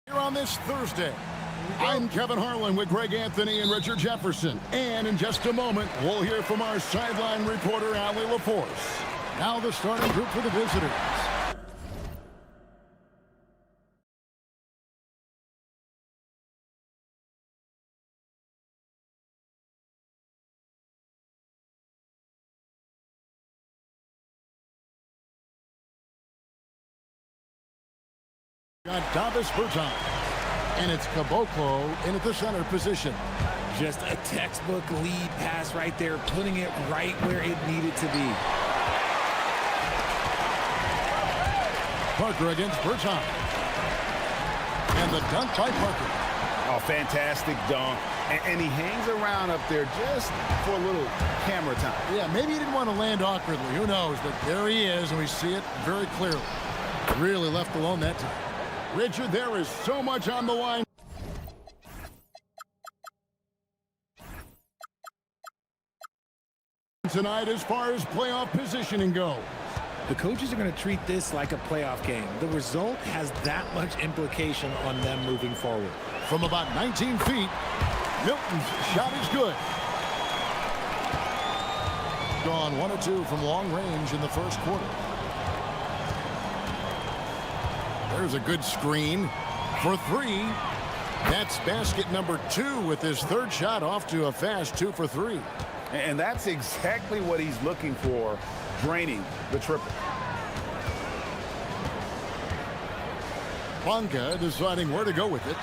Here on this Thursday, I'm Kevin Harlan with Greg Anthony and Richard Jefferson. And in just a moment, we'll hear from our sideline reporter, Allie LaForce. Now the starting group for the visitors. Got Davis Berton, and it's Caboclo in at the center position. Just a textbook lead pass right there, putting it right where it needed to be. Parker against Berton. And the dunk by Parker. Oh, fantastic dunk. And he hangs around up there just for a little camera time. Yeah, maybe he didn't want to land awkwardly. Who knows? But there he is, and we see it very clearly. Really left alone that time. Richard, there is so much on the line. Tonight as far as playoff positioning goes. The coaches are going to treat this like a playoff game. The result has that much implication on them moving forward. From about 19 feet, Milton's shot is good. Gone 1 or 2 from long range in the first quarter. There's a good screen for 3. That's basket number 2 with his third shot off to a fast 2 for 3. And that's exactly what he's looking for, draining the triple. Bonka deciding where to go with it.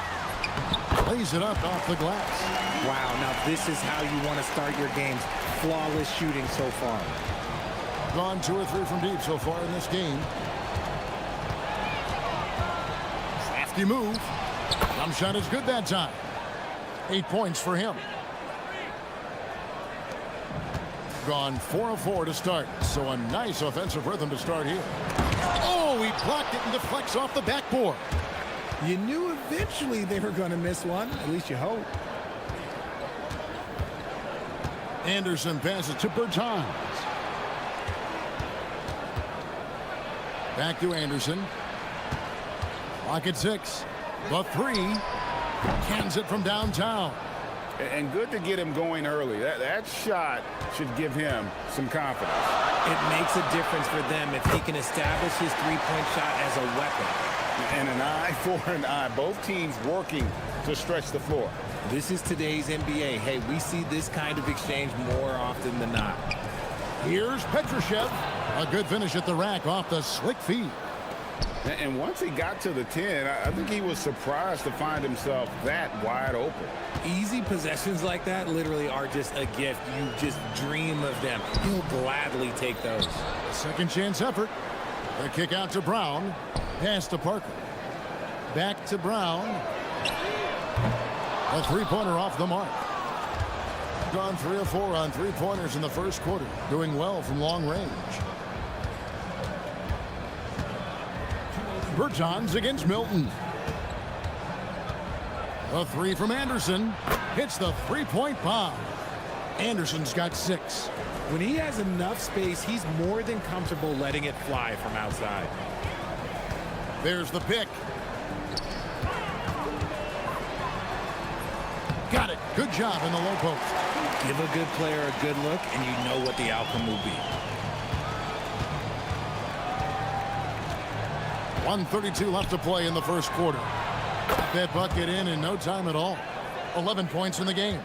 Plays it up off the glass. Wow, now this is how you want to start your games. Flawless shooting so far. Gone 2 or 3 from deep so far in this game. Crafty move. Jump shot is good that time. 8 points for him. Gone 4 of 4 to start. So a nice offensive rhythm to start here. Oh, he blocked it and deflects off the backboard. You knew eventually they were going to miss one. At least you hope. Anderson passes to Bertans. Back to Anderson. Clock at 6. The 3. Cans it from downtown. And good to get him going early. That shot should give him some confidence. It makes a difference for them if he can establish his three-point shot as a weapon. And an eye for an eye. Both teams working to stretch the floor. This is today's NBA. Hey, we see this kind of exchange more often than not. Here's Petrushev. A good finish at the rack off the slick feed. And once he got to the 10, I think he was surprised to find himself that wide open. Easy possessions like that literally are just a gift. You just dream of them. He'll gladly take those. Second chance effort. The kick out to Brown. Pass to Parker. Back to Brown. A three-pointer off the mark. Gone 3 of 4 on three-pointers in the first quarter. Doing well from long range. Bertans against Milton. A 3 from Anderson. Hits the three-point bomb. Anderson's got 6. When he has enough space, he's more than comfortable letting it fly from outside. There's the pick. Got it. Good job in the low post. Give a good player a good look, and you know what the outcome will be. 1:32 left to play in the first quarter. Got that bucket in no time at all. 11 points in the game.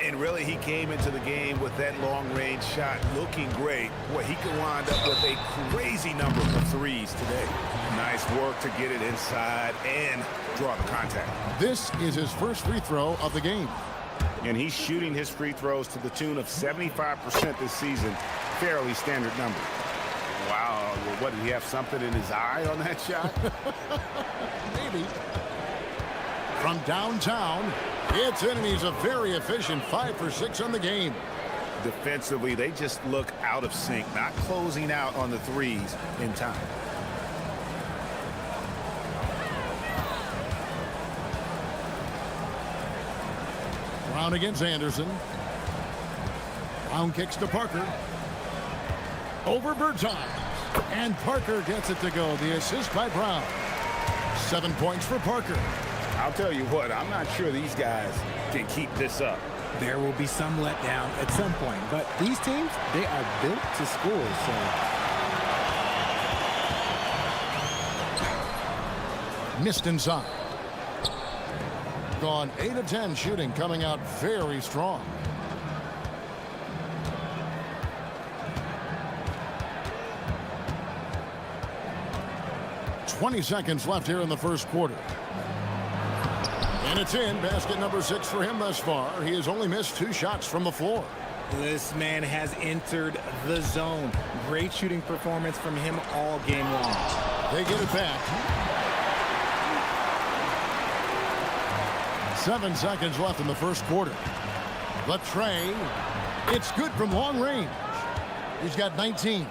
And really, he came into the game with that long-range shot looking great. Boy, he could wind up with a crazy number of threes today. Nice work to get it inside and draw the contact. This is his first free throw of the game. And he's shooting his free throws to the tune of 75% this season. Fairly standard number. Wow, what, did he have something in his eye on that shot? Maybe. From downtown, it's in, and he's a very efficient 5 for 6 on the game. Defensively, they just look out of sync, not closing out on the threes in time. Brown against Anderson. Brown kicks to Parker. Over Bertans. And Parker gets it to go. The assist by Brown. 7 points for Parker. I'll tell you what, I'm not sure these guys can keep this up. There will be some letdown at some point, but these teams, they are built to score, so... Missed inside. Gone 8 of 10 shooting, coming out very strong. "20 seconds left here in the first quarter. And it's in. Basket number 6 for him thus far. He has only missed 2 shots from the floor. This man has entered the zone. Great shooting performance from him all game long. They get it back. 7 seconds left in the first quarter. The tray. It's good from long range. He's got 19.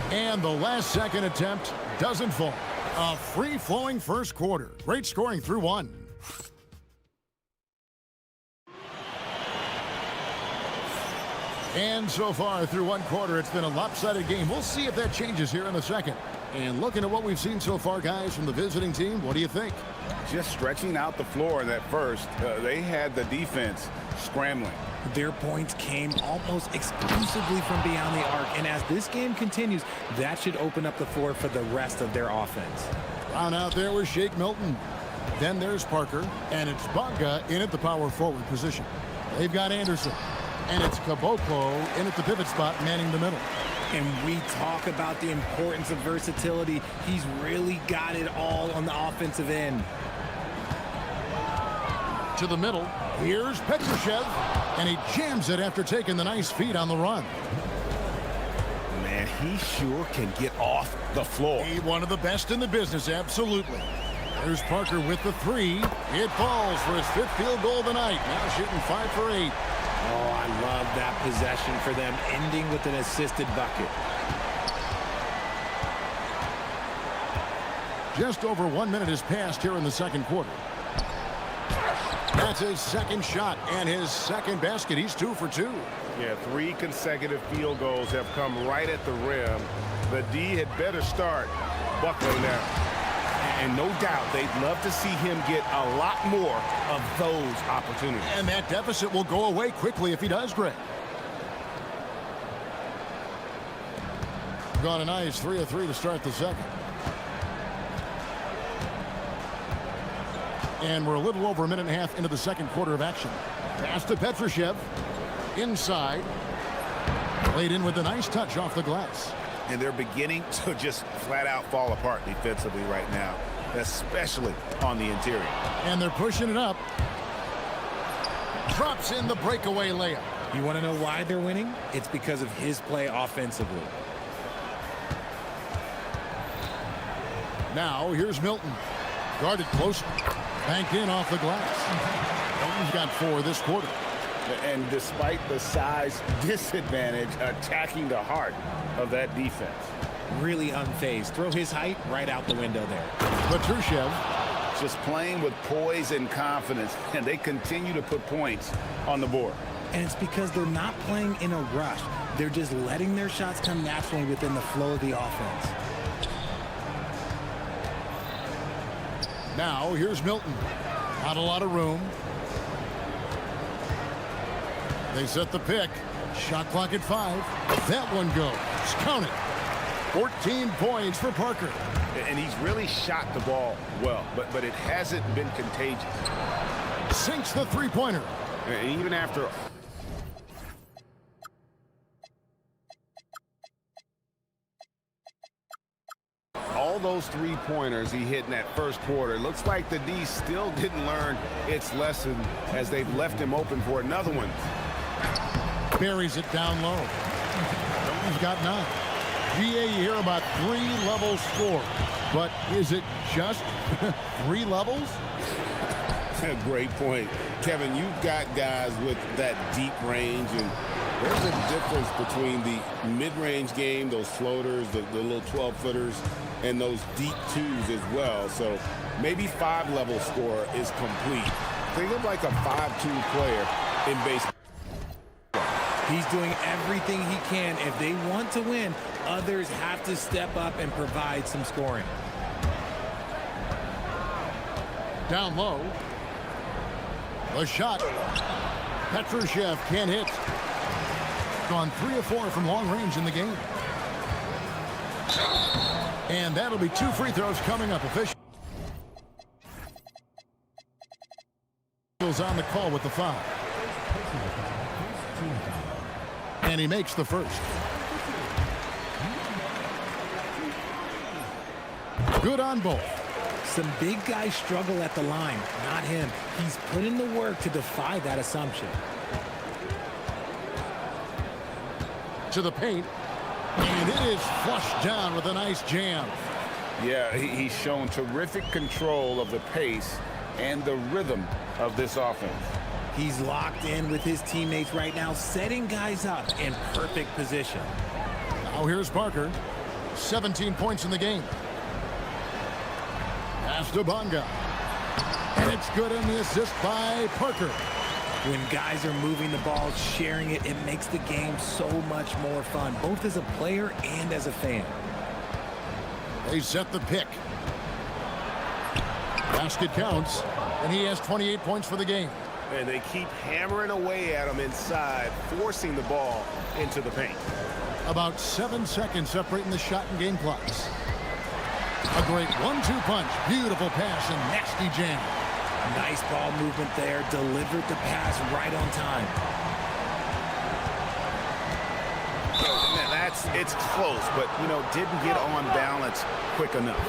And the last second attempt doesn't fall. A free-flowing first quarter. Great scoring through 1. And so far through 1 quarter, it's been a lopsided game. We'll see if that changes here in the second. And looking at what we've seen so far, guys, from the visiting team, what do you think? Just stretching out the floor in that first. They had the defense scrambling. Their points came almost exclusively from beyond the arc, and as this game continues, that should open up the floor for the rest of their offense. Round out there was Shake Milton. Then there's Parker, and it's Bonga in at the power forward position. They've got Anderson, and it's Caboclo in at the pivot spot, manning the middle. And we talk about the importance of versatility. He's really got it all on the offensive end. To the middle, here's Petrushev, and he jams it after taking the nice feed on the run. Man, he sure can get off the floor. He's one of the best in the business, absolutely. There's Parker with the 3. It falls for his 5th field goal of the night. Now shooting 5 for 8. Oh, I love that possession for them, ending with an assisted bucket. Just over 1 minute has passed here in the second quarter. That's his second shot and his second basket. He's 2 for 2. Yeah, 3 consecutive field goals have come right at the rim. The D had better start buckling down. And no doubt they'd love to see him get a lot more of those opportunities. And that deficit will go away quickly if he does, Greg. Gone a nice 3 of 3 to start the second. And we're a little over a minute and a half into the second quarter of action. Pass to Petrushev. Inside. Laid in with a nice touch off the glass. And they're beginning to just flat out fall apart defensively right now, especially on the interior. And they're pushing it up. Drops in the breakaway layup. You want to know why they're winning? It's because of his play offensively. Now here's Milton. Guarded close. Banked in off the glass. Milton's got 4 this quarter. And despite the size disadvantage, attacking the heart of that defense. Really unfazed. Throw his height right out the window there. Petrushev. Just playing with poise and confidence, and they continue to put points on the board. And it's because they're not playing in a rush. They're just letting their shots come naturally within the flow of the offense. Now here's Milton. Not a lot of room. They set the pick. Shot clock at 5. That one goes. Count it. 14 points for Parker. And he's really shot the ball well, but it hasn't been contagious. Sinks the three-pointer. And even after... all those three-pointers he hit in that first quarter, looks like the D still didn't learn its lesson as they've left him open for another one. Buries it down low. He's got 9. GA, you hear about 3-level score, but is it just 3 levels? Great point. Kevin, you've got guys with that deep range, and there's a difference between the mid-range game, those floaters, the little 12-footers, and those deep 2s as well. So maybe 5-level score is complete. Think of like a 5-2 player in baseball. He's doing everything he can. If they want to win, others have to step up and provide some scoring. Down low. The shot. Petrushev can't hit. Gone 3 of 4 from long range in the game. And that'll be 2 free throws coming up. Officials on the call with the foul. And he makes the first. Good on both. Some big guys struggle at the line, not him. He's put in the work to defy that assumption. To the paint. And it is flushed down with a nice jam. Yeah, he's shown terrific control of the pace and the rhythm of this offense. He's locked in with his teammates right now, setting guys up in perfect position. Now here's Parker. 17 points in the game. Pass to Bonga. And it's good in the assist by Parker. When guys are moving the ball, sharing it, it makes the game so much more fun, both as a player and as a fan. They set the pick. Basket counts, and he has 28 points for the game. And they keep hammering away at him inside, forcing the ball into the paint. About 7 seconds separating the shot and game clocks. A great 1-2 punch. Beautiful pass and nasty jam. Nice ball movement there. Delivered the pass right on time. Man, it's close, but, you know, didn't get on balance quick enough.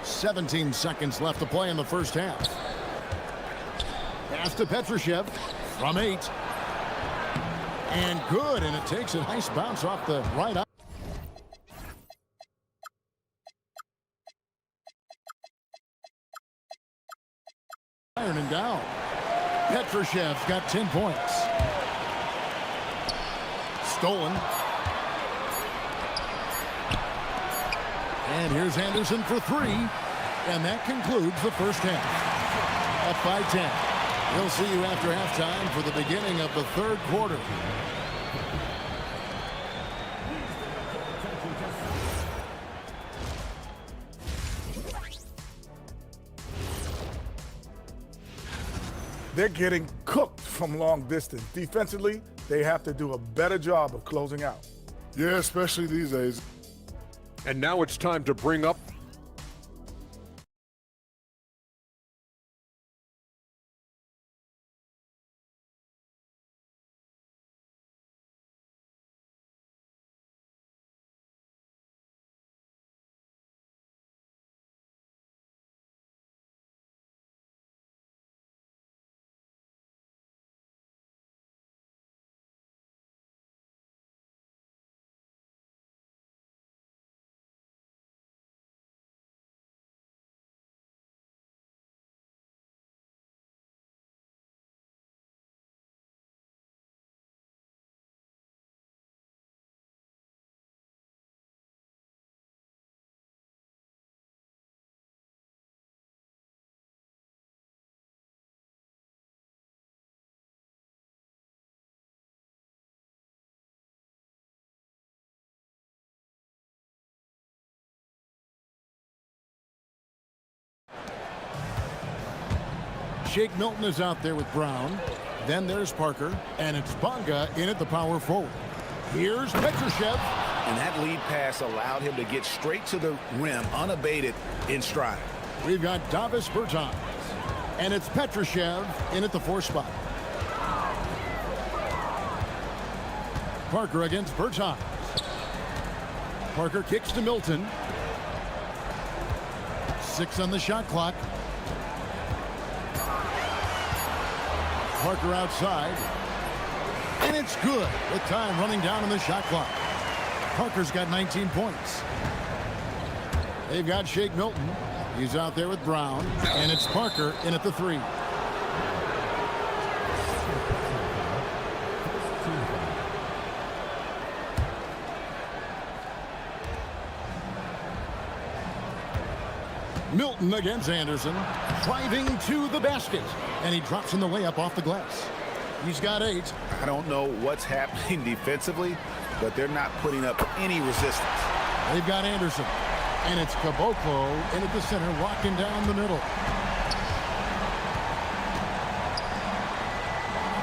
"17 seconds left to play in the first half. Pass to Petrushev from 8. And good, and it takes a nice bounce off the right eye. Ironing down. Petrushev's got 10 points. Stolen. And here's Anderson for 3. And that concludes the first half. Up by 10. We'll see you after halftime for the beginning of the third quarter. They're getting cooked from long distance. Defensively, they have to do a better job of closing out. Yeah, especially these days. And now it's time to bring up Shake Milton is out there with Brown. Then there's Parker. And it's Bonga in at the power forward. Here's Petrushev. And that lead pass allowed him to get straight to the rim unabated in stride. We've got Davis Bertans. And it's Petrushev in at the 4 spot. Parker against Bertans. Parker kicks to Milton. 6 on the shot clock. Parker outside. And it's good with time running down on the shot clock. Parker's got 19 points. They've got Shake Milton. He's out there with Brown. And it's Parker in at the 3. Milton against Anderson, driving to the basket, and he drops in the layup off the glass. He's got 8. I don't know what's happening defensively, but they're not putting up any resistance. They've got Anderson, and it's Caboclo in at the center, walking down the middle.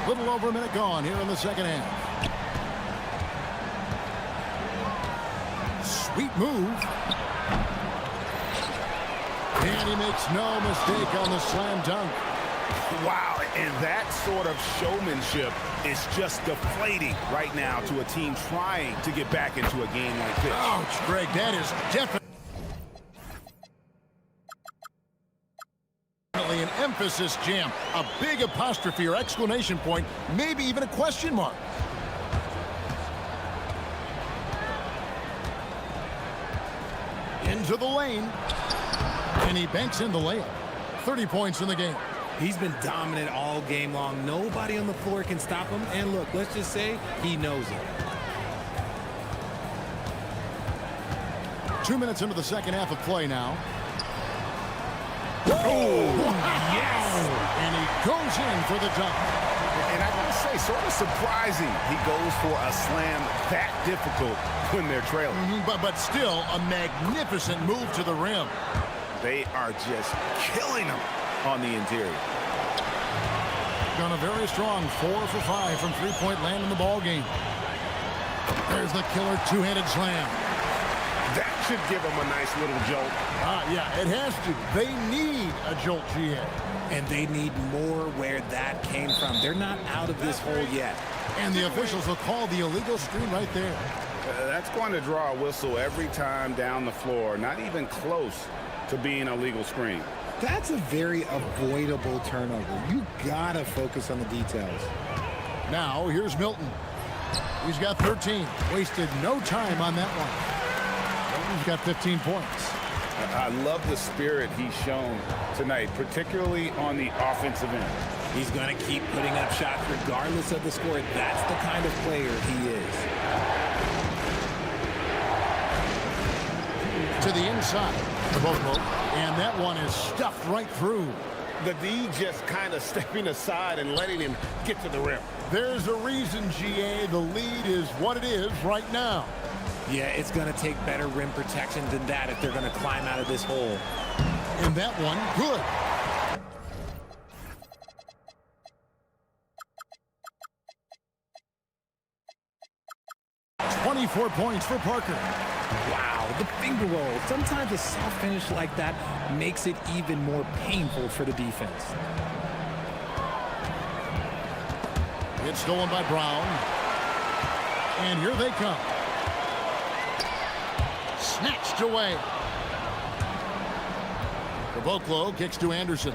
Little over a minute gone here in the second half. Sweet move. And he makes no mistake on the slam dunk. Wow, and that sort of showmanship is just deflating right now to a team trying to get back into a game like this. Ouch, Greg, that is definitely an emphasis jam. A big apostrophe or exclamation point, maybe even a question mark. Into the lane. And he banks in the layup. 30 points in the game. He's been dominant all game long. Nobody on the floor can stop him. And look, let's just say he knows it. 2 minutes into the second half of play now. Oh, Yes! And he goes in for the dunk. and I gotta say, sort of surprising he goes for a slam that difficult when they're trailing. But still, a magnificent move to the rim. They are just killing him on the interior. Done a very strong 4 for 5 from three-point land in the ball game. There's the killer two-handed slam. That should give him a nice little jolt. Yeah, it has to. They need a jolt, GA. And they need more where that came from. They're not out of this hole yet. And the officials will call the illegal screen right there. That's going to draw a whistle every time down the floor. Not even close to being a legal screen. That's a very avoidable turnover. You gotta focus on the details. Now, here's Milton. He's got 13. Wasted no time on that one. He's got 15 points. I love the spirit he's shown tonight, particularly on the offensive end. He's going to keep putting up shots regardless of the score. That's the kind of player he is. To the inside. And that one is stuffed right through. The D just kind of stepping aside and letting him get to the rim. There's a reason, GA. The lead is what it is right now. Yeah, it's going to take better rim protection than that if they're going to climb out of this hole. And that one, good. .24 points for Parker. Wow, the finger roll. Sometimes a soft finish like that makes it even more painful for the defense. It's stolen by Brown. And here they come. Snatched away. Caboclo kicks to Anderson.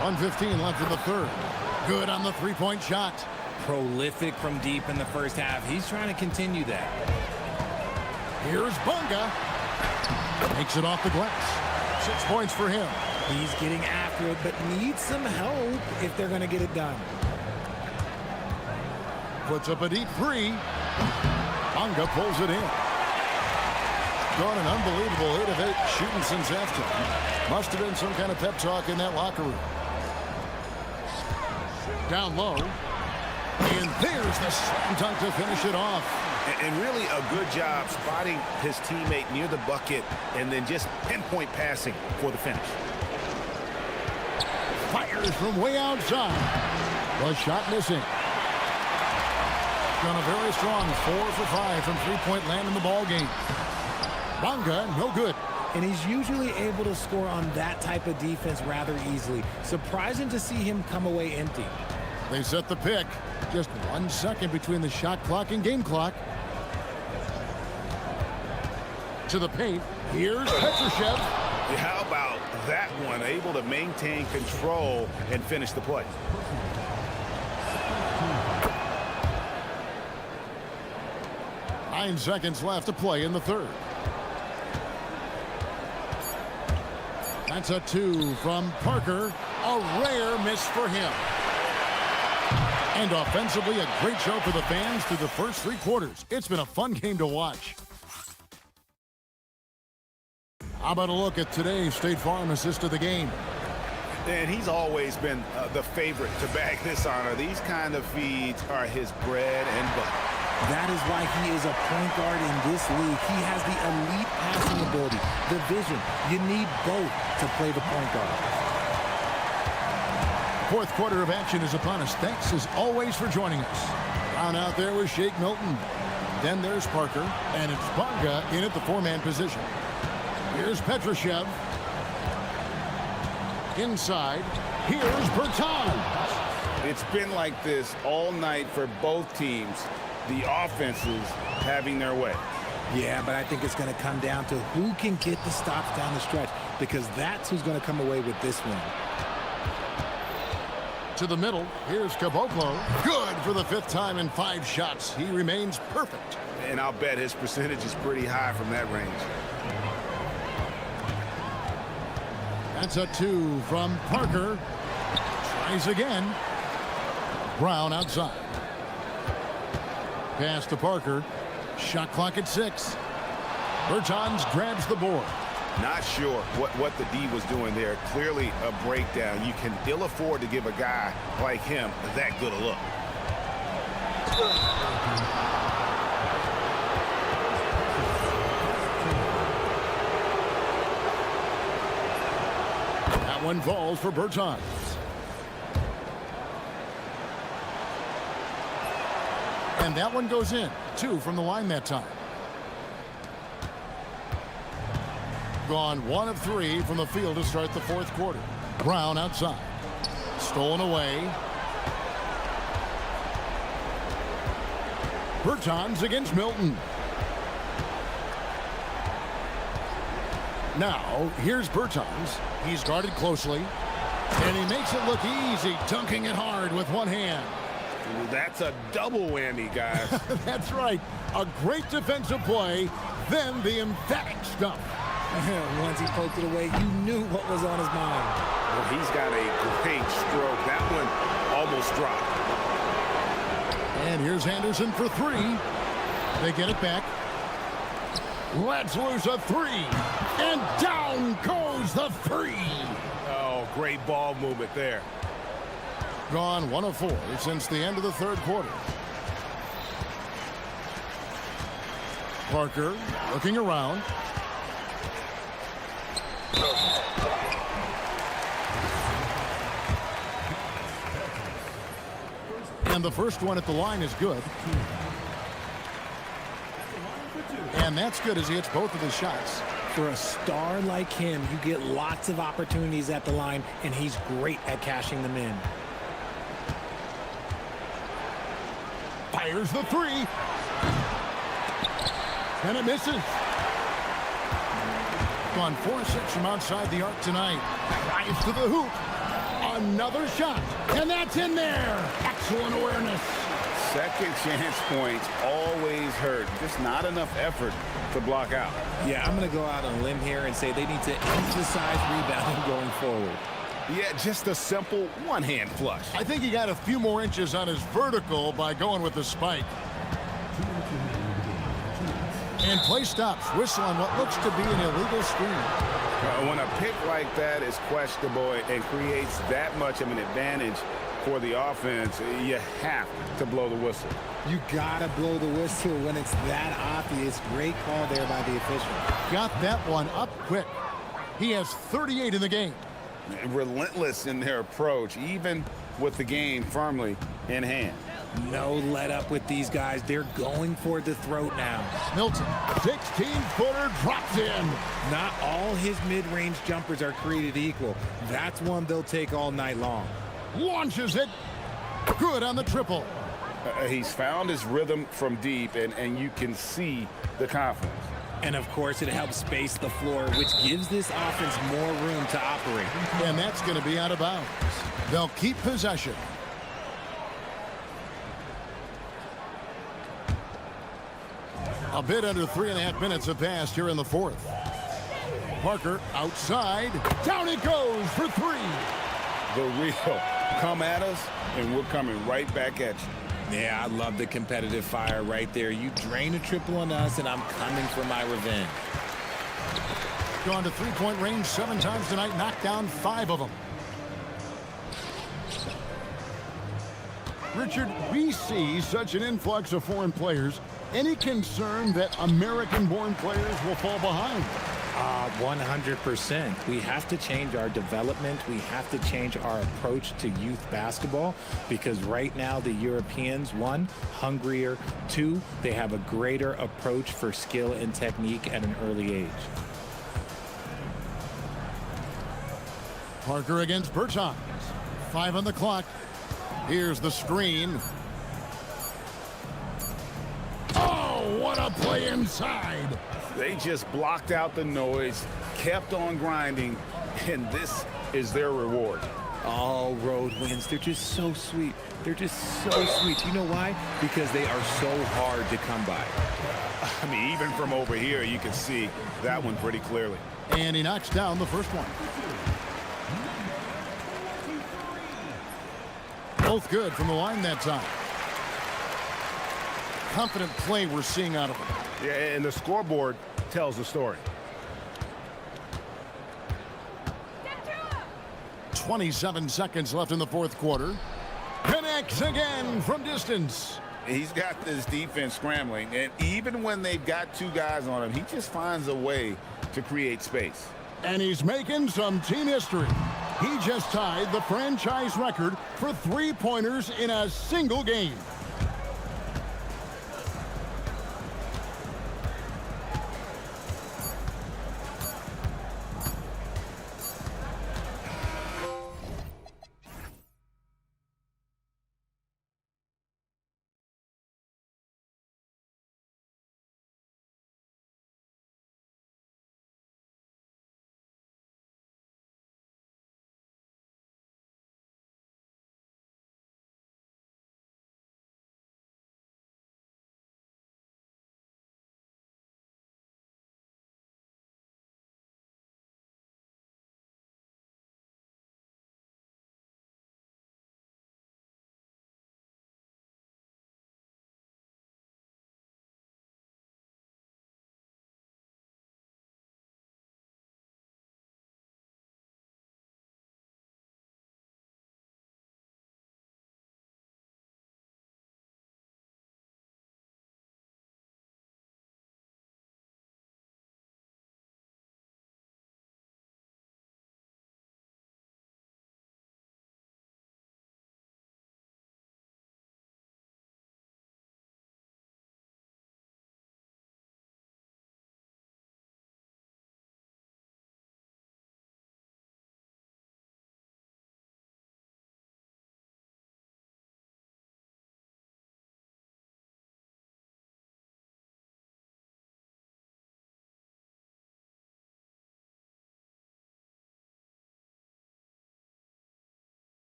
1:15 left in the third. Good on the three-point shot. Prolific from deep in the first half. He's trying to continue that. Here's Bunga. Takes it off the glass. 6 points for him. He's getting after it, but needs some help if they're going to get it done. Puts up a deep three. Bunga pulls it in. Gone an unbelievable 8 of 8 shooting since halftime. Must have been some kind of pep talk in that locker room. Down low. And there's the slam dunk to finish it off. And really a good job spotting his teammate near the bucket and then just pinpoint passing for the finish. Fires from way outside. The shot missing. Done a very strong 4 for 5 from three-point land in the ball game. Bunga, no good. And he's usually able to score on that type of defense rather easily. Surprising to see him come away empty. They set the pick. Just 1 second between the shot clock and game clock. To the paint. Here's Petrushev. How about that one? Able to maintain control and finish the play. Nine seconds left to play in the third. That's a 2 from Parker. A rare miss for him. And offensively, a great show for the fans through the first 3 quarters. It's been a fun game to watch. How about a look at today's State Farm assist of the game? And he's always been the favorite to bag this honor. These kind of feeds are his bread and butter. That is why he is a point guard in this league. He has the elite passing ability, the vision. You need both to play the point guard. Fourth quarter of action is upon us. Thanks as always for joining us. Down out there was Shake Milton. Then there's Parker, and it's Bonga in at the four-man position. Here's Petrushev. Inside, here's Bertans. It's been like this all night for both teams. The offenses having their way. Yeah, but I think it's going to come down to who can get the stops down the stretch, because that's who's going to come away with this one. To the middle, here's Caboclo. Good for the fifth time in 5 shots. He remains perfect. And I'll bet his percentage is pretty high from that range. That's a 2 from Parker. Tries again. Brown outside. Pass to Parker. Shot clock at 6. Bertans grabs the board. Not sure what the D was doing there. Clearly a breakdown. You can ill afford to give a guy like him that good a look. That one falls for Bertans. And that one goes in. 2 from the line that time. Gone 1 of 3 from the field to start the fourth quarter. Brown outside. Stolen away. Bertans against Milton. Now, here's Bertans. He's guarded closely. And he makes it look easy, dunking it hard with one hand. That's a double whammy, guys. That's right. A great defensive play, then the emphatic stuff. Once he poked it away, you knew what was on his mind. Well, he's got a great stroke. That one almost dropped. And here's Anderson for 3. They get it back. Let's lose a 3. And down goes the 3. Oh, great ball movement there. Gone 1 of 4 since the end of the third quarter. Parker looking around. And the first one at the line is good. And that's good as he hits both of his shots. For a star like him, you get lots of opportunities at the line, and he's great at cashing them in. Fires the 3. And it misses. Gone 4-6 from outside the arc tonight. Drives to the hoop. Another shot. And that's in there. Excellent awareness. Second chance points always hurt. Just not enough effort to block out. Yeah, I'm going to go out on a limb here and say they need to emphasize rebounding going forward. Yeah, just a simple one-hand flush. I think he got a few more inches on his vertical by going with the spike. And play stops. Whistle on what looks to be an illegal screen. When a pick like that is questionable and creates that much of an advantage for the offense, you have to blow the whistle. You got to blow the whistle when it's that obvious. Great call there by the official. Got that one up quick. He has 38 in the game. Relentless in their approach, even with the game firmly in hand. No let up with these guys. They're going for the throat now. Milton, 16-footer, drops in. Not all his mid-range jumpers are created equal. That's one they'll take all night long. Launches it. Good on the triple. He's found his rhythm from deep, and you can see the confidence. And, of course, it helps space the floor, which gives this offense more room to operate. And that's going to be out of bounds. They'll keep possession. A bit under 3.5 minutes have passed here in the fourth. Parker outside. Down it goes for 3. The real come at us, and we're coming right back at you. Yeah, I love the competitive fire right there. You drain a triple on us, and I'm coming for my revenge. gone to three-point range 7 times tonight, knocked down 5 of them. Richard, we see such an influx of foreign players. Any concern that American-born players will fall behind? 100%. We have to change our development. We have to change our approach to youth basketball because right now the Europeans, 1, hungrier, 2, they have a greater approach for skill and technique at an early age. Parker against Bertans. 5 on the clock. Here's the screen. Oh, what a play inside. They just blocked out the noise, kept on grinding, and this is their reward. All road wins. They're just so sweet. They're just so sweet. You know why? Because they are so hard to come by. I mean, even from over here, you can see that one pretty clearly. And he knocks down the first one. Both good from the line that time. Confident play we're seeing out of him. Yeah, and the scoreboard tells the story. 27 seconds left in the fourth quarter. Connects again from distance. He's got this defense scrambling, and even when they've got 2 guys on him, he just finds a way to create space. And he's making some team history. He just tied the franchise record for three-pointers in a single game.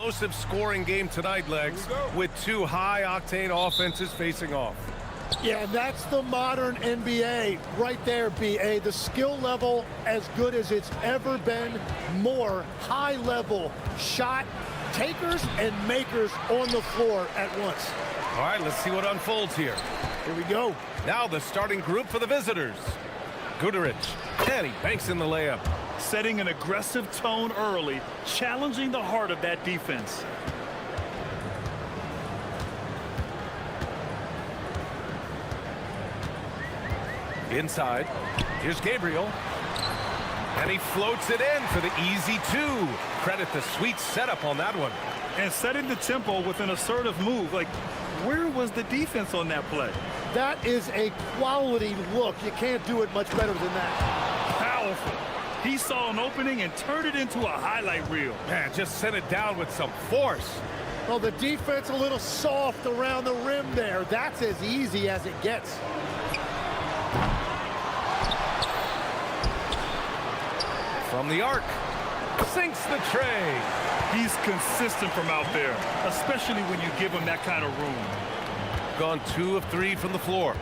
Explosive scoring game tonight, Legs, with two high-octane offenses facing off. Yeah, that's the modern NBA right there, B.A. The skill level as good as it's ever been. More high-level shot takers and makers on the floor at once. All right, let's see what unfolds here. Here we go. Now the starting group for the visitors. Guderich, and he banks in the layup. Setting an aggressive tone early, challenging the heart of that defense. Inside, here's Gabriel. And he floats it in for the easy two. Credit the sweet setup on that one. And setting the tempo with an assertive move. Like, where was the defense on that play? That is a quality look. You can't do it much better than that. Powerful. He saw an opening and turned it into a highlight reel. Man, just sent it down with some force. Well, the defense a little soft around the rim there. That's as easy as it gets. From the arc, sinks the tray. He's consistent from out there, especially when you give him that kind of room. Gone 2 of 3 from the floor.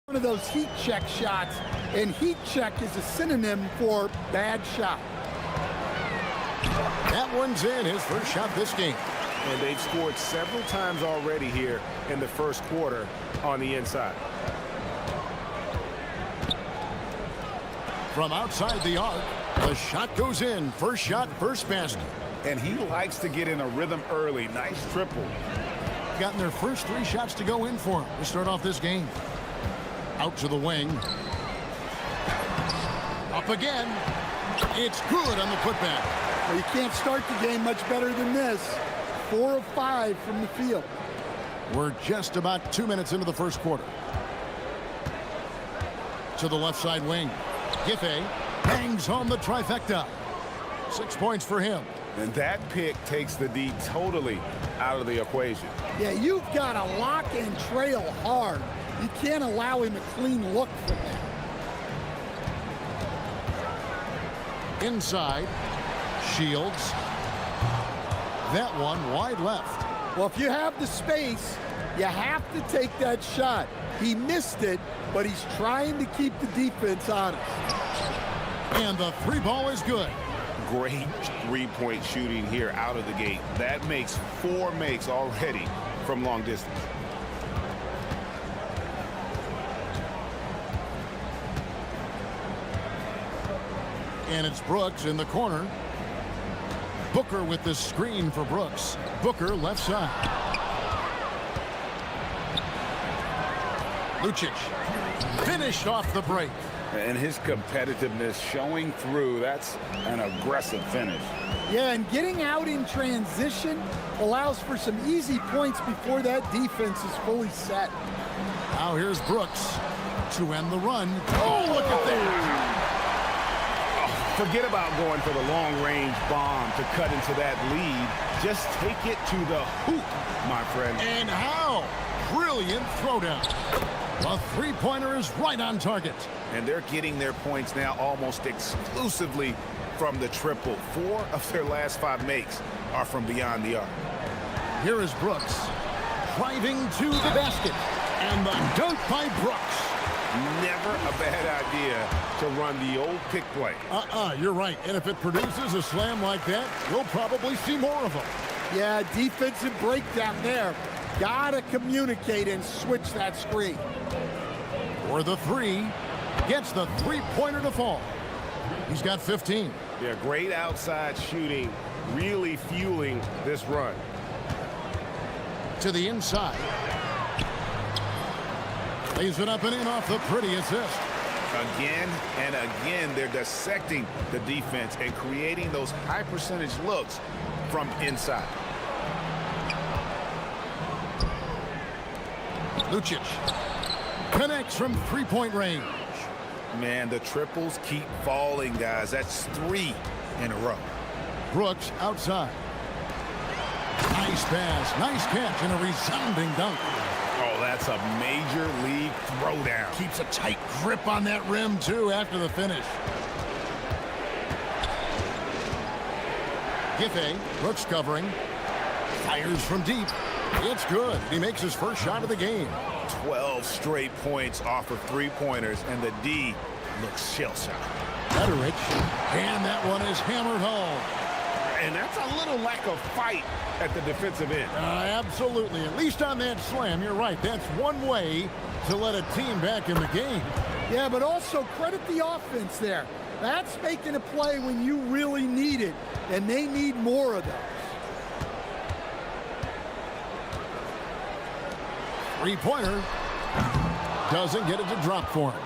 One of those heat check shots, and heat check is a synonym for bad shot. That one's in, his first shot this game. And they've scored several times already here in the first quarter on the inside. From outside the arc, the shot goes in. First shot, first basket. And he likes to get in a rhythm early. Nice triple. Gotten their first 3 shots to go in for him to start off this game. Out to the wing. Up again. It's good on the putback. Well, you can't start the game much better than this. 4 of 5 from the field. We're just about 2 minutes into the first quarter. To the left side wing. Giffey bangs home the trifecta. 6 points for him. And that pick takes the D totally out of the equation. Yeah, you've got to lock and trail hard. You can't allow him a clean look from that. Inside. Shields. That one wide left. Well, if you have the space, you have to take that shot. He missed it, but he's trying to keep the defense honest. And the 3 ball is good. Great three-point shooting here out of the gate. That makes 4 makes already from long distance. And it's Brooks in the corner. Booker with the screen for Brooks. Booker left side. Lucic finished off the break. And his competitiveness showing through. That's an aggressive finish. Yeah, and getting out in transition allows for some easy points before that defense is fully set. Now here's Brooks to end the run. Oh, look at that. Forget about going for the long-range bomb to cut into that lead. Just take it to the hoop, my friend. And how? Brilliant throwdown. The 3-pointer is right on target. And they're getting their points now almost exclusively from the triple. 4 of their last 5 makes are from beyond the arc. Here is Brooks driving to the basket. And the dunk by Brooks. Never a bad idea to run the old pick play. You're right. And if it produces a slam like that, we'll probably see more of them. Yeah, defensive breakdown there. Gotta communicate and switch that screen. For the 3, gets the 3-pointer to fall. He's got 15. Yeah, great outside shooting, really fueling this run. To the inside. Lays it up and in off the pretty assist. Again and again, they're dissecting the defense and creating those high percentage looks from inside. Lucic connects from 3-point range. Man, the triples keep falling, guys. That's 3 in a row. Brooks outside. Nice pass, nice catch, and a resounding dunk. Oh, that's a major league throwdown. Keeps a tight grip on that rim, too, after the finish. Giffey, Brooks covering. Fires from deep. It's good. He makes his first shot of the game. 12 straight points off of 3-pointers, and the D looks shell-shocked. Betteridge, and that one is hammered home. And that's a little lack of fight at the defensive end. Absolutely. At least on that slam, you're right. That's one way to let a team back in the game. Yeah, but also credit the offense there. That's making a play when you really need it, and they need more of those. 3-pointer doesn't get it to drop for him.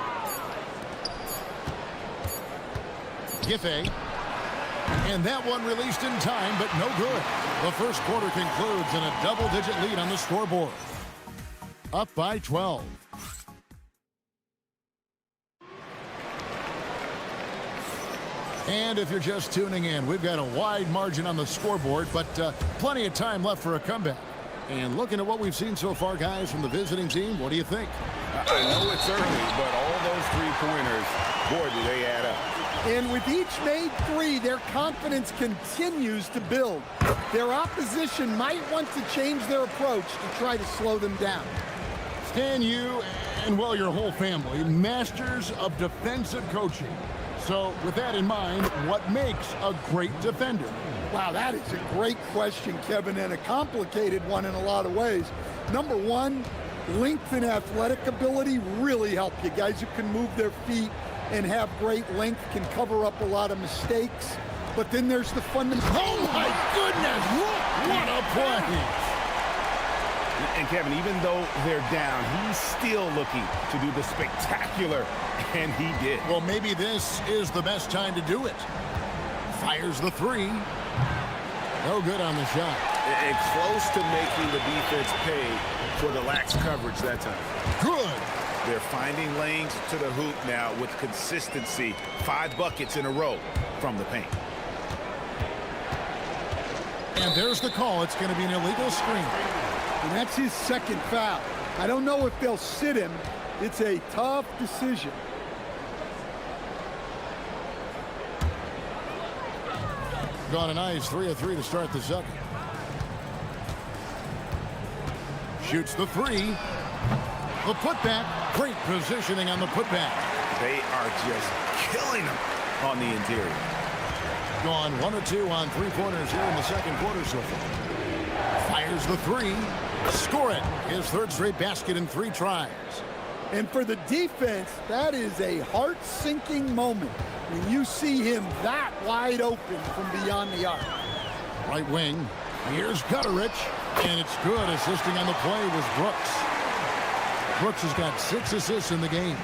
Giffey, and that one released in time, but no good. The first quarter concludes in a double-digit lead on the scoreboard. Up by 12. And if you're just tuning in, we've got a wide margin on the scoreboard, but plenty of time left for a comeback. And looking at what we've seen so far, guys, from the visiting team, what do you think? I know it's early, but all those 3-pointers, boy, do they add up. And with each made 3, their confidence continues to build. Their opposition might want to change their approach to try to slow them down. Stan, you And well, your whole family, masters of defensive coaching. So with that in mind, what makes a great defender? Wow, that is a great question, Kevin, and a complicated one in a lot of ways. Number one, length and athletic ability really help you. Guys who can move their feet and have great length can cover up a lot of mistakes. But then there's the fundamental. Oh my goodness! What a play! And Kevin, even though they're down, he's still looking to do the spectacular, and he did. Well, maybe this is the best time to do it. Fires the three. No good on the shot. And close to making the defense pay for the lax coverage that time. Good. They're finding lanes to the hoop now with consistency. 5 buckets in a row from the paint. And there's the call. It's going to be an illegal screen. And that's his second foul. I don't know if they'll sit him. It's a tough decision. Gone a nice 3 of 3 to start the second. Shoots the three. The putback. Great positioning on the putback. They are just killing him on the interior. Gone 1 of 2 on 3-pointers here in the second quarter so far. Fires the three. Score it. His third straight basket in 3 tries. And for the defense, that is a heart-sinking moment when you see him that wide open from beyond the arc. Right wing. Here's Gutterich. And it's good. Assisting on the play was Brooks. Brooks has got 6 assists in the game.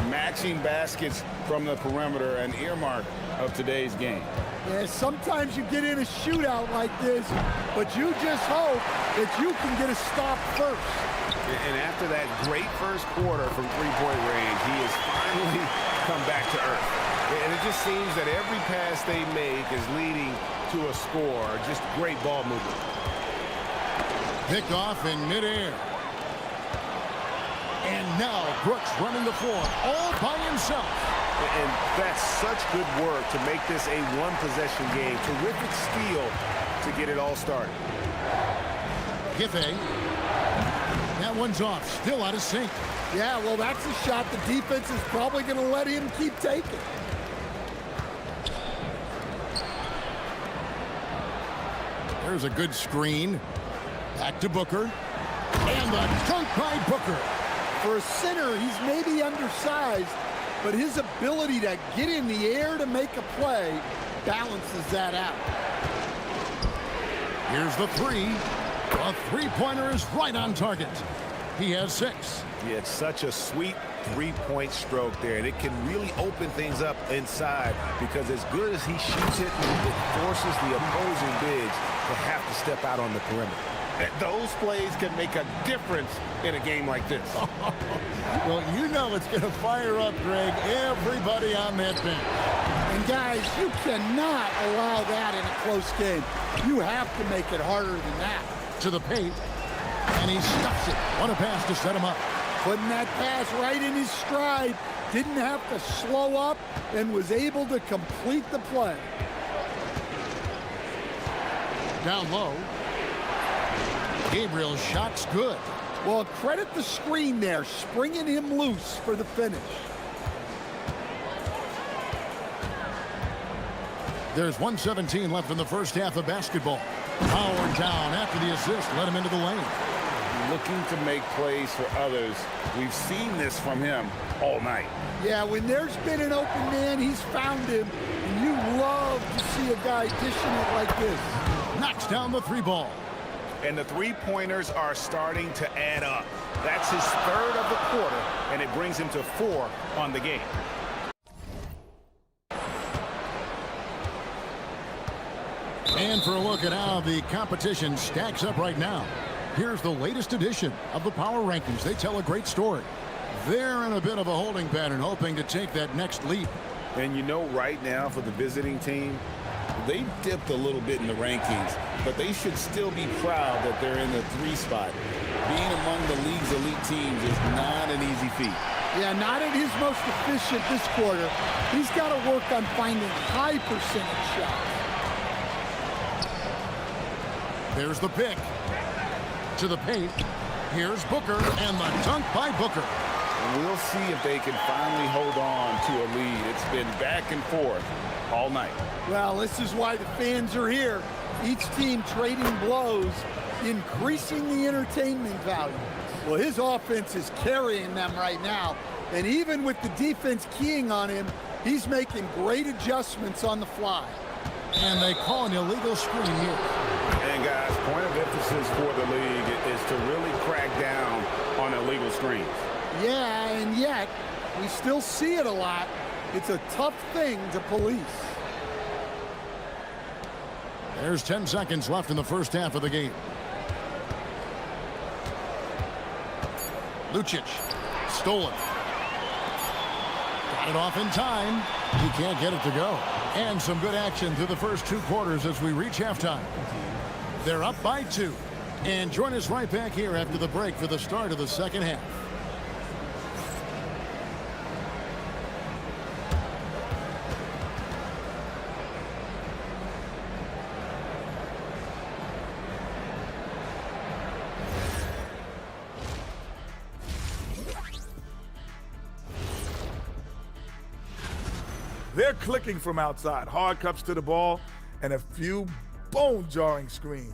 Matching baskets from the perimeter, an earmark of today's game. Yeah, sometimes you get in a shootout like this, but you just hope that you can get a stop first. And after that great first quarter from three-point range, he has finally come back to earth. And it just seems that every pass they make is leading to a score. Just great ball movement. Picked off in midair. And now Brooks running the floor all by himself. And that's such good work to make this a one-possession game. Terrific steal to get it all started. Giffey. That one's off. Still out of sync. Yeah, well, that's a shot the defense is probably going to let him keep taking. There's a good screen. Back to Booker. And the dunk by Booker. For a center, he's maybe undersized, but his ability to get in the air to make a play balances that out. Here's the three. A three-pointer is right on target. He has 6. He had such a sweet three-point stroke there, and it can really open things up inside because as good as he shoots it, it forces the opposing bigs to have to step out on the perimeter. Those plays can make a difference in a game like this. Well, you know it's going to fire up, Greg, everybody on that bench. And guys, you cannot allow that in a close game. You have to make it harder than that. To the paint, and he stuffs it. What a pass to set him up. Putting that pass right in his stride. Didn't have to slow up and was able to complete the play. Down low. Gabriel's shot's good. Well, credit the screen there, springing him loose for the finish. There's 1:17 left in the first half of basketball. Power down after the assist, let him into the lane. Looking to make plays for others. We've seen this from him all night. Yeah, when there's been an open man, he's found him. And you love to see a guy dishing it like this. Knocks down the 3 ball. And the three-pointers are starting to add up. That's his third of the quarter, and it brings him to 4 on the game. And for a look at how the competition stacks up right now, here's the latest edition of the Power Rankings. They tell a great story. They're in a bit of a holding pattern, hoping to take that next leap. And you know, right now for the visiting team, they've dipped a little bit in the rankings, but they should still be proud that they're in the 3 spot. Being among the league's elite teams is not an easy feat. Yeah, not at his most efficient this quarter. He's got to work on finding high percentage shots. There's the pick. To the paint. Here's Booker, and the dunk by Booker. We'll see if they can finally hold on to a lead. It's been back and forth all night. Well, this is why the fans are here. Each team trading blows, increasing the entertainment value. Well, his offense is carrying them right now. And even with the defense keying on him, he's making great adjustments on the fly. And they call an illegal screen here. And guys, point of emphasis for the league is to really crack down on illegal screens. Yeah, and yet, we still see it a lot. It's a tough thing to police. There's 10 seconds left in the first half of the game. Lucic, stolen. Got it off in time. He can't get it to go. And some good action through the first 2 quarters as we reach halftime. They're up by 2. And join us right back here after the break for the start of the second half. They're clicking from outside. Hard cups to the ball and a few bone-jarring screens.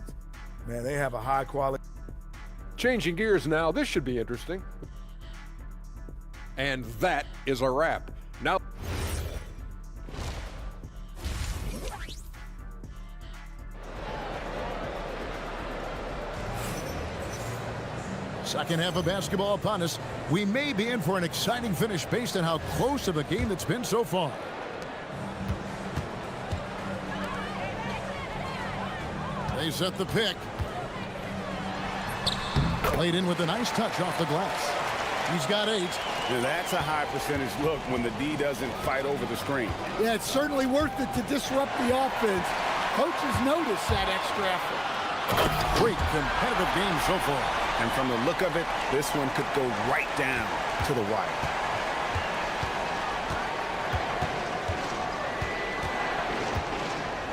Man, they have a high quality. Changing gears now. This should be interesting. And that is a wrap. Now. Second half of basketball upon us. We may be in for an exciting finish based on how close of a game it's been so far. They set the pick. Played in with a nice touch off the glass. He's got 8. Now that's a high percentage look when the D doesn't fight over the screen. Yeah, it's certainly worth it to disrupt the offense. Coaches notice that extra effort. Great competitive game so far. And from the look of it, this one could go right down to the wire.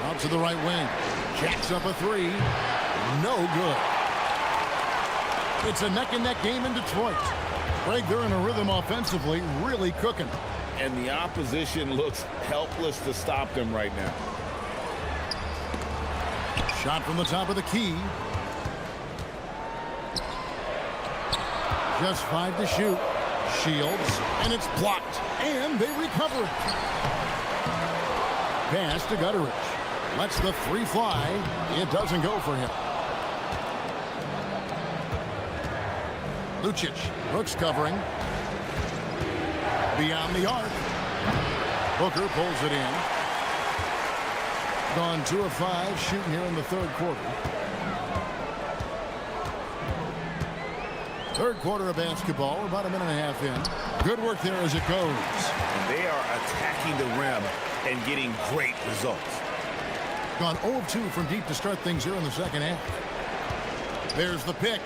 Out to the right wing. Jacks up a 3. No good. It's a neck-and-neck game in Detroit. Greg, they're in a rhythm offensively, really cooking. And the opposition looks helpless to stop them right now. Shot from the top of the key. Just 5 to shoot. Shields, and it's blocked. And they recover it. Pass to Gutteridge. Lets the 3 fly. It doesn't go for him. Lucic, Brooks covering. Beyond the arc. Booker pulls it in. Gone 2 of 5 shooting here in the third quarter. Third quarter of basketball. We're about a minute and a half in. Good work there as it goes. And they are attacking the rim and getting great results. Gone 0 of 2 from deep to start things here in the second half. There's the pick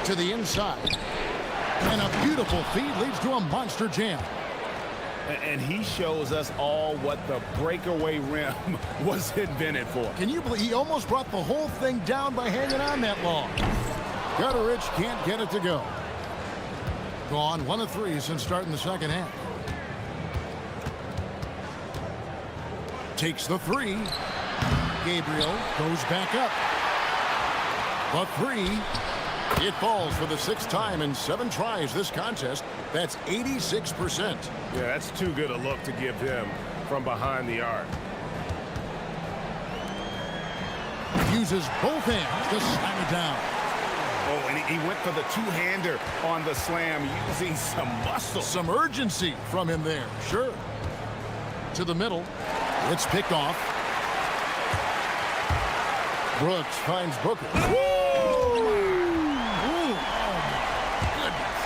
to the inside. And a beautiful feed leads to a monster jam. And he shows us all what the breakaway rim was invented for. Can you believe he almost brought the whole thing down by hanging on that long? Gutteridge can't get it to go. Gone 1 of 3 since starting the second half. Takes the 3. Gabriel goes back up. The 3. It falls for the 6th time in 7 tries this contest. That's 86%. Yeah, that's too good a look to give him from behind the arc. Uses both hands to slam it down. Oh, and he went for the 2-hander on the slam, using some muscle. Some urgency from him there, sure. To the middle. It's picked off. Brooks finds Booker. Woo! Ooh. Oh, my goodness.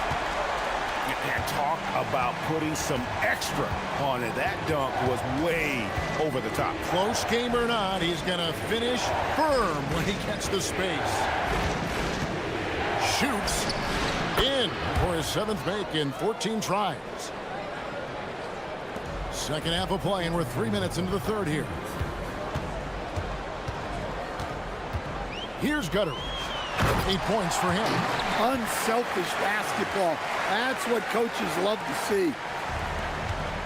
And talk about putting some extra on it. That dunk was way over the top. Close game or not, he's going to finish firm when he gets the space. Shoots in for his 7th make in 14 tries. Second half of play, and we're 3 minutes into the third here. Here's Gutteridge. 8 points for him. Unselfish basketball. That's what coaches love to see.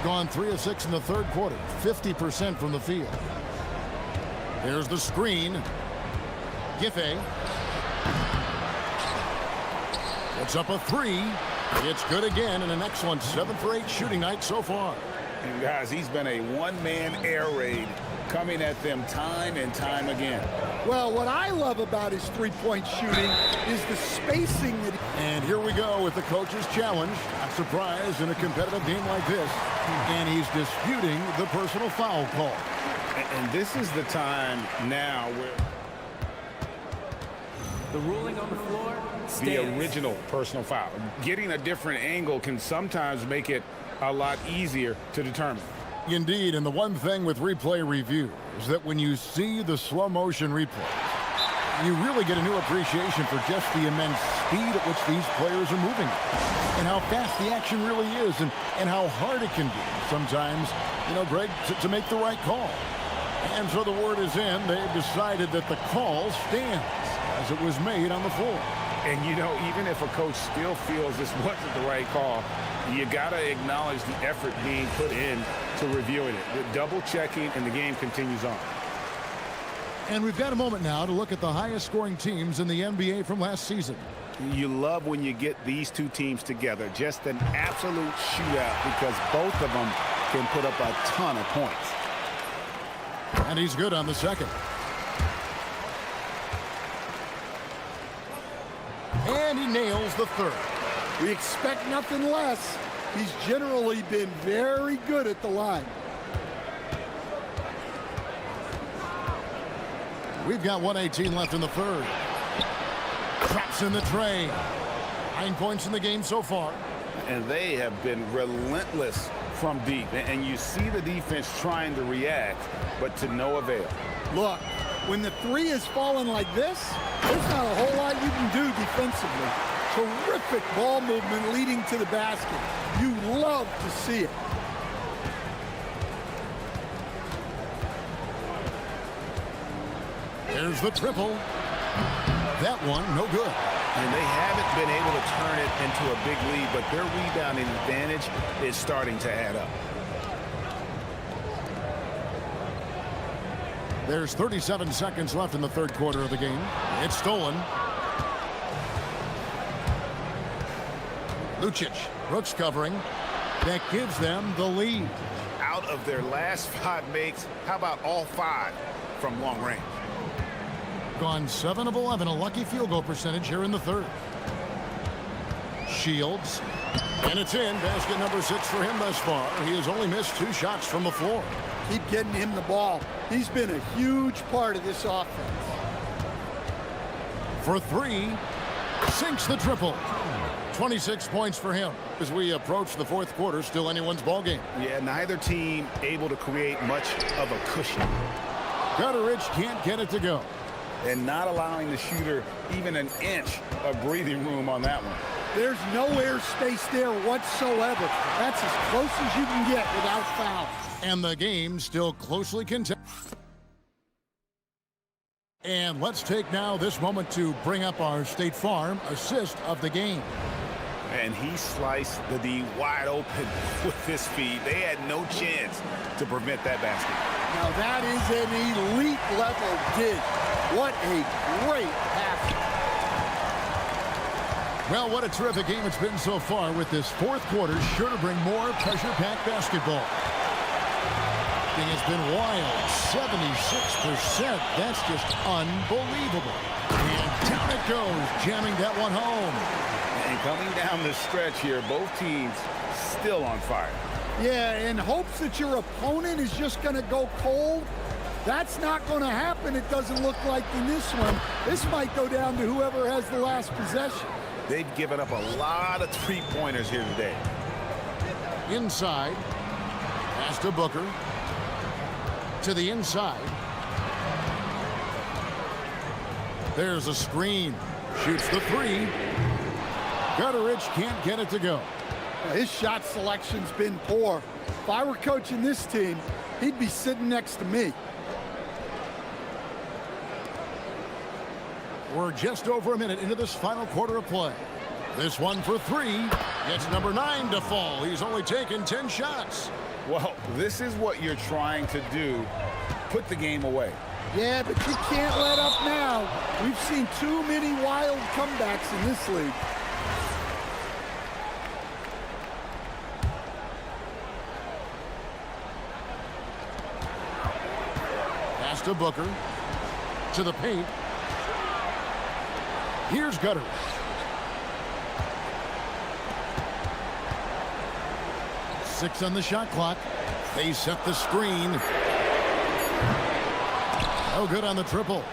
Gone 3 of 6 in the third quarter, 50% from the field. Here's the screen. Giffey. Puts up a 3. It's good again, and an excellent 7 for 8 shooting night so far. And guys, he's been a one-man air raid coming at them time and time again. Well, what I love about his three-point shooting is the spacing that And here we go with the coach's challenge. Not surprised in a competitive game like this. And he's disputing the personal foul call. And this is the time now where the ruling on the floor stands. The original personal foul. Getting a different angle can sometimes make it a lot easier to determine. Indeed, and the one thing with replay review is that when you see the slow motion replay, you really get a new appreciation for just the immense speed at which these players are moving and how fast the action really is and how hard it can be sometimes, you know, Greg, to make the right call. And so the word is in. They've decided that the call stands as it was made on the floor. And, you know, even if a coach still feels this wasn't the right call, you got to acknowledge the effort being put in to reviewing it. The double checking, and the game continues on. And we've got a moment now to look at the highest scoring teams in the NBA from last season. You love when you get these two teams together. Just an absolute shootout because both of them can put up a ton of points. And he's good on the second. And he nails the third. we expect nothing less. He's generally been very good at the line. We've got 1:18 left in the third. Traps in the tray. 9 points in the game so far. And they have been relentless from deep. And you see the defense trying to react, but to no avail. Look, when the three is falling like this, there's not a whole lot you can do defensively. Terrific ball movement leading to the basket. You love to see it. There's the triple. That one, no good. And they haven't been able to turn it into a big lead, but their rebounding advantage is starting to add up. There's 37 seconds left in the third quarter of the game. It's stolen. Lucic, Brooks covering. That gives them the lead. Out of their last 5 makes, how about all 5 from long range? Gone 7 of 11, a lucky field goal percentage here in the third. Shields, and it's in. Basket number 6 for him thus far. He has only missed 2 shots from the floor. Keep getting him the ball. He's been a huge part of this offense. For 3, sinks the triple. 26 points for him as we approach the fourth quarter. Still anyone's ball game. Yeah, neither team able to create much of a cushion. Gutteridge can't get it to go. And not allowing the shooter even an inch of breathing room on that one. There's no air space there whatsoever. That's as close as you can get without foul. And the game still closely contested. And let's take now this moment to bring up our State Farm assist of the game. And he sliced the D wide open with his feet. They had no chance to prevent that basket. Now that is an elite level dig. What a great pass. Well, what a terrific game it's been so far, with this fourth quarter sure to bring more pressure-packed basketball. Thing has been wild. 76%. That's just unbelievable. And down it goes, jamming that one home. And coming down the stretch here, both teams still on fire. Yeah, in hopes that your opponent is just going to go cold. That's not going to happen, it doesn't look like, in this one. This might go down to whoever has the last possession. They've given up a lot of three-pointers here today. Inside. Pass to Booker. To the inside. There's a screen. Shoots the 3. Gutteridge can't get it to go. His shot selection's been poor. If I were coaching this team, he'd be sitting next to me. We're just over a minute into this final quarter of play. This one for three. Gets number 9 to fall. He's only taken 10 shots. Well, this is what you're trying to do. Put the game away. Yeah, but you can't let up now. We've seen too many wild comebacks in this league. Pass to Booker. To the paint. Here's Gutter. Six on the shot clock. They set the screen. No good on the triple.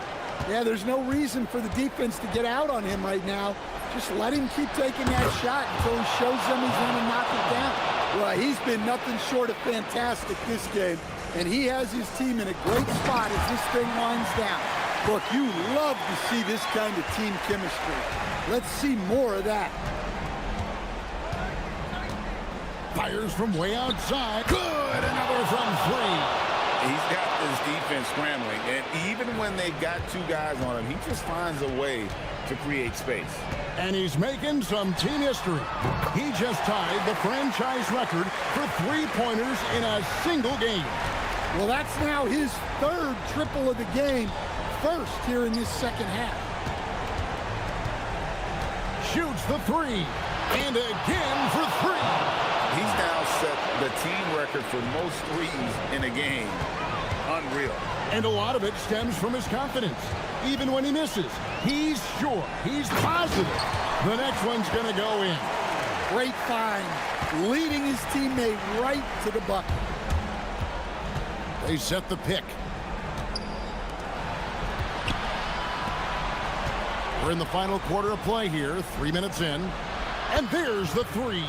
Yeah, there's no reason for the defense to get out on him right now. Just let him keep taking that shot until he shows them he's going to knock it down. Well, he's been nothing short of fantastic this game, and he has his team in a great spot as this thing winds down. Look, you love to see this kind of team chemistry. Let's see more of that. Fires from way outside. Good! Another from three. He's got this defense scrambling, and even when they got two guys on him, he just finds a way to create space. And he's making some team history. He just tied the franchise record for three-pointers in a single game. Well, that's now his third triple of the game, first here in this second half. Shoots the three, and again for three. He's now set the team record for most threes in a game. Unreal. And a lot of it stems from his confidence. Even when he misses, he's sure, he's positive the next one's going to go in. Great find, leading his teammate right to the bucket. They set the pick. We're in the final quarter of play here, 3 minutes in. And there's the three.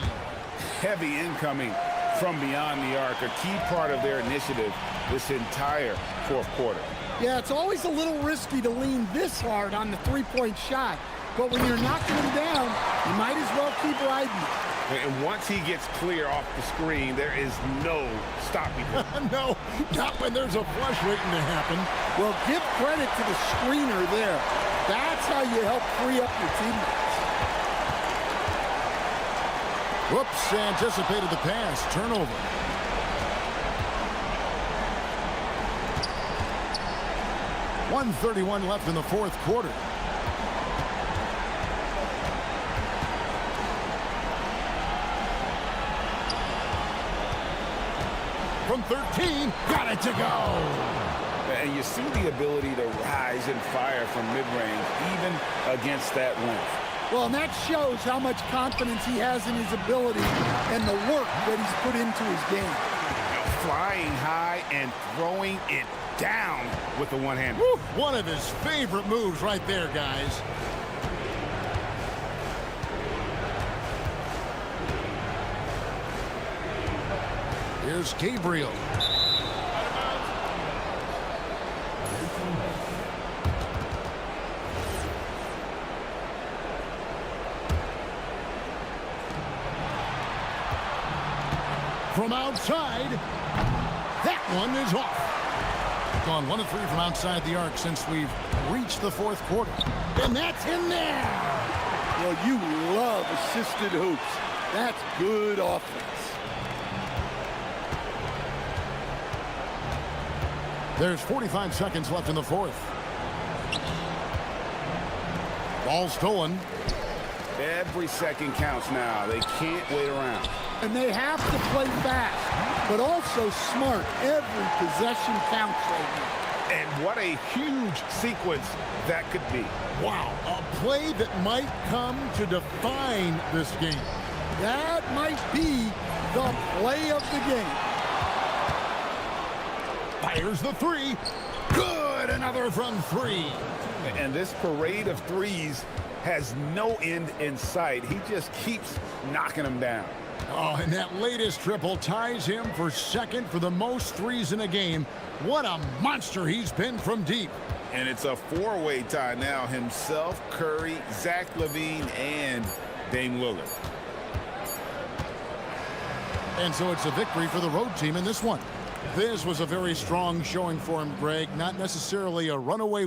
Heavy incoming from beyond the arc, a key part of their initiative this entire fourth quarter. Yeah, it's always a little risky to lean this hard on the three-point shot, but when you're knocking him down, you might as well keep riding it. And once he gets clear off the screen, there is no stopping him. No, not when there's a flush waiting to happen. Well, give credit to the screener there. That's how you help free up your teammates. Whoops, anticipated the pass. Turnover. .131 left in the fourth quarter. From 13, got it to go. And you see the ability to rise and fire from mid-range, even against that length. Well, and that shows how much confidence he has in his ability and the work that he's put into his game. Flying high and throwing it down with the one hand. Woo, one of his favorite moves right there, guys. Here's Gabriel. From outside, that one is off. Gone 1 of 3 from outside the arc since we've reached the fourth quarter. And that's in there. Well, you love assisted hoops. That's good offense. There's 45 seconds left in the fourth. Ball stolen. Every second counts now. They can't wait around. And they have to play fast, but also smart. Every possession counts right now. And what a huge sequence that could be. Wow, a play that might come to define this game. That might be the play of the game. Fires the three. Good, another from three. And this parade of threes has no end in sight. He just keeps knocking them down. Oh, and that latest triple ties him for second for the most threes in a game. What a monster he's been from deep. And it's a four-way tie now. Himself, Curry, Zach LaVine, and Dame Lillard. And so it's a victory for the road team in this one. This was a very strong showing for him, Greg. Not necessarily a runaway.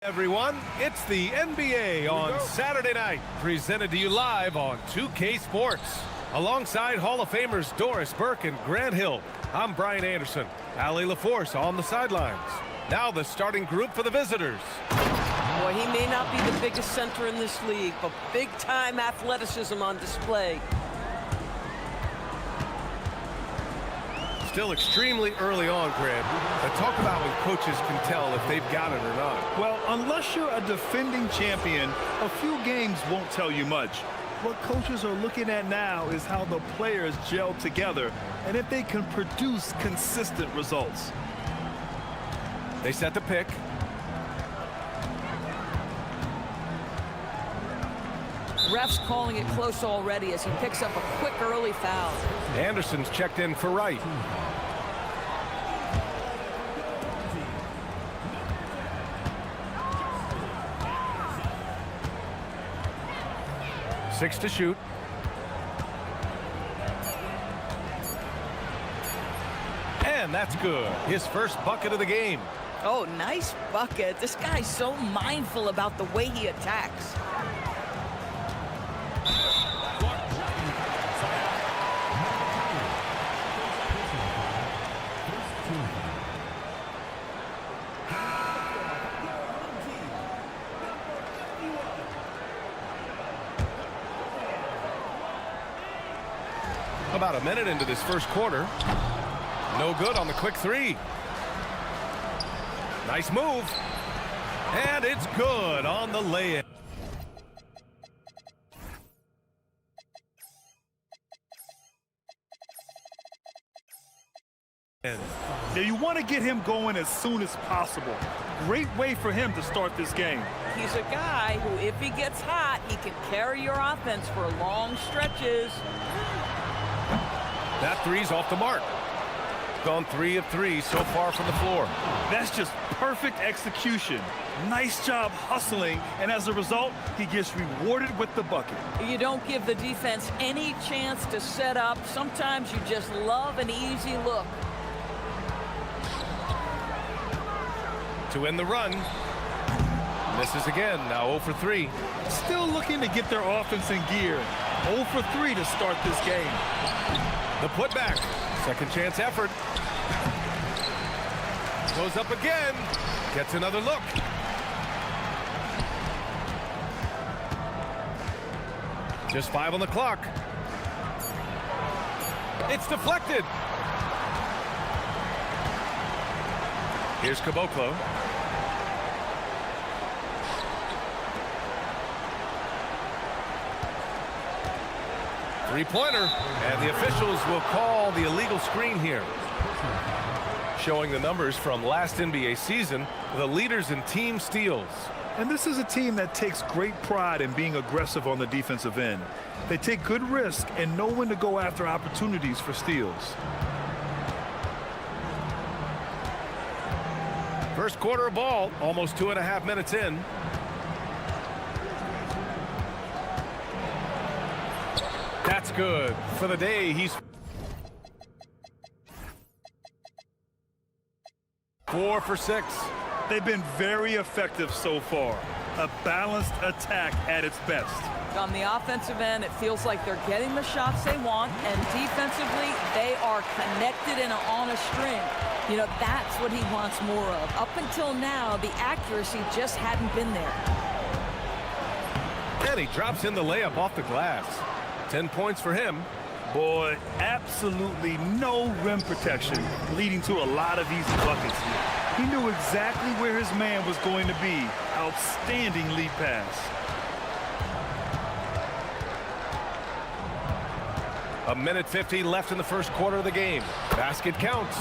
Everyone, it's the NBA on Saturday night, presented to you live on 2K Sports. Alongside Hall of Famers Doris Burke and Grant Hill, I'm Brian Anderson. Allie LaForce on the sidelines. Now the starting group for the visitors. Boy, he may not be the biggest center in this league, but big-time athleticism on display. Still extremely early on, Grant. Talk about when coaches can tell if they've got it or not. Well, unless you're a defending champion, a few games won't tell you much. What coaches are looking at now is how the players gel together and if they can produce consistent results. They set the pick. Ref's calling it close already as he picks up a quick early foul. Anderson's checked in for Wright. Six to shoot. And that's good. His first bucket of the game. Oh, nice bucket. This guy's so mindful about the way he attacks. About a minute into this first quarter. No good on the quick three. Nice move. And it's good on the lay-in. Now you want to get him going as soon as possible. Great way for him to start this game. He's a guy who, if he gets hot, he can carry your offense for long stretches. That three's off the mark. Gone 3 of 3 so far from the floor. That's just perfect execution. Nice job hustling, and as a result, he gets rewarded with the bucket. You don't give the defense any chance to set up. Sometimes you just love an easy look. To win the run. Misses again, now 0 for 3. Still looking to get their offense in gear. 0 for 3 to start this game. The putback. Second chance effort. Goes up again. Gets another look. Just 5 on the clock. It's deflected. Here's Caboclo. Three-pointer, and the officials will call the illegal screen here. Showing the numbers from last NBA season, the leaders in team steals. And this is a team that takes great pride in being aggressive on the defensive end. They take good risk and know when to go after opportunities for steals. First quarter of ball, almost 2.5 minutes in. That's good. For the day, he's 4 for 6. They've been very effective so far. A balanced attack at its best. On the offensive end, it feels like they're getting the shots they want, and defensively, they are connected and on a string. You know, that's what he wants more of. Up until now, the accuracy just hadn't been there. And he drops in the layup off the glass. 10 points for him. Boy, absolutely no rim protection, leading to a lot of easy buckets here. He knew exactly where his man was going to be. Outstanding lead pass. A minute 50 left in the first quarter of the game. Basket counts.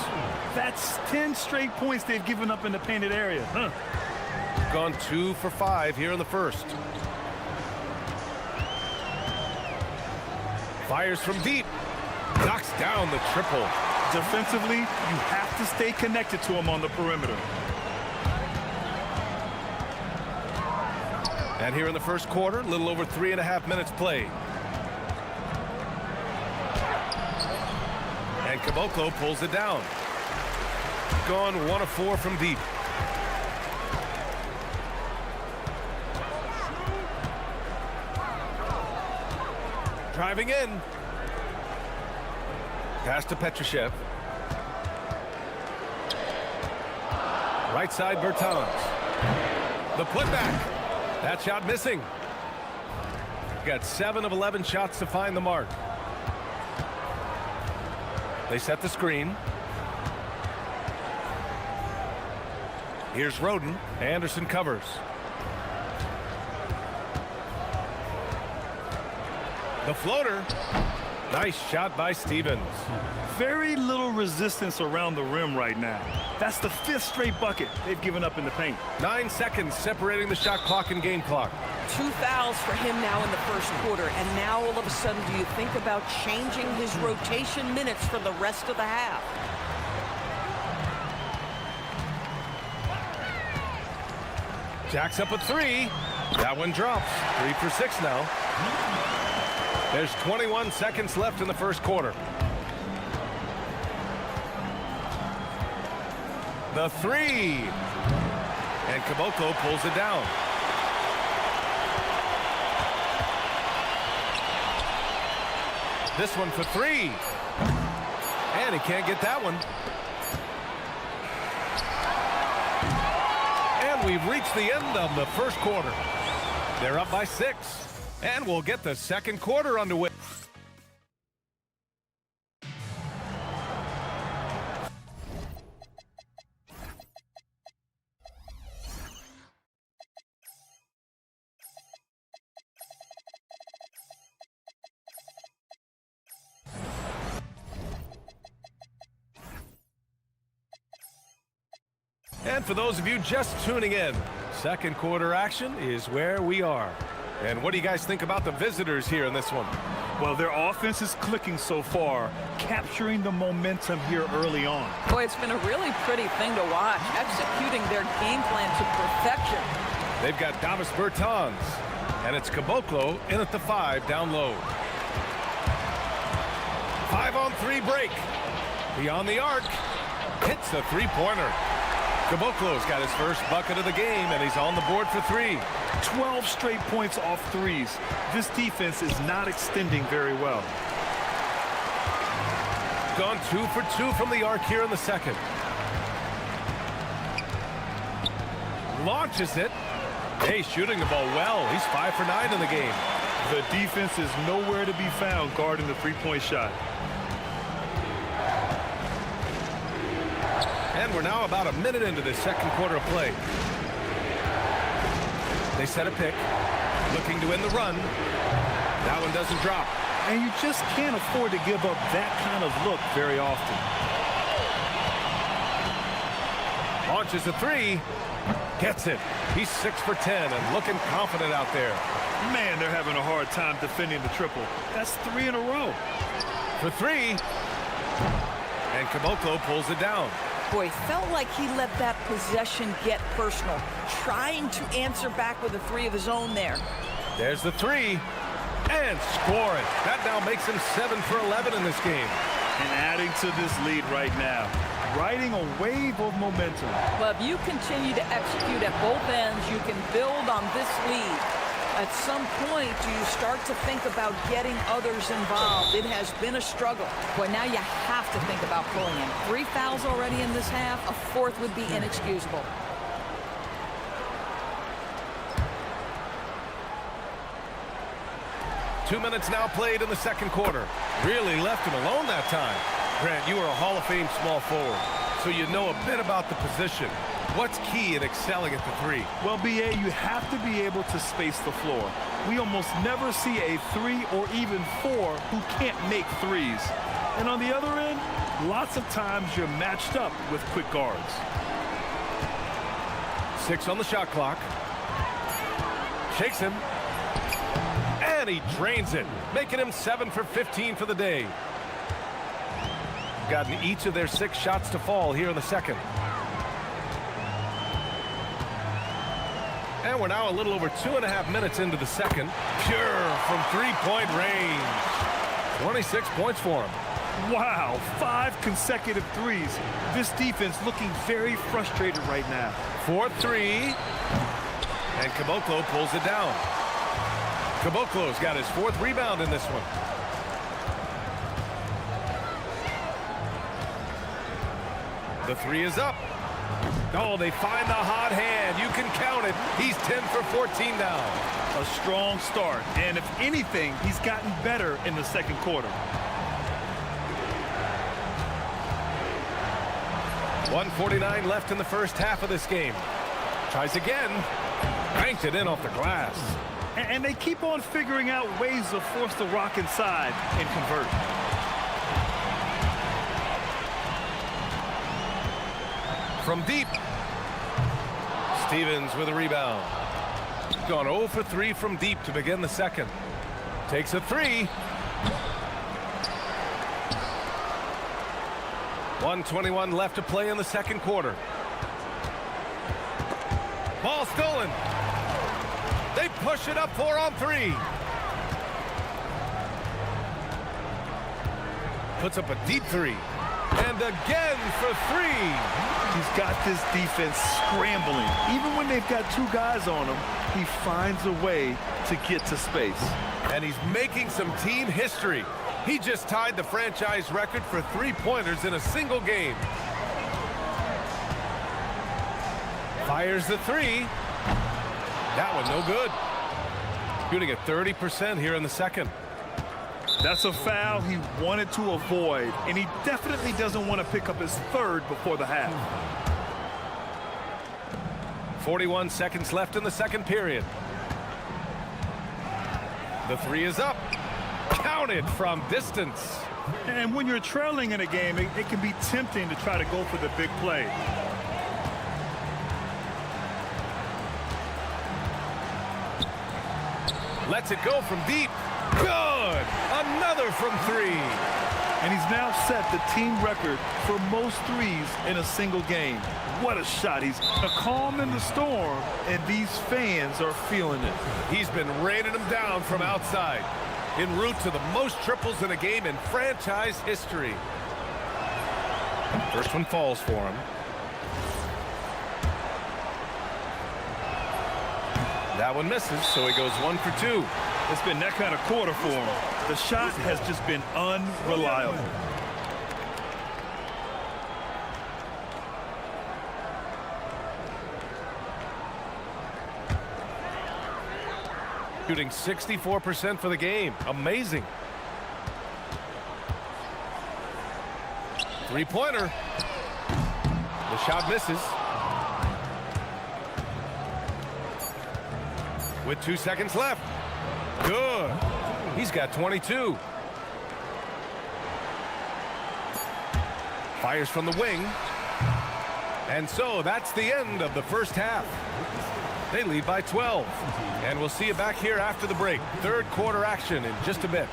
That's 10 straight points they've given up in the painted area. Gone 2 for 5 here in the first. Fires from deep. Knocks down the triple. Defensively, you have to stay connected to him on the perimeter. And here in the first quarter, a little over 3.5 minutes played. And Caboclo pulls it down. Gone 1 of 4 from deep. Driving in. Pass to Petrushev. Right side, Bertans. The putback. That shot missing. Got 7 of 11 shots to find the mark. They set the screen. Here's Roden. Anderson covers. The floater. Nice shot by Stevens. Very little resistance around the rim right now. That's the 5th straight bucket they've given up in the paint. 9 seconds separating the shot clock and game clock. 2 fouls for him now in the first quarter. And now all of a sudden, do you think about changing his rotation minutes for the rest of the half? Jacks up a 3. That one drops. 3 for 6 now. There's 21 seconds left in the first quarter. The 3. And Caboclo pulls it down. This one for 3. And he can't get that one. And we've reached the end of the first quarter. They're up by 6. And we'll get the second quarter underway. And for those of you just tuning in, second quarter action is where we are. And what do you guys think about the visitors here in this one? Well, their offense is clicking so far, capturing the momentum here early on. Boy, it's been a really pretty thing to watch, executing their game plan to perfection. They've got Davis Bertans, and it's Caboclo in at the 5 down low. 5-on-3 break. Beyond the arc, hits the three-pointer. Caboclo's got his first bucket of the game, and he's on the board for 3. 12 straight points off threes. This defense is not extending very well. Gone 2 for 2 from the arc here in the second. Launches it. Hey, shooting the ball well. He's 5 for 9 in the game. The defense is nowhere to be found guarding the three-point shot. And we're now about a minute into the second quarter of play. They set a pick, looking to win the run. That one doesn't drop. And you just can't afford to give up that kind of look very often. Launches a 3. Gets it. He's 6 for 10 and looking confident out there. Man, they're having a hard time defending the triple. That's 3 in a row. For 3. And Caboclo pulls it down. Boy, felt like he let that possession get personal, trying to answer back with a 3 of his own there. There's the 3. And score it. That now makes him 7 for 11 in this game. And adding to this lead right now, riding a wave of momentum. Well, if you continue to execute at both ends, you can build on this lead. At some point, do you start to think about getting others involved? It has been a struggle. Boy, now you have to think about pulling in. 3 fouls already in this half. A 4th would be inexcusable. Two minutes now played in the second quarter. Really left him alone that time. Grant, you are a Hall of Fame small forward, so you know a bit about the position. What's key in excelling at the 3? Well, BA, you have to be able to space the floor. We almost never see a 3 or even 4 who can't make threes. And on the other end, lots of times you're matched up with quick guards. 6 on the shot clock. Shakes him. And he drains it, making him 7 for 15 for the day. Gotten each of their 6 shots to fall here in the second. And we're now a little over 2.5 minutes into the second. Pure from 3-point range. 26 points for him. Wow, 5 consecutive threes. This defense looking very frustrated right now. 4-3. And Caboclo pulls it down. Caboclo's got his 4th rebound in this one. The 3 is up. Oh, they find the hot hand. You can count it. He's 10 for 14 now. A strong start, and if anything, he's gotten better in the second quarter. 1:49 left in the first half of this game. Tries again. Banked it in off the glass. And they keep on figuring out ways to force the rock inside and convert. From deep. Stevens with a rebound. Gone 0 for 3 from deep to begin the second. Takes a 3. 1:21 left to play in the second quarter. Ball stolen. They push it up 4 on 3. Puts up a deep 3. And again for 3. He's got this defense scrambling. Even when they've got 2 guys on him, he finds a way to get to space. And he's making some team history. He just tied the franchise record for 3-pointers in a single game. Fires the 3. That one no good. Shooting at 30% here in the second. That's a foul he wanted to avoid, and he definitely doesn't want to pick up his 3rd before the half. 41 seconds left in the second period. The 3 is up. Counted from distance. And when you're trailing in a game, it can be tempting to try to go for the big play. Lets it go from deep. Good! Another from 3. And he's now set the team record for most threes in a single game. What a shot. He's a calm in the storm, and these fans are feeling it. He's been raining them down from outside. En route to the most triples in a game in franchise history. First one falls for him. That one misses, so he goes 1 for 2. It's been that kind of quarter for him. The shot has just been unreliable. Shooting 64% for the game. Amazing. 3-pointer. The shot misses. With 2 seconds left. Good. He's got 22. Fires from the wing. And so that's the end of the first half. They lead by 12. And we'll see you back here after the break. Third quarter action in just a bit.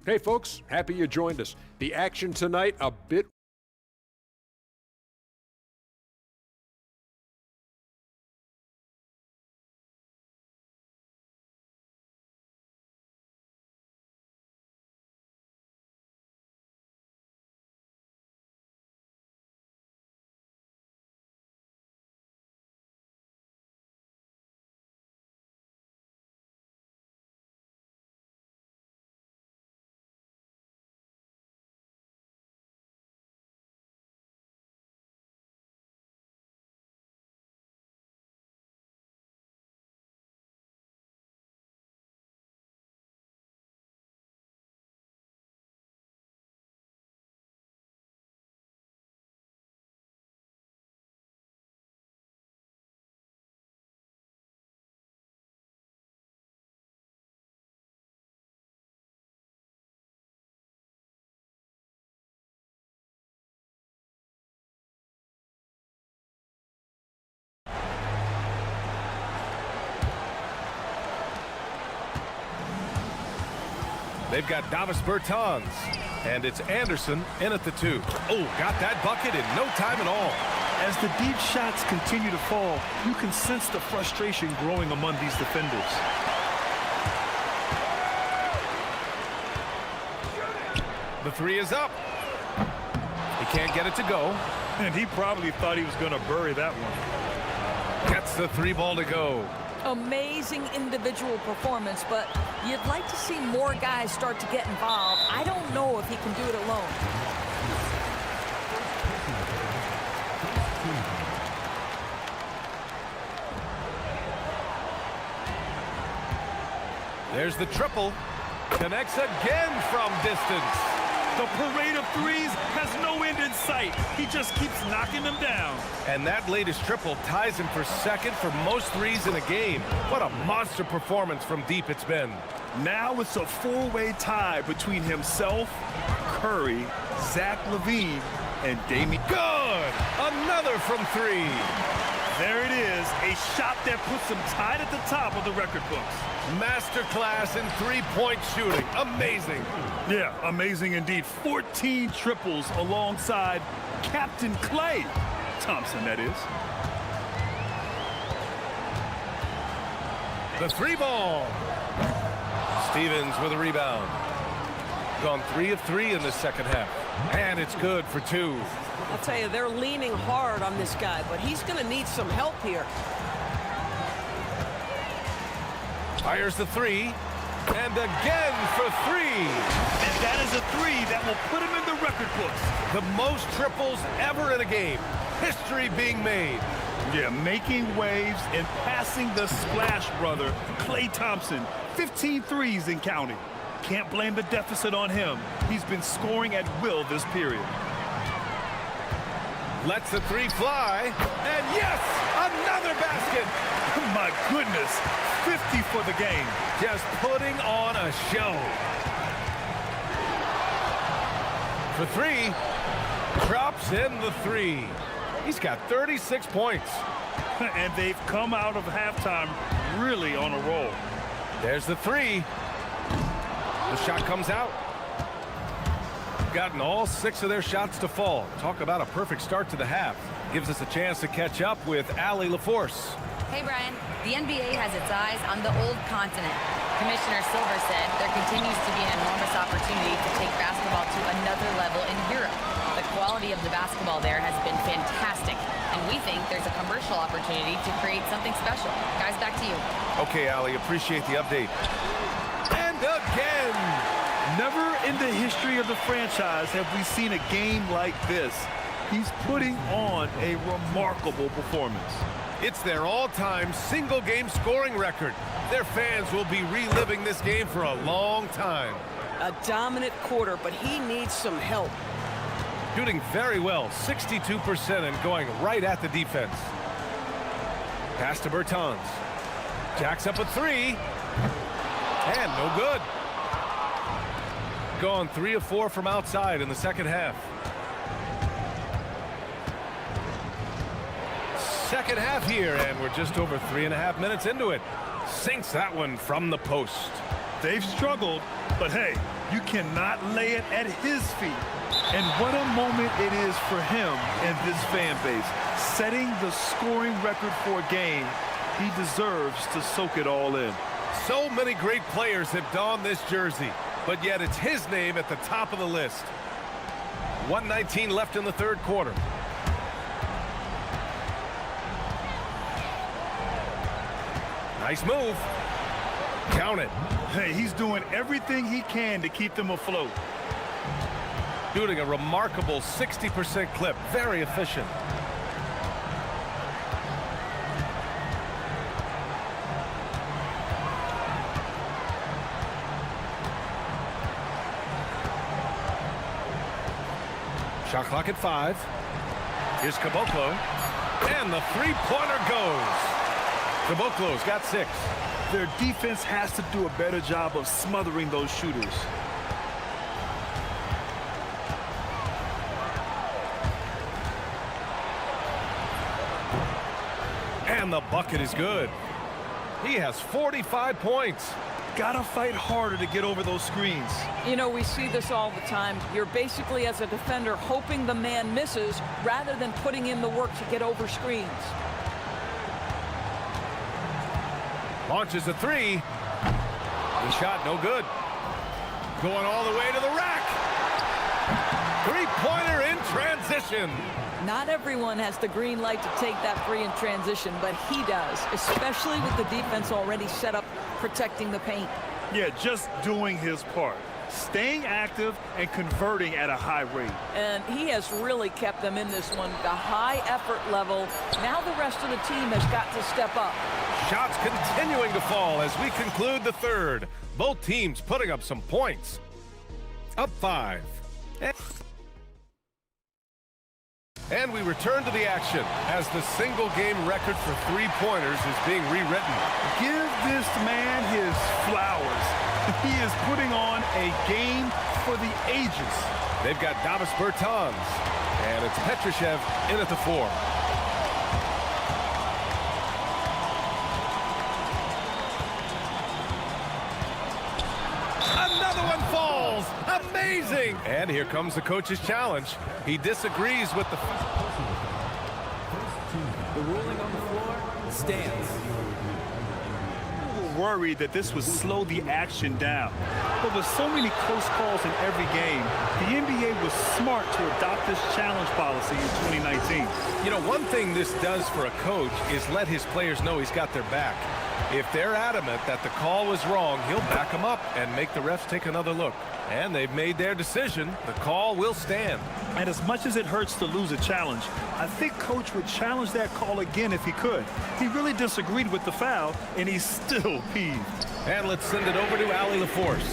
Hey, folks, happy you joined us. The action tonight, a bit They've got Davis Bertans, and it's Anderson in at the 2. Oh, got that bucket in no time at all. As the deep shots continue to fall, you can sense the frustration growing among these defenders. The three is up. He can't get it to go. And he probably thought he was going to bury that one. Gets the three ball to go. Amazing individual performance, but you'd like to see more guys start to get involved. I don't know if he can do it alone. There's the triple. Connects again from distance. The parade of threes has no end in sight. He just keeps knocking them down. And that latest triple ties him for second for most threes in a game. What a monster performance from deep it's been. Now it's a four-way tie between himself, Curry, Zach LaVine, and Damian. Good! Another from three. There it is, a shot that puts him tied at the top of the record books. Masterclass in three-point shooting. Amazing. Yeah, amazing indeed. 14 triples alongside Captain Klay Thompson, that is. The three ball. Stevens with a rebound. Gone 3 of 3 in the second half. And it's good for two. I'll tell you, they're leaning hard on this guy, but he's going to need some help here. Fires the three. And again for three. And that is a three that will put him in the record books. The most triples ever in a game. History being made. Yeah, making waves and passing the splash brother, Klay Thompson. 15 threes and counting. Can't blame the deficit on him. He's been scoring at will this period. Lets the three fly. And yes, another basket. My goodness, 50 for the game. Just putting on a show. For three, drops in the three. He's got 36 points. And they've come out of halftime really on a roll. There's the three. The shot comes out. Gotten all 6 of their shots to fall. Talk about a perfect start to the half. Gives us a chance to catch up with Allie LaForce. Hey, Brian. The NBA has its eyes on the old continent. Commissioner Silver said there continues to be an enormous opportunity to take basketball to another level in Europe. The quality of the basketball there has been fantastic, and we think there's a commercial opportunity to create something special. Guys, back to you. Okay, Allie, appreciate the update. And again! Never in the history of the franchise have we seen a game like this. He's putting on a remarkable performance. It's their all-time single-game scoring record. Their fans will be reliving this game for a long time. A dominant quarter, but he needs some help. Shooting very well, 62%, and going right at the defense. Pass to Bertans. Jacks up a three. And no good. Gone 3 of 4 from outside in the second half. Second half here, and we're just over 3.5 minutes into it. Sinks that one from the post. They've struggled, but hey, you cannot lay it at his feet. And what a moment it is for him and this fan base. Setting the scoring record for a game, he deserves to soak it all in. So many great players have donned this jersey, but yet it's his name at the top of the list. 1:19 left in the third quarter. Nice move. Count it. Hey, he's doing everything he can to keep them afloat. Shooting a remarkable 60% clip. Very efficient. Shot clock at 5. Here's Caboclo. And the three-pointer goes. Caboclo's got 6. Their defense has to do a better job of smothering those shooters. And the bucket is good. He has 45 points. Gotta fight harder to get over those screens. You know, we see this all the time. You're basically, as a defender, hoping the man misses rather than putting in the work to get over screens. Launches a three. The shot no good. Going all the way to the rack. Three-pointer in transition. Not everyone has the green light to take that three in transition, but he does, especially with the defense already set up protecting the paint. Yeah, just doing his part. Staying active and converting at a high rate. And he has really kept them in this one. The high effort level. Now the rest of the team has got to step up. Shots continuing to fall as we conclude the third. Both teams putting up some points. Up 5. And we return to the action as the single-game record for three-pointers is being rewritten. Give this man his flowers. He is putting on a game for the ages. They've got Davis Bertans, and it's Petrushev in at the 4. Another one falls. Amazing. And here comes the coach's challenge. He disagrees with the ruling on the floor stands. Worried that this would slow the action down. But with so many close calls in every game, the NBA was smart to adopt this challenge policy in 2019. You know, one thing this does for a coach is let his players know he's got their back. If they're adamant that the call was wrong, he'll back them up and make the refs take another look. And they've made their decision. The call will stand. And as much as it hurts to lose a challenge, I think Coach would challenge that call again if he could. He really disagreed with the foul, and he's still peeved. And let's send it over to Allie LaForce.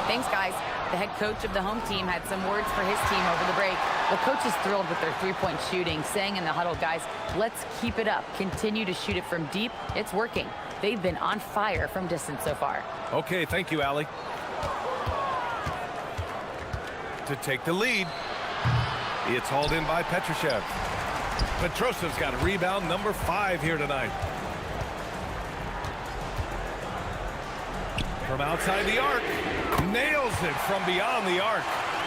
Thanks, guys. The head coach of the home team had some words for his team over the break. The coach is thrilled with their three-point shooting, saying in the huddle, guys, let's keep it up. Continue to shoot it from deep. It's working. They've been on fire from distance so far. Okay, thank you, Allie. To take the lead, it's hauled in by Petrushev. Petrosev's got a rebound number 5 here tonight. From outside the arc, nails it from beyond the arc.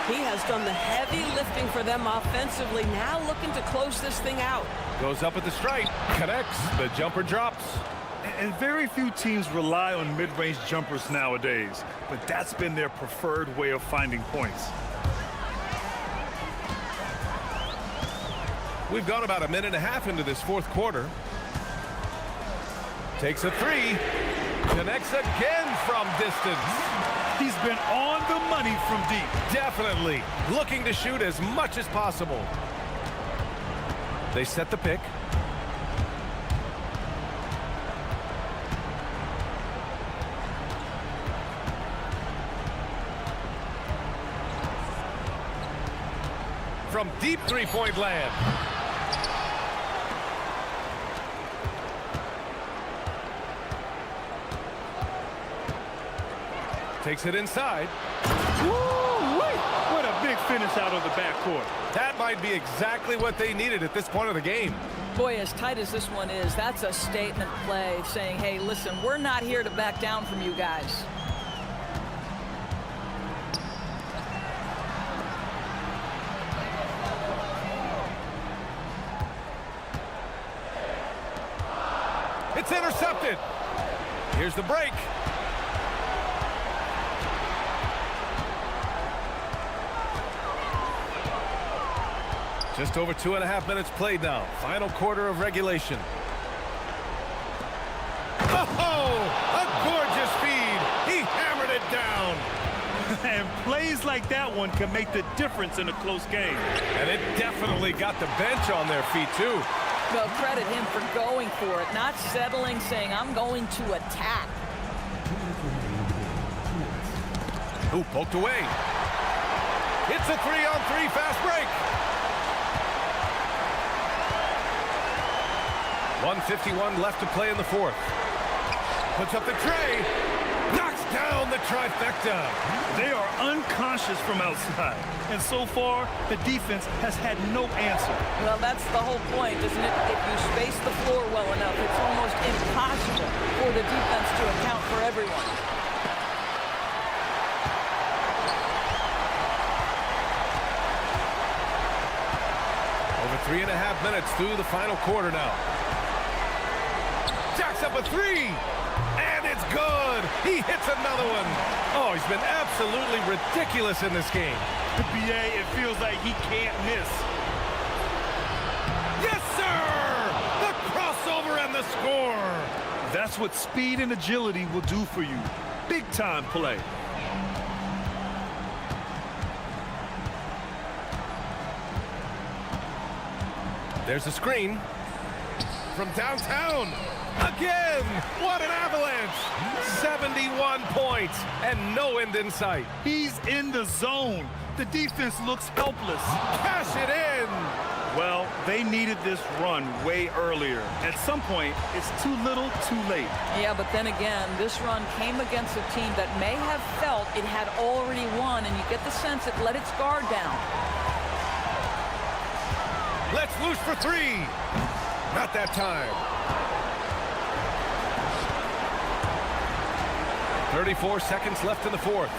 He has done the heavy lifting for them offensively, now looking to close this thing out. Goes up at the stripe, connects, the jumper drops. And very few teams rely on mid-range jumpers nowadays, but that's been their preferred way of finding points. We've gone about a minute and a half into this fourth quarter. Takes a 3. Connects again from distance. He's been on the money from deep. Definitely. Looking to shoot as much as possible. They set the pick. From deep three-point land. Takes it inside. Woo-wee! What a big finish out of the backcourt. That might be exactly what they needed at this point of the game. Boy, as tight as this one is, that's a statement play saying, hey, listen, we're not here to back down from you guys. It's intercepted. Here's the break. Just over 2.5 minutes played now. Final quarter of regulation. Oh, a gorgeous feed. He hammered it down. And plays like that one can make the difference in a close game. And it definitely got the bench on their feet, too. Well, credit him for going for it, not settling, saying, I'm going to attack. Ooh, poked away. It's a 3-on-3 fast break. 1:51 left to play in the fourth. Puts up the tray. Knocks down the trifecta. They are unconscious from outside. And so far, the defense has had no answer. Well, that's the whole point, isn't it? If you space the floor well enough, it's almost impossible for the defense to account for everyone. Over 3.5 minutes through the final quarter now. Jacks up a 3, and it's Good. He hits another one. Oh, he's been absolutely ridiculous in this game. The BA, it feels like he can't miss. Yes, sir! The crossover and the score. That's what speed and agility will do for you. Big time play. There's a screen from downtown. Again, what an avalanche. 71 points and no end in sight. He's in the zone. The defense looks helpless. Cash it in. Well, they needed this run way earlier. At some point, it's too little, too late. Yeah, but then again, this run came against a team that may have felt it had already won, and you get the sense it let its guard down. Let's loose for three. Not that time. 34 seconds left in the fourth.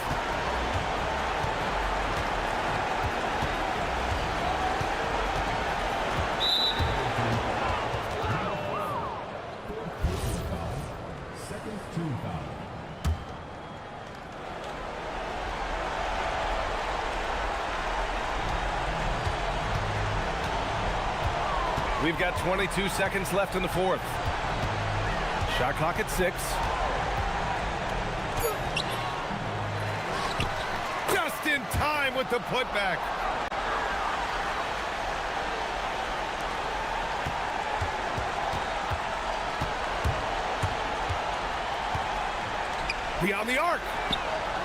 We've got 22 seconds left in the fourth. Shot clock at 6. Just in time with the putback. Beyond the arc.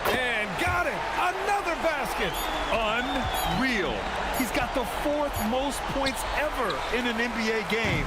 And got it. Another basket. Unreal. He's got the 4th most points ever in an NBA game.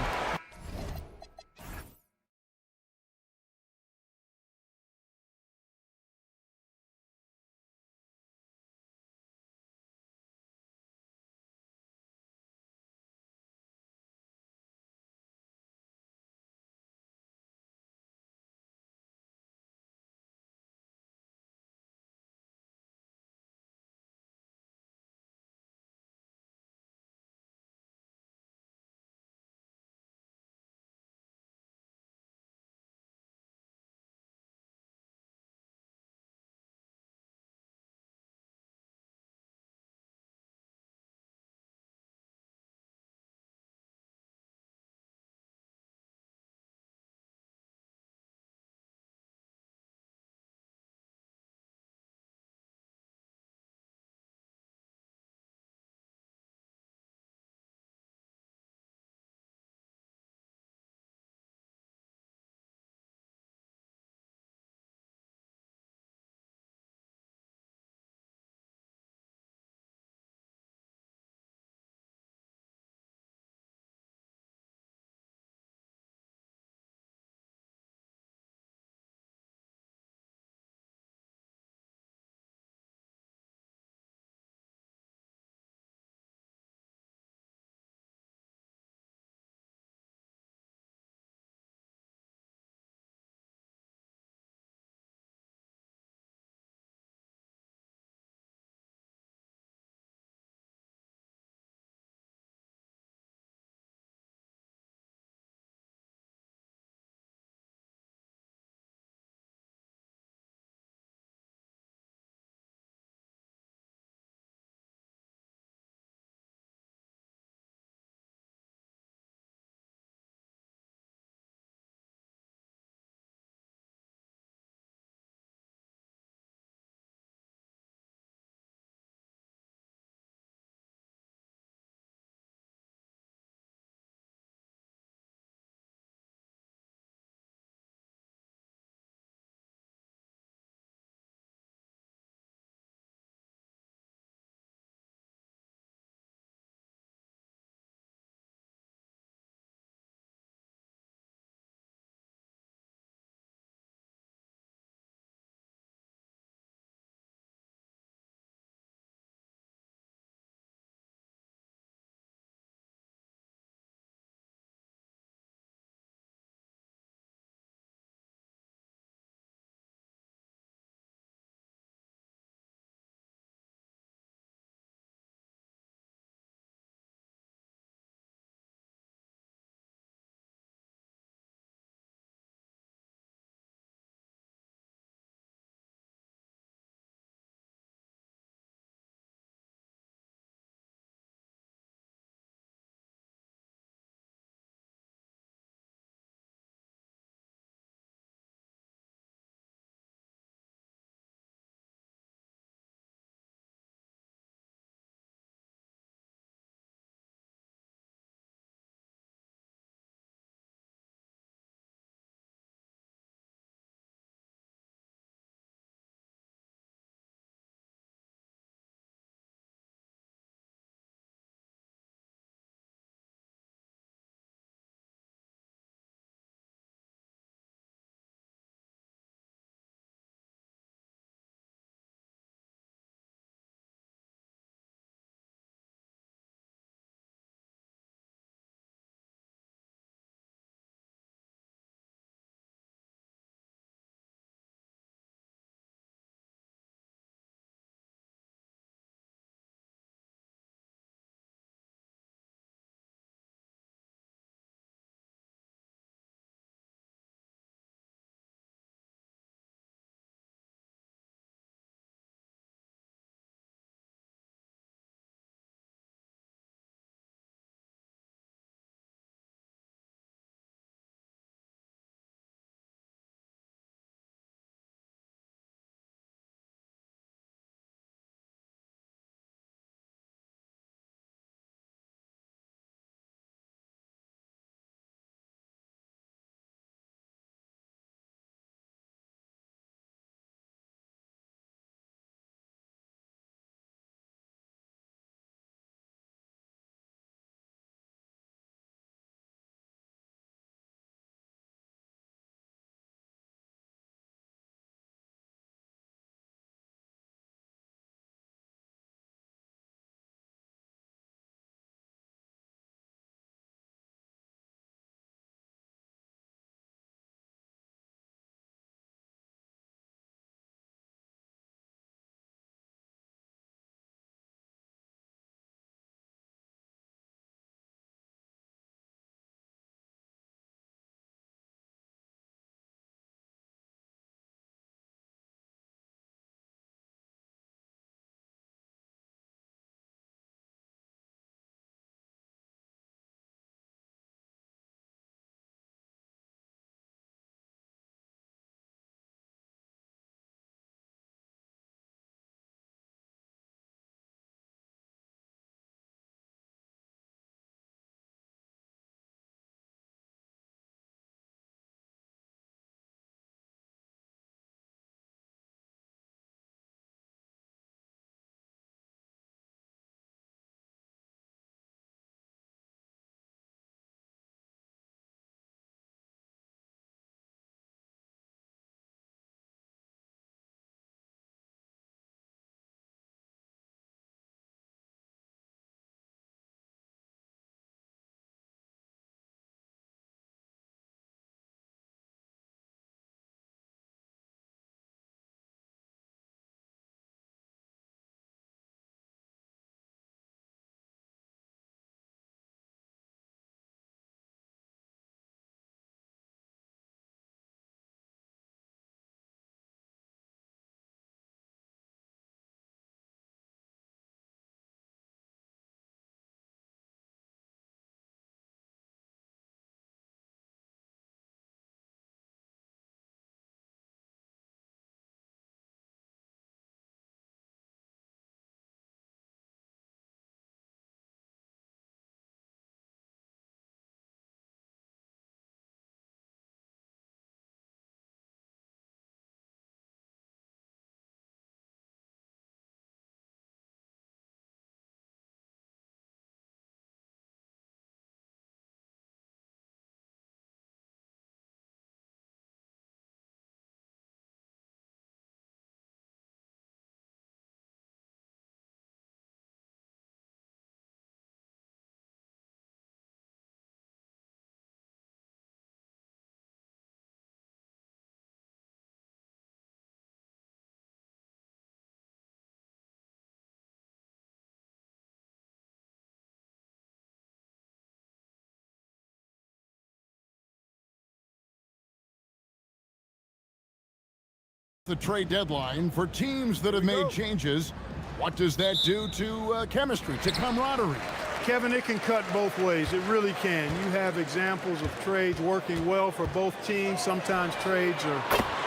The trade deadline for teams that have made changes. What does that do to chemistry, to camaraderie? Kevin, it can cut both ways. It really can. You have examples of trades working well for both teams. Sometimes trades are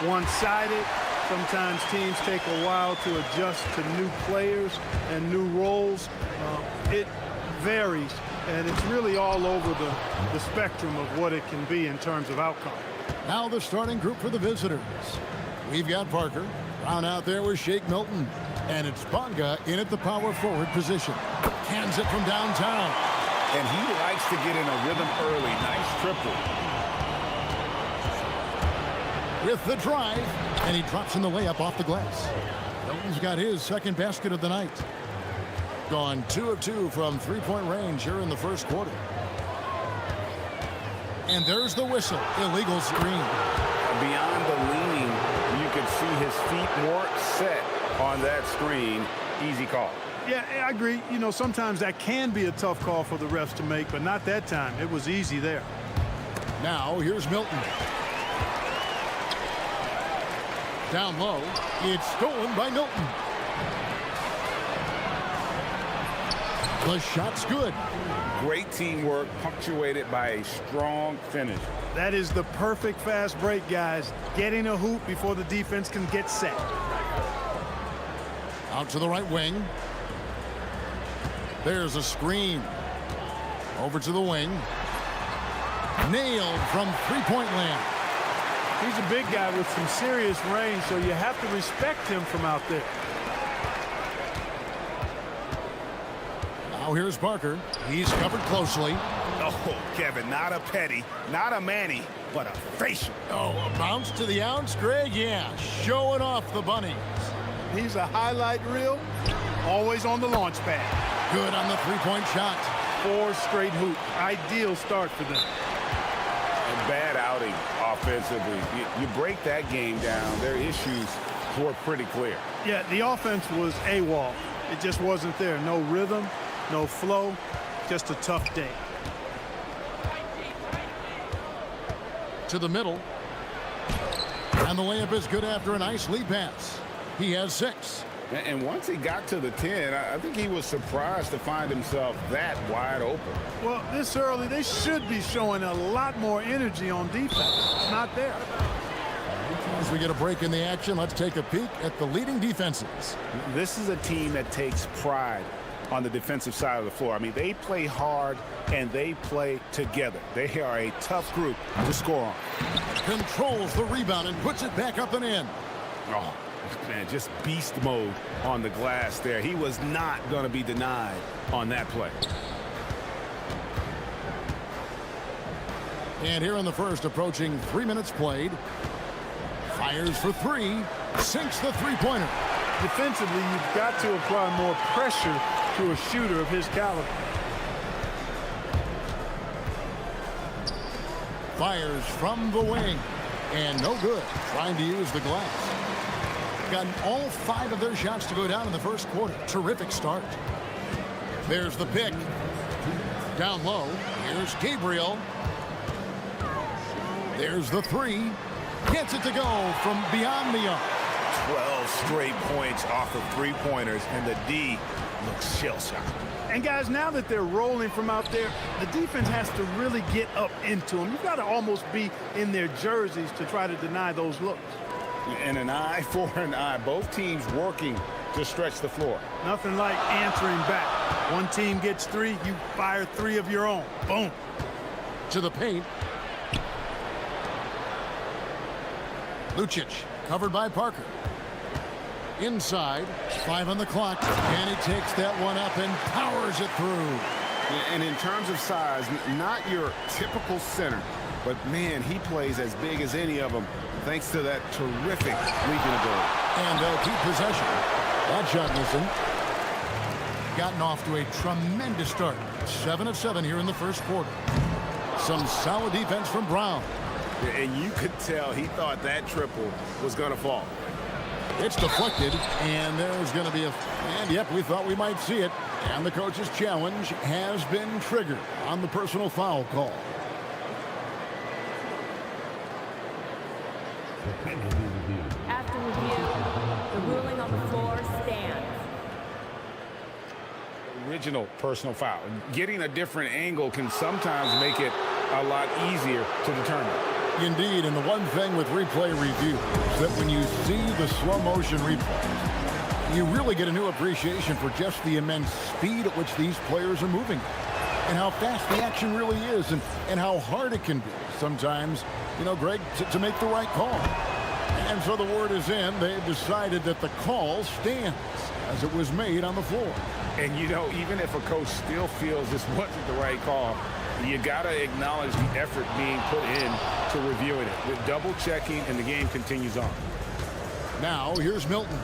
one-sided. Sometimes teams take a while to adjust to new players and new roles. It varies, and it's really all over the spectrum of what it can be in terms of outcome. Now the starting group for the visitors. We've got Parker. Brown out there with Shake Milton. And it's Bonga in at the power forward position. Cans it from downtown. And he likes to get in a rhythm early. Nice triple. With the drive. And he drops in the layup off the glass. Milton's got his second basket of the night. Gone 2 of 2 from three-point range here in the first quarter. And there's the whistle. Illegal screen. Beyond the leaning, you can see his feet more set on that screen. Easy call. Yeah, I agree. You know, sometimes that can be a tough call for the refs to make, but not that time. It was easy there. Now, here's Milton. Down low. It's stolen by Milton. The shot's good. Great teamwork, punctuated by a strong finish. That is the perfect fast break, guys. Getting a hoop before the defense can get set. Out to the right wing. There's a screen. Over to the wing. Nailed from three-point land. He's a big guy with some serious range, so you have to respect him from out there. Now here's Parker. He's covered closely. Oh, Kevin, not a petty, not a Manny, but a facial. Oh, a bounce to the ounce, Greg? Yeah, showing off the bunnies. He's a highlight reel, always on the launch pad. Good on the three-point shot. 4 straight hoops. Ideal start for them. A bad outing offensively. You break that game down, their issues were pretty clear. Yeah, the offense was AWOL. It just wasn't there. No rhythm, no flow, just a tough day. To the middle. And the layup is good after a nice lead pass. He has 6. And once he got to the 10, I think he was surprised to find himself that wide open. Well, this early, they should be showing a lot more energy on defense. It's not there. As we get a break in the action, let's take a peek at the leading defenses. This is a team that takes pride on the defensive side of the floor. I mean, they play hard and they play together. They are a tough group to score on. Controls the rebound and puts it back up and in. Oh, man, just beast mode on the glass there. He was not going to be denied on that play. And here in the first, approaching 3 minutes played. Fires for 3. Sinks the three-pointer. Defensively, you've got to apply more pressure to a shooter of his caliber. Fires from the wing. And no good. Trying to use the glass. Gotten all 5 of their shots to go down in the first quarter. Terrific start. There's the pick. Down low. Here's Gabriel. There's the 3. Gets it to go from beyond the arc. 12 straight points off of three-pointers, and the D looks shell-shocked. And guys, now that they're rolling from out there, the defense has to really get up into them. You've got to almost be in their jerseys to try to deny those looks. And an eye for an eye. Both teams working to stretch the floor. Nothing like answering back. One team gets 3, you fire 3 of your own. Boom. To the paint. Lucic, covered by Parker. Inside, 5 on the clock, and he takes that one up and powers it through. And in terms of size, not your typical center, but man, he plays as big as any of them, thanks to that terrific leaping ability. And they'll keep possession. That shot missing. Gotten off to a tremendous start. 7 of 7 here in the first quarter. Some solid defense from Brown. And you could tell he thought that triple was going to fall. It's deflected, and there's going to be and yep, we thought we might see it. And the coach's challenge has been triggered on the personal foul call. After review. The ruling on the floor stands. Original personal foul. Getting a different angle can sometimes make it a lot easier to determine. Indeed, and the one thing with replay review is that when you see the slow motion replays, you really get a new appreciation for just the immense speed at which these players are moving and how fast the action really is and how hard it can be sometimes, you know, Greg, to make the right call. And so the word is in. They've decided that the call stands as it was made on the floor. And, you know, even if a coach still feels this wasn't the right call, you got to acknowledge the effort being put in to reviewing it. With double checking, and the game continues on. Now, here's Milton.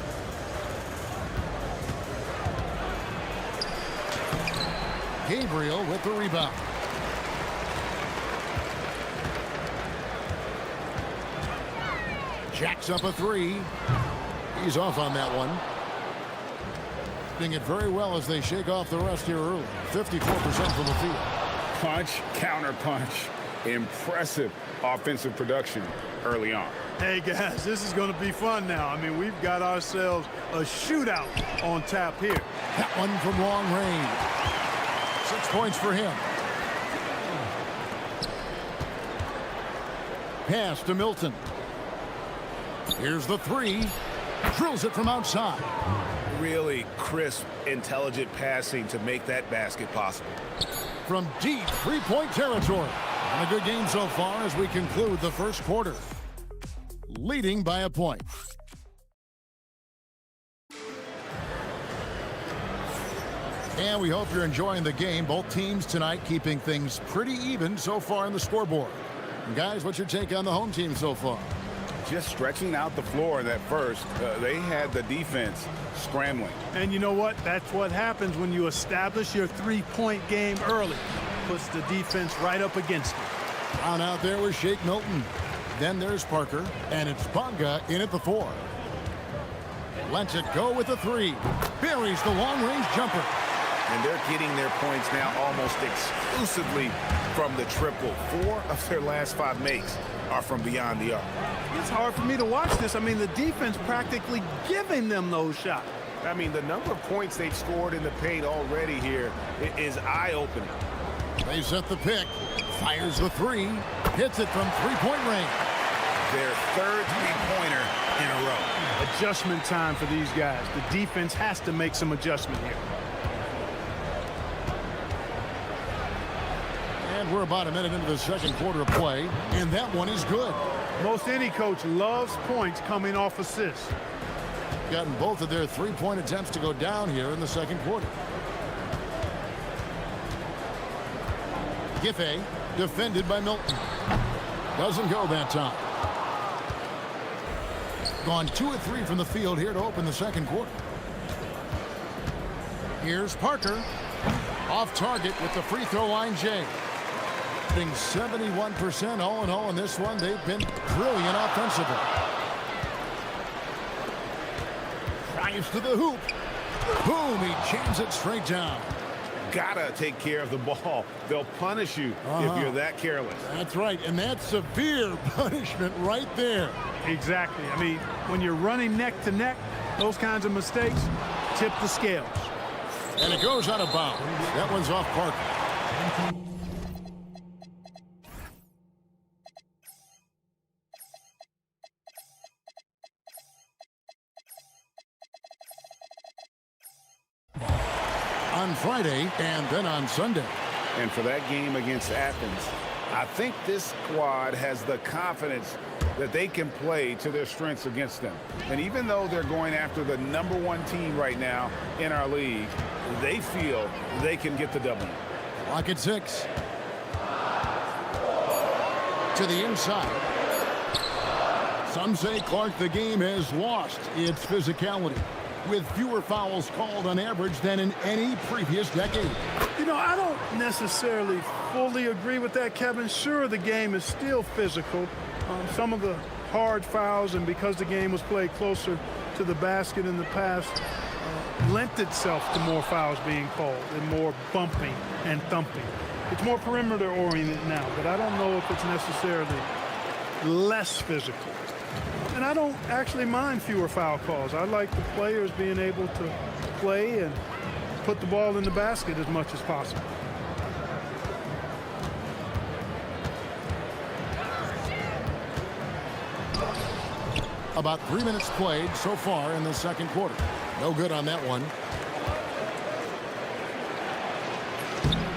Gabriel with the rebound. Jacks up a three. He's off on that one. Doing it very well as they shake off the rust here early. 54% from the field. Punch, counter punch. Impressive offensive production early on. Hey, guys, this is going to be fun now. I mean, we've got ourselves a shootout on tap here. That one from long range. 6 points for him. Pass to Milton. Here's the three. Drills it from outside. Really crisp, intelligent passing to make that basket possible. From deep three-point territory. And a good game so far as we conclude the first quarter. Leading by a point. And we hope you're enjoying the game. Both teams tonight keeping things pretty even so far in the scoreboard. And guys, what's your take on the home team so far? Just stretching out the floor that first. They had the defense scrambling. And you know what? That's what happens when you establish your three-point game early. Puts the defense right up against it. On out there with Shake Milton. Then there's Parker. And it's Bonga in at the 4. Lets it go with the 3. Buries the long-range jumper. And they're getting their points now almost exclusively from the triple. 4 of their last 5 makes are from beyond the arc. It's hard for me to watch this. I mean, the defense practically giving them those shots. I mean, the number of points they've scored in the paint already here is eye-opening. They set the pick. Fires the 3. Hits it from three-point range. Their third three-pointer in a row. Adjustment time for these guys. The defense has to make some adjustment here. And we're about a minute into the second quarter of play, and that one is good. Most any coach loves points coming off assists. Gotten both of their three-point attempts to go down here in the second quarter. Giffey, defended by Milton. Doesn't go that time. Gone 2 of 3 from the field here to open the second quarter. Here's Parker. Off target with the free throw line, Jay. Being 71% all in all in this one. They've been brilliant offensively. Drives to the hoop. Boom, he jams it straight down. Gotta take care of the ball. They'll punish you if you're that careless. That's right, and that's severe punishment right there. Exactly. I mean, when you're running neck to neck, those kinds of mistakes tip the scales. And it goes out of bounds. That one's off Parker. On Friday and then on Sunday. And for that game against Athens, I think this squad has the confidence that they can play to their strengths against them. And even though they're going after the #1 team right now in our league, they feel they can get the W. Clock at 6. To the inside. Some say, Clark, the game has lost its physicality, with fewer fouls called on average than in any previous decade. You know, I don't necessarily fully agree with that, Kevin. Sure, the game is still physical. Some of the hard fouls, and because the game was played closer to the basket in the past, lent itself to more fouls being called and more bumping and thumping. It's more perimeter oriented now, but I don't know if it's necessarily less physical. And I don't actually mind fewer foul calls. I like the players being able to play and put the ball in the basket as much as possible. About 3 minutes played so far in the second quarter. No good on that one.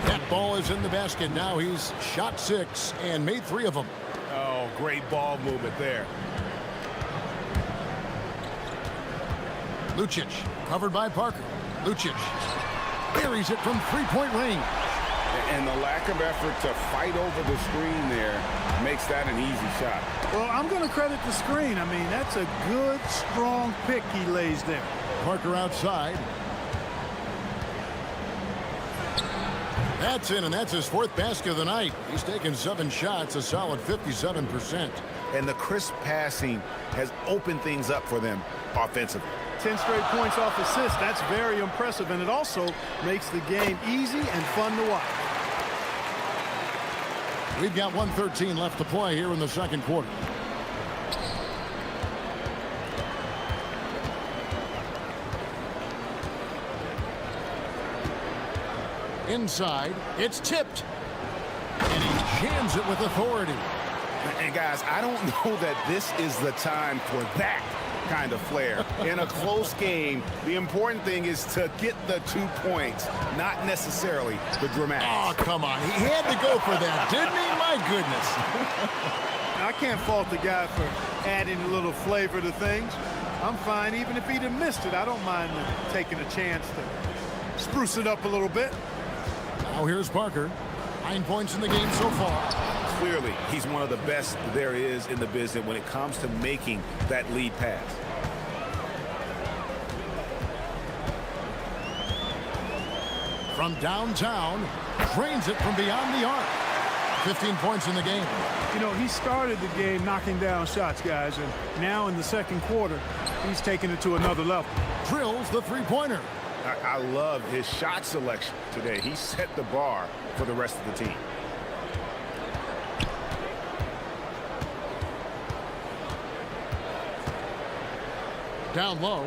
That ball is in the basket. Now he's shot 6 and made 3 of them. Oh, great ball movement there. Lucic covered by Parker. Lucic buries it from three-point range. And the lack of effort to fight over the screen there makes that an easy shot. Well, I'm going to credit the screen. I mean, that's a good, strong pick he lays there. Parker outside. That's in, and that's his 4th basket of the night. He's taken 7 shots, a solid 57%. And the crisp passing has opened things up for them offensively. 10 straight points off assists. That's very impressive, and it also makes the game easy and fun to watch. We've got 1:13 left to play here in the second quarter. Inside, it's tipped. And he jams it with authority. And guys, I don't know that this is the time for that kind of flair. In a close game, the important thing is to get the 2 points, not necessarily the dramatics. Oh, come on. He had to go for that, didn't he? My goodness. I can't fault the guy for adding a little flavor to things. I'm fine. Even if he'd have missed it, I don't mind taking a chance to spruce it up a little bit. Now here's Parker. 9 points in the game so far. Clearly, he's one of the best there is in the business when it comes to making that lead pass. From downtown, drains it from beyond the arc. 15 points in the game. You know, he started the game knocking down shots, guys, and now in the second quarter, he's taking it to another level. Drills the three-pointer. I love his shot selection today. He set the bar for the rest of the team. Down low.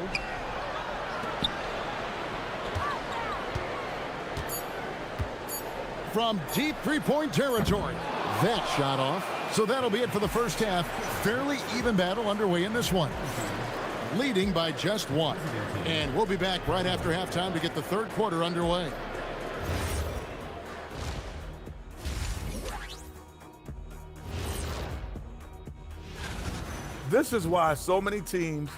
From deep three-point territory. That shot off. So that'll be it for the first half. Fairly even battle underway in this one. Leading by just 1. And we'll be back right after halftime to get the third quarter underway. This is why so many teams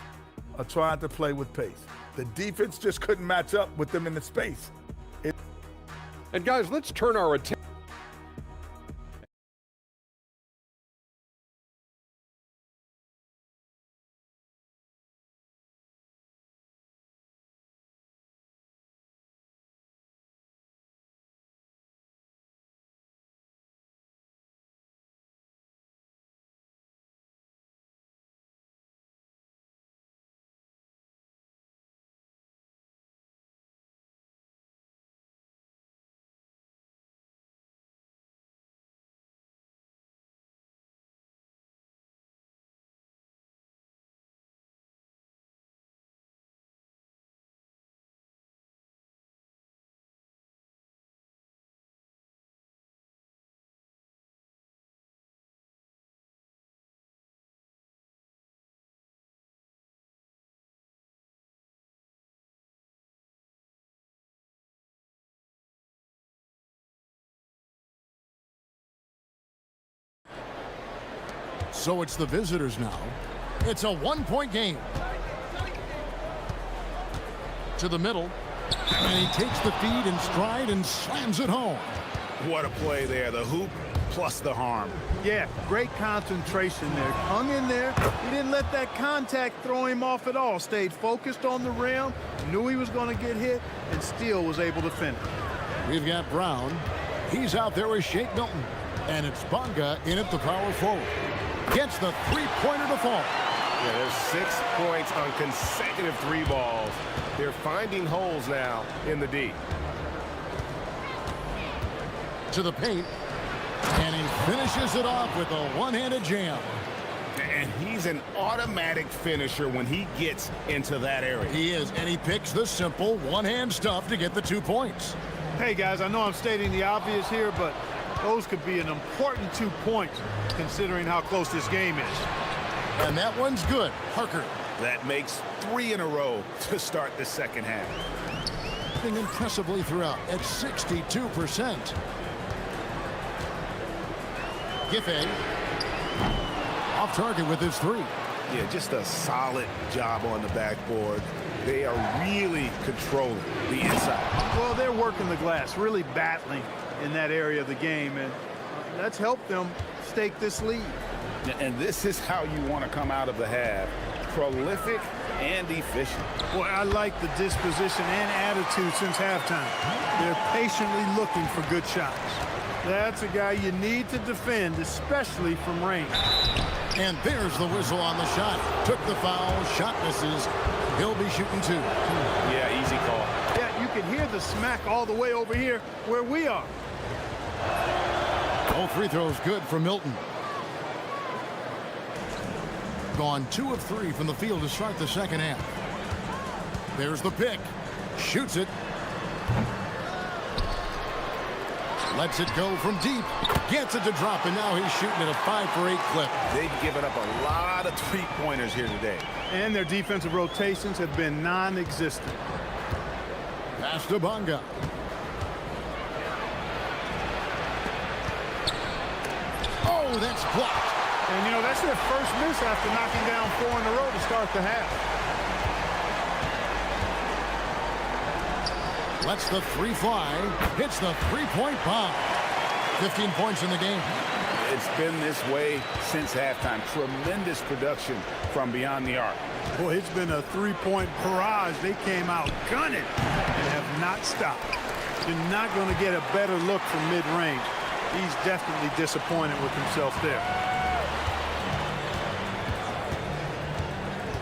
are trying to play with pace. The defense just couldn't match up with them in the space. And guys, let's turn our attention. So it's the visitors now. It's a one-point game. To the middle. And he takes the feed in stride and slams it home. What a play there. The hoop plus the harm. Yeah, great concentration there. Hung in there. He didn't let that contact throw him off at all. Stayed focused on the rim. Knew he was going to get hit and still was able to finish. We've got Brown. He's out there with Shake Milton. And it's Bonga in at the power forward. Gets the three-pointer to fall. Yeah, there's 6 points on consecutive 3 balls. They're finding holes now in the D. To the paint. And he finishes it off with a one-handed jam. And he's an automatic finisher when he gets into that area. He is, and he picks the simple one-hand stuff to get the 2 points. Hey, guys, I know I'm stating the obvious here, but those could be an important 2 points considering how close this game is. And that one's good. Parker. That makes 3 in a row to start the second half. Impressively throughout at 62%. Giffey off target with his 3. Yeah, just a solid job on the backboard. They are really controlling the inside. Well, they're working the glass, really battling in that area of the game, and that's helped them stake this lead. And this is how you want to come out of the half. Prolific and efficient. Boy, I like the disposition and attitude since halftime. They're patiently looking for good shots. That's a guy you need to defend, especially from range. And there's the whistle on the shot. Took the foul, shot misses. He'll be shooting 2. Yeah, easy call. Yeah, you can hear the smack all the way over here where we are. All free throws good for Milton. Gone 2 of 3 from the field to start the second half. There's the pick. Shoots it. Lets it go from deep. Gets it to drop, and now he's shooting at a 5-for-8 clip. They've given up a lot of three-pointers here today. And their defensive rotations have been non-existent. Pass to Bonga. Oh, that's blocked. And, you know, that's their first miss after knocking down 4 in a row to start the half. Lets the 3 fly. Hits the 3-point bomb. 15 points in the game. It's been this way since halftime. Tremendous production from beyond the arc. Boy, it's been a 3-point barrage. They came out gunning and have not stopped. You're not going to get a better look from mid-range. He's definitely disappointed with himself there.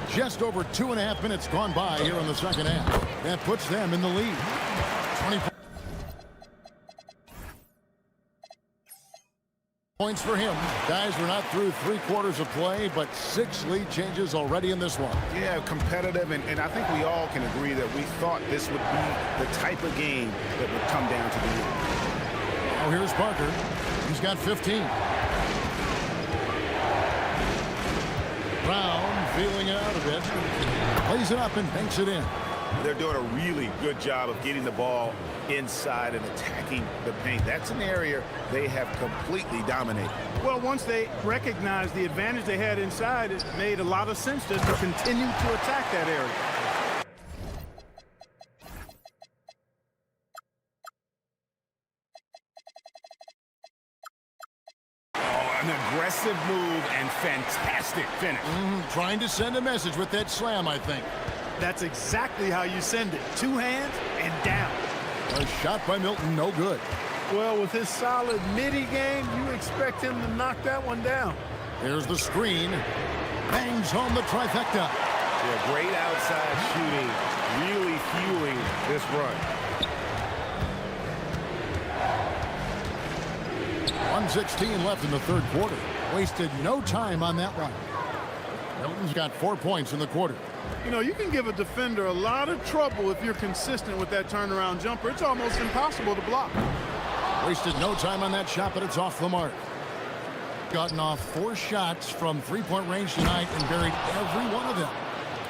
Just over 2.5 minutes gone by here in the second half. That puts them in the lead. 20 points for him. Guys, we're not through 3 quarters of play, but 6 lead changes already in this one. Yeah, competitive, and I think we all can agree that we thought this would be the type of game that would come down to the end. Oh, here's Parker. He's got 15. Brown feeling it out a bit. Plays it up and banks it in. They're doing a really good job of getting the ball inside and attacking the paint. That's an area they have completely dominated. Well, once they recognized the advantage they had inside, it made a lot of sense just to continue to attack that area. An aggressive move and fantastic finish. Trying to send a message with that slam, I think. That's exactly how you send it. 2 hands and down. A shot by Milton, no good. Well, with his solid midi game, you expect him to knock that one down. There's the screen. Bangs home the trifecta. Yeah, great outside shooting, really fueling this run. 1:16 left in the third quarter. Wasted no time on that one. Milton's got 4 points in the quarter. You know, you can give a defender a lot of trouble if you're consistent with that turnaround jumper. It's almost impossible to block. Wasted no time on that shot, but it's off the mark. Gotten off 4 shots from 3-point range tonight and buried every one of them.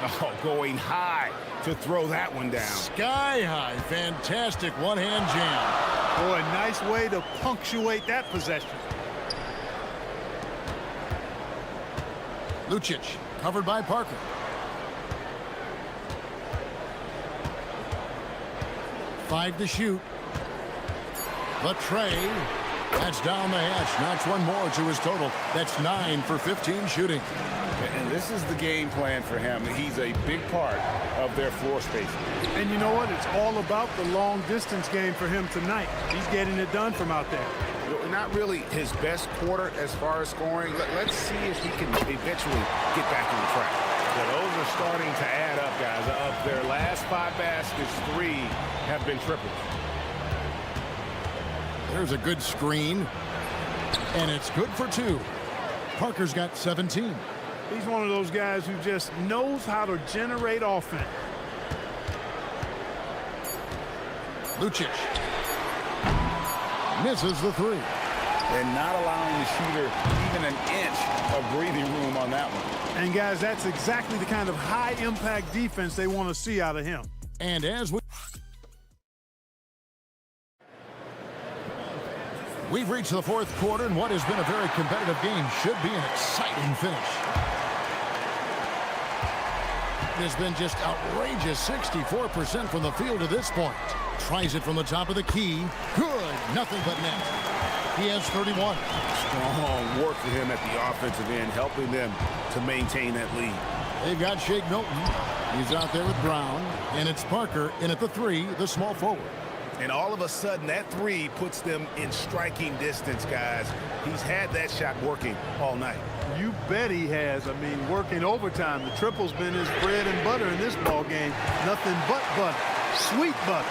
Oh, going high to throw that one down. Sky high. Fantastic one-hand jam. Boy, nice way to punctuate that possession. Lucic, covered by Parker. Five to shoot. The tray. That's down the hatch. Knocks one more to his total. That's 9 for 15 shooting. And this is the game plan for him. He's a big part of their floor spacing. And you know what? It's all about the long distance game for him tonight. He's getting it done from out there. Not really his best quarter as far as scoring. Let's see if he can eventually get back on track. Yeah, those are starting to add up, guys. Of their last 5 baskets, 3 have been triples. There's a good screen. And it's good for 2. Parker's got 17. He's one of those guys who just knows how to generate offense. Lucic misses the three. And not allowing the shooter even an inch of breathing room on that one. And guys, that's exactly the kind of high-impact defense they want to see out of him. And as we've reached the fourth quarter, and what has been a very competitive game should be an exciting finish. It's been just outrageous 64% from the field to this point. Tries it from the top of the key. Good. Nothing but net. He has 31. Strong work for him at the offensive end, helping them to maintain that lead. They've got Shake Milton. He's out there with Brown. And it's Parker in at the three, the small forward. And all of a sudden, that three puts them in striking distance, guys. He's had that shot working all night. You bet he has. I mean, working overtime. The triple's been his bread and butter in this ball game. Nothing but butter. Sweet butter.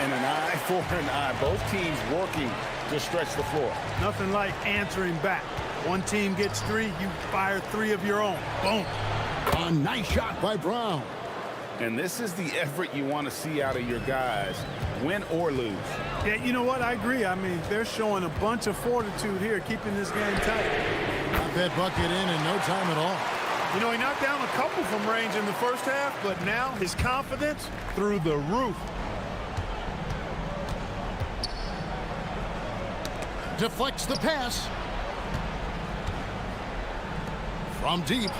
And an eye for an eye. Both teams working to stretch the floor. Nothing like answering back. One team gets three, you fire three of your own. Boom. A nice shot by Brown. And this is the effort you want to see out of your guys, win or lose. Yeah, you know what? I agree. I mean, they're showing a bunch of fortitude here, keeping this game tight. Got that bucket in no time at all. You know, he knocked down a couple from range in the first half, but now his confidence through the roof. Deflects the pass. From deep.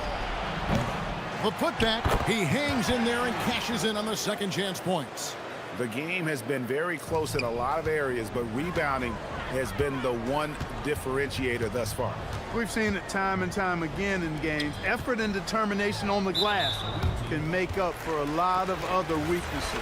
The putback. He hangs in there and cashes in on the second chance points. The game has been very close in a lot of areas, but rebounding has been the one differentiator thus far. We've seen it time and time again in games. Effort and determination on the glass can make up for a lot of other weaknesses.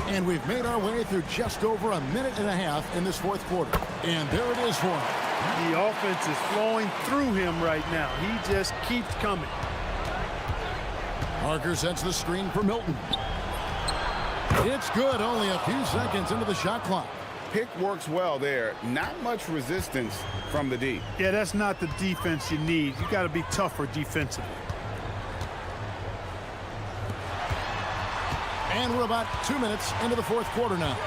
And we've made our way through just over a minute and a half in this fourth quarter. And there it is for him. The offense is flowing through him right now. He just keeps coming. Parker sets the screen for Milton. It's good, only a few seconds into the shot clock. Pick works well there. Not much resistance from the D. Yeah, that's not the defense you need. You got to be tougher defensively. And we're about 2 minutes into the fourth quarter now.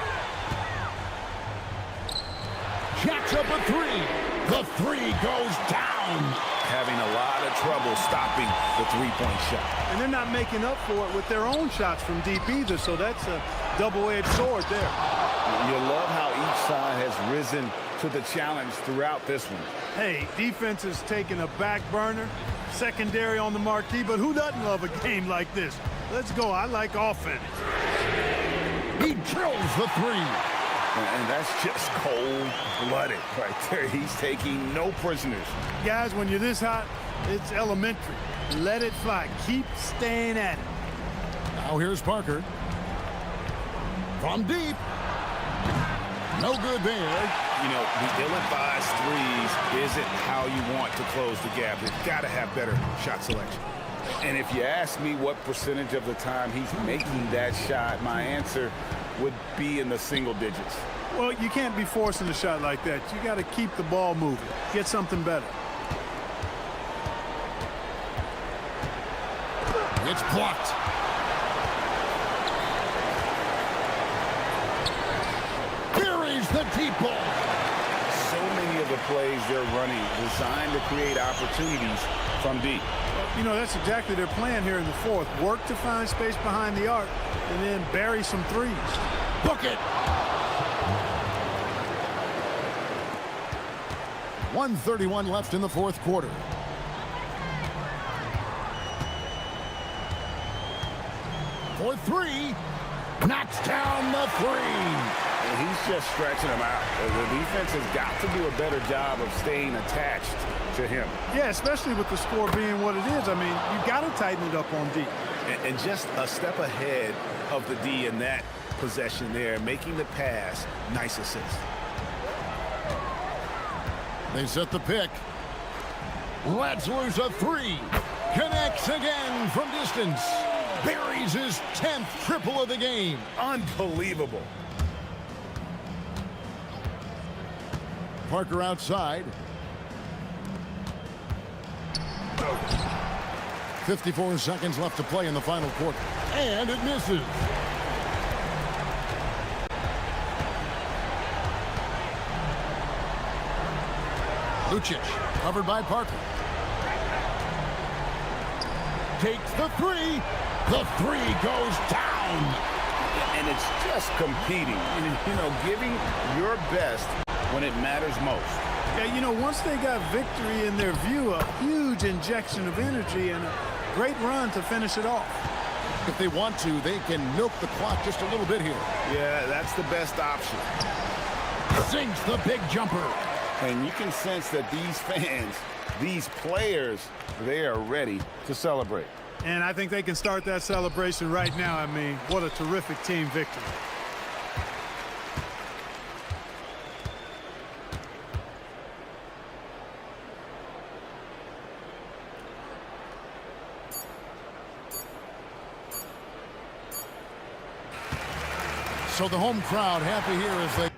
Jacks up a three. The three goes down. Having a lot of trouble stopping the three-point shot. And they're not making up for it with their own shots from deep either, so that's a double-edged sword there. You love how each side has risen to the challenge throughout this one. Hey, defense is taking a back burner, secondary on the marquee, but who doesn't love a game like this? Let's go. I like offense. He drills the three. And that's just cold-blooded right there. He's taking no prisoners. Guys, when you're this hot, it's elementary. Let it fly. Keep staying at it. Now here's Parker. From deep. No good there. You know, the ill-advised threes isn't how you want to close the gap. You've got to have better shot selection. And if you ask me what percentage of the time he's making that shot, my answer would be in the single digits. Well, you can't be forcing a shot like that. You got to keep the ball moving. Get something better. It's blocked. Buries the deep ball. So many of the plays they're running designed to create opportunities from deep. You know, that's exactly their plan here in the fourth. Work to find space behind the arc and then bury some threes. Book it. 1:31 left in the fourth quarter. For three. Knocks down the three. And he's just stretching them out. The defense has got to do a better job of staying attached to him. Yeah, especially with the score being what it is. I mean, you got to tighten it up on D. And just a step ahead of the D in that possession there, making the pass. Nice assist. They set the pick. Lets loose a three. Connects again from distance. Buries his 10th triple of the game. Unbelievable. Parker outside. 54 seconds left to play in the final quarter. And it misses. Lucic, covered by Parker. Takes the three. The three goes down. And it's just competing, you know, giving your best when it matters most. Yeah, you know, once they got victory in their view, a huge injection of energy and a great run to finish it off. If they want to, they can milk the clock just a little bit here. Yeah, that's the best option. Sinks the big jumper. And you can sense that these fans, these players, they are ready to celebrate. And I think they can start that celebration right now. I mean, what a terrific team victory. So the home crowd happy here as they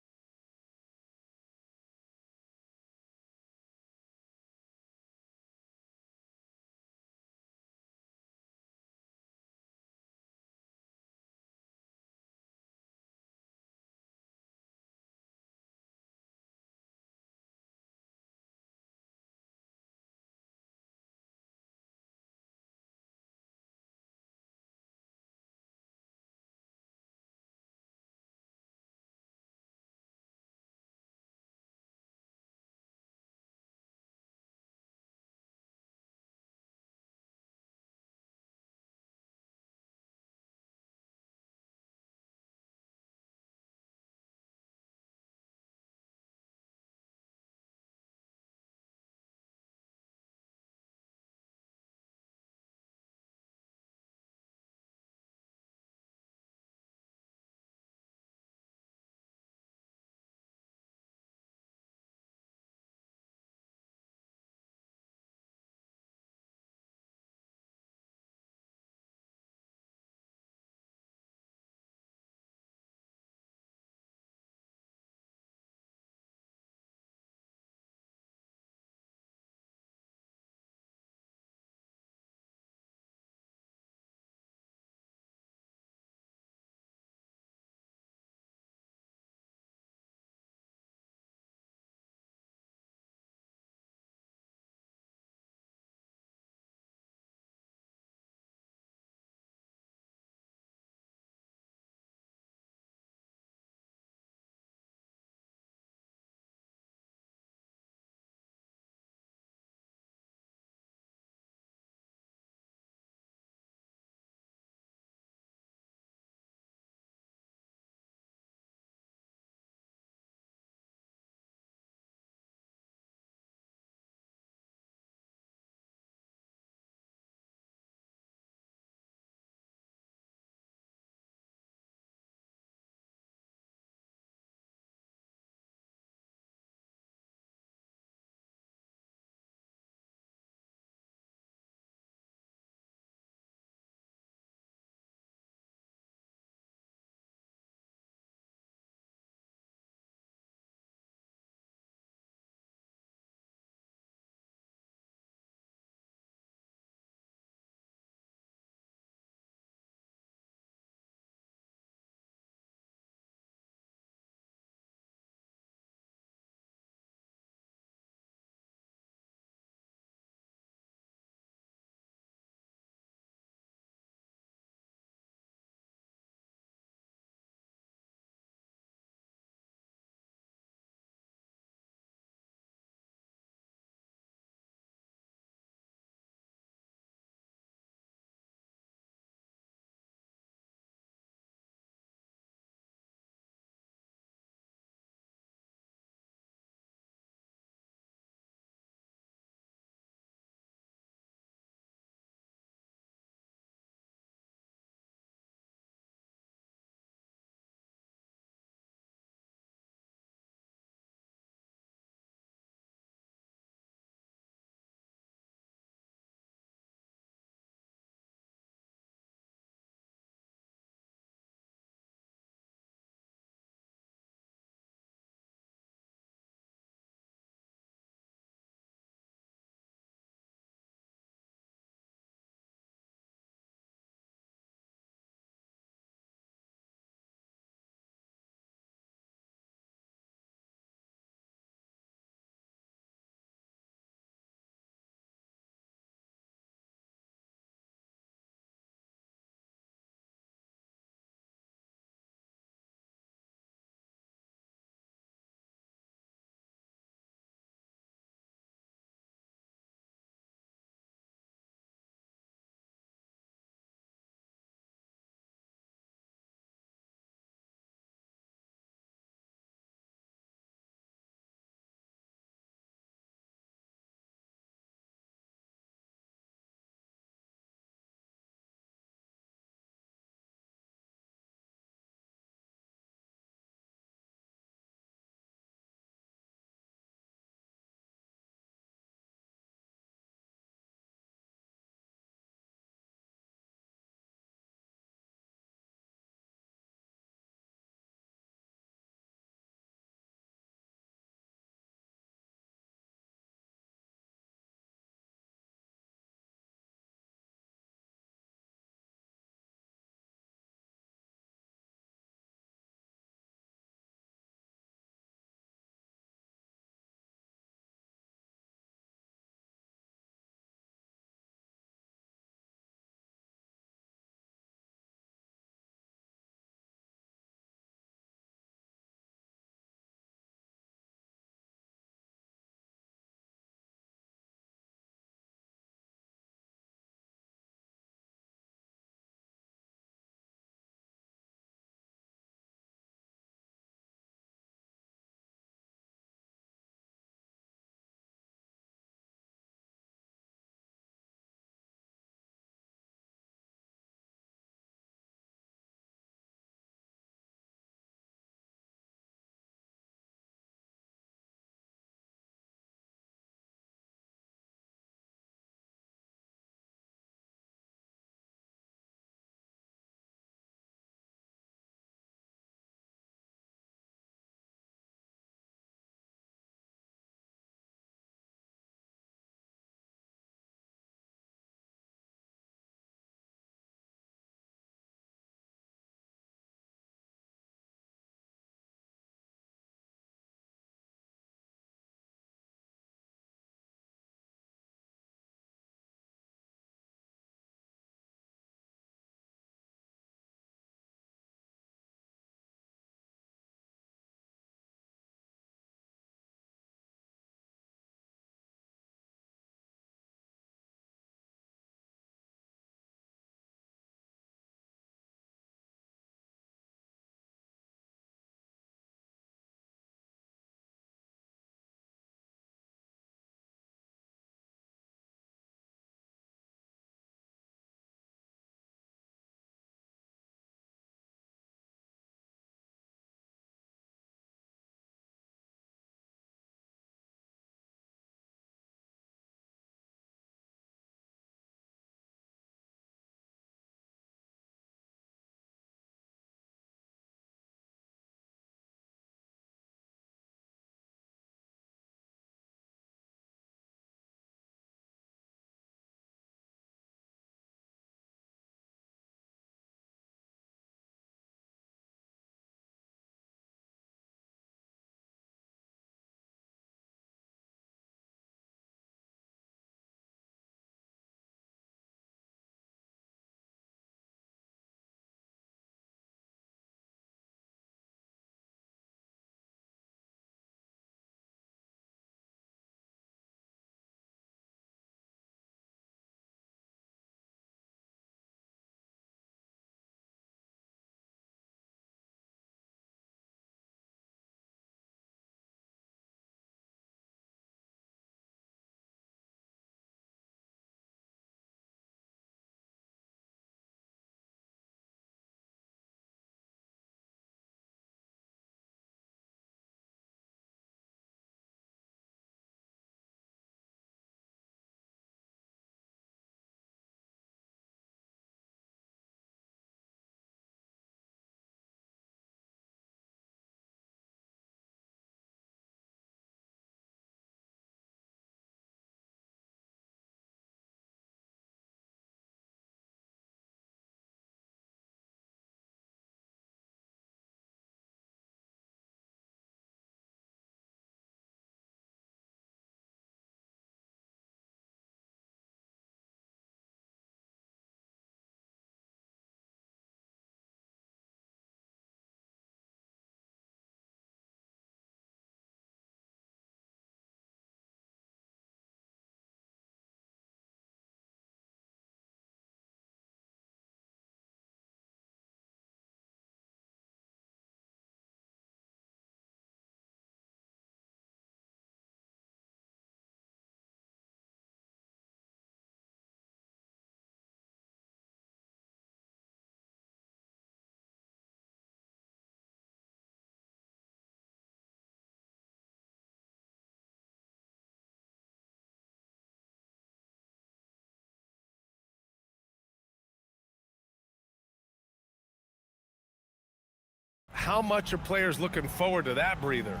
how much are players looking forward to that breather?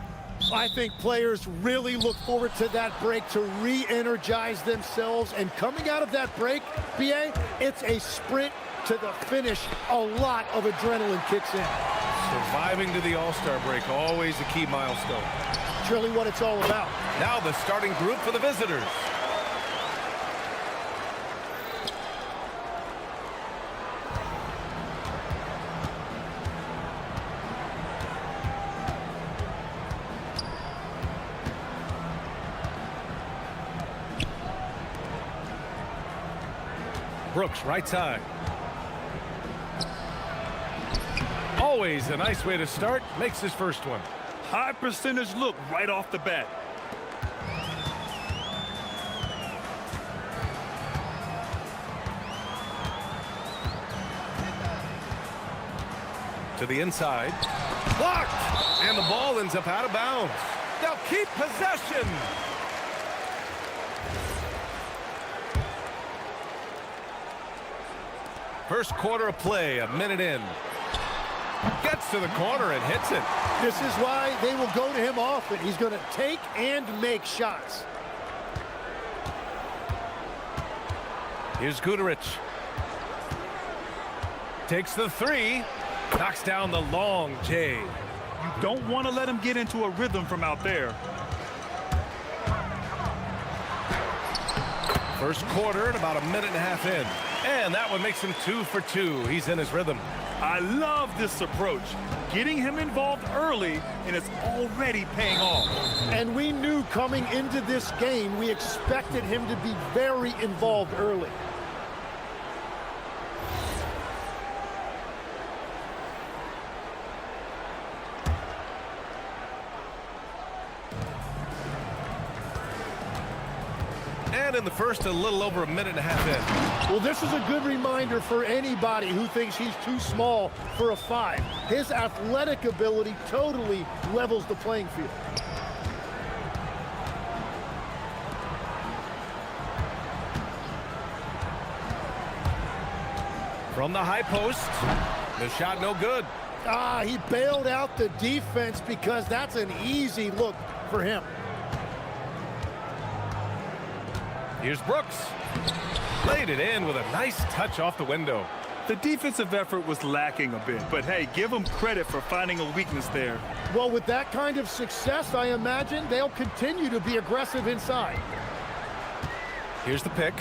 I think players really look forward to that break to re-energize themselves. And coming out of that break, BA, it's a sprint to the finish. A lot of adrenaline kicks in. Surviving to the All-Star break, always a key milestone. It's really what it's all about. Now the starting group for the visitors. Brooks, right side. Always a nice way to start. Makes his first one. High percentage look right off the bat. To the inside. Blocked! And the ball ends up out of bounds. They'll keep possession. First quarter of play, a minute in. Gets to the corner and hits it. This is why they will go to him often. He's going to take and make shots. Here's Guduric. Takes the three. Knocks down the long J. You don't want to let him get into a rhythm from out there. First quarter and about a minute and a half in. And that one makes him 2 for 2. He's in his rhythm. I love this approach. Getting him involved early, and it's already paying off. And we knew coming into this game, we expected him to be very involved early. And in the first, a little over a minute and a half in. Well, this is a good reminder for anybody who thinks he's too small for a 5. His athletic ability totally levels the playing field. From the high post, the shot no good. He bailed out the defense because that's an easy look for him. Here's Brooks. Laid it in with a nice touch off the window. The defensive effort was lacking a bit, but hey, give them credit for finding a weakness there. Well, with that kind of success, I imagine they'll continue to be aggressive inside. Here's the pick.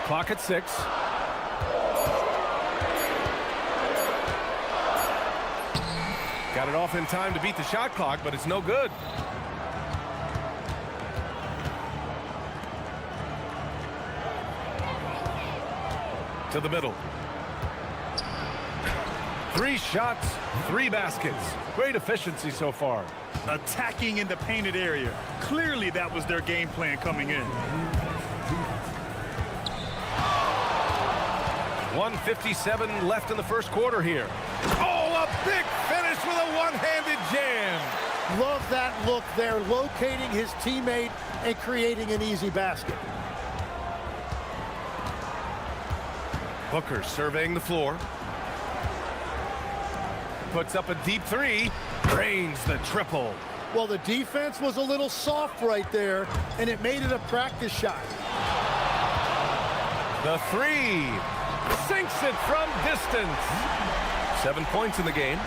Clock at 6. Got it off in time to beat the shot clock, but it's no good. To the middle. 3 shots, 3 baskets. Great efficiency so far. Attacking in the painted area. Clearly that was their game plan coming in. 1:57 left in the first quarter here. Oh, a big finish with a one-handed jam. Love that look there, locating his teammate and creating an easy basket. Booker surveying the floor. Puts up a deep 3. Drains the triple. Well, the defense was a little soft right there, and it made it a practice shot. The 3. Sinks it from distance. 7 points in the game.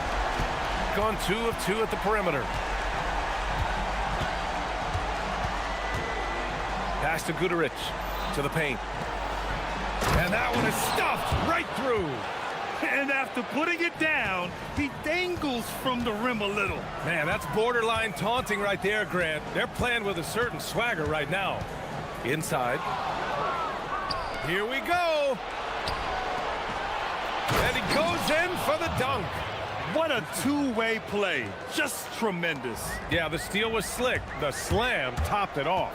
Gone 2 of 2 at the perimeter. Pass to Guduric. To the paint. And that one is stuffed right through. And after putting it down, he dangles from the rim a little. Man, that's borderline taunting right there, Grant. They're playing with a certain swagger right now. Inside. Here we go. And he goes in for the dunk. What a two-way play. Just tremendous. Yeah, the steal was slick. The slam topped it off.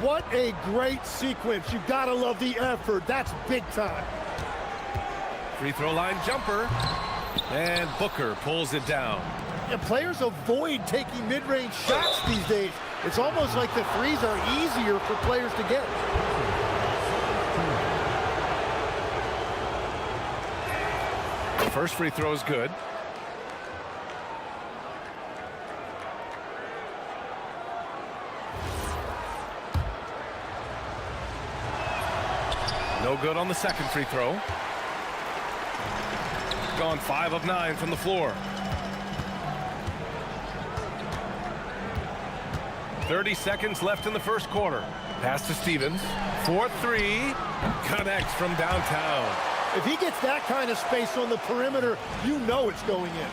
What a great sequence. You gotta love the effort. That's big time. Free throw line jumper. And Booker pulls it down. Yeah, players avoid taking mid-range shots these days. It's almost like the threes are easier for players to get. The first free throw is good. No good on the second free throw. Gone 5 of 9 from the floor. 30 seconds left in the first quarter. Pass to Stevens. 4-3. Connects from downtown. If he gets that kind of space on the perimeter, you know it's going in.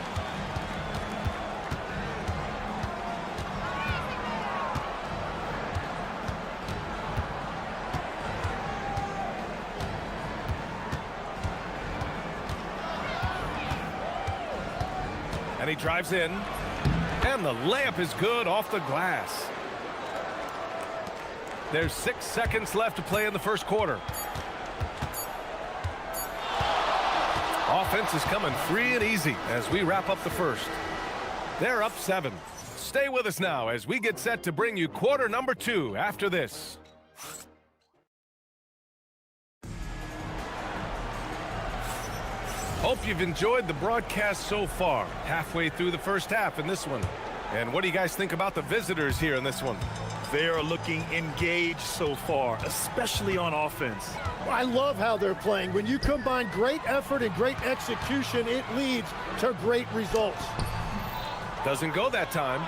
And he drives in. And the layup is good off the glass. There's 6 seconds left to play in the first quarter. Offense is coming free and easy as we wrap up the first. They're up 7. Stay with us now as we get set to bring you quarter number 2 after this. Hope you've enjoyed the broadcast so far. Halfway through the first half in this one. And what do you guys think about the visitors here in this one? They are looking engaged so far, especially on offense. I love how they're playing. When you combine great effort and great execution, it leads to great results. Doesn't go that time.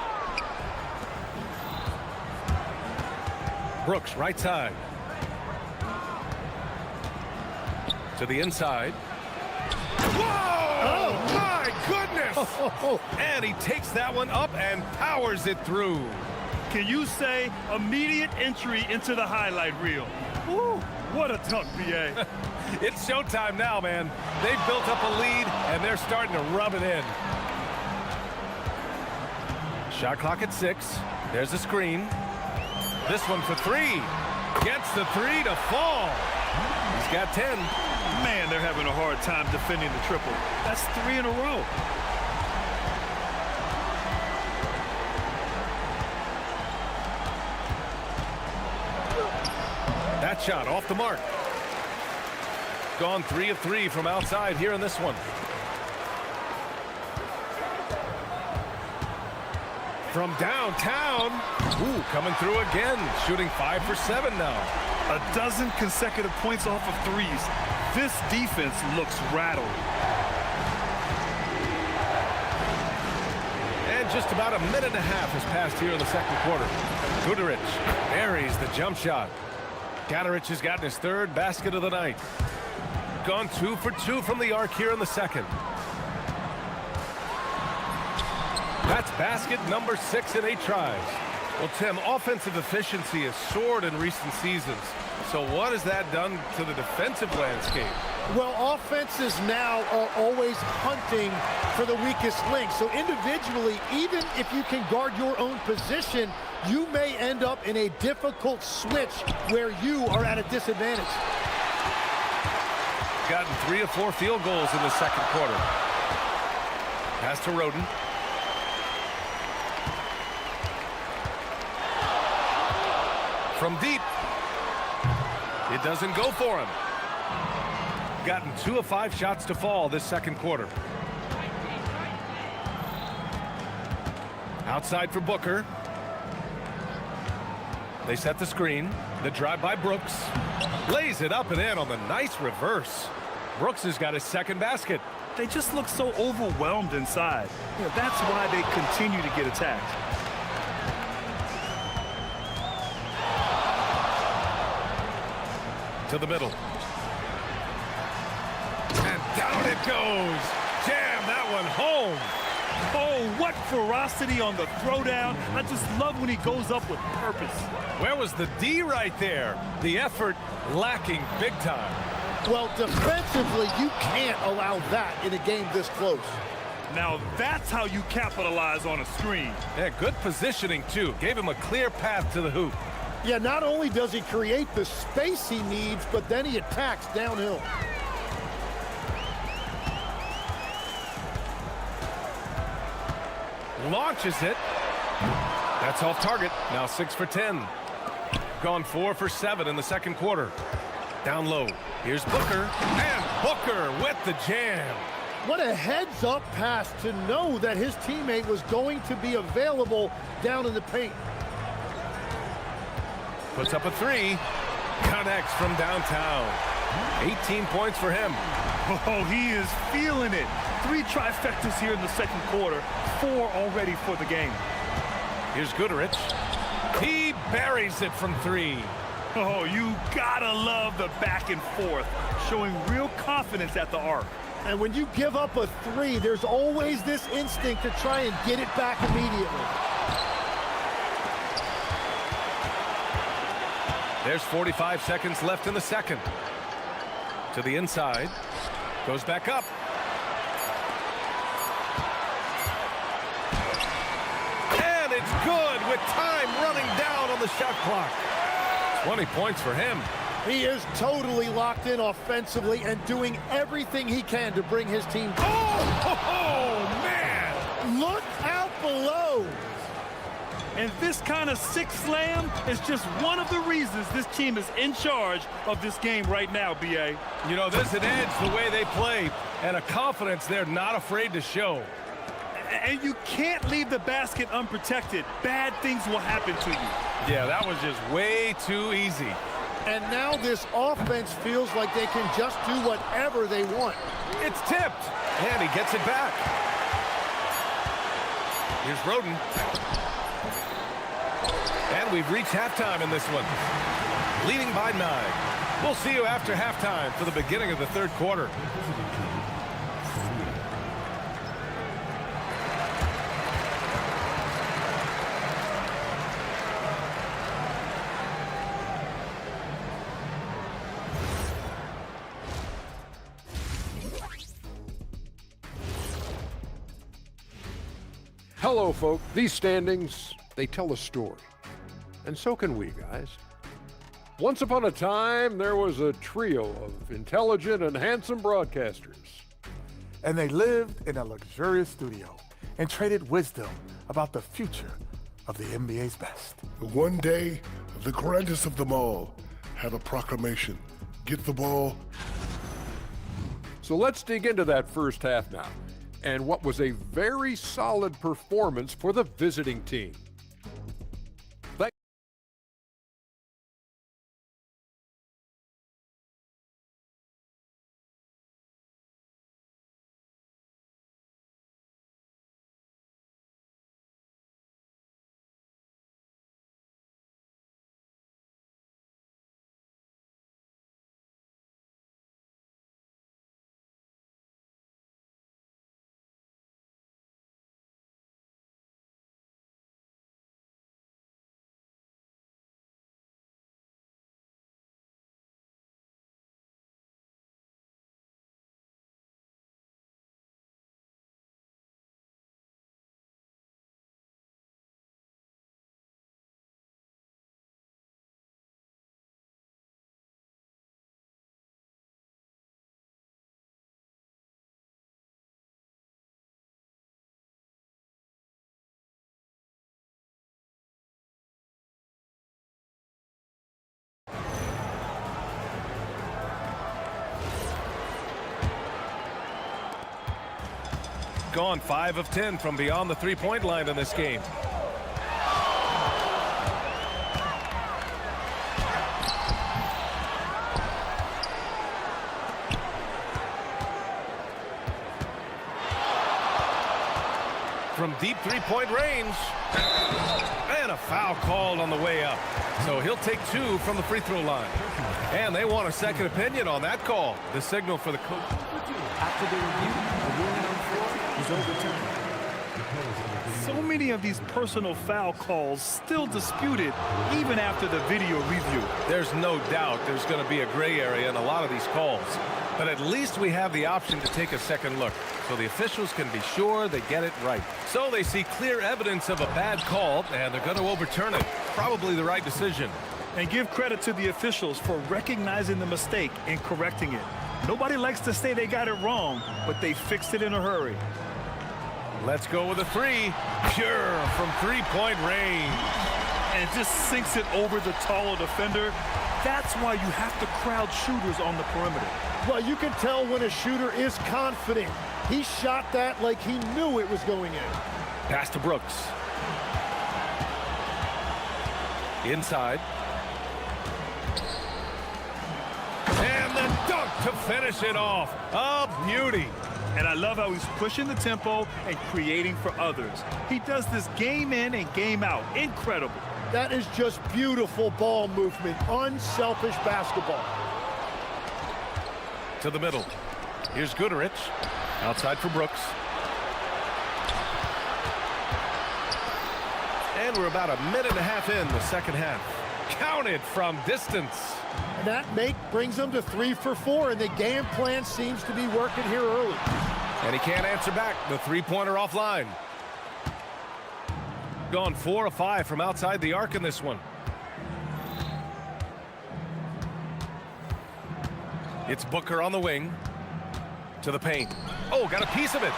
Brooks, right side. To the inside. Whoa! Oh, my goodness! And he takes that one up and powers it through. Can you say immediate entry into the highlight reel? Woo, what a dunk, BA. It's showtime now, man. They've built up a lead, and they're starting to rub it in. Shot clock at 6. There's a screen. This one for 3. Gets the 3 to fall. He's got 10. Man, they're having a hard time defending the triple. That's 3 in a row. That shot off the mark. Gone 3 of 3 from outside here in this one. From downtown. Ooh, coming through again. Shooting 5 for 7 now. A dozen consecutive points off of threes. This defense looks rattled. And just about a minute and a half has passed here in the second quarter. Gudarich buries the jump shot. Gadarich has gotten his 3rd basket of the night. Gone 2 for 2 from the arc here in the second. That's basket number 6 in 8 tries. Well, Tim, offensive efficiency has soared in recent seasons. So what has that done to the defensive landscape? Well, offenses now are always hunting for the weakest link. So individually, even if you can guard your own position, you may end up in a difficult switch where you are at a disadvantage. Gotten 3 of 4 field goals in the second quarter. Pass to Roden. From deep. It doesn't go for him. Gotten 2 of 5 shots to fall this second quarter. Outside for Booker. They set the screen. The drive by Brooks. Lays it up and in on the nice reverse. Brooks has got his 2nd basket. They just look so overwhelmed inside. You know, that's why they continue to get attacked. To the middle. And down it goes. Jam that one home. Oh, what ferocity on the throwdown. I just love when he goes up with purpose. Where was the D right there? The effort lacking big time. Well, defensively, you can't allow that in a game this close. Now that's how you capitalize on a screen. Yeah, good positioning, too. Gave him a clear path to the hoop. Yeah, not only does he create the space he needs, but then he attacks downhill. Launches it. That's off target. Now 6 for 10. Gone 4 for 7 in the second quarter. Down low. Here's Booker. And Booker with the jam. What a heads-up pass to know that his teammate was going to be available down in the paint. Puts up a 3. Connects from downtown. 18 points for him. Oh, he is feeling it. 3 trifectas here in the second quarter. 4 already for the game. Here's Goodrich. He buries it from 3. Oh, you gotta love the back and forth, showing real confidence at the arc. And when you give up a 3, there's always this instinct to try and get it back immediately. There's 45 seconds left in the second. To the inside. Goes back up. And it's good with time running down on the shot clock. 20 points for him. He is totally locked in offensively and doing everything he can to bring his team. Oh, man! Look out below. And this kind of six slam is just one of the reasons this team is in charge of this game right now, B.A. You know, there's an edge the way they play and a confidence they're not afraid to show. And you can't leave the basket unprotected. Bad things will happen to you. Yeah, that was just way too easy. And now this offense feels like they can just do whatever they want. It's tipped, and he gets it back. Here's Roden. And we've reached halftime in this one. Leading by 9. We'll see you after halftime for the beginning of the third quarter. Hello, folk. These standings, they tell a story. And so can we, guys. Once upon a time, there was a trio of intelligent and handsome broadcasters. And they lived in a luxurious studio and traded wisdom about the future of the NBA's best. One day, the grandest of them all had a proclamation. Get the ball. So let's dig into that first half now, and what was a very solid performance for the visiting team. Gone 5 of 10 from beyond the three-point line in this game. From deep three-point range. And a foul called on the way up. So he'll take 2 from the free throw line. And they want a second opinion on that call. The signal for the coach. After the review, the ruling on the floor is overturned. So many of these personal foul calls still disputed even after the video review. There's no doubt there's going to be a gray area in a lot of these calls. But at least we have the option to take a second look, so the officials can be sure they get it right. So they see clear evidence of a bad call, and they're going to overturn it. Probably the right decision. And give credit to the officials for recognizing the mistake and correcting it. Nobody likes to say they got it wrong, but they fixed it in a hurry. Let's go with a three. Pure from three-point range. And just sinks it over the taller defender. That's why you have to crowd shooters on the perimeter. Well, you can tell when a shooter is confident. He shot that like he knew it was going in. Pass to Brooks. Inside. And the dunk to finish it off. A beauty. And I love how he's pushing the tempo and creating for others. He does this game in and game out. Incredible. That is just beautiful ball movement. Unselfish basketball. To the middle. Here's Goodrich. Outside for Brooks. And we're about a minute and a half in the second half. Counted from distance. And that make brings them to 3 for 4, and the game plan seems to be working here early. And he can't answer back. The three-pointer offline. Gone 4 of 5 from outside the arc in this one. It's Booker on the wing. To the paint. Oh, got a piece of it.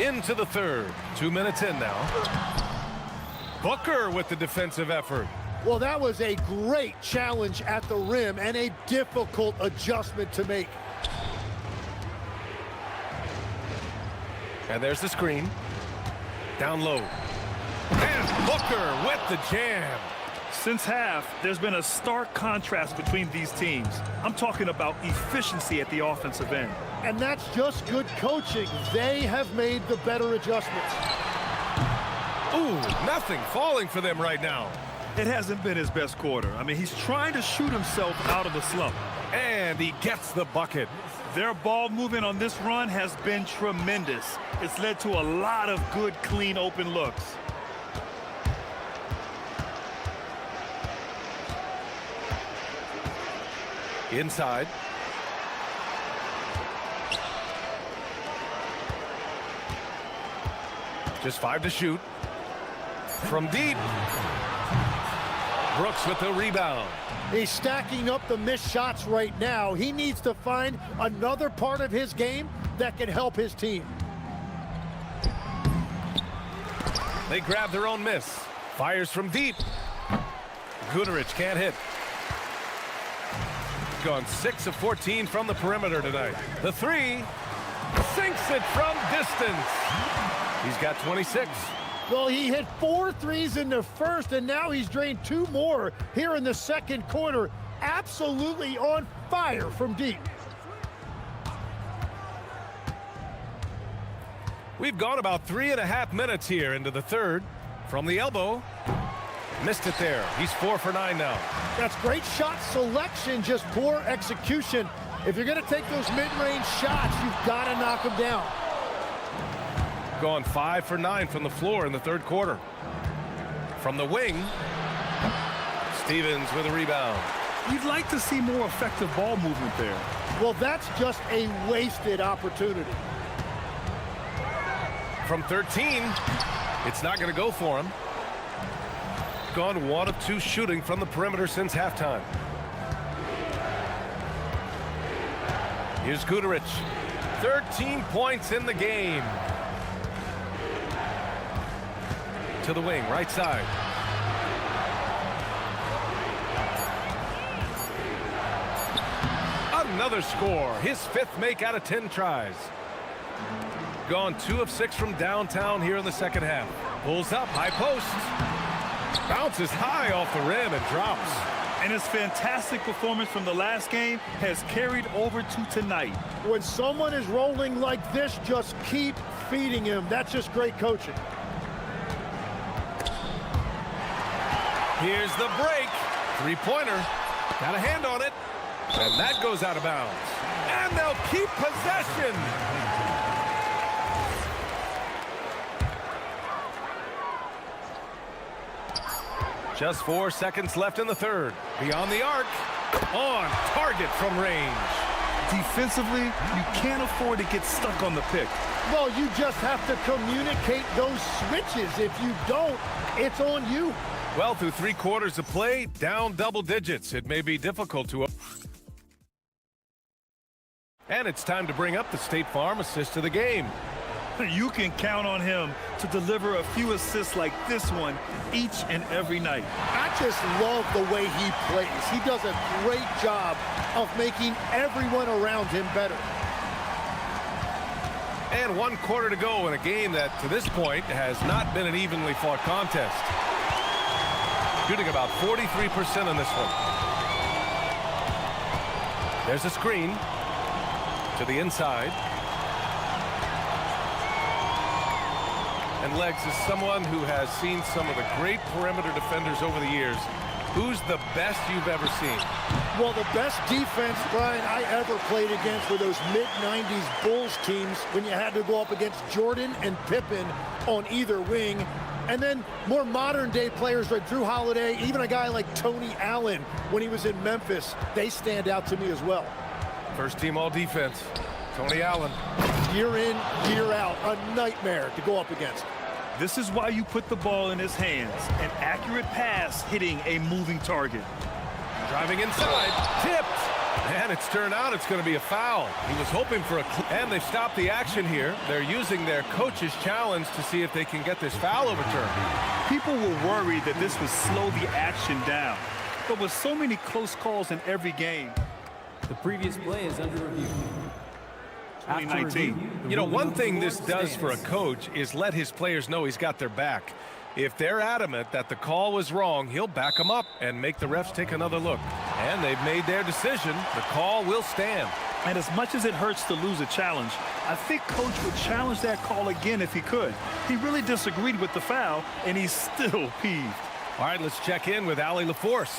Into the third. 2 minutes in now. Booker with the defensive effort. Well, that was a great challenge at the rim and a difficult adjustment to make. And there's the screen. Down low. And Booker with the jam. Since half, there's been a stark contrast between these teams. I'm talking about efficiency at the offensive end. And that's just good coaching. They have made the better adjustments. Ooh, nothing falling for them right now. It hasn't been his best quarter. I mean, he's trying to shoot himself out of the slump. And he gets the bucket. Their ball movement on this run has been tremendous. It's led to a lot of good, clean, open looks. Inside. Just 5 to shoot. From deep. Brooks with the rebound. He's stacking up the missed shots right now. He needs to find another part of his game that can help his team. They grab their own miss. Fires from deep. Goodrich can't hit. Gone 6 of 14 from the perimeter tonight. The three sinks it from distance. He's got 26. Well, he hit 4 threes in the first, and now he's drained 2 more here in the second quarter. Absolutely on fire from deep. We've gone about 3.5 minutes here into the third. From the elbow. Missed it there. He's 4 for 9 now. That's great shot selection, just poor execution. If you're going to take those mid-range shots, you've got to knock them down. Gone 5 for 9 from the floor in the third quarter. From the wing, Stevens with a rebound. You'd like to see more effective ball movement there. Well, that's just a wasted opportunity. From 13, it's not going to go for him. Gone 1 of 2 shooting from the perimeter since halftime. Here's Goodrich. 13 points in the game. To the wing, right side. Another score. His 5th make out of 10 tries. Gone 2 of 6 from downtown here in the second half. Pulls up, high post. Bounces high off the rim and drops. And his fantastic performance from the last game has carried over to tonight. When someone is rolling like this, just keep feeding him. That's just great coaching. Here's the break. 3-pointer. Got a hand on it. And that goes out of bounds. And they'll keep possession. Just 4 seconds left in the third. Beyond the arc. On target from range. Defensively, you can't afford to get stuck on the pick. Well, you just have to communicate those switches. If you don't, it's on you. Well, through 3 quarters of play, down double digits. It may be difficult to... And it's time to bring up the State Farm assist of the game. You can count on him to deliver a few assists like this one each and every night. I just love the way he plays. He does a great job of making everyone around him better. And 1 quarter to go in a game that, to this point, has not been an evenly fought contest. Shooting about 43% on this one. There's a screen to the inside. And Legs is someone who has seen some of the great perimeter defenders over the years. Who's the best you've ever seen? Well, the best defense, Brian, I ever played against were those mid-90s Bulls teams when you had to go up against Jordan and Pippen on either wing. And then more modern-day players like Drew Holiday, even a guy like Tony Allen when he was in Memphis, they stand out to me as well. First team all-defense, Tony Allen. Year in, year out, a nightmare to go up against. This is why you put the ball in his hands. An accurate pass hitting a moving target. Driving inside, tipped. And it's turned out it's going to be a foul. He was hoping for a... And they've stopped the action here. They're using their coach's challenge to see if they can get this foul overturned. People were worried that this would slow the action down. But with so many close calls in every game... The previous play is under review. 2019. You know, one thing this does for a coach is let his players know he's got their back. If they're adamant that the call was wrong, he'll back them up and make the refs take another look. And they've made their decision. The call will stand. And as much as it hurts to lose a challenge, I think Coach would challenge that call again if he could. He really disagreed with the foul, and he's still peeved. All right, let's check in with Allie LaForce.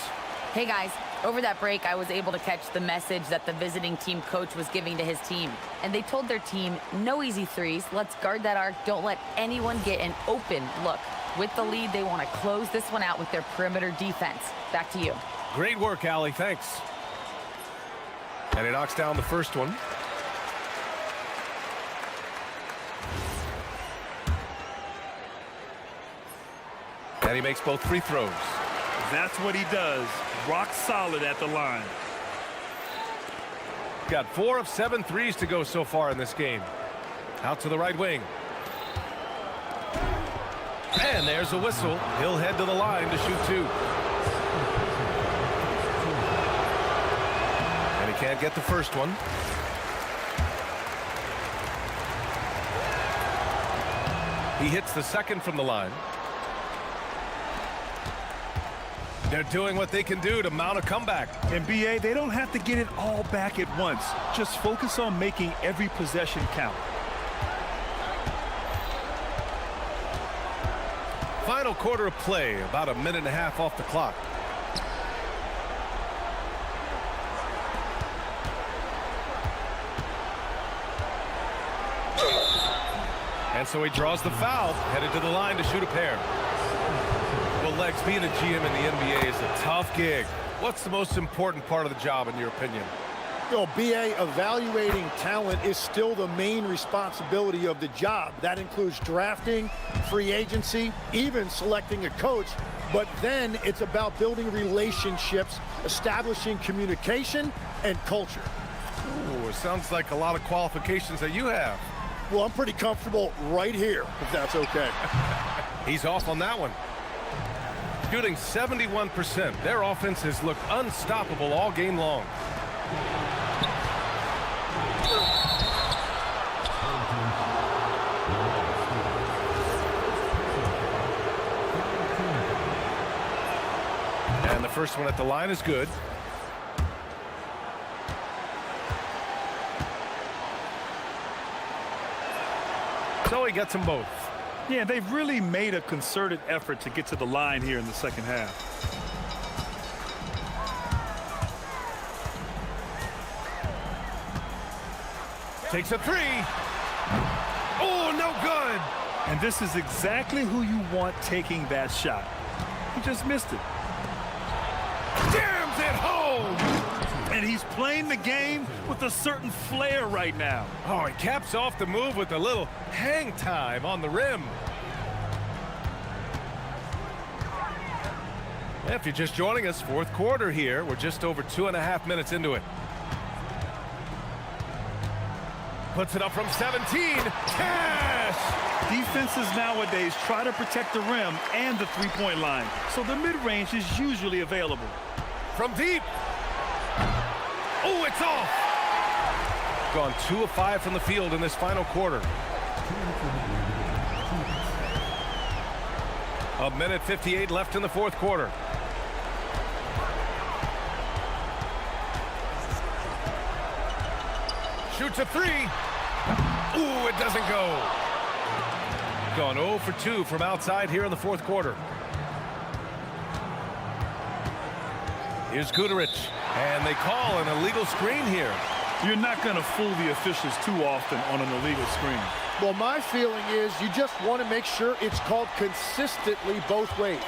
Hey, guys. Over that break, I was able to catch the message that the visiting team coach was giving to his team. And they told their team, no easy threes. Let's guard that arc. Don't let anyone get an open look. With the lead, they want to close this one out with their perimeter defense. Back to you. Great work, Allie. Thanks. And he knocks down the first one. And he makes both free throws. That's what he does. Rock solid at the line. Got 4 of 7 threes to go so far in this game. Out to the right wing. And there's a whistle. He'll head to the line to shoot 2. And he can't get the first one. He hits the second from the line. They're doing what they can do to mount a comeback. And BA, they don't have to get it all back at once. Just focus on making every possession count. Final quarter of play, about a minute and a half off the clock. And so he draws the foul, headed to the line to shoot a pair. Well, Legs, being a GM in the NBA is a tough gig. What's the most important part of the job, in your opinion? You know, BA, evaluating talent is still the main responsibility of the job. That includes drafting, free agency, even selecting a coach. But then it's about building relationships, establishing communication, and culture. Ooh, it sounds like a lot of qualifications that you have. Well, I'm pretty comfortable right here, if that's okay. He's off on that one. Shooting 71%. Their offense has looked unstoppable all game long. And the first one at the line is good. So he gets them both. Yeah, they've really made a concerted effort to get to the line here in the second half. Takes a 3. Oh, no good. And this is exactly who you want taking that shot. He just missed it. Jams it home. And he's playing the game with a certain flair right now. Oh, he caps off the move with a little hang time on the rim. If you're just joining us, fourth quarter here. We're just over 2.5 minutes into it. Puts it up from 17. Cash! Defenses nowadays try to protect the rim and the three-point line, so the mid-range is usually available. From deep. Oh, it's off. Gone 2 of 5 from the field in this final quarter. A minute 58 left in the fourth quarter. Shoots a 3. Ooh, it doesn't go. Gone 0 for 2 from outside here in the fourth quarter. Here's Guterich, and they call an illegal screen here. You're not going to fool the officials too often on an illegal screen. Well, my feeling is you just want to make sure it's called consistently both ways.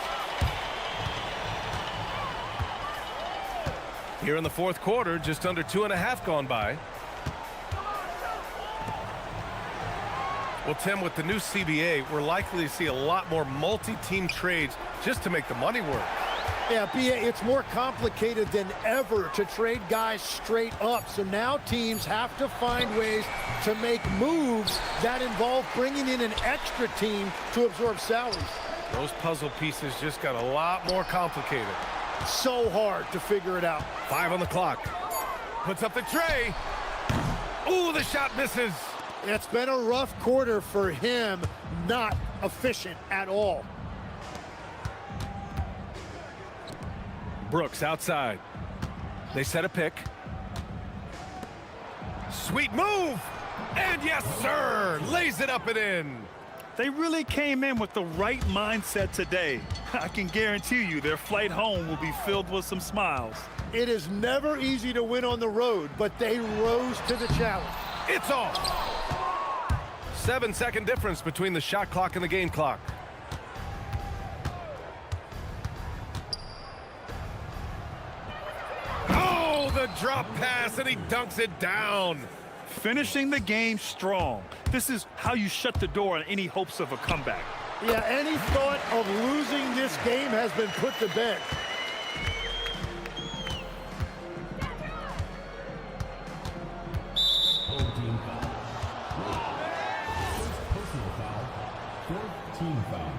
Here in the fourth quarter, just under 2.5 gone by. Well, Tim, with the new CBA, we're likely to see a lot more multi-team trades just to make the money work. Yeah, BA, it's more complicated than ever to trade guys straight up. So now teams have to find ways to make moves that involve bringing in an extra team to absorb salaries. Those puzzle pieces just got a lot more complicated. So hard to figure it out. 5 on the clock. Puts up the tray. Ooh, the shot misses. It's been a rough quarter for him, not efficient at all. Brooks outside. They set a pick. Sweet move. And yes, sir. Lays it up and in. They really came in with the right mindset today. I can guarantee you their flight home will be filled with some smiles. It is never easy to win on the road, but they rose to the challenge. It's off. 7-second difference between the shot clock and the game clock. Oh, the drop pass, and he dunks it down. Finishing the game strong. This is how you shut the door on any hopes of a comeback. Yeah, any thought of losing this game has been put to bed. Personal foul, fourth team foul.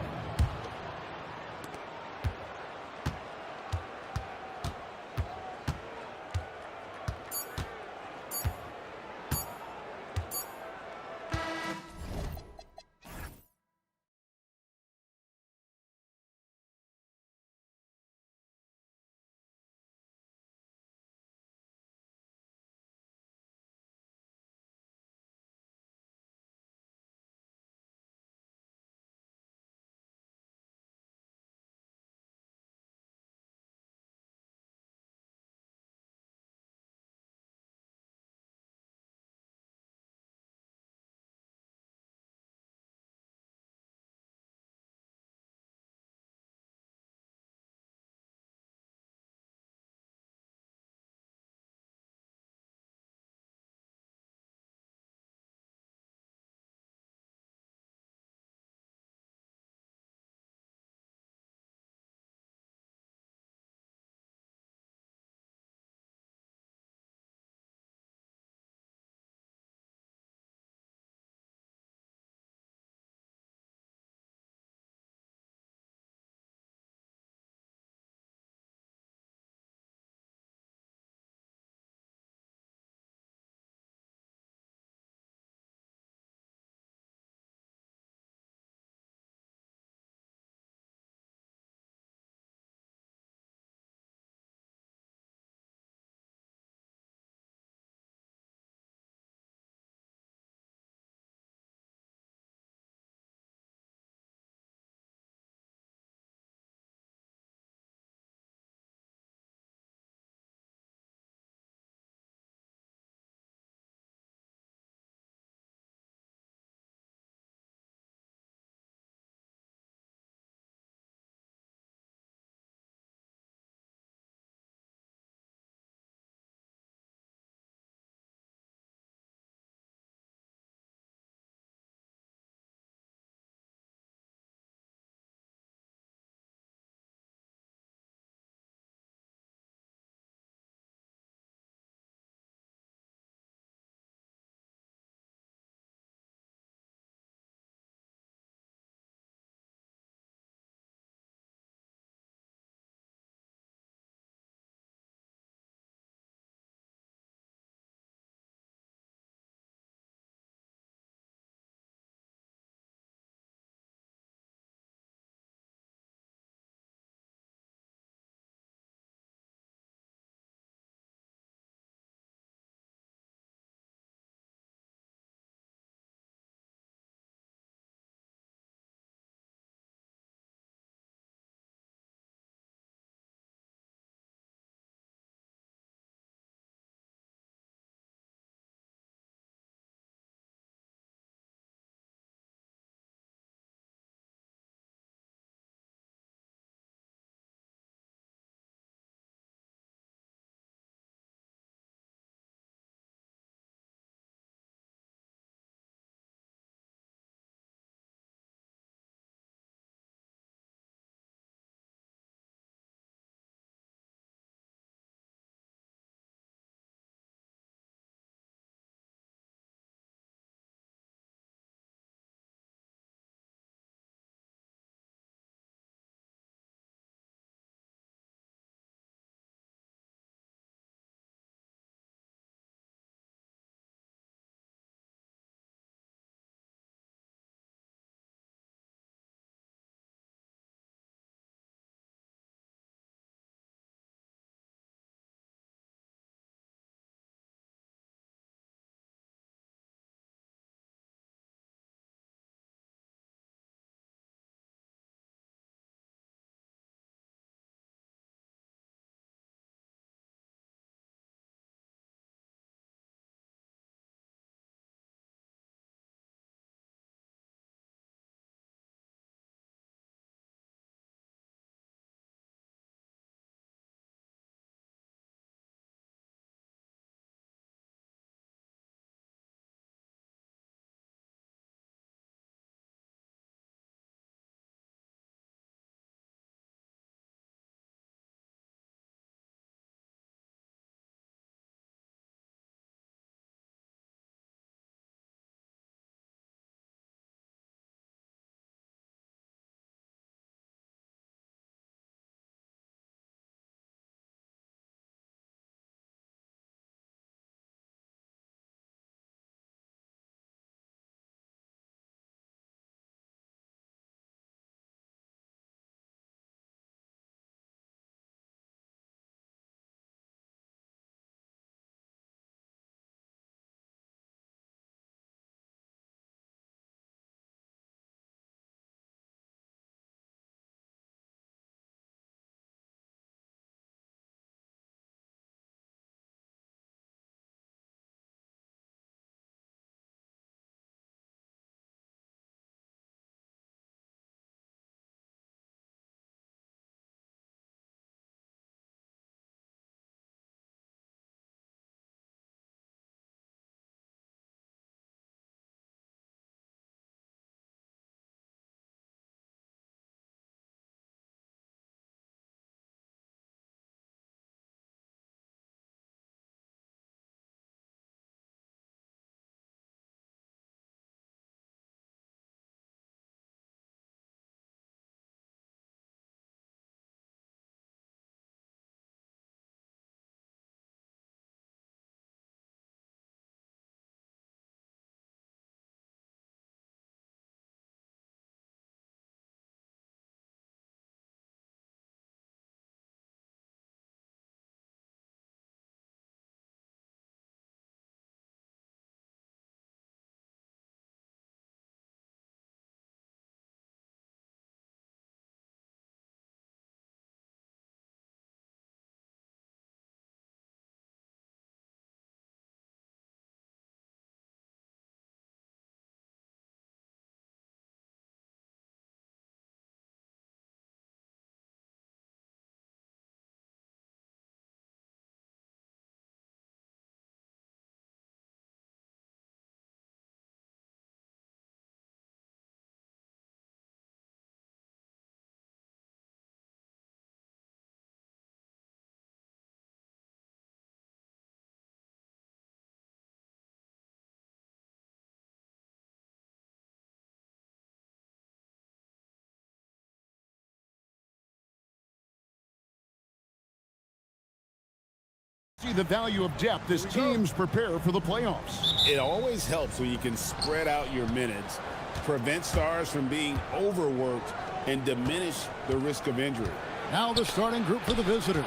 See the value of depth as teams prepare for the playoffs. It always helps when you can spread out your minutes, prevent stars from being overworked, and diminish the risk of injury. Now the starting group for the visitors.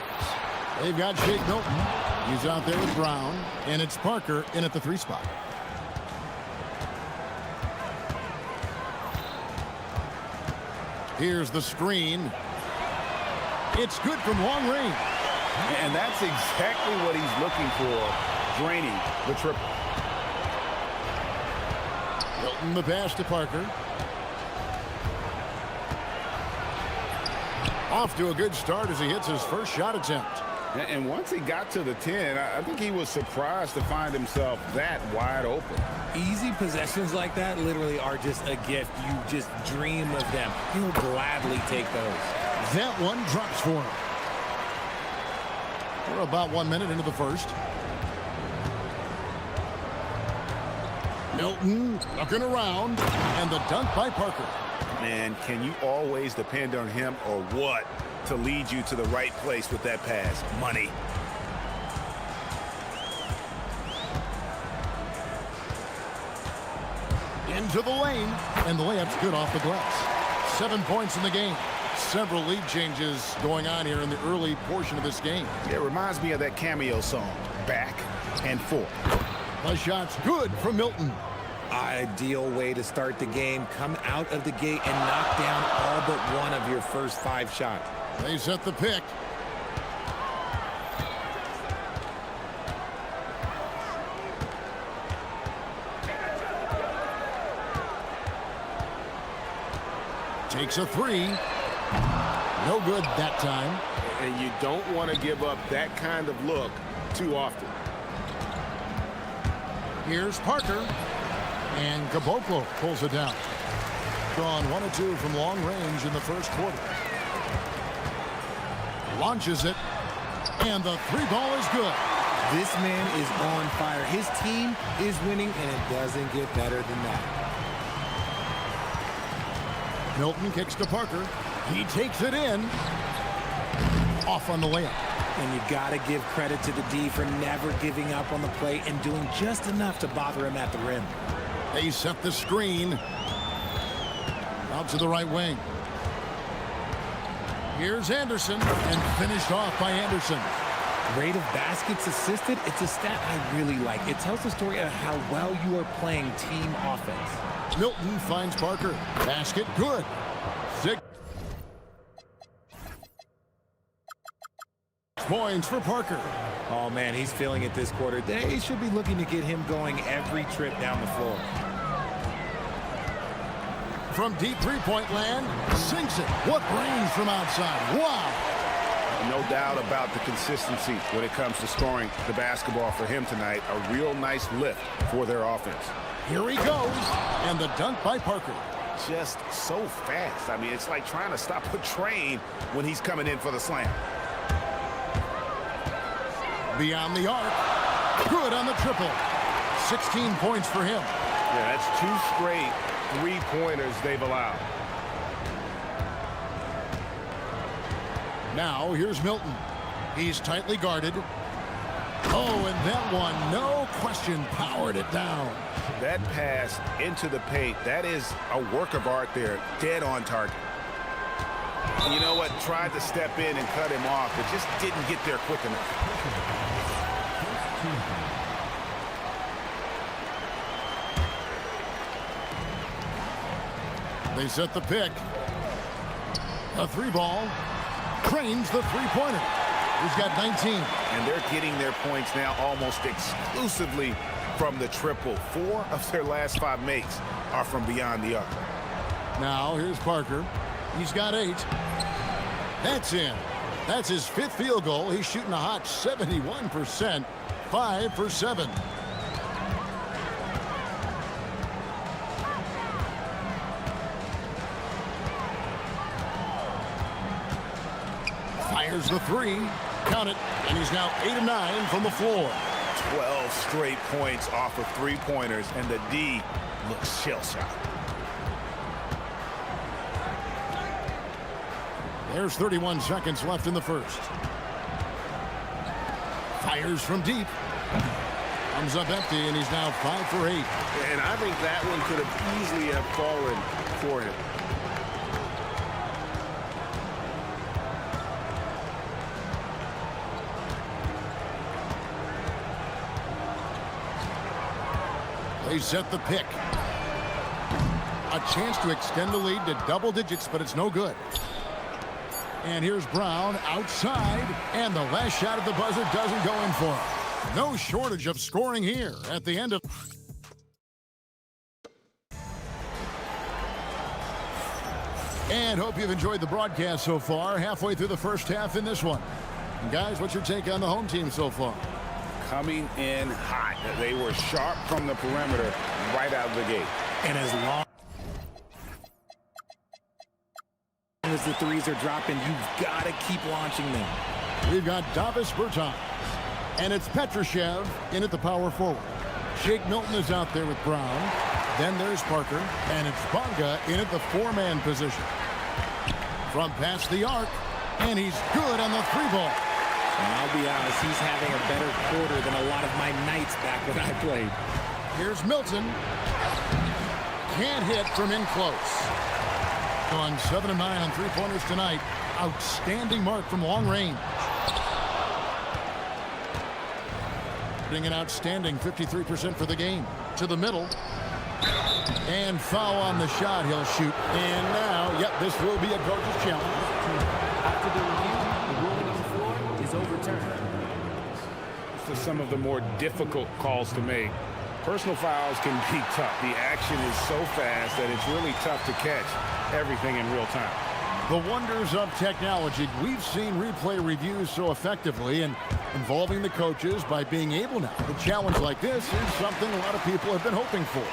They've got Shake Milton. He's out there with Brown, and it's Parker in at the 3 spot. Here's the screen. It's good from long range. And that's exactly what he's looking for, draining the triple. Milton the pass to Parker. Off to a good start as he hits his first shot attempt. And once he got to the 10, I think he was surprised to find himself that wide open. Easy possessions like that literally are just a gift. You just dream of them. He'll gladly take those. That one drops for him. We're about 1 minute into the first. Milton looking around, and the dunk by Parker. Man, can you always depend on him or what to lead you to the right place with that pass? Money. Into the lane, and the layup's good off the glass. 7 points in the game. Several lead changes going on here in the early portion of this game. It reminds me of that cameo song, Back and Forth. The shot's good from Milton. Ideal way to start the game. Come out of the gate and knock down all but one of your first 5 shots. They set the pick. Takes a 3. No good that time. And you don't want to give up that kind of look too often. Here's Parker. And Caboclo pulls it down. Drawn 1 or 2 from long range in the first quarter. Launches it. And the 3 ball is good. This man is on fire. His team is winning, and it doesn't get better than that. Milton kicks to Parker. He takes it in. Off on the layup. And you got to give credit to the D for never giving up on the play and doing just enough to bother him at the rim. They set the screen. Out to the right wing. Here's Anderson, and finished off by Anderson. Rate of baskets assisted, it's a stat I really like. It tells the story of how well you are playing team offense. Milton finds Parker. Basket good. 6 points for Parker. Oh, man, he's feeling it this quarter. They should be looking to get him going every trip down the floor. From deep three-point land, sinks it. What range from outside. Wow. No doubt about the consistency when it comes to scoring the basketball for him tonight. A real nice lift for their offense. Here he goes. And the dunk by Parker. Just so fast. I mean, it's like trying to stop a train when he's coming in for the slam. Beyond the arc. Good on the triple. 16 points for him. Yeah, that's 2 straight three-pointers they've allowed. Now, here's Milton. He's tightly guarded. Oh, and that one, no question, powered it down. That pass into the paint, that is a work of art there, dead on target. And you know what? Tried to step in and cut him off, but just didn't get there quick enough. They set the pick. A 3 ball. Cranes the 3-pointer. He's got 19. And they're getting their points now almost exclusively from the triple. 4 of their last 5 makes are from beyond the arc. Now here's Parker. He's got 8. That's in. That's his 5th field goal. He's shooting a hot 71%. 5 for 7. Fires the 3. Count it. And he's now 8 of 9 from the floor. 12 straight points off of 3-pointers, and the D looks shell-shocked. There's 31 seconds left in the first. Fires from deep. Comes up empty, and he's now 5 for 8. And I think that one could have easily have fallen for him. They set the pick. A chance to extend the lead to double digits, but it's no good. And here's Brown outside, and the last shot at the buzzer doesn't go in for him. No shortage of scoring here at the end of... And hope you've enjoyed the broadcast so far. Halfway through the first half in this one. And guys, what's your take on the home team so far? Coming in hot. They were sharp from the perimeter right out of the gate. And as long as the threes are dropping, you've got to keep launching them. We've got Davis Bertans. And it's Petrushev in at the power forward. Shake Milton is out there with Brown. Then there's Parker. And it's Bonga in at the four-man position. From past the arc. And he's good on the three ball. And I'll be honest, he's having a better quarter than a lot of my nights back when I played. Here's Milton. Can't hit from in close. Gone 7 of 9 on three-pointers tonight. Outstanding mark from long range. An outstanding 53% for the game. To the middle. And foul on the shot. He'll shoot. And now, yep, this will be a coach's challenge. After the review, the ruling on the floor is overturned. This is some of the more difficult calls to make. Personal fouls can be tough. The action is so fast that it's really tough to catch everything in real time. The wonders of technology. We've seen replay reviews so effectively and involving the coaches by being able now. A challenge like this is something a lot of people have been hoping for.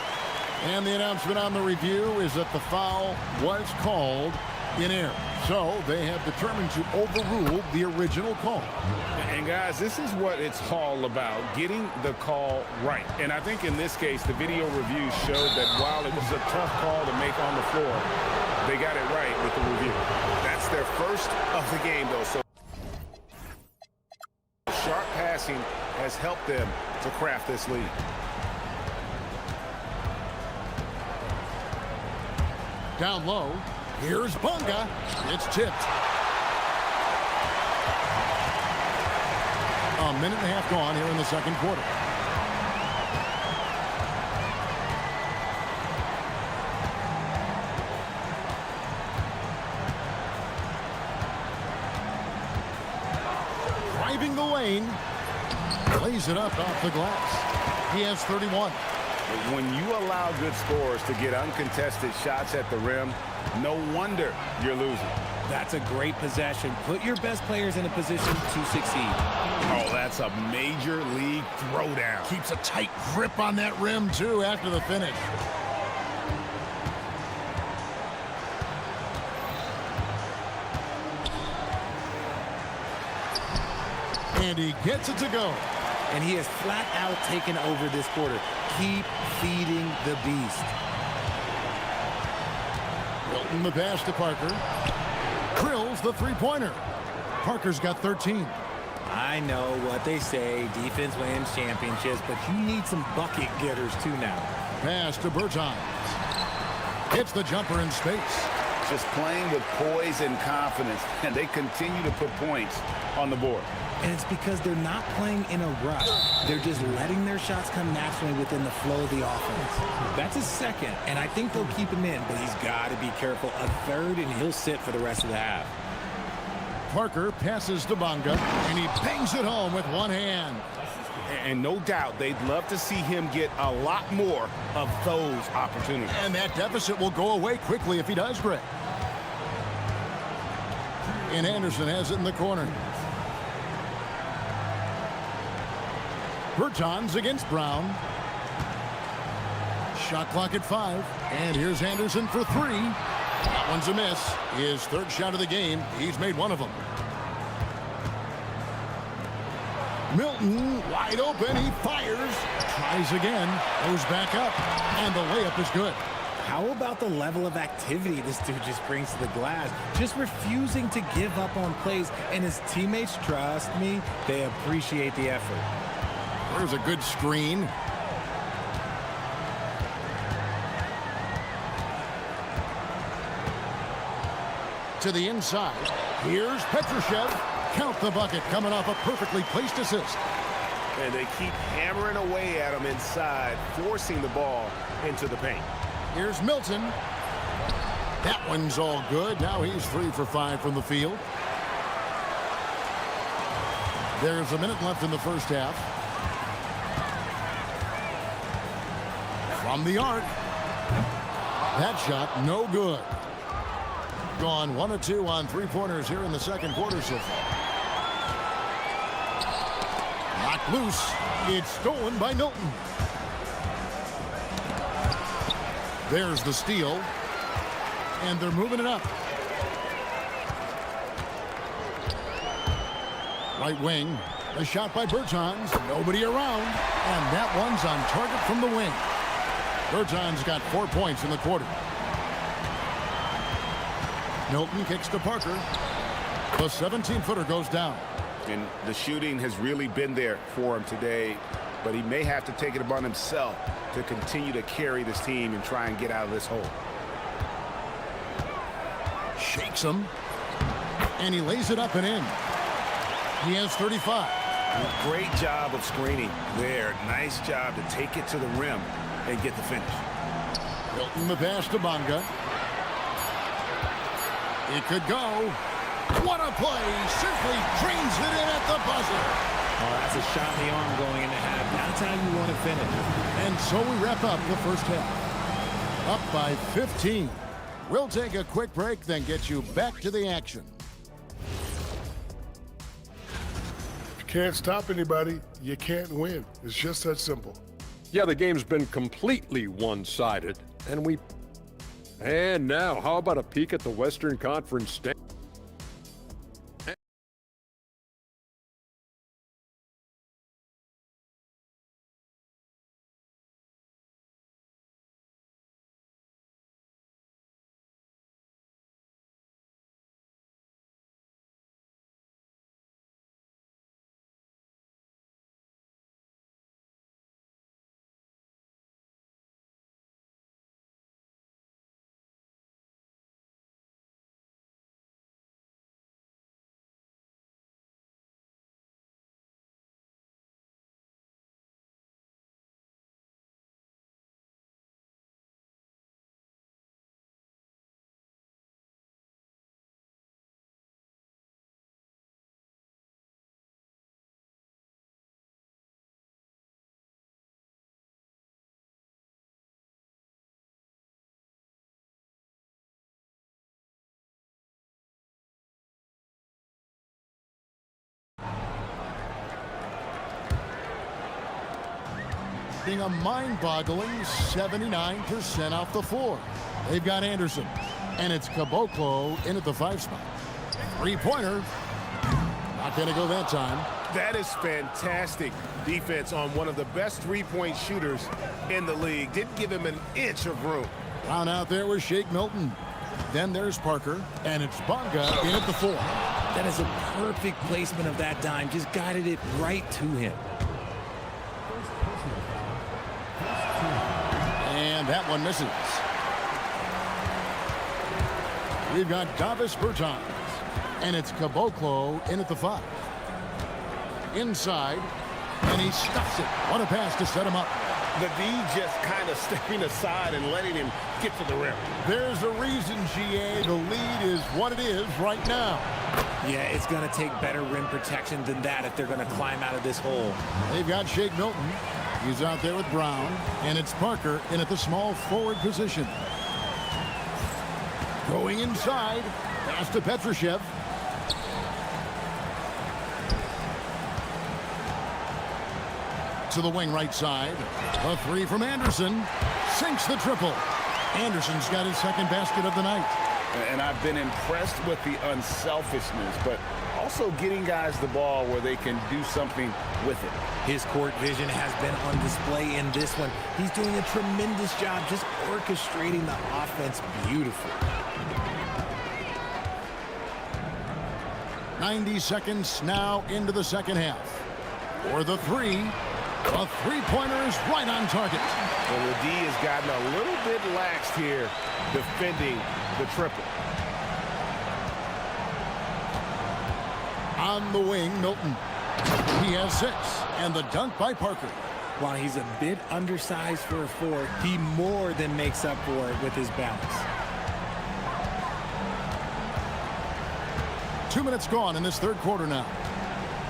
And the announcement on the review is that the foul was called in error. So they have determined to overrule the original call. And guys, this is what it's all about, getting the call right. And I think in this case, the video review showed that while it was a tough call to make on the floor, they got it right with the review. That's their first of the game, though. So sharp passing has helped them to craft this lead. Down low. Here's Bonga. It's tipped. A minute and a half gone here in the second quarter. Driving the lane. Lays it up off the glass. He has 31. When you allow good scorers to get uncontested shots at the rim, no wonder you're losing. That's a great possession. Put your best players in a position to succeed. Oh, that's a major league throwdown. Keeps a tight grip on that rim, too, after the finish. And he gets it to go. And he has flat out taken over this quarter. Keep feeding the beast. Milton the pass to Parker. Drills the three-pointer. Parker's got 13. I know what they say, defense wins championships, but you need some bucket getters too now. Pass to Bertans. Hits the jumper in space. Just playing with poise and confidence, and they continue to put points on the board. And it's because they're not playing in a rush. They're just letting their shots come naturally within the flow of the offense. That's his second, and I think they'll keep him in, but he's got to be careful. A third, and he'll sit for the rest of the half. Parker passes to Bonga, and he bangs it home with one hand. And no doubt they'd love to see him get a lot more of those opportunities. And that deficit will go away quickly if he does, Greg. And Anderson has it in the corner. Bertans against Brown. Shot clock at 5. And here's Anderson for 3. That one's a miss. His third shot of the game. He's made one of them. Milton wide open. He fires. Tries again. Goes back up. And the layup is good. How about the level of activity this dude just brings to the glass? Just refusing to give up on plays, and his teammates, trust me, they appreciate the effort. There's a good screen. To the inside. Here's Petrushev. Count the bucket, coming off a perfectly placed assist. And they keep hammering away at him inside, forcing the ball into the paint. Here's Milton. That one's all good. Now he's 3 for 5 from the field. There's a minute left in the first half. From the arc. That shot, no good. Gone 1 of 2 on three-pointers here in the second quarter so far. Knocked loose. It's stolen by Milton. There's the steal. And they're moving it up. Right wing. A shot by Bertans. Nobody around. And that one's on target from the wing. Bertans got 4 points in the quarter. Milton kicks to Parker. The 17-footer goes down. And the shooting has really been there for him today, but he may have to take it upon himself to continue to carry this team and try and get out of this hole. Shakes him. And he lays it up and in. He has 35. Great job of screening there. Nice job to take it to the rim and get the finish. Milton the pass to Bonga. It could go. What a play. Simply drains it in at the buzzer. Oh, that's a shot in the arm going into half. That's how you want to finish. And so we wrap up the first half. Up by 15. We'll take a quick break, then get you back to the action. If you can't stop anybody, you can't win. It's just that simple. Yeah, the game's been completely one-sided, and now, how about a peek at the Western Conference standings? Being a mind-boggling 79% off the floor. They've got Anderson, and it's Caboclo in at the 5 spot. Three-pointer. Not going to go that time. That is fantastic defense on one of the best three-point shooters in the league. Didn't give him an inch of room. Down out there was Shake Milton. Then there's Parker, and it's Bonga in at the 4. That is a perfect placement of that dime. Just guided it right to him. And that one misses. We've got Davis Bertans, and it's Caboclo in at the 5. Inside, and he stuffs it. What a pass to set him up. The D just kind of stepping aside and letting him get to the rim. There's a reason, GA. The lead is what it is right now. Yeah, it's going to take better rim protection than that if they're going to climb out of this hole. They've got Shake Milton. He's out there with Brown, and it's Parker in at the small forward position. Going inside, pass to Petrushev. To the wing right side. A 3 from Anderson. Sinks the triple. Anderson's got his second basket of the night. And I've been impressed with the unselfishness, but also getting guys the ball where they can do something with it. His court vision has been on display in this one. He's doing a tremendous job just orchestrating the offense beautifully. 90 seconds now into the second half. For the three, a three-pointer is right on target. Well, the D has gotten a little bit laxed here defending the triple. On the wing, Milton. He has 6, and the dunk by Parker. While he's a bit undersized for a 4, he more than makes up for it with his balance. 2 minutes gone in this third quarter now.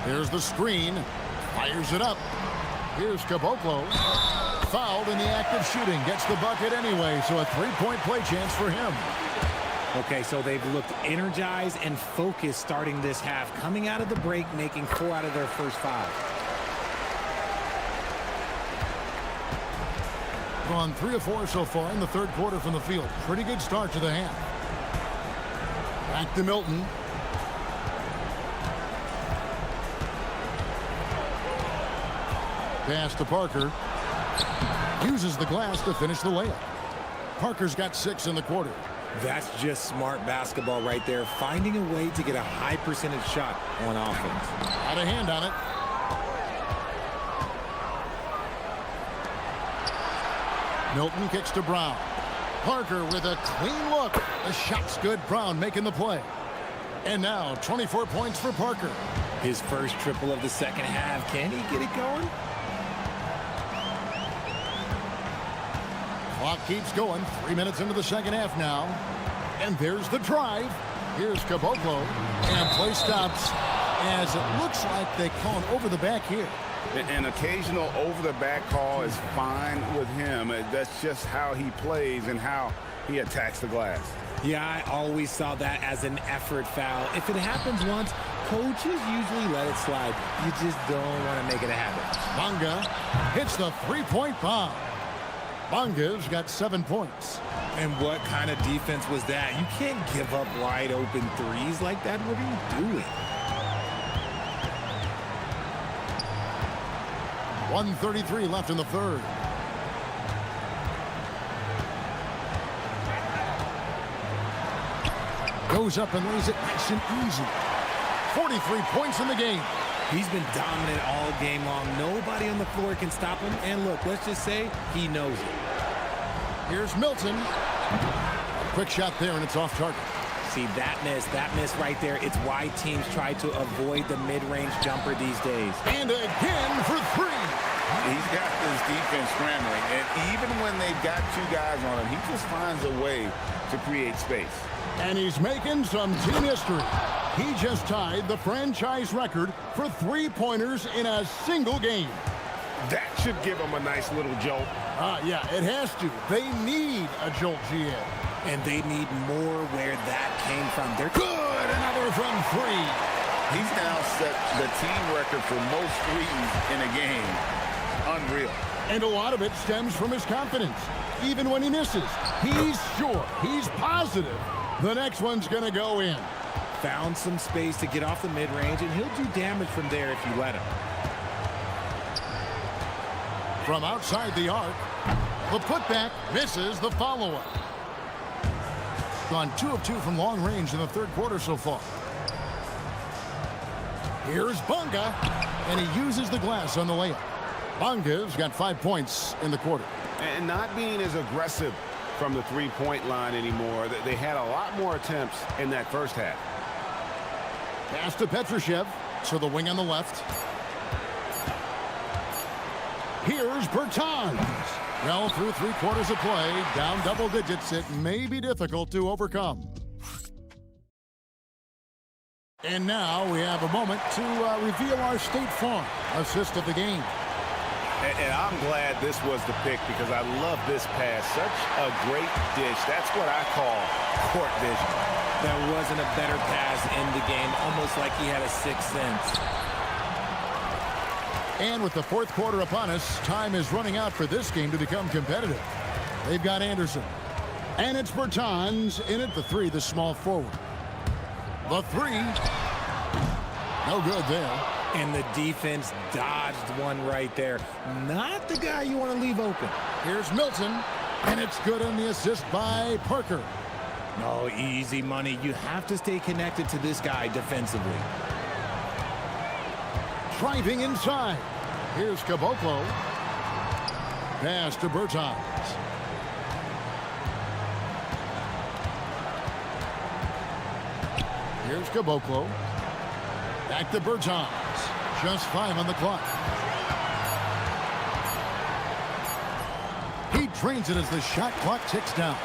Here's the screen. Fires it up. Here's Caboclo. Fouled in the act of shooting. Gets the bucket anyway, so a three-point play chance for him. Okay, so they've looked energized and focused starting this half, coming out of the break, making 4 out of their first 5. Gone 3 of 4 so far in the third quarter from the field. Pretty good start to the half. Back to Milton. Pass to Parker. Uses the glass to finish the layup. Parker's got 6 in the quarter. That's just smart basketball right there, finding a way to get a high percentage shot on offense. Had a hand on it. Milton kicks to Brown. Parker with a clean look. The shot's good. Brown making the play. And now 24 points for Parker. His first triple of the second half. Can he get it going? Clock keeps going. 3 minutes into the second half now. And there's the drive. Here's Caboclo. And play stops as it looks like they call an over the back here. An occasional over-the-back call is fine with him. That's just how he plays and how he attacks the glass. Yeah, I always saw that as an effort foul. If it happens once, coaches usually let it slide. You just don't want to make it a habit. Bonga hits the three-point bomb. Bonga's got 7 points. And what kind of defense was that? You can't give up wide open threes like that. What are you doing? 1:33 left in the third. Goes up and lays it nice and easy. 43 points in the game. He's been dominant all game long. Nobody on the floor can stop him. And look, let's just say he knows it. Here's Milton. Quick shot there, and it's off target. See, that miss right there. It's why teams try to avoid the mid-range jumper these days. And again for 3. He's got this defense scrambling, and even when they've got 2 guys on him, he just finds a way to create space. And he's making some team history. He just tied the franchise record for three-pointers in a single game. That should give him a nice little jolt. Yeah, it has to. They need a jolt, GM. And they need more where that came from. They're good. Another from 3. He's now set the team record for most threes in a game. Unreal. And a lot of it stems from his confidence. Even when he misses, he's sure, he's positive the next one's going to go in. Found some space to get off the mid-range, and he'll do damage from there if you let him. From outside the arc, the putback misses the follow-up. Gone 2 of 2 from long range in the third quarter so far. Here's Bonga, and he uses the glass on the layup. Bonga's got 5 points in the quarter. And not being as aggressive from the three-point line anymore. They had a lot more attempts in that first half. Pass to Petrushev, so the wing on the left. Here's Bertans. Well, through 3 quarters of play, down double digits, it may be difficult to overcome. And now we have a moment to reveal our State Farm assist of the game. And I'm glad this was the pick because I love this pass. Such a great dish. That's what I call court vision. There wasn't a better pass in the game, almost like he had a 6th sense. And with the fourth quarter upon us, time is running out for this game to become competitive. They've got Anderson. And it's Bertans in at the 3, the small forward. The 3. No good there. And the defense dodged one right there. Not the guy you want to leave open. Here's Milton, and it's good on the assist by Parker. No, easy money. You have to stay connected to this guy defensively. Driving inside. Here's Caboclo. Pass to Bertans. Here's Caboclo. Back to Bertans. Just 5 on the clock. He drains it as the shot clock ticks down.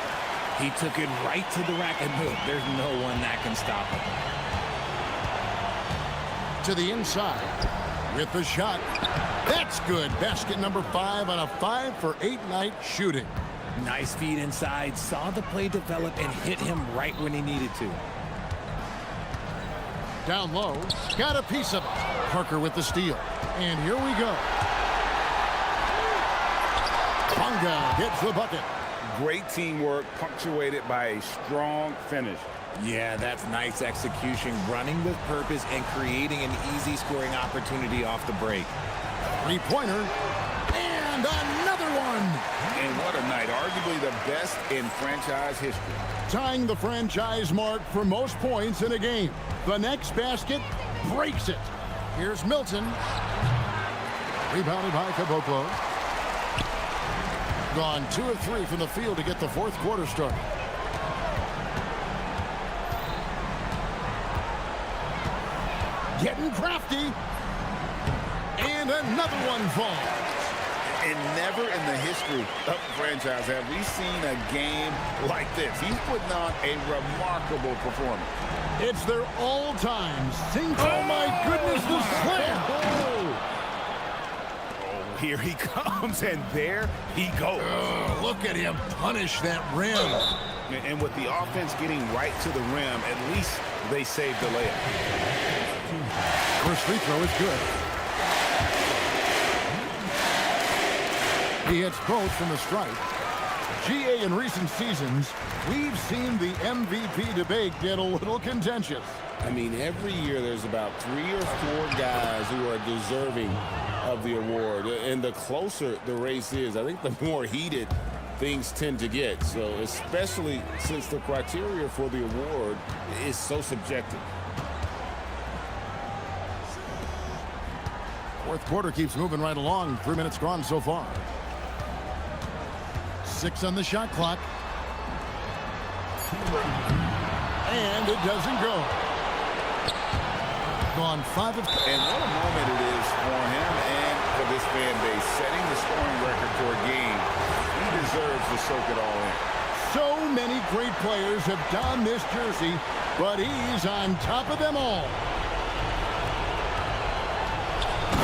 He took it right to the rack, and look, there's no one that can stop him. To the inside with the shot. That's good. Basket number 5 on a 5-for-8 night shooting. Nice feed inside. Saw the play develop and hit him right when he needed to. Down low. Got a piece of it. Parker with the steal. And here we go. Ponga gets the bucket. Great teamwork punctuated by a strong finish. Yeah, that's nice execution, running with purpose and creating an easy scoring opportunity off the break. Three-pointer, and another one. And what a night, arguably the best in franchise history. Tying the franchise mark for most points in a game. The next basket breaks it. Here's Milton. Rebounded by Caboclo. Gone 2 of 3 from the field to get the fourth quarter started. Getting crafty. And another one falls. And never in the history of the franchise have we seen a game like this. He's putting on a remarkable performance. It's their all-time single. Oh, my goodness, the slam. Oh, here he comes, and there he goes. Look at him punish that rim. And with the offense getting right to the rim, at least they saved the layup. First free throw is good. He hits both from the stripe. GA, in recent seasons, we've seen the MVP debate get a little contentious. I mean, every year there's about 3 or 4 guys who are deserving of the award. And the closer the race is, I think the more heated things tend to get. So especially since the criteria for the award is so subjective. Fourth quarter keeps moving right along. 3 minutes gone so far. 6 on the shot clock. And it doesn't go. Gone 5 of... And what a moment it is for him and for this fan base. Setting the scoring record for a game. He deserves to soak it all in. So many great players have donned this jersey, but he's on top of them all.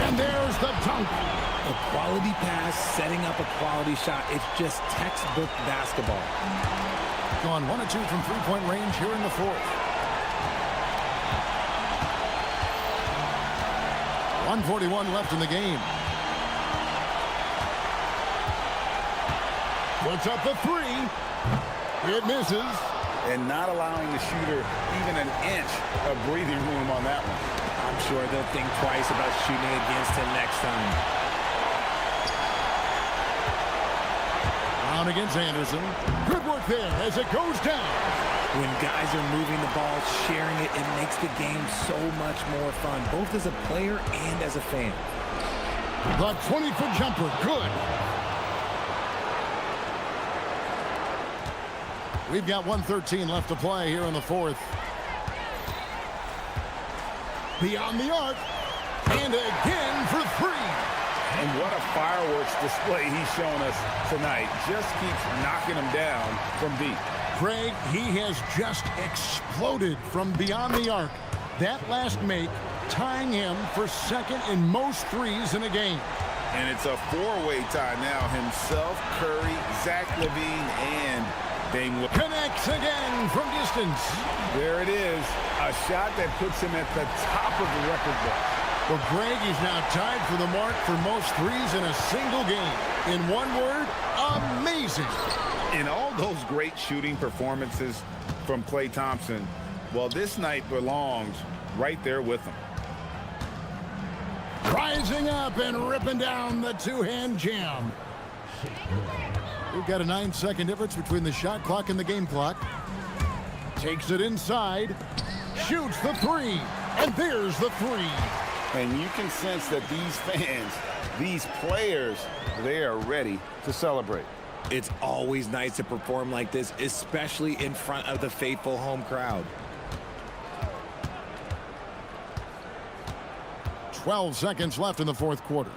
And there's the dunk. A quality pass, setting up a quality shot. It's just textbook basketball. Gone 1 of 2 from three-point range here in the fourth. 1:41 left in the game. Puts up the 3. It misses. And not allowing the shooter even an inch of breathing room on that one. I'm sure they'll think twice about shooting against him next time. Brown against Anderson. Good work there as it goes down. When guys are moving the ball, sharing it, it makes the game so much more fun, both as a player and as a fan. The 20-foot jumper, good. We've got 1:13 left to play here in the fourth. Beyond the arc, and again for 3. And what a fireworks display he's shown us tonight. Just keeps knocking them down from deep. Craig, he has just exploded from beyond the arc. That last make tying him for second in most threes in a game. And it's a 4-way tie now. Himself, Curry, Zach LaVine, and Dame. Connects again from distance. There it is. A shot that puts him at the top of the record book. Well, Greg, he's now tied for the mark for most threes in a single game. In one word, amazing. In all those great shooting performances from Klay Thompson, well, this night belongs right there with him. Rising up and ripping down the two-hand jam. We've got a 9-second difference between the shot clock and the game clock. Takes it inside, shoots the three, and there's the three. And you can sense that these fans, these players, they are ready to celebrate. It's always nice to perform like this, especially in front of the faithful home crowd. 12 seconds left in the fourth quarter.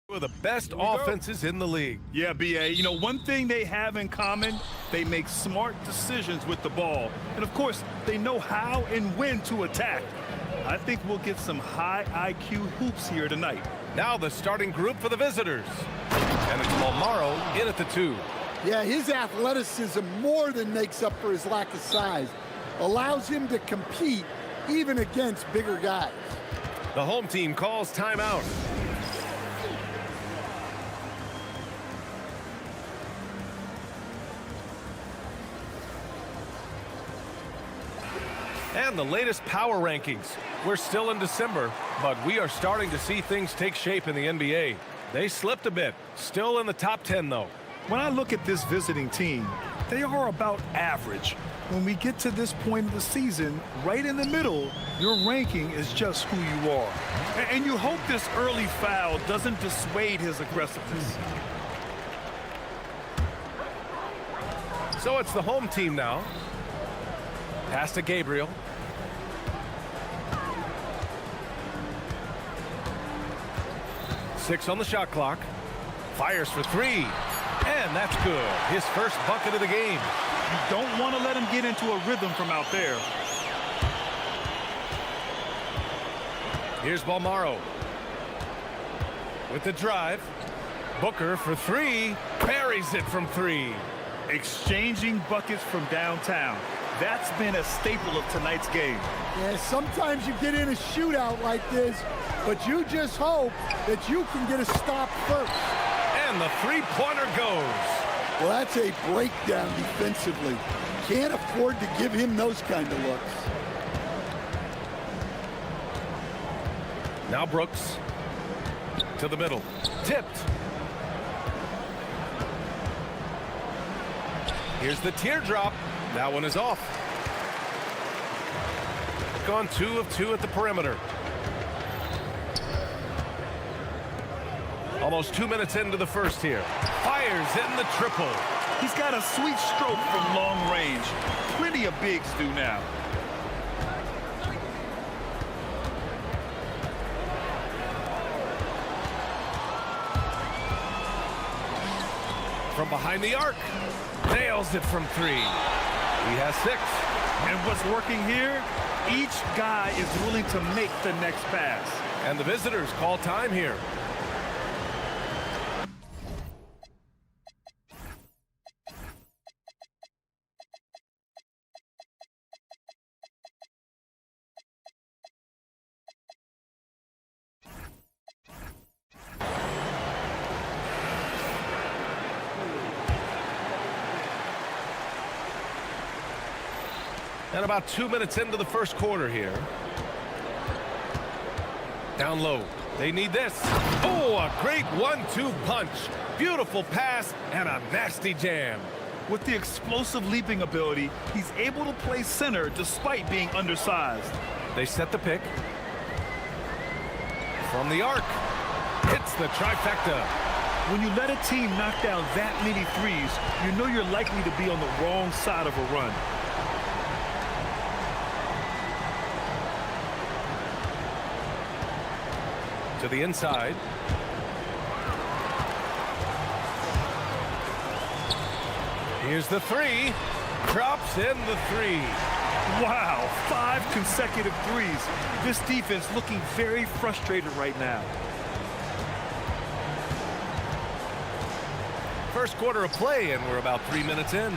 Two of the best offenses in the league. Yeah, BA. You know, one thing they have in common, they make smart decisions with the ball. And, of course, they know how and when to attack. I think we'll get some high IQ hoops here tonight. Now the starting group for the visitors. And it's Malmaro in at the 2. Yeah, his athleticism more than makes up for his lack of size. Allows him to compete even against bigger guys. The home team calls timeout. And the latest power rankings. We're still in December, but we are starting to see things take shape in the NBA. They slipped a bit. Still in the top 10, though. When I look at this visiting team, they are about average. When we get to this point of the season, right in the middle, your ranking is just who you are. And you hope this early foul doesn't dissuade his aggressiveness. So it's the home team now. Pass to Gabriel. Six on the shot clock. Fires for 3. And that's good. His first bucket of the game. You don't want to let him get into a rhythm from out there. Here's Balmaro. With the drive. Booker for 3. Buries it from 3. Exchanging buckets from downtown. That's been a staple of tonight's game. Yeah, sometimes you get in a shootout like this, but you just hope that you can get a stop first. And the three-pointer goes. Well, that's a breakdown defensively. Can't afford to give him those kind of looks. Now Brooks to the middle. Tipped. Here's the teardrop. That one is off. Gone 2 of 2 at the perimeter. Almost 2 minutes into the first here. Fires in the triple. He's got a sweet stroke from long range. Plenty of bigs do now. From behind the arc. Nails it from 3. He has 6. And what's working here? Each guy is willing to make the next pass. And the visitors call time here. And about 2 minutes into the first quarter here. Down low. They need this. Oh, a great 1-2 punch. Beautiful pass and a nasty jam. With the explosive leaping ability, he's able to play center despite being undersized. They set the pick. From the arc. Hits the trifecta. When you let a team knock down that many threes, you know you're likely to be on the wrong side of a run. To the inside. Here's the 3. Drops in the 3. Wow, 5 consecutive threes. This defense looking very frustrated right now. First quarter of play, and we're about 3 minutes in.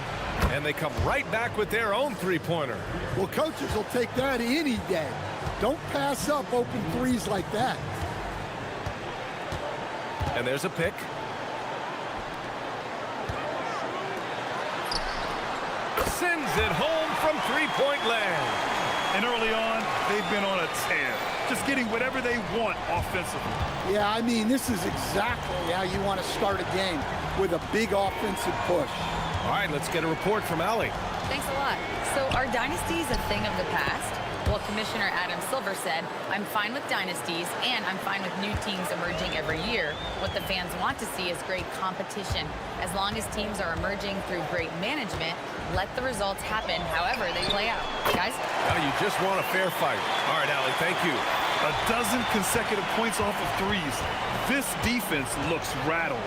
And they come right back with their own three-pointer. Well, coaches will take that any day. Don't pass up open threes like that. And there's a pick. Sends it home from three-point land. And early on, they've been on a tear. Just getting whatever they want offensively. Yeah, I mean, this is exactly how you want to start a game, with a big offensive push. All right, let's get a report from Allie. Thanks a lot. So are dynasties a thing of the past? Well, Commissioner Adam Silver said, I'm fine with dynasties and I'm fine with new teams emerging every year. What the fans want to see is great competition. As long as teams are emerging through great management, let the results happen however they play out. Guys? Now you just want a fair fight. All right, Allie, thank you. A dozen consecutive points off of threes. This defense looks rattled.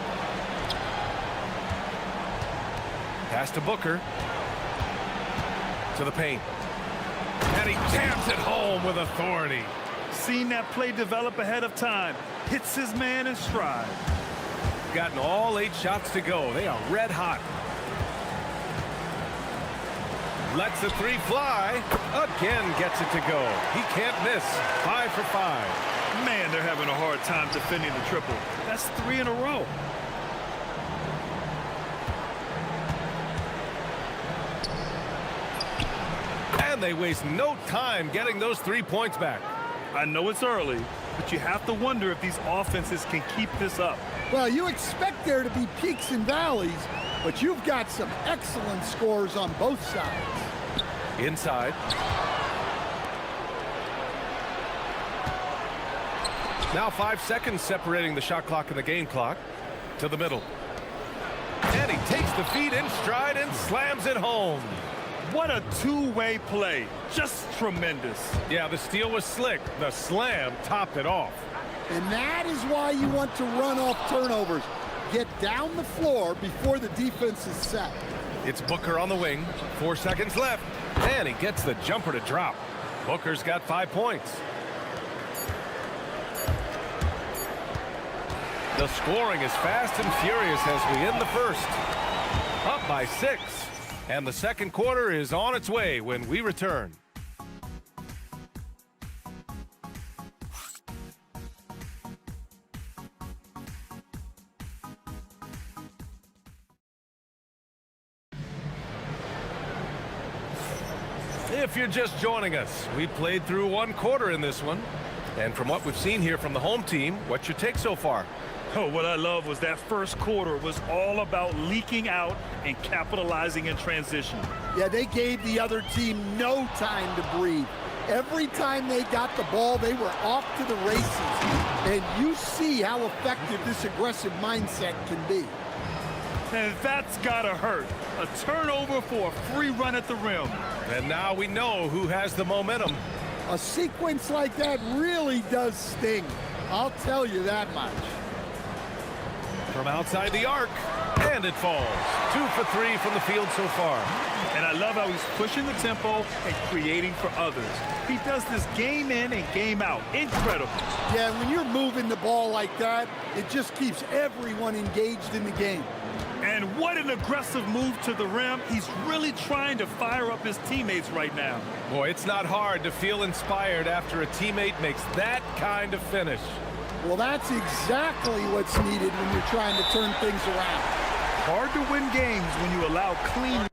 Pass to Booker. To the paint. And he jams it home with authority. Seen that play develop ahead of time. Hits his man in stride. Gotten all 8 shots to go. They are red hot. Lets the 3 fly. Again gets it to go. He can't miss. 5 for 5. Man, they're having a hard time defending the triple. That's 3 in a row. And they waste no time getting those 3 points back. I know it's early, but you have to wonder if these offenses can keep this up. Well, you expect there to be peaks and valleys, but you've got some excellent scores on both sides. Inside. Now 5 seconds separating the shot clock and the game clock. To the middle. And he takes the feed in stride and slams it home. What a two-way play. Just tremendous. Yeah, the steal was slick. The slam topped it off. And that is why you want to run off turnovers. Get down the floor before the defense is set. It's Booker on the wing. 4 seconds left. And he gets the jumper to drop. Booker's got 5 points. The scoring is fast and furious as we end the first. Up by 6. And the second quarter is on its way when we return. If you're just joining us, we played through 1 quarter in this one. And from what we've seen here from the home team, what's your take so far? Oh, what I love was that first quarter was all about leaking out and capitalizing in transition. Yeah, they gave the other team no time to breathe. Every time they got the ball, they were off to the races. And you see how effective this aggressive mindset can be. And that's gotta hurt. A turnover for a free run at the rim. And now we know who has the momentum. A sequence like that really does sting. I'll tell you that much. From outside the arc, and it falls. 2 for 3 from the field so far. And I love how he's pushing the tempo and creating for others. He does this game in and game out. Incredible. Yeah, when you're moving the ball like that, it just keeps everyone engaged in the game. And what an aggressive move to the rim. He's really trying to fire up his teammates right now. Boy, it's not hard to feel inspired after a teammate makes that kind of finish. Well, that's exactly what's needed when you're trying to turn things around. Hard to win games when you allow clean.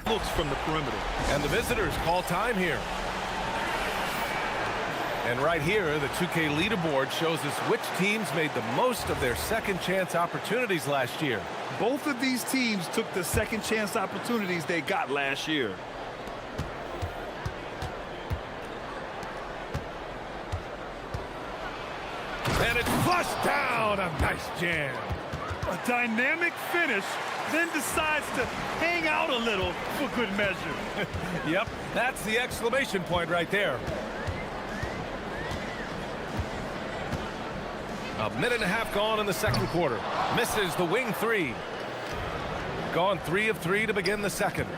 Looks from the perimeter. And the visitors call time here. And right here, the 2K leaderboard shows us which teams made the most of their second chance opportunities last year. Both of these teams took the second chance opportunities they got last year. And it's flushed down. A nice jam. A dynamic finish, then decides to hang out a little for good measure. Yep, that's the exclamation point right there. A minute and a half gone in the second quarter. Misses the wing 3. Gone 3 of 3 to begin the second.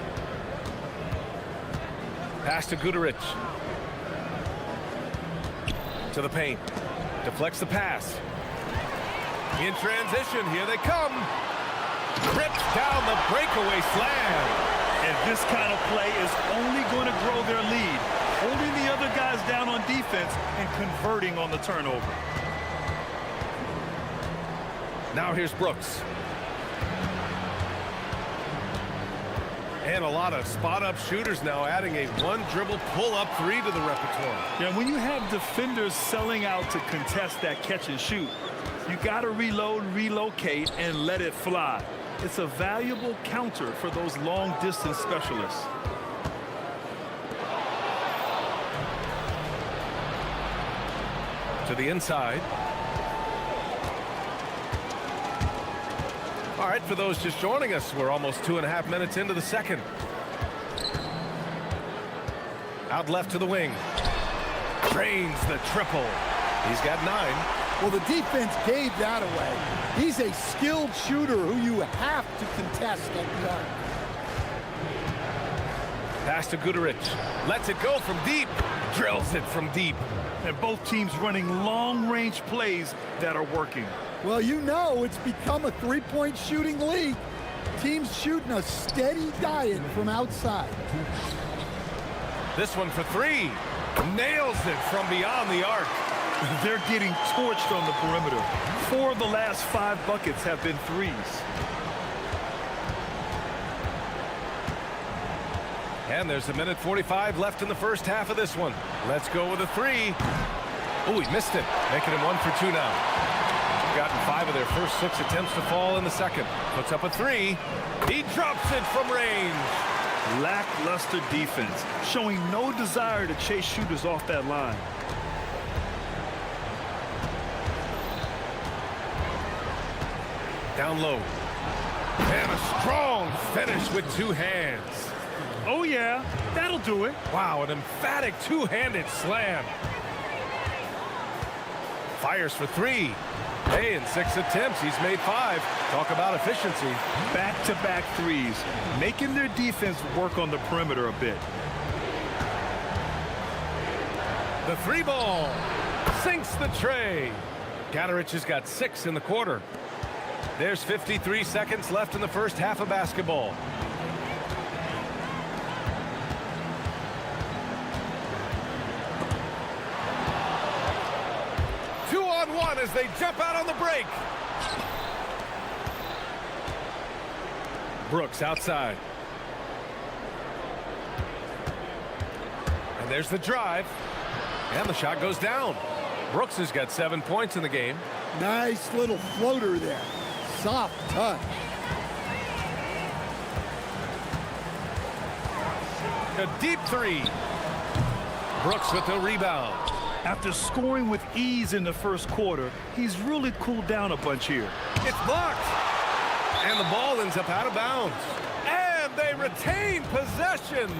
Pass to Guduric. To the paint. Deflects the pass. In transition, here they come. Rips down the breakaway slam. And this kind of play is only going to grow their lead. Holding the other guys down on defense and converting on the turnover. Now here's Brooks. And a lot of spot-up shooters now, adding a one-dribble pull-up 3 to the repertoire. Yeah, when you have defenders selling out to contest that catch and shoot, you got to reload, relocate, and let it fly. It's a valuable counter for those long-distance specialists. To the inside. All right, for those just joining us, we're almost 2.5 minutes into the second. Out left to the wing. Drains the triple. He's got 9. Well, the defense gave that away. He's a skilled shooter who you have to contest at the arc. Pass to Guduric. Lets it go from deep. Drills it from deep. And both teams running long-range plays that are working. Well, you know it's become a three-point shooting league. Teams shooting a steady diet from outside. This one for 3. Nails it from beyond the arc. They're getting torched on the perimeter. 4 of the last 5 buckets have been threes. And there's 1:45 left in the first half of this one. Let's go with a 3. Oh, he missed it. Making him 1 for 2 now. Gotten 5 of their first 6 attempts to fall in the second. Puts up a 3. He drops it from range. Lackluster defense, showing no desire to chase shooters off that line. Down low. And a strong finish with 2 hands. Oh, yeah, that'll do it. Wow, an emphatic 2-handed slam. Fires for 3. Hey, in 6 attempts, he's made 5. Talk about efficiency. Back-to-back threes, making their defense work on the perimeter a bit. The 3 ball sinks the tray. Guduric has got 6 in the quarter. There's 53 seconds left in the first half of basketball. One as they jump out on the break. Brooks outside. And there's the drive. And the shot goes down. Brooks has got 7 points in the game. Nice little floater there. Soft touch. A deep 3. Brooks with the rebound. After scoring with ease in the first quarter, he's really cooled down a bunch here. It's blocked. And the ball ends up out of bounds. And they retain possession.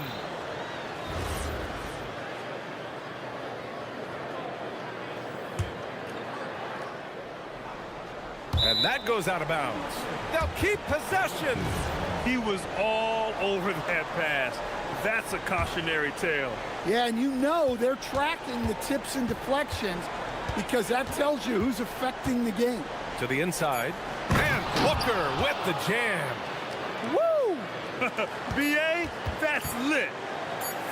And that goes out of bounds. They'll keep possession. He was all over that pass. That's a cautionary tale. Yeah, and you know they're tracking the tips and deflections because that tells you who's affecting the game. To the inside. And Booker with the jam. Woo! BA, that's lit.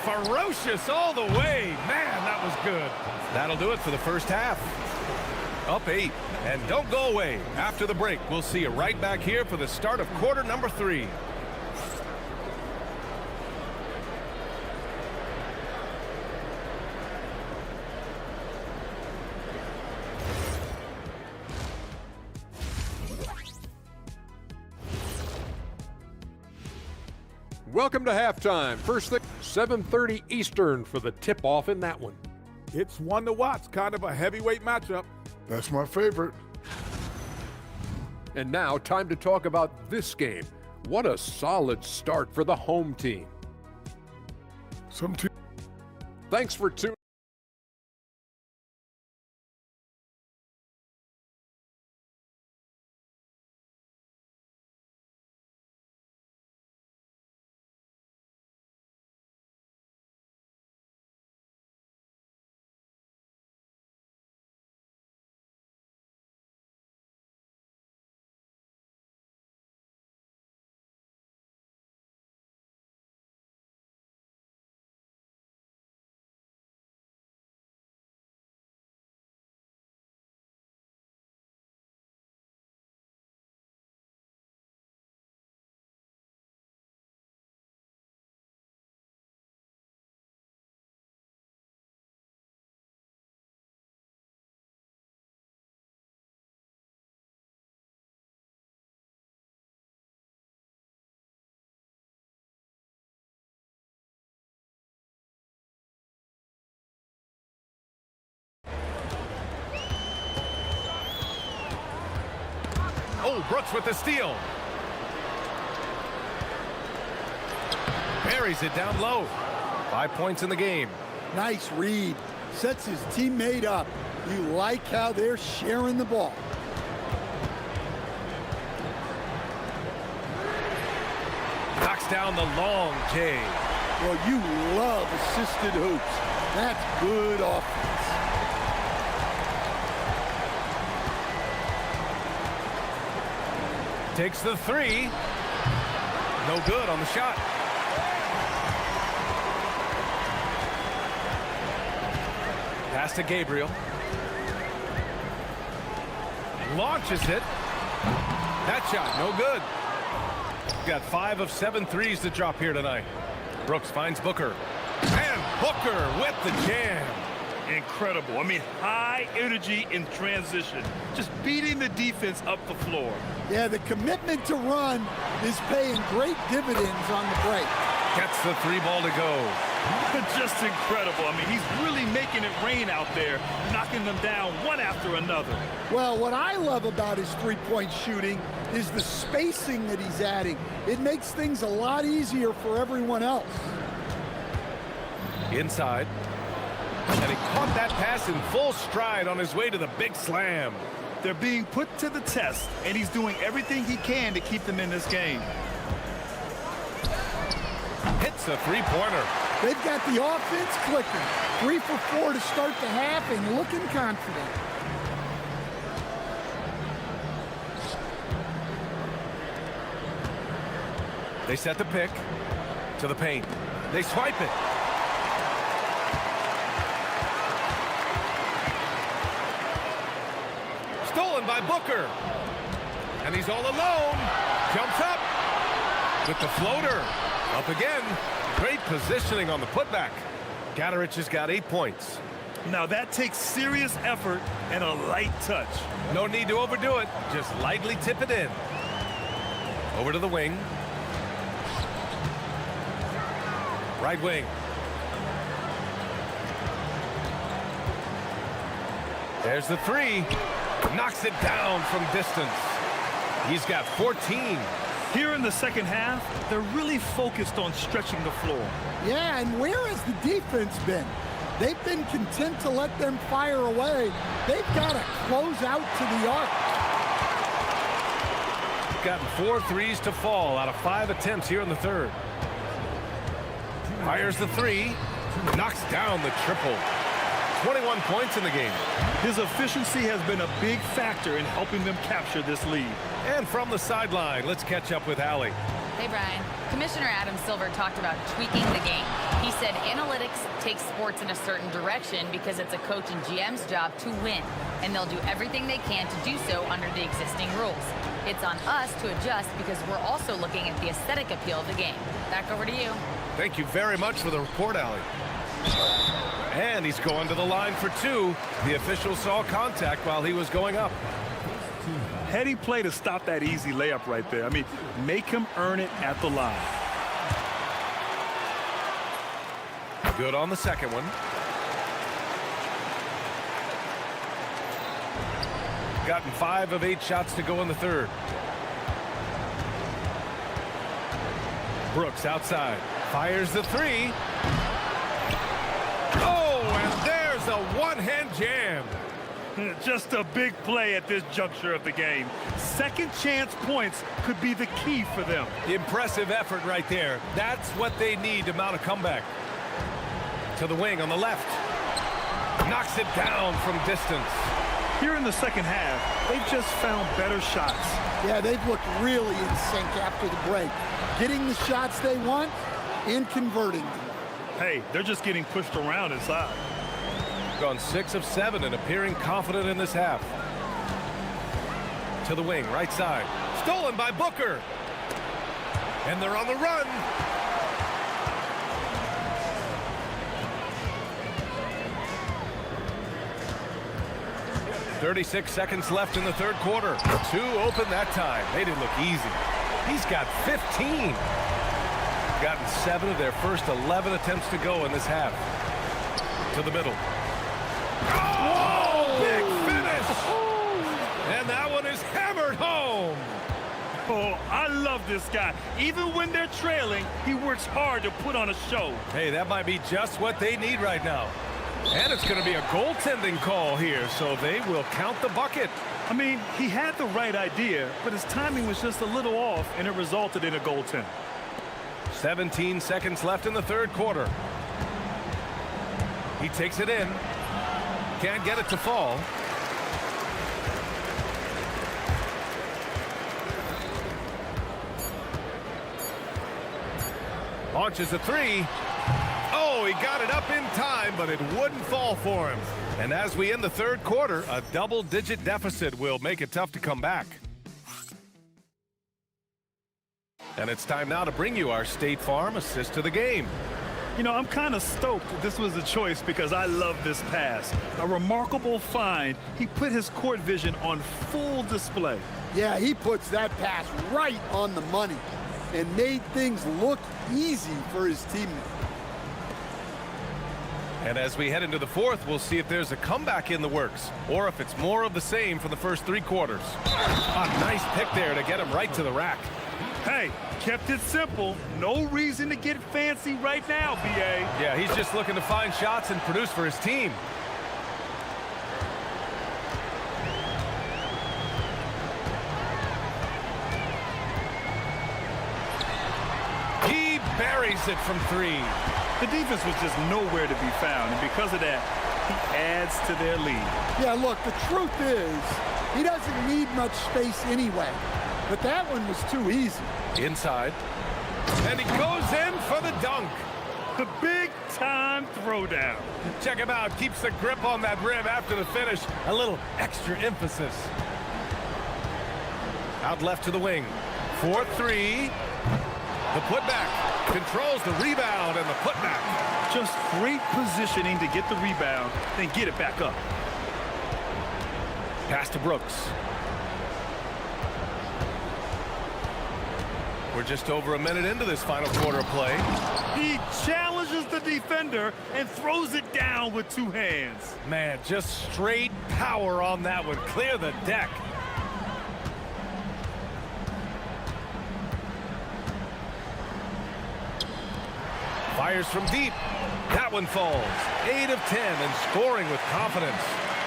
Ferocious all the way. Man, that was good. That'll do it for the first half. Up 8. And don't go away. After the break, we'll see you right back here for the start of quarter number 3. Welcome to halftime. First thing, 7:30 Eastern for the tip-off in that one. It's one to watch, kind of a heavyweight matchup. That's my favorite. And now, time to talk about this game. What a solid start for the home team. Thanks for tuning Oh, Brooks with the steal. Buries it down low. 5 points in the game. Nice read. Sets his teammate up. You like how they're sharing the ball. Knocks down the long J. Well, you love assisted hoops. That's good offense. Takes the three. No good on the shot. Pass to Gabriel. Launches it. That shot, no good. Got 5 of 7 threes to drop here tonight. Brooks finds Booker. And Booker with the jam. Incredible. I mean, high energy in transition. Just beating the defense up the floor. Yeah, the commitment to run is paying great dividends on the break. Gets the 3 ball to go. Just incredible. I mean, he's really making it rain out there, knocking them down one after another. Well, what I love about his three-point shooting is the spacing that he's adding. It makes things a lot easier for everyone else. Inside. And he caught that pass in full stride on his way to the big slam. They're being put to the test, and he's doing everything he can to keep them in this game. Hits a three-pointer. They've got the offense clicking. 3 for 4 to start the half and looking confident. They set the pick to the paint. They swipe it. Stolen by Booker. And he's all alone. Jumps up with the floater. Up again. Great positioning on the putback. Gatorich has got 8 points. Now that takes serious effort and a light touch. No need to overdo it. Just lightly tip it in. Over to the wing. Right wing. There's the 3. Knocks it down from distance. He's got 14. Here in the second half, they're really focused on stretching the floor. Yeah, and where has the defense been? They've been content to let them fire away. They've got to close out to the arc. Gotten 4 threes to fall out of 5 attempts here in the third. Fires the 3. Knocks down the triple. 21 points in the game. His efficiency has been a big factor in helping them capture this lead. And from the sideline, let's catch up with Allie. Hey, Brian. Commissioner Adam Silver talked about tweaking the game. He said analytics takes sports in a certain direction because it's a coach and GM's job to win, and they'll do everything they can to do so under the existing rules. It's on us to adjust because we're also looking at the aesthetic appeal of the game. Back over to you. Thank you very much for the report, Allie. And he's going to the line for 2. The official saw contact while he was going up. Heady play to stop that easy layup right there. I mean, make him earn it at the line. Good on the second one. Gotten 5 of 8 shots to go in the third. Brooks outside. Fires the 3. Oh, and there's a one-hand jam. Just a big play at this juncture of the game. Second chance points could be the key for them. Impressive effort right there. That's what they need to mount a comeback. To the wing on the left. Knocks it down from distance. Here in the second half, they've just found better shots. Yeah, they've looked really in sync after the break. Getting the shots they want and converting them. Hey, they're just getting pushed around inside. Gone 6 of 7 and appearing confident in this half. To the wing, right side. Stolen by Booker. And they're on the run. .36 seconds left in the third quarter. 2 open that time. They didn't look easy. He's got 15. Gotten 7 of their first 11 attempts to go in this half. To the middle. Oh, big finish! And that one is hammered home. Oh, I love this guy. Even when they're trailing, he works hard to put on a show. Hey, that might be just what they need right now. And it's going to be a goaltending call here, so they will count the bucket. I mean, he had the right idea, but his timing was just a little off, and it resulted in a goaltend. 17 seconds left in the third quarter. He takes it in. Can't get it to fall. Launches a three. Oh, he got it up in time, but it wouldn't fall for him. And as we end the third quarter, a double-digit deficit will make it tough to come back. And it's time now to bring you our State Farm assist to the game. You know, I'm kind of stoked this was a choice because I love this pass. A remarkable find. He put his court vision on full display. Yeah, he puts that pass right on the money and made things look easy for his teammate. And as we head into the fourth, we'll see if there's a comeback in the works or if it's more of the same for the first three quarters. A nice pick there to get him right to the rack. Hey, kept it simple. No reason to get fancy right now, B.A. Yeah, he's just looking to find shots and produce for his team. He buries it from three. The defense was just nowhere to be found, and because of that, he adds to their lead. Yeah, look, the truth is, he doesn't need much space anyway. But that one was too easy. Inside. And he goes in for the dunk. The big-time throwdown. Check him out. Keeps the grip on that rim after the finish. A little extra emphasis. Out left to the wing. 4-3. The putback. Controls the rebound and the putback. Just great positioning to get the rebound, then get it back up. Pass to Brooks. We're just over a minute into this final quarter of play. He challenges the defender and throws it down with two hands. Man, just straight power on that one. Clear the deck. Fires from deep. That one falls. 8 of 10 and scoring with confidence.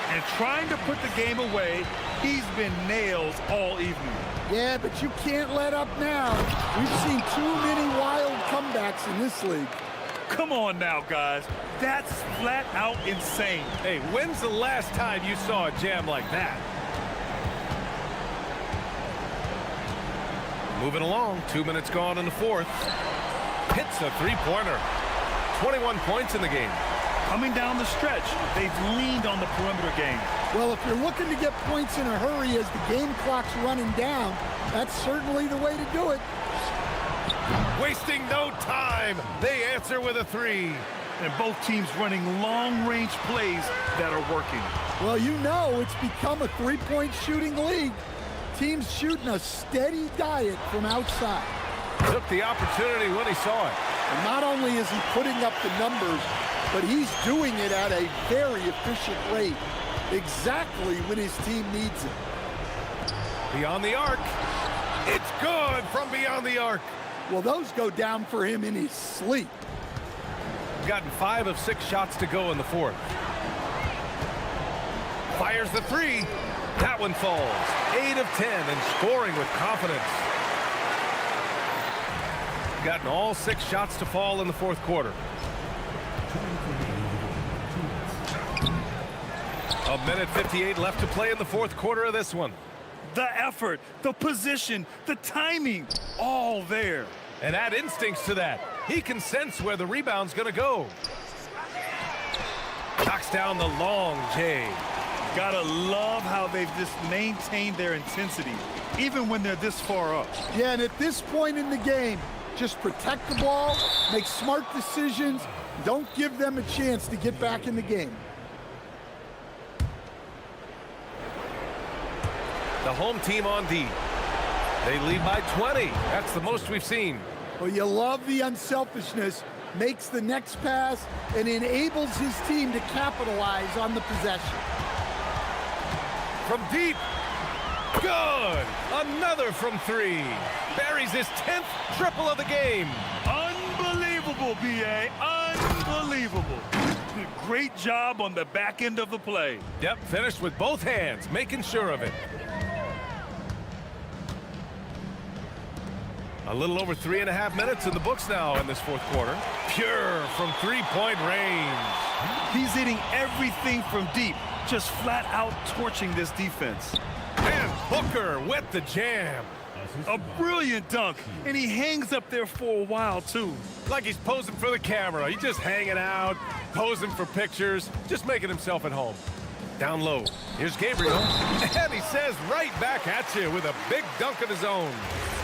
And trying to put the game away, he's been nails all evening. Yeah, but you can't let up now. We've seen too many wild comebacks in this league. Come on now, guys. That's flat out insane. Hey, when's the last time you saw a jam like that? Moving along, 2 minutes gone in the fourth. Hits a three-pointer. 21 points in the game. Coming down the stretch, they've leaned on the perimeter game. Well, if you're looking to get points in a hurry as the game clock's running down, that's certainly the way to do it. Wasting no time. They answer with a three. And both teams running long-range plays that are working. Well, you know it's become a three-point shooting league. Teams shooting a steady diet from outside. Took the opportunity when he saw it. And not only is he putting up the numbers, but he's doing it at a very efficient rate, exactly when his team needs it. Beyond the arc. It's good from beyond the arc. Well, those go down for him in his sleep. Gotten 5 of 6 shots to go in the fourth. Fires the three. That one falls. 8 of 10 and scoring with confidence. Gotten all 6 shots to fall in the fourth quarter. A minute 58 left to play in the fourth quarter of this one. The effort, the position, the timing, all there. And add instincts to that. He can sense where the rebound's going to go. Knocks down the long J. Gotta love how they've just maintained their intensity, even when they're this far up. Yeah, and at this point in the game, just protect the ball, make smart decisions, don't give them a chance to get back in the game. The home team on D. They lead by 20. That's the most we've seen. Well, you love the unselfishness, makes the next pass, and enables his team to capitalize on the possession. From deep. Good! Another from three. Buries his 10th triple of the game. Unbelievable, B.A. Unbelievable. Great job on the back end of the play. Yep, finished with both hands, making sure of it. A little over 3.5 minutes in the books now in this fourth quarter. Pure from three-point range. He's hitting everything from deep, just flat out torching this defense. And Booker with the jam. A brilliant dunk, and he hangs up there for a while, too. Like he's posing for the camera. He's just hanging out, posing for pictures, just making himself at home. Down low. Here's Gabriel. And he says right back at you with a big dunk of his own.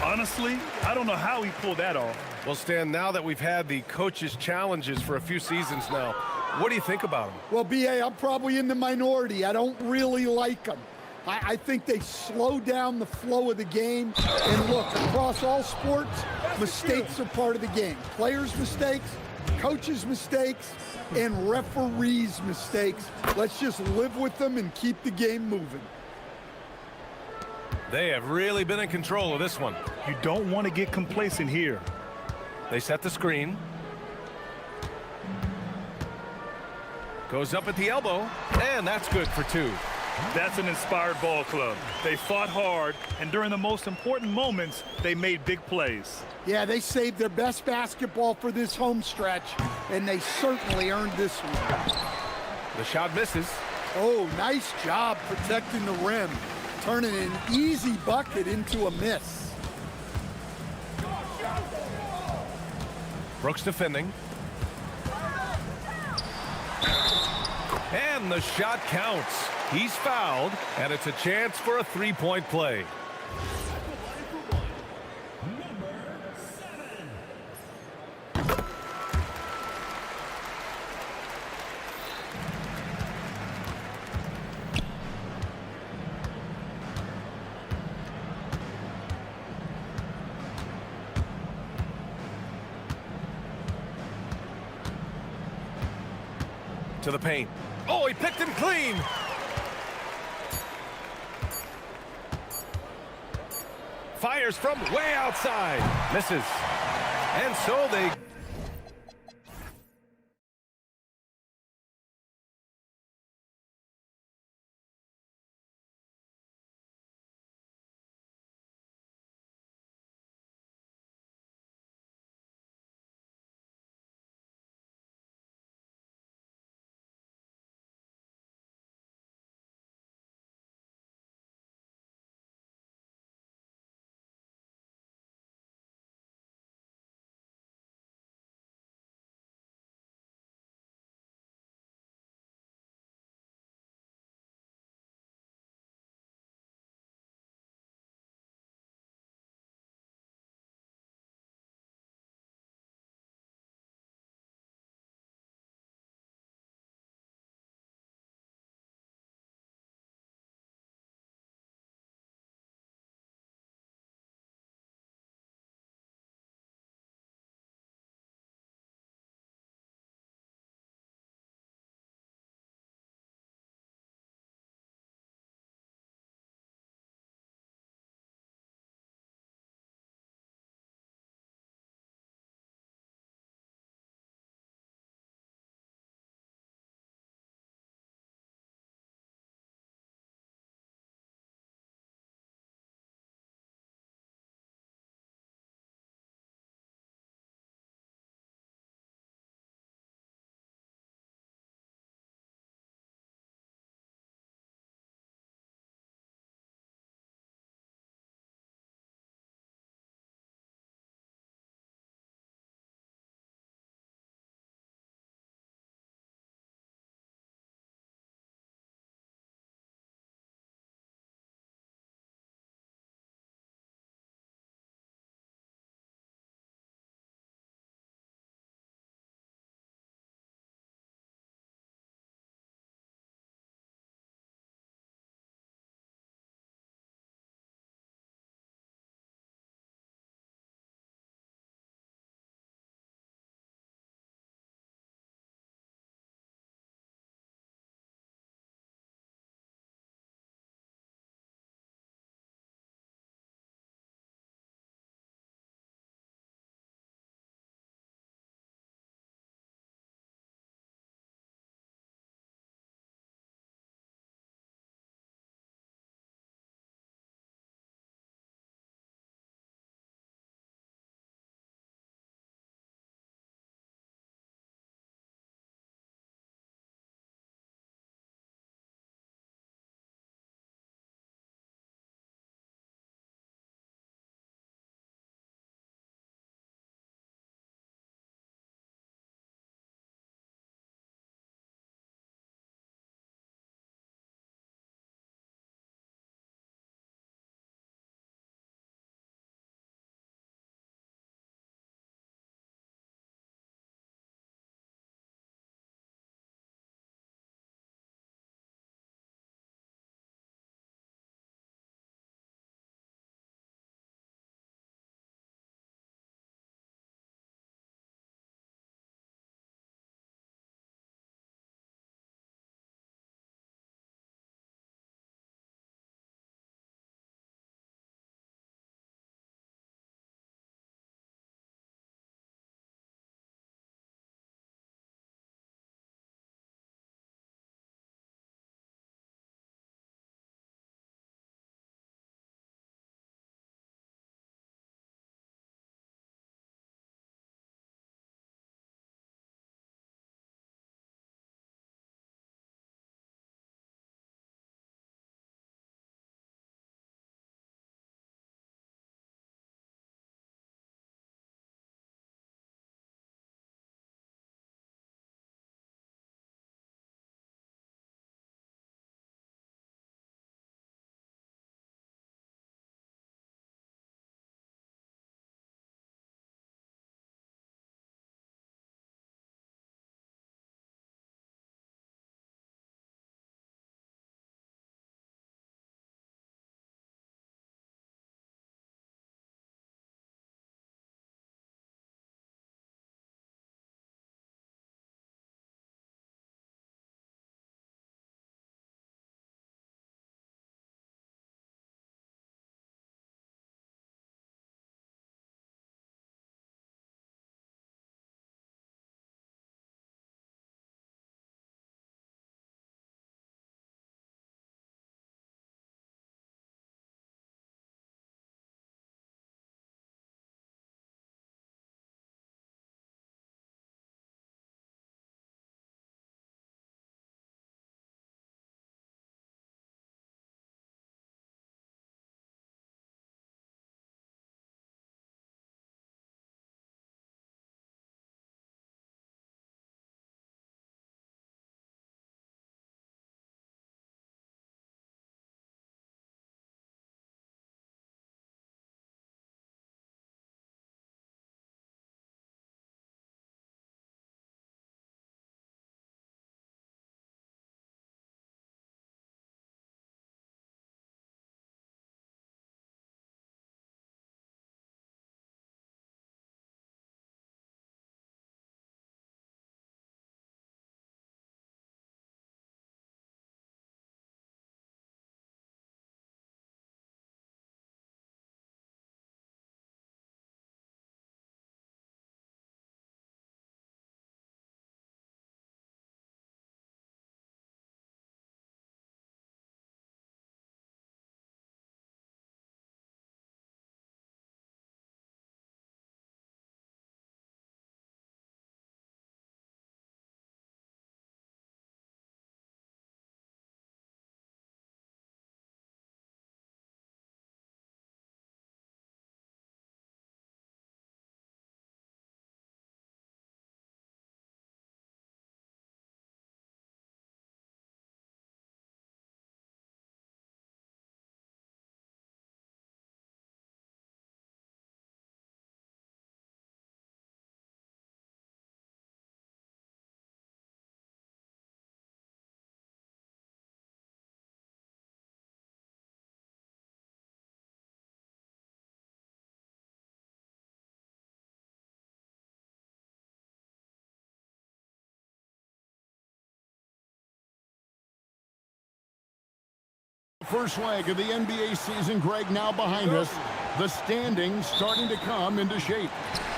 Honestly, I don't know how he pulled that off. Well, Stan, now that we've had the coaches' challenges for a few seasons now, what do you think about him? Well, B.A., I'm probably in the minority. I don't really like them. I think they slow down the flow of the game. And look, across all sports, mistakes are part of the game. Players' mistakes, coaches' mistakes, and referees' mistakes. Let's just live with them and keep the game moving. They have really been in control of this one. You don't want to get complacent here. They set the screen. Goes up at the elbow, and that's good for two. That's an inspired ball club. They fought hard, and during the most important moments, they made big plays. Yeah, they saved their best basketball for this home stretch, and they certainly earned this one. The shot misses. Oh, nice job protecting the rim, turning an easy bucket into a miss. Brooks defending. And the shot counts. He's fouled, and it's a chance for a three-point play. To the paint. Oh, he picked him clean. Fires from way outside. Misses. And so they first leg of the NBA season, Greg, now behind us. The standings starting to come into shape.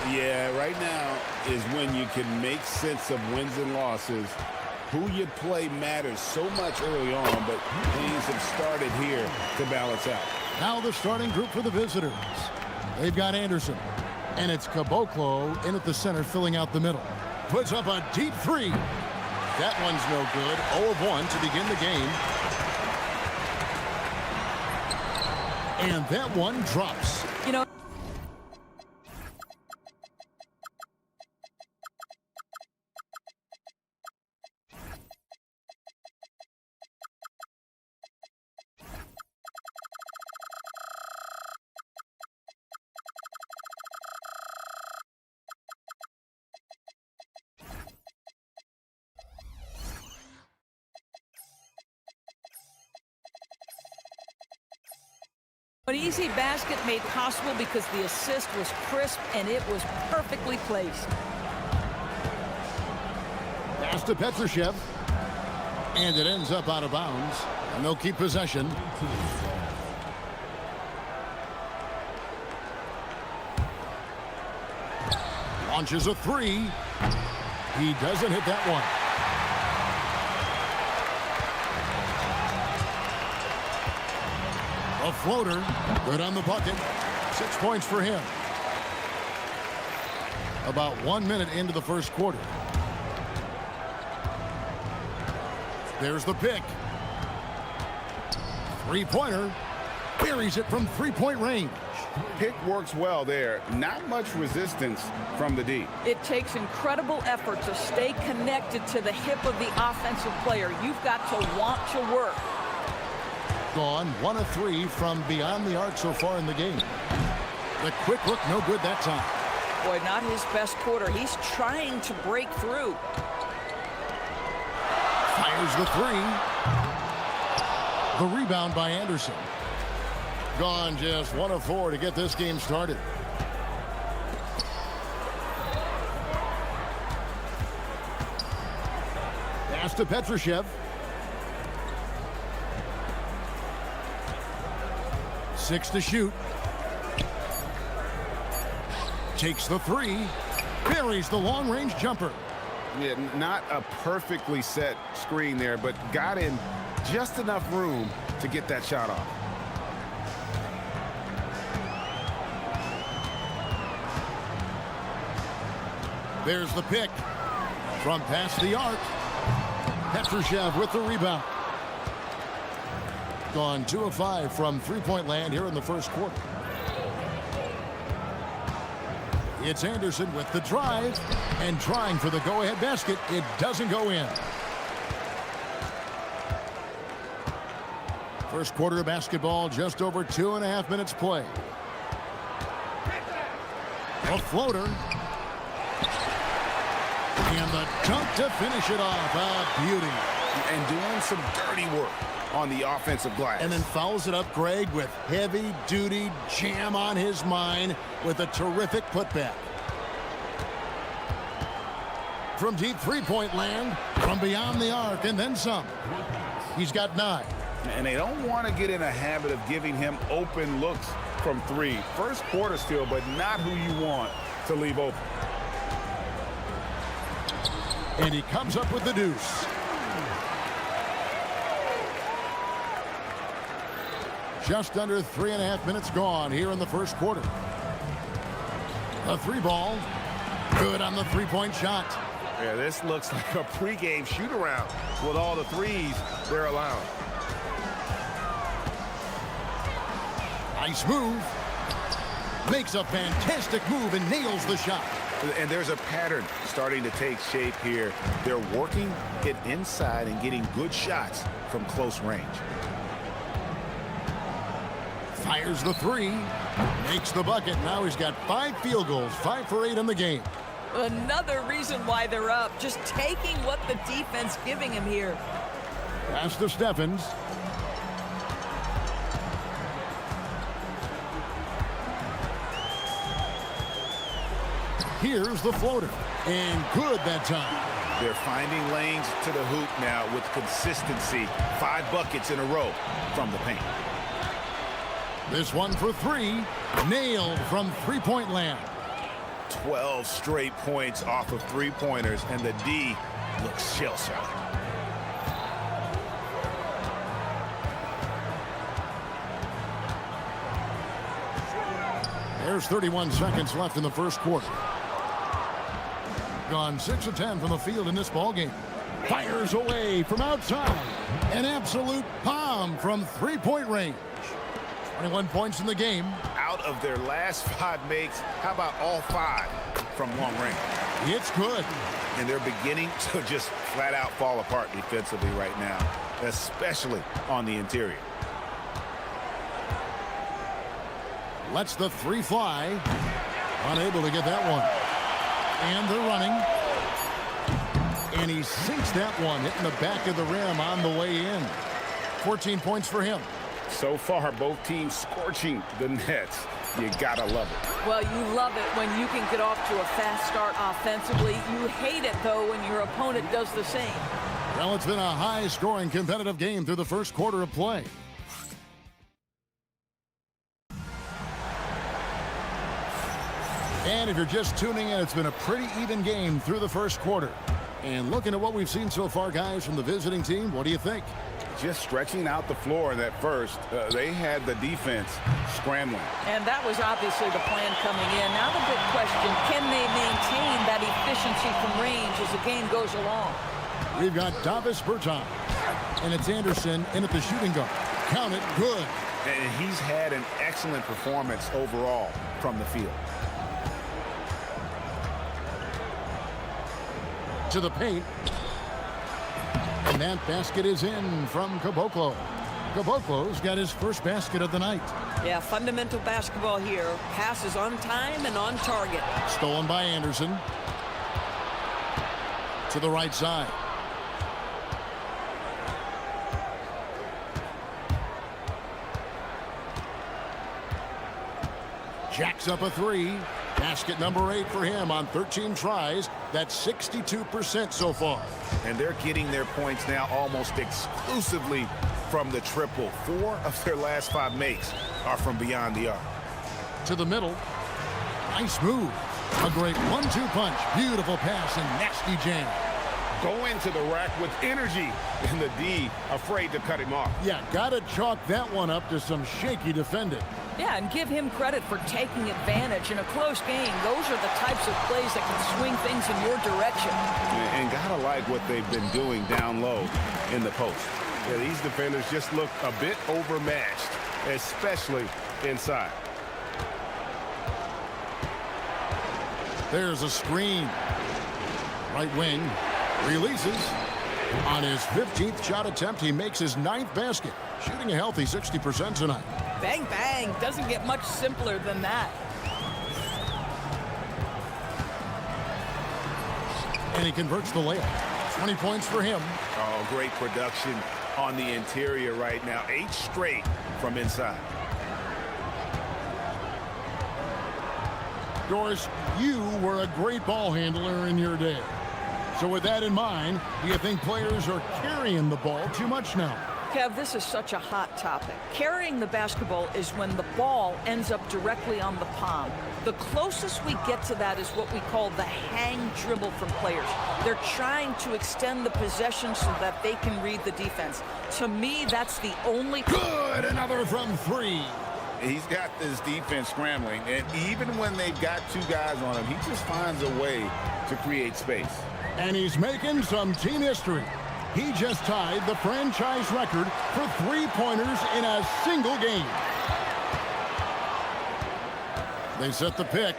Yeah, right now is when you can make sense of wins and losses. Who you play matters so much early on, but things have started here to balance out. Now the starting group for the visitors. They've got Anderson, and it's Caboclo in at the center, filling out the middle. Puts up a deep three. That one's no good. 0 of 1 to begin the game. And that one drops. You know, an easy basket made possible because the assist was crisp and it was perfectly placed. Pass to Petrushev. And it ends up out of bounds. And they'll keep possession. Launches a three. He doesn't hit that one. A floater, good on the bucket. 6 points for him. About 1 minute into the first quarter. There's the pick. Three-pointer. Buries it from three-point range. Pick works well there. Not much resistance from the D. It takes incredible effort to stay connected to the hip of the offensive player. You've got to want to work. Gone 1 of 3 from beyond the arc so far in the game. The quick look, no good that time. Boy, not his best quarter. He's trying to break through. Fires the three. The rebound by Anderson. Gone just 1 of 4 to get this game started. Pass to Petrushev. 6 to shoot. Takes the three. Buries the long-range jumper. Yeah, not a perfectly set screen there, but got in just enough room to get that shot off. There's the pick. From past the arc. Petrushev with the rebound. Gone 2 of 5 from three-point land here in the first quarter. It's Anderson with the drive and trying for the go-ahead basket. It doesn't go in. First quarter of basketball, just over 2.5 minutes play. A floater. And the dunk to finish it off. A beauty. And doing some dirty work on the offensive glass. And then fouls it up, Greg, with heavy-duty jam on his mind with a terrific putback. From deep three-point land, from beyond the arc, and then some. He's got 9. And they don't want to get in a habit of giving him open looks from 3. First quarter still, but not who you want to leave open. And he comes up with the deuce. Just under 3.5 minutes gone here in the first quarter. A 3-ball. Good on the three-point shot. Yeah, this looks like a pregame shoot-around with all the threes they're allowing. Nice move. Makes a fantastic move and nails the shot. And there's a pattern starting to take shape here. They're working it inside and getting good shots from close range. Fires the three. Makes the bucket. Now he's got 5 field goals, 5 for 8 in the game. Another reason why they're up. Just taking what the defense giving him here. Pass to Steffens. Here's the floater. And good that time. They're finding lanes to the hoop now with consistency. 5 buckets in a row from the paint. This one for 3. Nailed from three-point land. 12 straight points off of three-pointers, and the D looks shell-shocked. There's 31 seconds left in the first quarter. Gone 6 of 10 from the field in this ballgame. Fires away from outside. An absolute bomb from three-point range. 21 points in the game. Out of their last 5 makes, how about all 5 from long range? It's good. And they're beginning to just flat out fall apart defensively right now, especially on the interior. Lets the 3 fly. Unable to get that one. And they're running. And he sinks that one, hitting the back of the rim on the way in. 14 points for him. So far, both teams scorching the nets. You gotta love it. Well, you love it when you can get off to a fast start offensively. You hate it, though, when your opponent does the same. Well, it's been a high-scoring competitive game through the first quarter of play. And if you're just tuning in, it's been a pretty even game through the first quarter. And looking at what we've seen so far, guys, from the visiting team, what do you think? Just stretching out the floor in that first. They had the defense scrambling. And that was obviously the plan coming in. Now the big question, can they maintain that efficiency from range as the game goes along? We've got Davis Bertans. And it's Anderson in at the shooting guard. Count it, good. And he's had an excellent performance overall from the field. To the paint. And that basket is in from Caboclo. Caboclo's got his first basket of the night. Yeah, fundamental basketball here. Passes on time and on target. Stolen by Anderson. To the right side. Jacks up a 3. Basket number 8 for him on 13 tries. That's 62% so far. And they're getting their points now almost exclusively from the triple. 4 of their last 5 makes are from beyond the arc. To the middle. Nice move. A great 1-2 punch. Beautiful pass and nasty jam. Go into the rack with energy. And the D afraid to cut him off. Yeah, gotta chalk that one up to some shaky defending. Yeah, and give him credit for taking advantage in a close game. Those are the types of plays that can swing things in your direction. And gotta like what they've been doing down low in the post. Yeah, these defenders just look a bit overmatched, especially inside. There's a screen. Right wing releases. On his 15th shot attempt, he makes his 9th basket. Shooting a healthy 60% tonight. Bang, bang. Doesn't get much simpler than that. And he converts the layup. 20 points for him. Oh, great production on the interior right now. 8 straight from inside. Doris, you were a great ball handler in your day. So with that in mind, do you think players are carrying the ball too much now? Kev, this is such a hot topic. Carrying the basketball is when the ball ends up directly on the palm. The closest we get to that is what we call the hang dribble from players. They're trying to extend the possession so that they can read the defense. To me, that's the only... Good! Another from 3. He's got this defense scrambling, and even when they've got 2 guys on him, he just finds a way to create space. And he's making some team history. He just tied the franchise record for 3-pointers in a single game. They set the pick.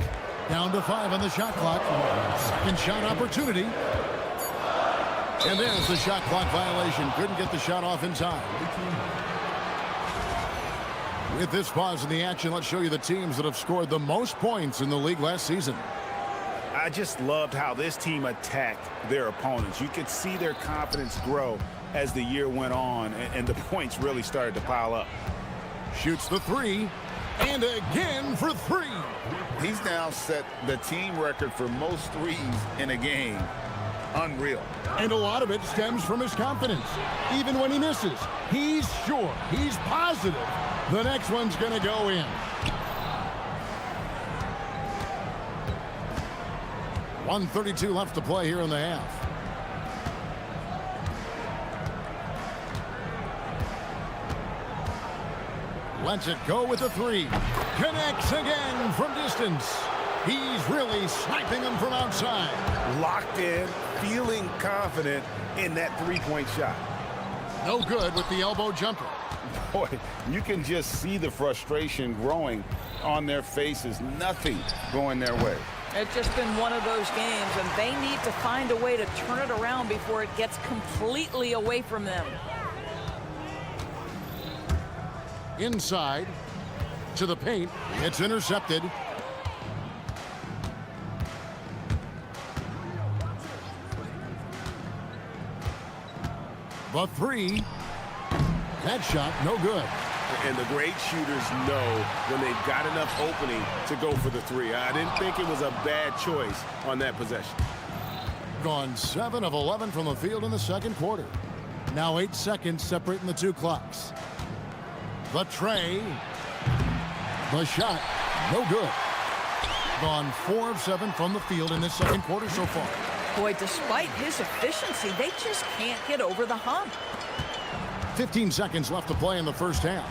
Down to 5 on the shot clock. Second shot opportunity. And there's the shot clock violation. Couldn't get the shot off in time. With this pause in the action, let's show you the teams that have scored the most points in the league last season. I just loved how this team attacked their opponents. You could see their confidence grow as the year went on, and the points really started to pile up. Shoots the 3, and again for 3. He's now set the team record for most threes in a game unreal. And a lot of it stems from his confidence. Even when he misses, he's sure, he's positive the next one's going to go in. 1:32 left to play here in the half. Lets it go with a three. Connects again from distance. He's really sniping them from outside. Locked in, feeling confident in that three-point shot. No good with the elbow jumper. Boy, you can just see the frustration growing on their faces. Nothing going their way. It's just been one of those games, and they need to find a way to turn it around before it gets completely away from them. Inside to the paint. It's intercepted. The three. That shot, no good. And the great shooters know when they've got enough opening to go for the three. I didn't think it was a bad choice on that possession. Gone 7 of 11 from the field in the second quarter. Now 8 seconds separating the two clocks. The tray. The shot, no good. Gone 4 of 7 from the field in this second quarter so far. Boy, despite his efficiency, they just can't get over the hump. 15 seconds left to play in the first half.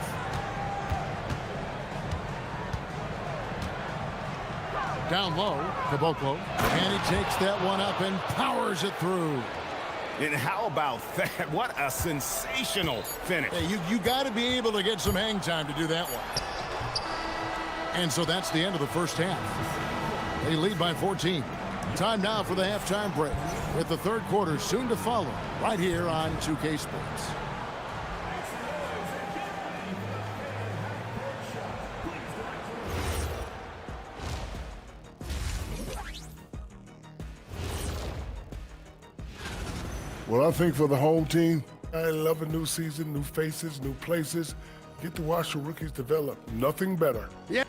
Down low, Caboclo, and he takes that one up and powers it through. And how about that? What a sensational finish. Hey, you got to be able to get some hang time to do that one. And so that's the end of the first half. They lead by 14. Time now for the halftime break, with the third quarter soon to follow, right here on 2K Sports. Well, I think for the home team, I love a new season, new faces, new places. Get to watch the rookies develop. Nothing better. Yeah.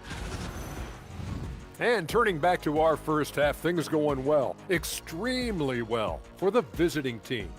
And turning back to our first half, things going well, extremely well for the visiting team.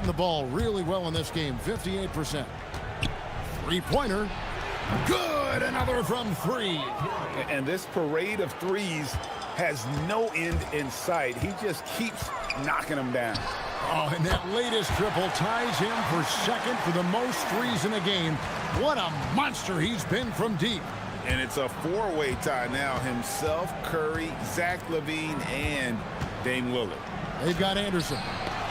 The ball really well in this game, 58%. Three-pointer, good, another from 3. And this parade of threes has no end in sight. He just keeps knocking them down. Oh, and that latest triple ties him for second for the most threes in a game. What a monster he's been from deep. And it's a four-way tie now. Himself, Curry, Zach LaVine, and Dame Lillard. They've got Anderson.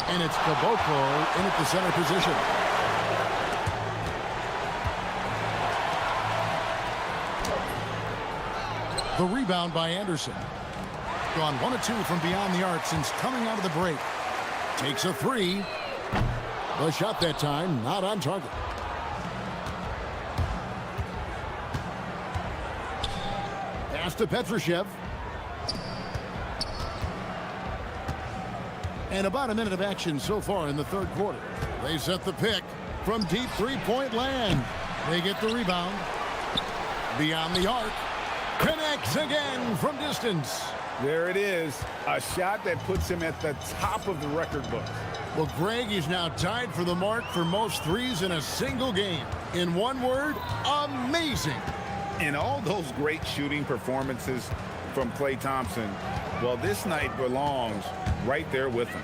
And it's Caboclo in at the center position. The rebound by Anderson. Gone 1 of 2 from beyond the arc since coming out of the break. Takes a three. The shot that time not on target. Pass to Petrushev. And about a minute of action so far in the third quarter. They set the pick from deep three-point land. They get the rebound. Beyond the arc. Connects again from distance. There it is, a shot that puts him at the top of the record book. Well, Greg, he's now tied for the mark for most threes in a single game. In one word, amazing. And all those great shooting performances from Klay Thompson, well, this night belongs right there with him.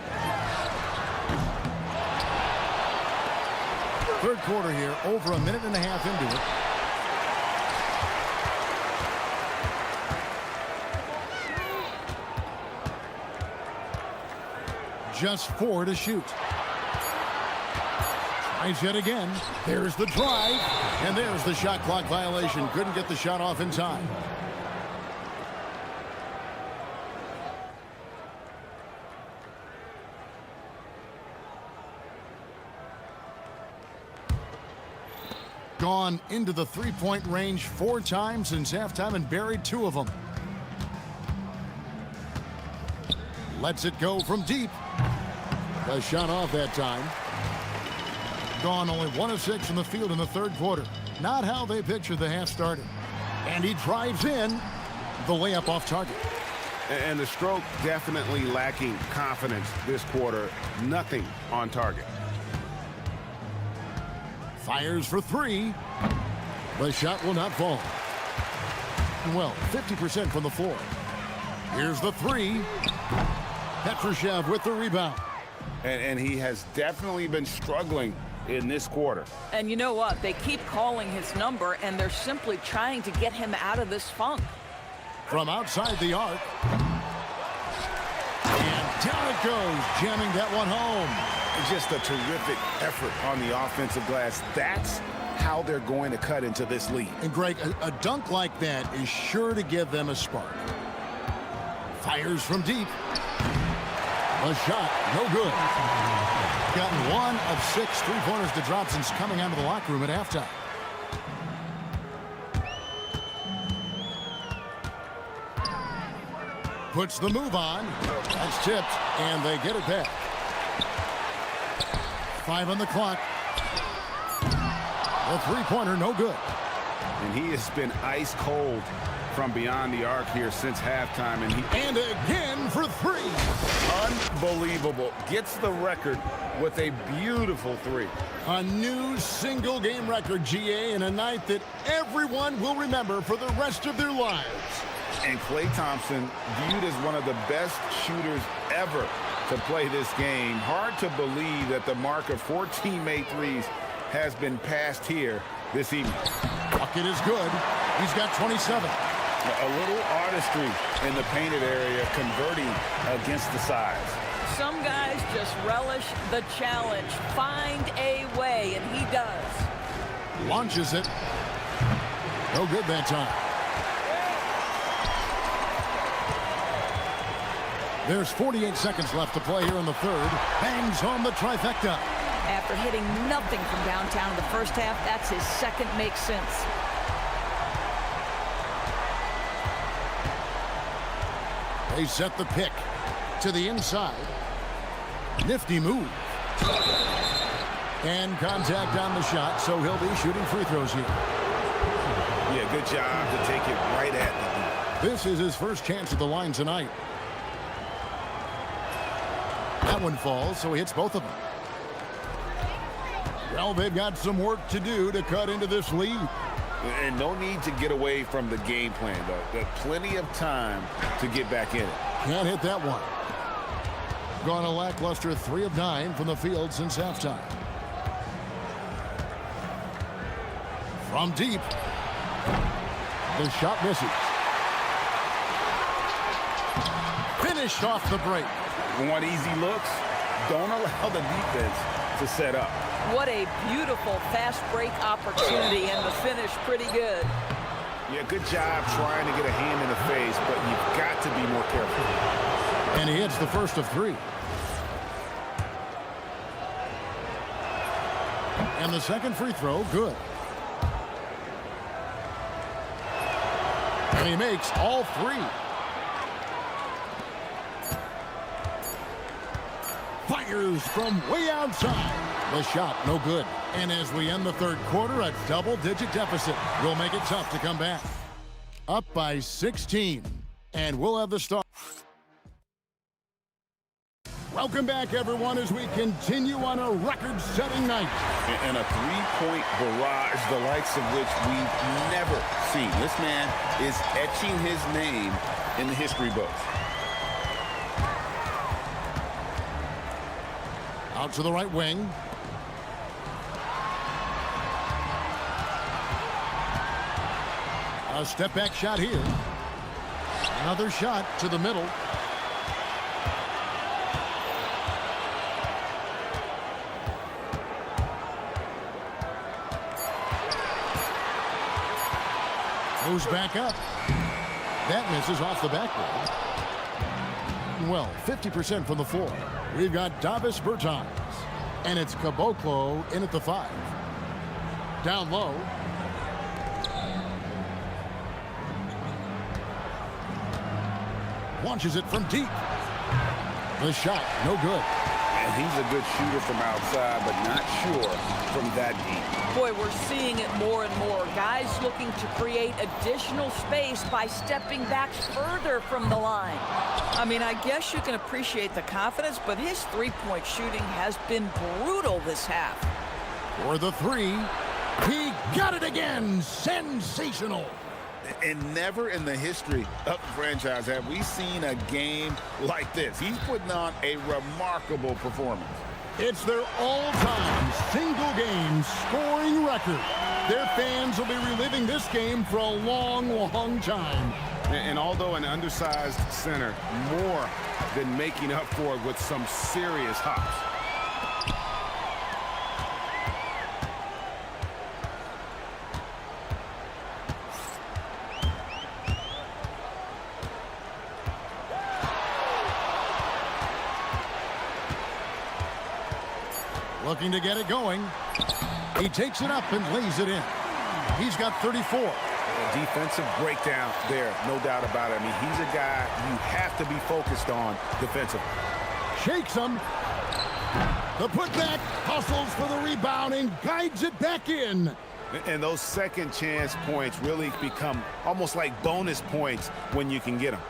Third quarter here, over a minute and a half into it. Just 4 to shoot. Tries yet again. There's the drive, and there's the shot clock violation. Couldn't get the shot off in time. Gone into the three-point range 4 times since halftime and buried 2 of them. Lets it go from deep. A shot off that time. Gone only 1 of 6 in the field in the third quarter. Not how they pictured the half started. And he drives in. The layup off target. And the stroke definitely lacking confidence this quarter. Nothing on target. Fires for 3. The shot will not fall. Well, 50% from the floor. Here's the 3. Petrushev with the rebound. And he has definitely been struggling in this quarter. And you know what? They keep calling his number, and they're simply trying to get him out of this funk. From outside the arc. And down it goes, jamming that one home. Just a terrific effort on the offensive glass. That's how they're going to cut into this lead. And Greg, a dunk like that is sure to give them a spark. Fires from deep. A shot, no good. Gotten 1 of 6 three-pointers to drop since coming out of the locker room at halftime. Puts the move on. That's tipped, and they get it back. 5 on the clock. A three-pointer, no good. And he has been ice cold from beyond the arc here since halftime. And again for 3. Unbelievable. Gets the record with a beautiful 3. A new single-game record, GA, in a night that everyone will remember for the rest of their lives. And Klay Thompson, viewed as one of the best shooters ever to play this game. Hard to believe that the mark of 4 teammate threes has been passed here this evening. Bucket is good. He's got 27. A little artistry in the painted area, converting against the size. Some guys just relish the challenge. Find a way, and he does. Launches it. No good that time. There's 48 seconds left to play here in the third. Bangs home the trifecta. After hitting nothing from downtown in the first half, that's his second make sense. They set the pick to the inside. Nifty move. And contact on the shot, so he'll be shooting free throws here. Yeah, good job to take it right at the This is his first chance at the line tonight. That one falls, so he hits both of them. Well, they've got some work to do to cut into this lead. And no need to get away from the game plan, though. Got plenty of time to get back in it. Can't hit that one. Gone a lackluster 3 of 9 from the field since halftime. From deep. The shot misses. Finished off the break. Want easy looks? Don't allow the defense to set up. What a beautiful fast break opportunity, and the finish pretty good. Yeah, good job trying to get a hand in the face, but you've got to be more careful. And he hits the first of 3. And the second free throw, good. And he makes all 3. Fires from way outside. The shot, no good. And as we end the third quarter, a double-digit deficit will make it tough to come back. Up by 16. And we'll have the start. Welcome back, everyone, as we continue on a record-setting night. And a three-point barrage, the likes of which we've never seen. This man is etching his name in the history books. Out to the right wing. A step-back shot here. Another shot to the middle. Moves back up. That misses off the backboard. Well, 50% from the floor. We've got Davis Bertans. And it's Caboclo in at the 5. Down low. Launches it from deep. The shot, no good. And he's a good shooter from outside, but not sure from that deep. Boy, we're seeing it more and more. Guys looking to create additional space by stepping back further from the line. I mean, I guess you can appreciate the confidence, but his three-point shooting has been brutal this half. For the 3, he got it again. Sensational. And never in the history of the franchise have we seen a game like this. He's putting on a remarkable performance. It's their all-time single-game scoring record. Their fans will be reliving this game for a long, long time. And although an undersized center, more than making up for it with some serious hops. Looking to get it going. He takes it up and lays it in. He's got 34. A defensive breakdown there, no doubt about it. I mean, he's a guy you have to be focused on defensively. Shakes him. The putback, hustles for the rebound and guides it back in. And those second chance points really become almost like bonus points when you can get them.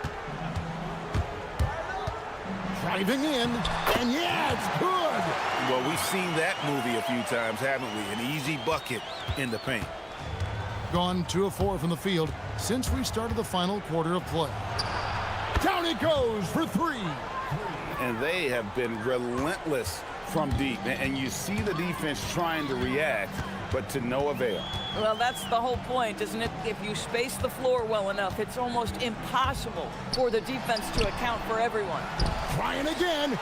Driving in, and yeah, it's good. Well, we've seen that movie a few times, haven't we? An easy bucket in the paint. Gone 2 of 4 from the field since we started the final quarter of play. Down it goes for 3. And they have been relentless from deep. And you see the defense trying to react, but to no avail. Well, that's the whole point, isn't it? If you space the floor well enough, it's almost impossible for the defense to account for everyone. Trying again.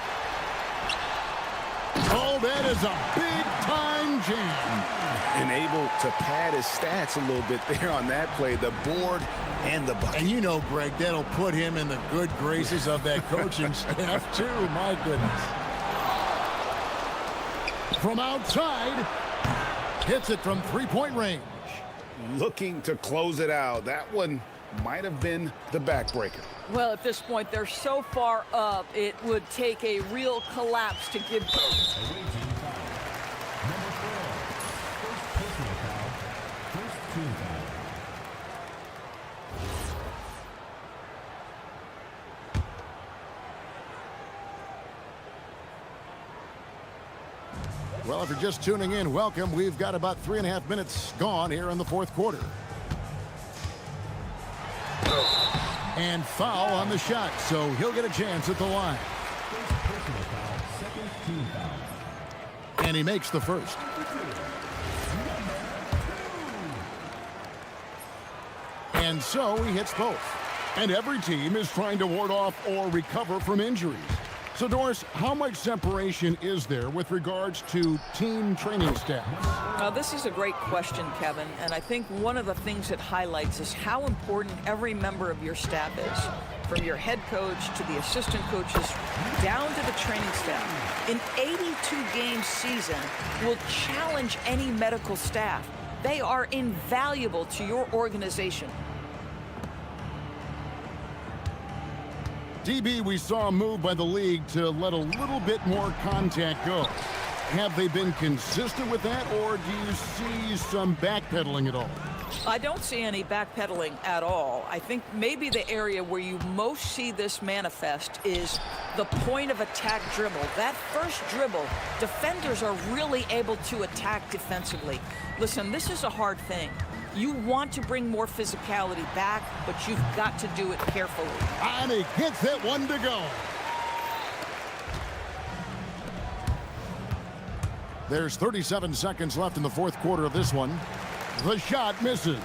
Oh, that is a big-time jam. And able to pad his stats a little bit there on that play, the board and the bucket. And you know, Greg, that'll put him in the good graces of that coaching staff, too. My goodness. From outside, hits it from three-point range. Looking to close it out. That one might have been the backbreaker. Well, at this point, they're so far up, it would take a real collapse to give. Well, if you're just tuning in, welcome. We've got about 3.5 minutes gone here in the fourth quarter. And foul on the shot, so he'll get a chance at the line. And he makes the first. And so he hits both. And every team is trying to ward off or recover from injuries. So, Doris, how much separation is there with regards to team training staff? Now, this is a great question, Kevin, and I think one of the things it highlights is how important every member of your staff is, from your head coach to the assistant coaches down to the training staff. An 82-game season will challenge any medical staff. They are invaluable to your organization. DB, we saw a move by the league to let a little bit more contact go. Have they been consistent with that, or do you see some backpedaling at all? I don't see any backpedaling at all. I think maybe the area where you most see this manifest is the point of attack dribble. That first dribble, defenders are really able to attack defensively. Listen, this is a hard thing. You want to bring more physicality back, but you've got to do it carefully. And he gets it, one to go. There's 37 seconds left in the fourth quarter of this one. The shot misses.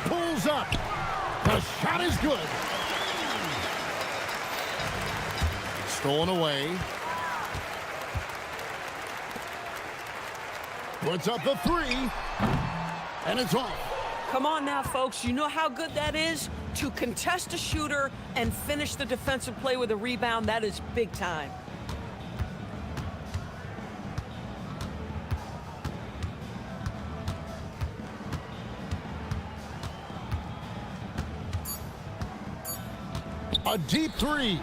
Pulls up. The shot is good. Stolen away. Puts up the three. And it's off. Come on now, folks. You know how good that is? To contest a shooter and finish the defensive play with a rebound, that is big time. A deep three.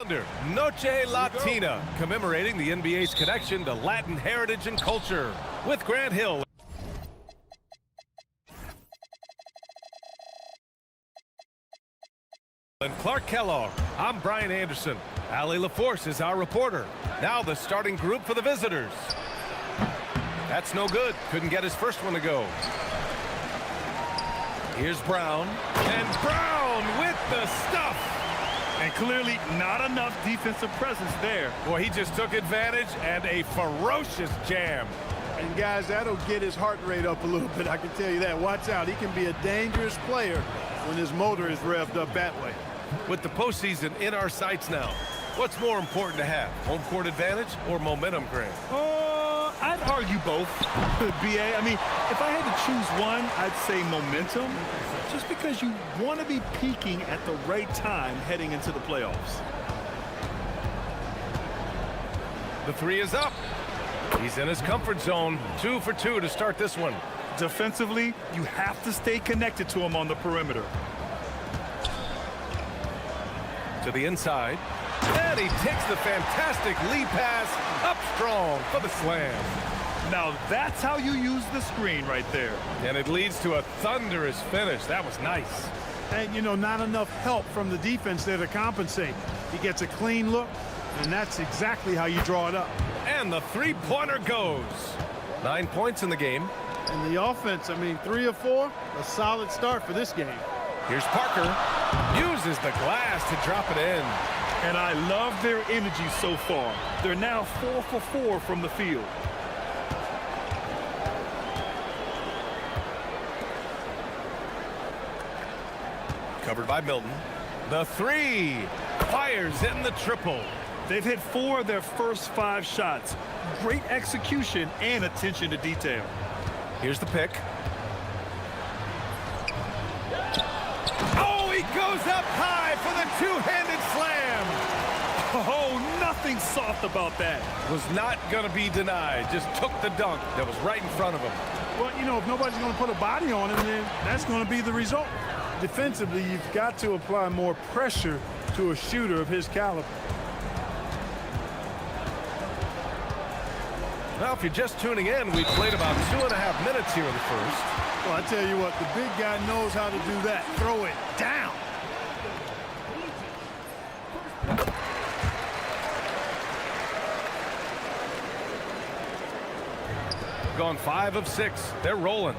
Noche Latina, commemorating the NBA's connection to Latin heritage and culture. With Grant Hill and Clark Kellogg, I'm Brian Anderson. Ali LaForce is our reporter. Now the starting group for the visitors. That's no good. Couldn't get his first one to go. Here's Brown. And Brown with the stuff. And clearly not enough defensive presence there. Boy, he just took advantage and a ferocious jam. And guys, that'll get his heart rate up a little bit, I can tell you that. Watch out, he can be a dangerous player when his motor is revved up that way. With the postseason in our sights now, what's more important to have, home court advantage or momentum, Grant? I'd argue both, BA. I mean, if I had to choose one, I'd say momentum, just because you want to be peaking at the right time heading into the playoffs. The three is up. He's in his comfort zone. 2 for 2 to start this one. Defensively, you have to stay connected to him on the perimeter. To the inside. And he takes the fantastic lead pass up strong for the slam. Now that's how you use the screen right there. And it leads to a thunderous finish. That was nice. And, you know, not enough help from the defense there to compensate. He gets a clean look, and that's exactly how you draw it up. And the three-pointer goes. 9 points in the game. And the offense, I mean, 3 of 4, a solid start for this game. Here's Parker. Uses the glass to drop it in. And I love their energy so far. They're now 4 for 4 from the field. Covered by Milton. The three. Fires in the triple. They've hit 4 of their first 5 shots. Great execution and attention to detail. Here's the pick. Oh, he goes up high for the two-handed slam. Oh, nothing soft about that. Was not going to be denied. Just took the dunk that was right in front of him. Well, you know, if nobody's going to put a body on him, then that's going to be the result. Defensively, you've got to apply more pressure to a shooter of his caliber. Well, if you're just tuning in, we played about 2.5 minutes here in the first. Well, I tell you what, the big guy knows how to do that. Throw it down. Gone 5 of 6. They're rolling.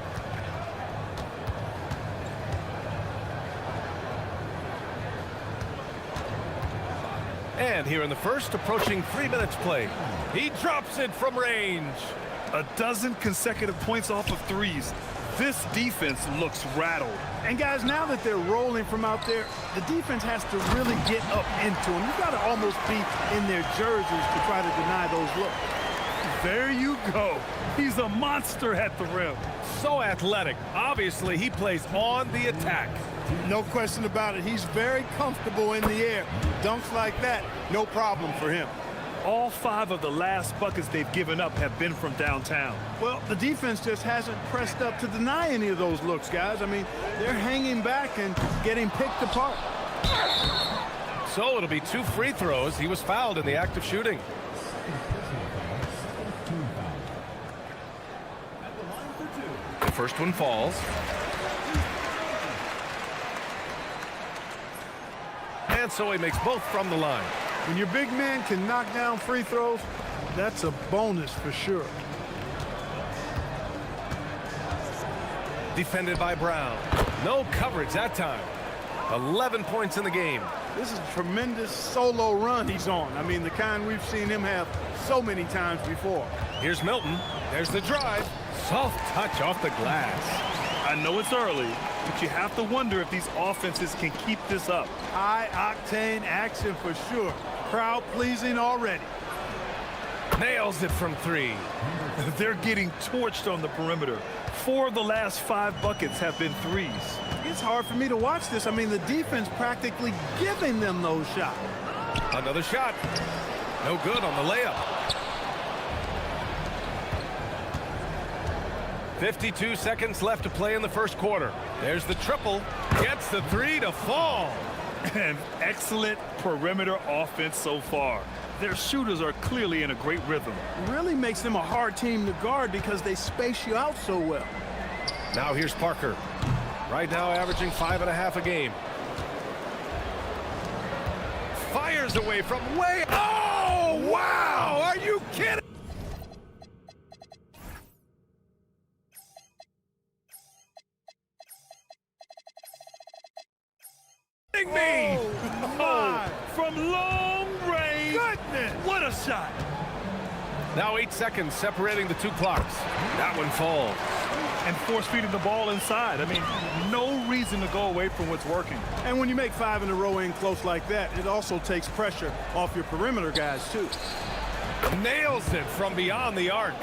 And here in the first, approaching 3 minutes play. He drops it from range. A dozen consecutive points off of threes. This defense looks rattled. And guys, now that they're rolling from out there, the defense has to really get up into them. You've got to almost be in their jerseys to try to deny those looks. There you go. He's a monster at the rim. So athletic. Obviously, he plays on the attack. No question about it. He's very comfortable in the air. Dunks like that, no problem for him. All 5 of the last buckets they've given up have been from downtown. Well, the defense just hasn't pressed up to deny any of those looks, guys. I mean, they're hanging back and getting picked apart. So it'll be 2 free throws. He was fouled in the act of shooting. The first one falls. And so he makes both from the line. When your big man can knock down free throws, that's a bonus for sure. Defended by Brown. No coverage that time. 11 points in the game. This is a tremendous solo run he's on. I mean, the kind we've seen him have so many times before. Here's Milton. There's the drive. Soft touch off the glass. I know it's early, but you have to wonder if these offenses can keep this up. High-octane action for sure. Crowd-pleasing already. Nails it from 3. They're getting torched on the perimeter. 4 of the last 5 buckets have been threes. It's hard for me to watch this. I mean, the defense practically giving them those shots. Another shot. No good on the layup. 52 seconds left to play in the first quarter. There's the triple. Gets the 3 to fall. And excellent perimeter offense so far. Their shooters are clearly in a great rhythm. Really makes them a hard team to guard because they space you out so well. Now here's Parker. Right now averaging 5.5 a game. Fires away from way. Oh, wow! Are you kidding? Me! Oh, my. From long range. Goodness! What a shot. Now 8 seconds separating the two clocks. That one falls. And force feeding the ball inside. I mean, no reason to go away from what's working. And when you make 5 in a row in close like that, it also takes pressure off your perimeter guys, too. Nails it from beyond the arc.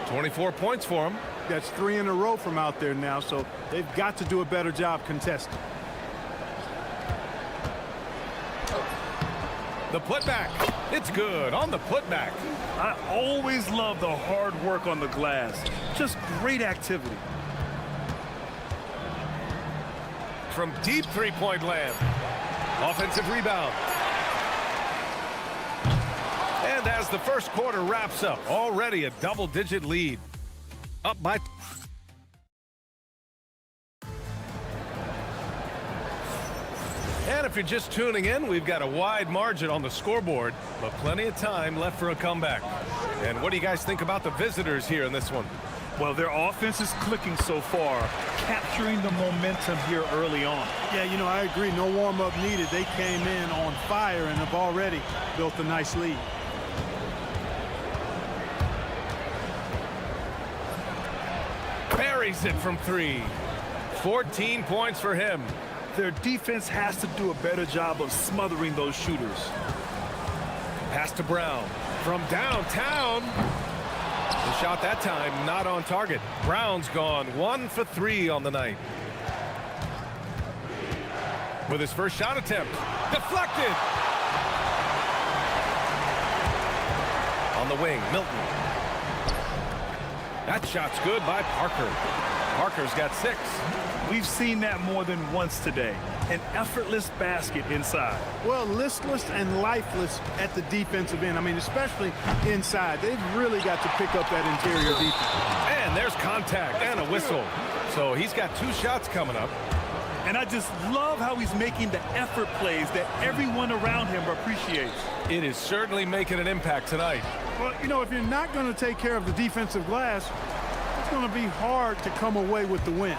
24 points for him. That's 3 in a row from out there now, so they've got to do a better job contesting. The putback. It's good on the putback. I always love the hard work on the glass. Just great activity. From deep three-point land. Offensive rebound. And as the first quarter wraps up, already a double-digit lead. Up by... And if you're just tuning in, we've got a wide margin on the scoreboard, but plenty of time left for a comeback. And what do you guys think about the visitors here in this one? Well, their offense is clicking so far, capturing the momentum here early on. Yeah, you know, I agree. No warm-up needed. They came in on fire and have already built a nice lead. Buries it from 3. 14 points for him. Their defense has to do a better job of smothering those shooters. Pass to Brown from downtown. The shot that time not on target. Brown's gone 1 for 3 on the night. With his first shot attempt. Deflected. On the wing, Milton. That shot's good by Parker. Parker's got 6. We've seen that more than once today. An effortless basket inside. Well, listless and lifeless at the defensive end. I mean, especially inside. They've really got to pick up that interior defense. And there's contact and a whistle. So he's got 2 shots coming up. And I just love how he's making the effort plays that everyone around him appreciates. It is certainly making an impact tonight. Well, you know, if you're not going to take care of the defensive glass, it's going to be hard to come away with the win.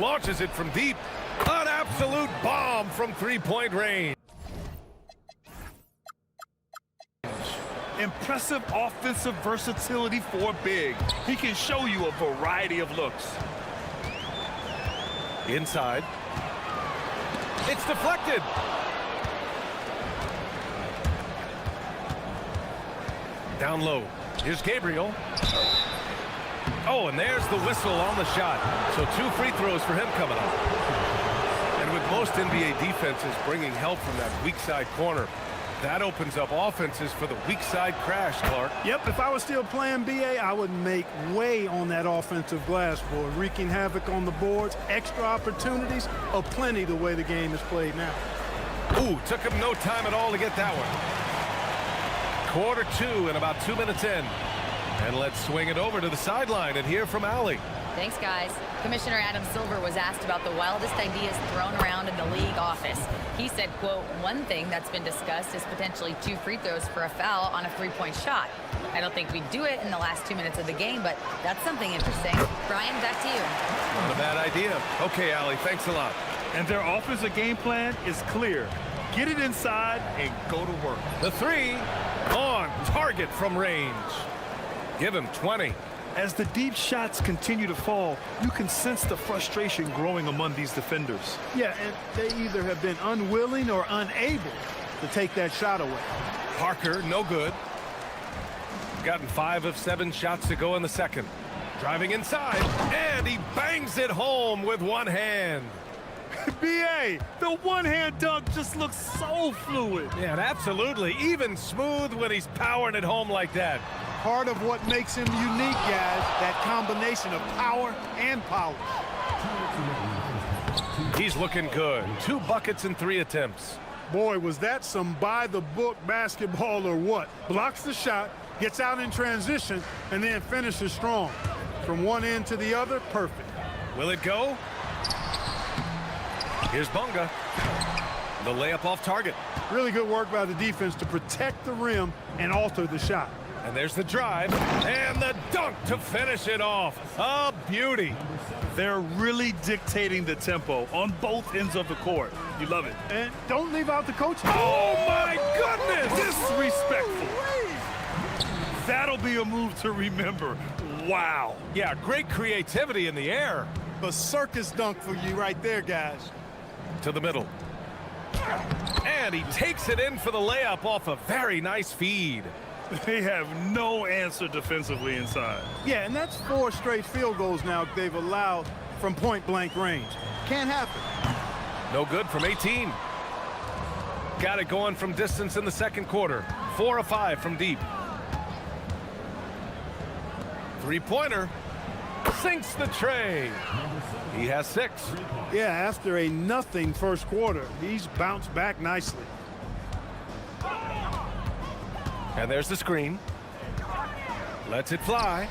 Launches it from deep. An absolute bomb from 3-point range. Impressive offensive versatility for big. He can show you a variety of looks. Inside. It's deflected. Down low. Here's Gabriel. Oh, and there's the whistle on the shot. So 2 free throws for him coming up. And with most NBA defenses bringing help from that weak side corner, that opens up offenses for the weak side crash, Clark. Yep, if I was still playing BA, I would make way on that offensive glass board, wreaking havoc on the boards. Extra opportunities of plenty the way the game is played now. Ooh, took him no time at all to get that one. Quarter 2 and about 2 minutes in. And let's swing it over to the sideline and hear from Allie. Thanks, guys. Commissioner Adam Silver was asked about the wildest ideas thrown around in the league office. He said, quote, one thing that's been discussed is potentially 2 free throws for a foul on a 3-point shot. I don't think we'd do it in the last 2 minutes of the game, but that's something interesting. Brian, back to you. Not a bad idea. Okay, Allie, thanks a lot. And their offensive game plan is clear. Get it inside and go to work. The 3 on target from range. Give him 20. As the deep shots continue to fall, you can sense the frustration growing among these defenders. Yeah, and they either have been unwilling or unable to take that shot away. Parker, no good. Gotten 5 of 7 shots to go in the second. Driving inside, and he bangs it home with one hand. BA, the one-hand dunk just looks so fluid. Yeah, and absolutely even smooth when he's powering it home like that. Part of what makes him unique, guys, that combination of power and polish. He's looking good. 2 buckets in 3 attempts. Boy, was that some by-the-book basketball or what? Blocks the shot, gets out in transition, and then finishes strong. From one end to the other, perfect. Will it go? Here's Bunga. The layup off target. Really good work by the defense to protect the rim and alter the shot. And there's the drive and the dunk to finish it off. A beauty. They're really dictating the tempo on both ends of the court. You love it. And don't leave out the coach. Oh, my goodness! Disrespectful. That'll be a move to remember. Wow. Yeah, great creativity in the air. A circus dunk for you right there, guys. To the middle. And he takes it in for the layup off a very nice feed. They have no answer defensively inside. Yeah, and that's 4 straight field goals now they've allowed from point-blank range. Can't happen. No good from 18. Got it going from distance in the second quarter. 4 of 5 from deep. 3-pointer. Sinks the tray. He has 6. Yeah, after a nothing first quarter, he's bounced back nicely. And there's the screen. Lets it fly.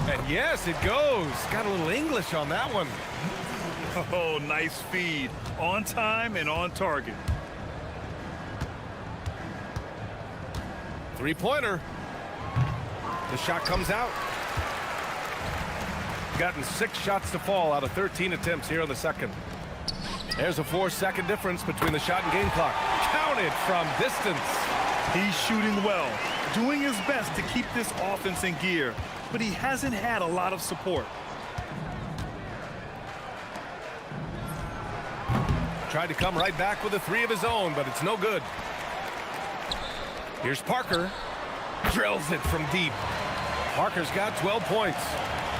And yes, it goes. Got a little English on that one. Oh, nice feed. On time and on target. 3-pointer. The shot comes out. Gotten 6 shots to fall out of 13 attempts here in the second. There's a 4-second difference between the shot and game clock. Counted from distance. He's shooting well, doing his best to keep this offense in gear, but he hasn't had a lot of support. Tried to come right back with a 3 of his own, but it's no good. Here's Parker. Drills it from deep. Parker's got 12 points.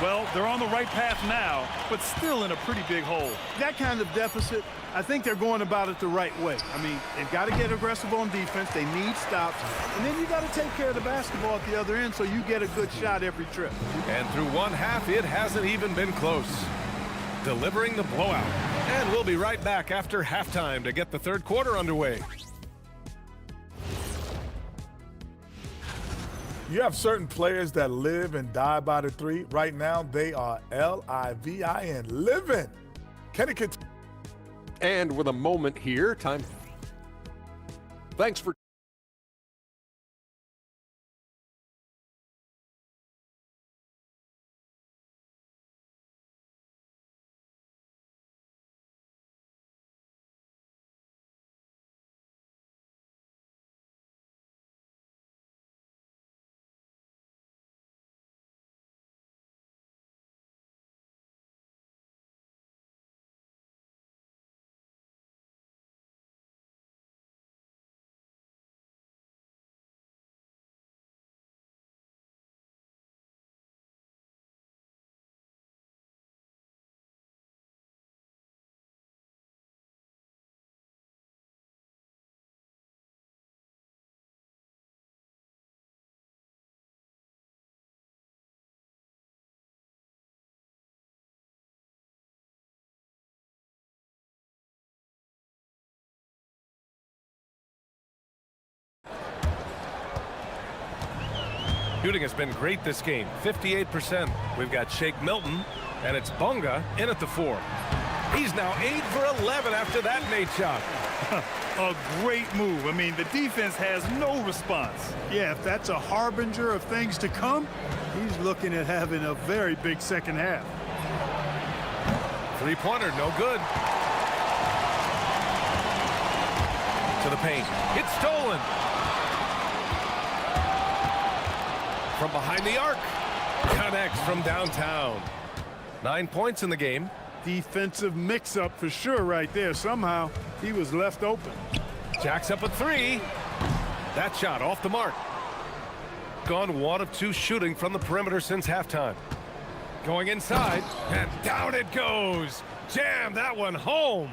Well, they're on the right path now, but still in a pretty big hole. That kind of deficit, I think they're going about it the right way. I mean, they've got to get aggressive on defense. They need stops. And then you got to take care of the basketball at the other end so you get a good shot every trip. And through one half, it hasn't even been close. Delivering the blowout. And we'll be right back after halftime to get the third quarter underway. You have certain players that live and die by the 3. Right now, they are L-I-V-I-N, living. Can it continue? And with a moment here, time. Thanks for. Shooting has been great this game, 58%. We've got Shake Milton, and it's Bunga in at the 4. He's now 8 for 11 after that made shot. A great move. I mean, the defense has no response. Yeah, if that's a harbinger of things to come, he's looking at having a very big second half. 3-pointer, no good. To the paint. It's stolen. From behind the arc. Connects from downtown. 9 points in the game. Defensive mix-up for sure right there. Somehow he was left open. Jacks up a 3. That shot off the mark. Gone 1 of 2 shooting from the perimeter since halftime. Going inside, and down it goes. Jam that one home.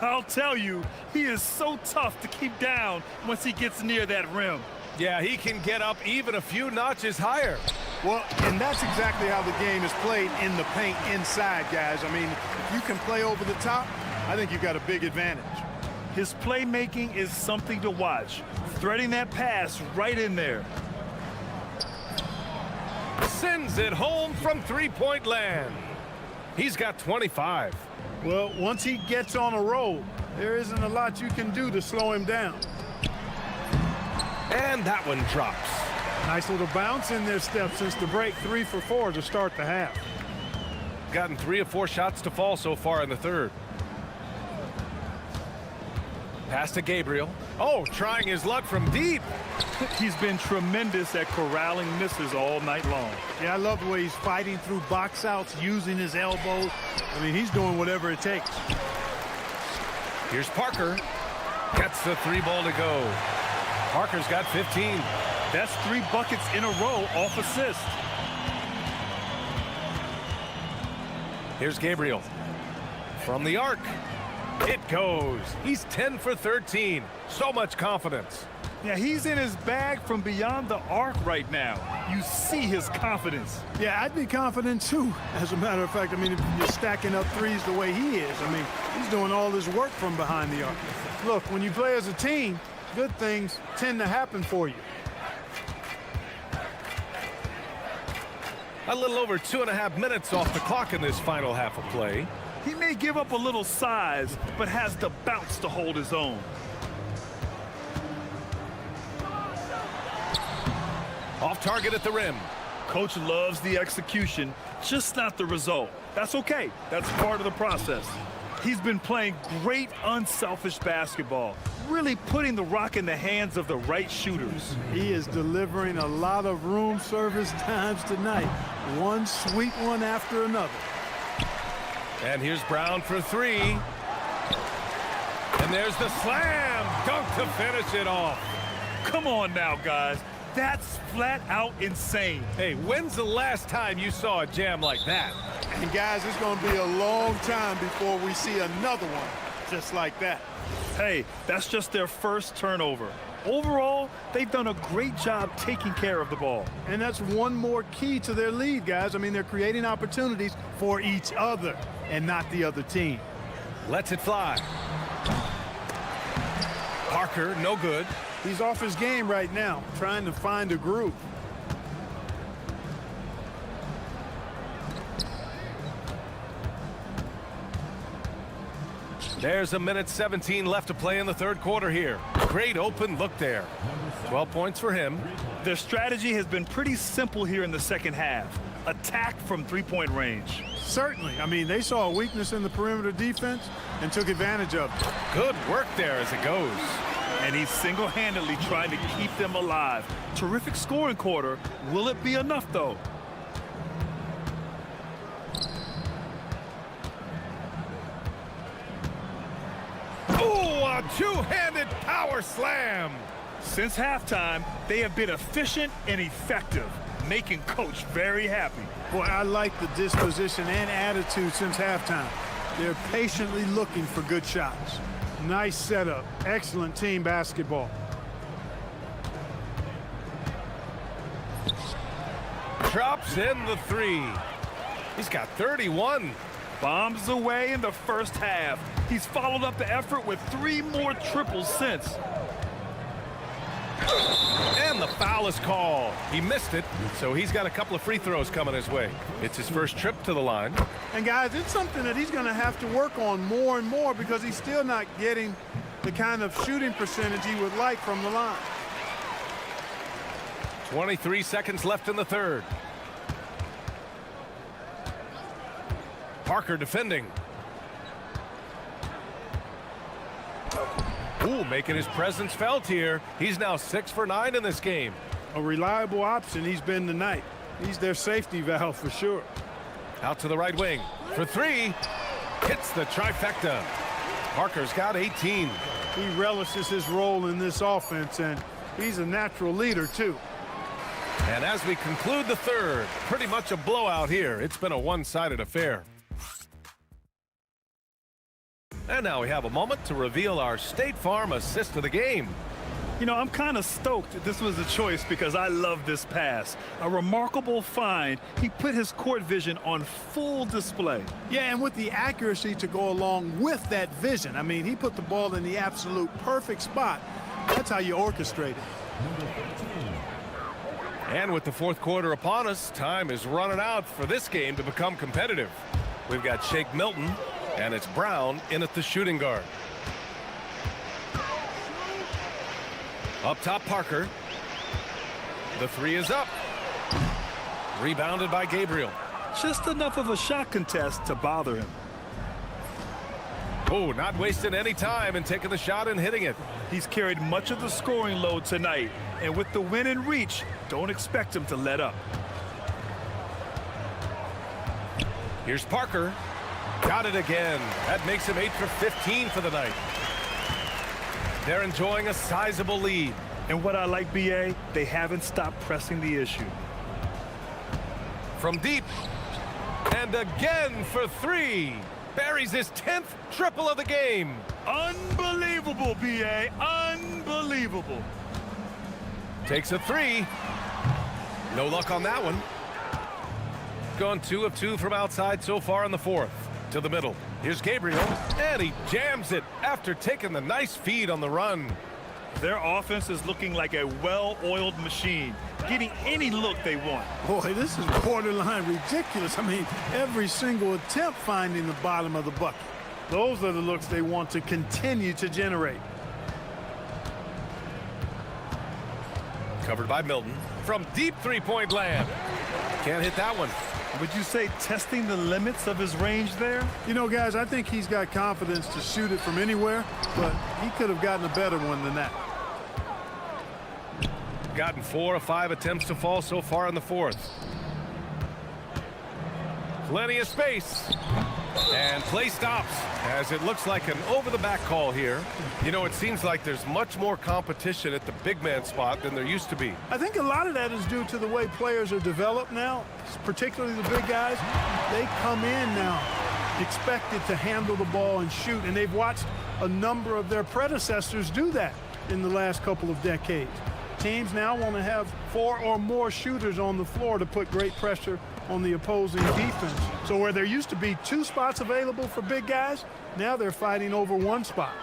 I'll tell you, he is so tough to keep down once he gets near that rim. Yeah, he can get up even a few notches higher. Well, and that's exactly how the game is played in the paint inside, guys. I mean, if you can play over the top, I think you've got a big advantage. His playmaking is something to watch. Threading that pass right in there. Sends it home from three-point land. He's got 25. Well, once he gets on a roll, there isn't a lot you can do to slow him down. And that one drops. Nice little bounce in their step since the break. 3 for 4 to start the half. Gotten 3 of 4 shots to fall so far in the third. Pass to Gabriel. Oh, trying his luck from deep. He's been tremendous at corralling misses all night long. Yeah, I love the way he's fighting through box outs, using his elbows. I mean, he's doing whatever it takes. Here's Parker. Gets the 3 ball to go. Parker's got 15. That's 3 buckets in a row off assist. Here's Gabriel. From the arc. It goes. He's 10 for 13. So much confidence. Yeah, he's in his bag from beyond the arc right now. You see his confidence. Yeah, I'd be confident too. As a matter of fact, I mean, if you're stacking up threes the way he is, I mean, he's doing all his work from behind the arc. Look, when you play as a team, good things tend to happen for you. A little over 2.5 minutes off the clock in this final half of play. He may give up a little size, but has the bounce to hold his own. Off target at the rim. Coach loves the execution, just not the result. That's okay. That's part of the process. He's been playing great, unselfish basketball, really putting the rock in the hands of the right shooters. He is delivering a lot of room service times tonight. One sweet one after another. And here's Brown for 3. And there's the slam dunk to finish it off. Come on now, guys. That's flat out insane. Hey, when's the last time you saw a jam like that? And guys, it's going to be a long time before we see another one just like that. Hey, that's just their first turnover. Overall, they've done a great job taking care of the ball. And that's one more key to their lead, guys. I mean, they're creating opportunities for each other and not the other team. Lets it fly. Parker, no good. He's off his game right now, trying to find a groove. There's a minute 17 left to play in the third quarter here. Great open look there. 12 points for him. Their strategy has been pretty simple here in the second half. Attack from three-point range. Certainly. I mean, they saw a weakness in the perimeter defense and took advantage of it. Good work there as it goes. And he's single-handedly trying to keep them alive. Terrific scoring quarter. Will it be enough, though? Oh, a two-handed power slam. Since halftime, they have been efficient and effective, making Coach very happy. Boy, I like the disposition and attitude since halftime. They're patiently looking for good shots. Nice setup. Excellent team basketball. Drops in the 3. He's got 31. Bombs away in the first half. He's followed up the effort with 3 more triples since. And the foul is called. He missed it, so he's got a couple of free throws coming his way. It's his first trip to the line. And guys, it's something that he's going to have to work on more and more because he's still not getting the kind of shooting percentage he would like from the line. 23 seconds left in the third. Parker defending. Ooh, making his presence felt here. He's now 6 for 9 in this game. A reliable option he's been tonight. He's their safety valve for sure. Out to the right wing for 3. Hits the trifecta. Parker's got 18. He relishes his role in this offense, and he's a natural leader, too. And as we conclude the third, pretty much a blowout here. It's been a one-sided affair. And now we have a moment to reveal our State Farm assist of the game. You know, I'm kind of stoked that this was a choice because I love this pass. A remarkable find. He put his court vision on full display. Yeah, and with the accuracy to go along with that vision. I mean, he put the ball in the absolute perfect spot. That's how you orchestrate it. And with the fourth quarter upon us, time is running out for this game to become competitive. We've got Shake Milton, and it's Brown in at the shooting guard. Up top, Parker. The three is up. Rebounded by Gabriel. Just enough of a shot contest to bother him. Oh, not wasting any time and taking the shot and hitting it. He's carried much of the scoring load tonight, and with the win in reach, don't expect him to let up. Here's Parker. Got it again. That makes him 8 for 15 for the night. They're enjoying a sizable lead. And what I like, BA, they haven't stopped pressing the issue. From deep. And again for three. Buries his 10th triple of the game. Unbelievable, BA. Unbelievable. Takes a three. No luck on that one. Gone 2 of 2 from outside so far in the fourth. To the middle. Here's Gabriel. And he jams it after taking the nice feed on the run. Their offense is looking like a well-oiled machine, getting any look they want. Boy, this is borderline ridiculous. I mean, every single attempt finding the bottom of the bucket. Those are the looks they want to continue to generate. Covered by Milton. From deep three-point land. Can't hit that one. Would you say testing the limits of his range there? You know, guys, I think he's got confidence to shoot it from anywhere, but he could have gotten a better one than that. Gotten 4 of 5 attempts to fall so far in the fourth. Plenty of space. And play stops as it looks like an over-the-back call here. You know, it seems like there's much more competition at the big man spot than there used to be. I think a lot of that is due to the way players are developed now, particularly the big guys. They come in now expected to handle the ball and shoot, and they've watched a number of their predecessors do that in the last couple of decades. Teams now want to have 4 or more shooters on the floor to put great pressure on the opposing defense. So where there used to be 2 spots available for big guys, now they're fighting over 1 spot.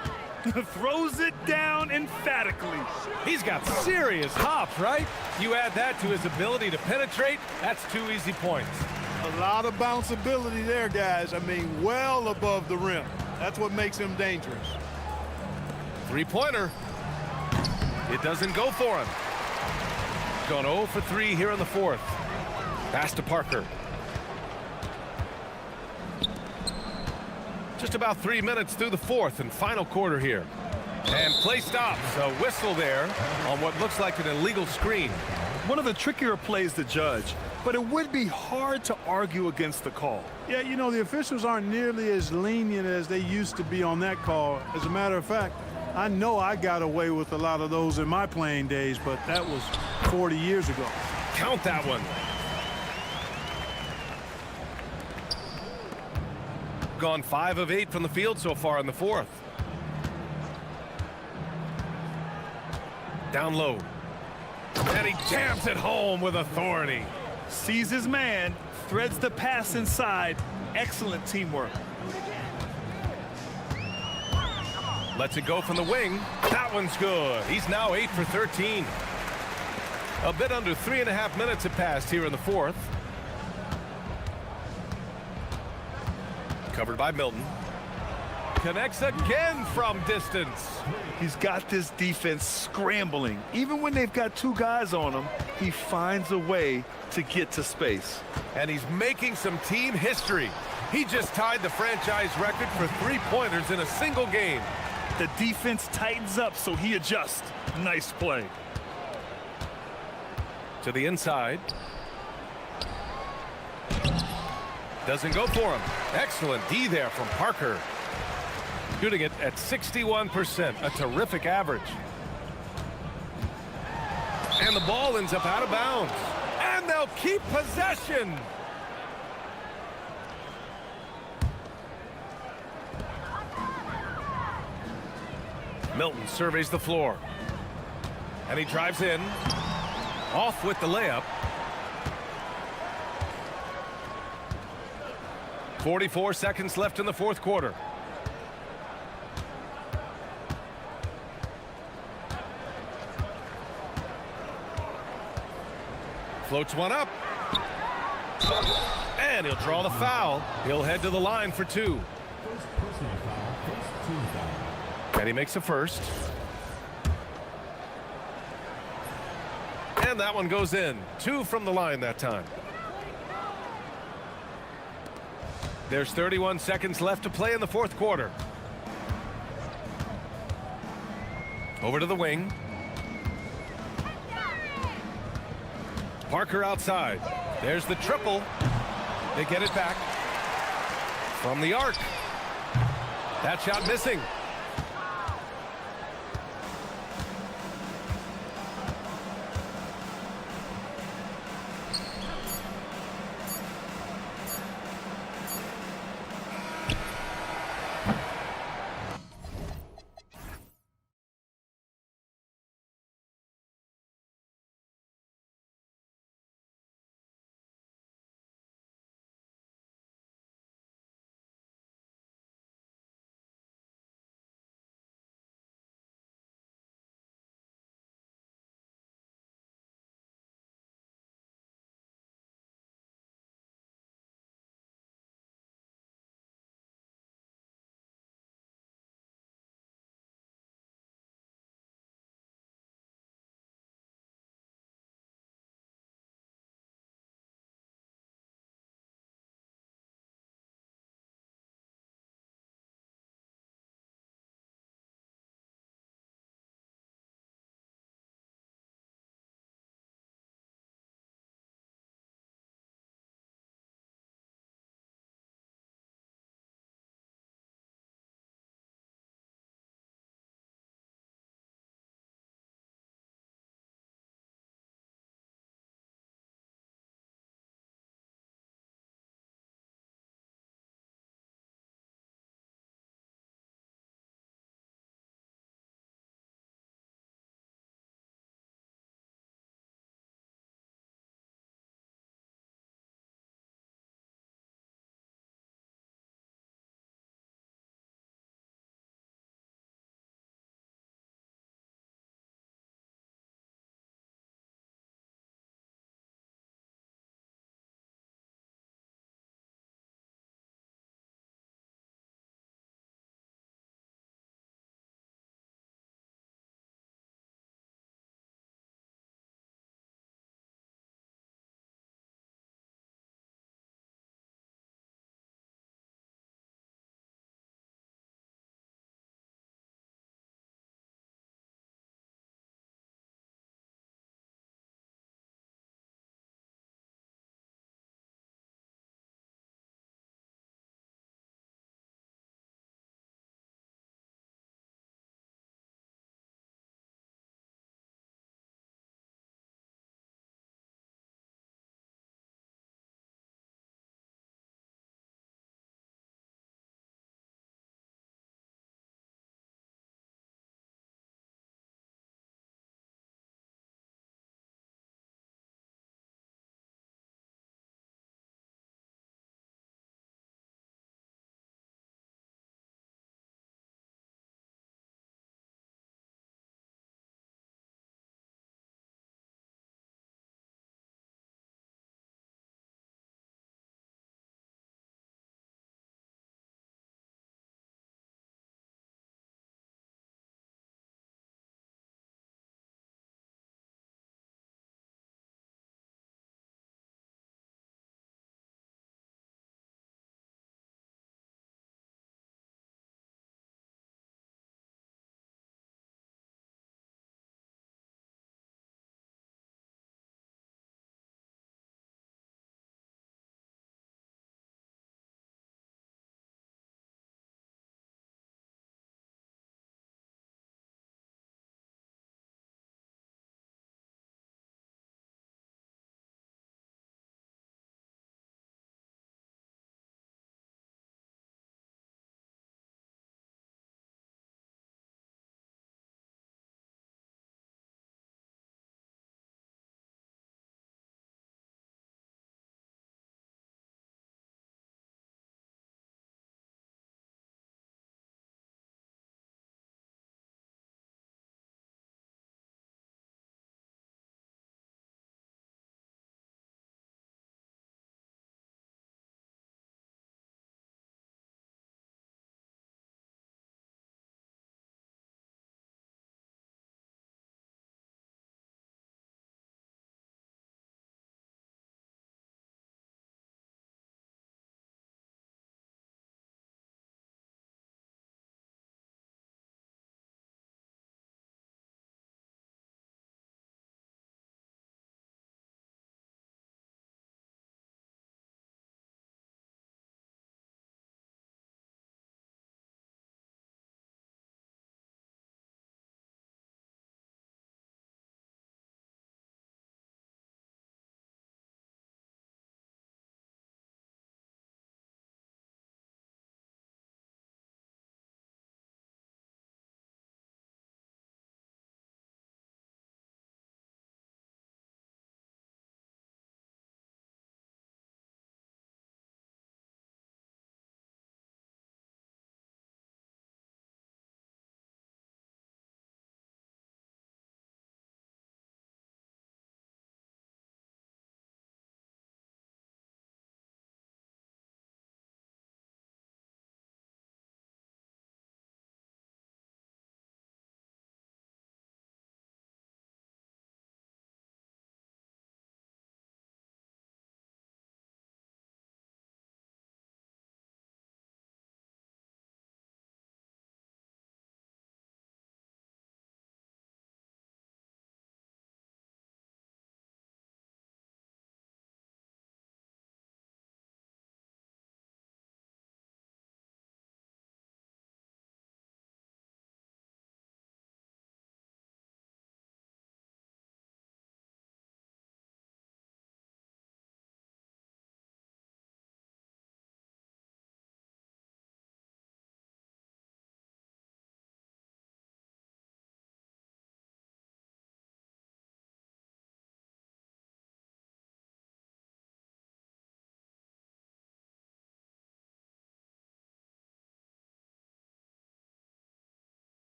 Throws it down emphatically. He's got serious hops, right? You add that to his ability to penetrate, that's 2 easy points. A lot of bounceability there, guys. I mean, well above the rim. That's what makes him dangerous. Three-pointer. It doesn't go for him. Gone 0 for 3 here in the fourth. Pass to Parker. Just about 3 minutes through the fourth and final quarter here. And play stops. A whistle there on what looks like an illegal screen. One of the trickier plays to judge, but it would be hard to argue against the call. Yeah, you know, the officials aren't nearly as lenient as they used to be on that call. As a matter of fact, I know I got away with a lot of those in my playing days, but that was 40 years ago. Count that one. Gone 5 of 8 from the field so far in the fourth. Down low. And he jams it home with authority. Sees his man, threads the pass inside. Excellent teamwork. Lets it go from the wing. That one's good. He's now 8 for 13. A bit under 3.5 minutes have passed here in the fourth. Covered by Milton. Connects again from distance. He's got this defense scrambling. Even when they've got 2 guys on him, he finds a way to get to space. And he's making some team history. He just tied the franchise record for 3-pointers in a single game. The defense tightens up, so he adjusts. Nice play. To the inside. Doesn't go for him. Excellent D there from Parker. Shooting it at 61%, a terrific average. And the ball ends up out of bounds. And they'll keep possession. Milton surveys the floor. And he drives in. Off with the layup. 44 seconds left in the fourth quarter. Floats one up. And he'll draw the foul. He'll head to the line for two. And he makes a first. And that one goes in. Two from the line that time. There's 31 seconds left to play in the fourth quarter. Over to the wing. Parker outside. There's the triple. They get it back. From the arc. That shot missing.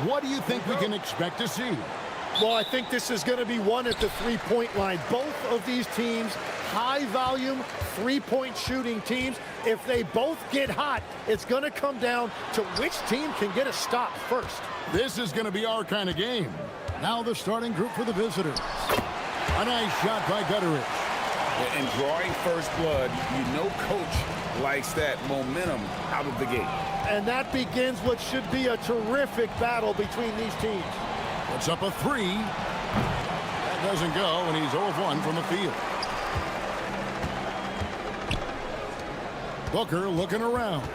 what do you think we can expect to see? Well, I think this is going to be won at the three-point line. Both of these teams, high-volume, three-point shooting teams. If they both get hot, it's going to come down to which team can get a stop first. This is going to be our kind of game. Now the starting group for the visitors. A nice shot by Gutteridge. And drawing first blood, you know coach likes that momentum out of the gate. And that begins what should be a terrific battle between these teams. Puts up a three. That doesn't go, and he's 0 of 1 from the field. Booker looking around.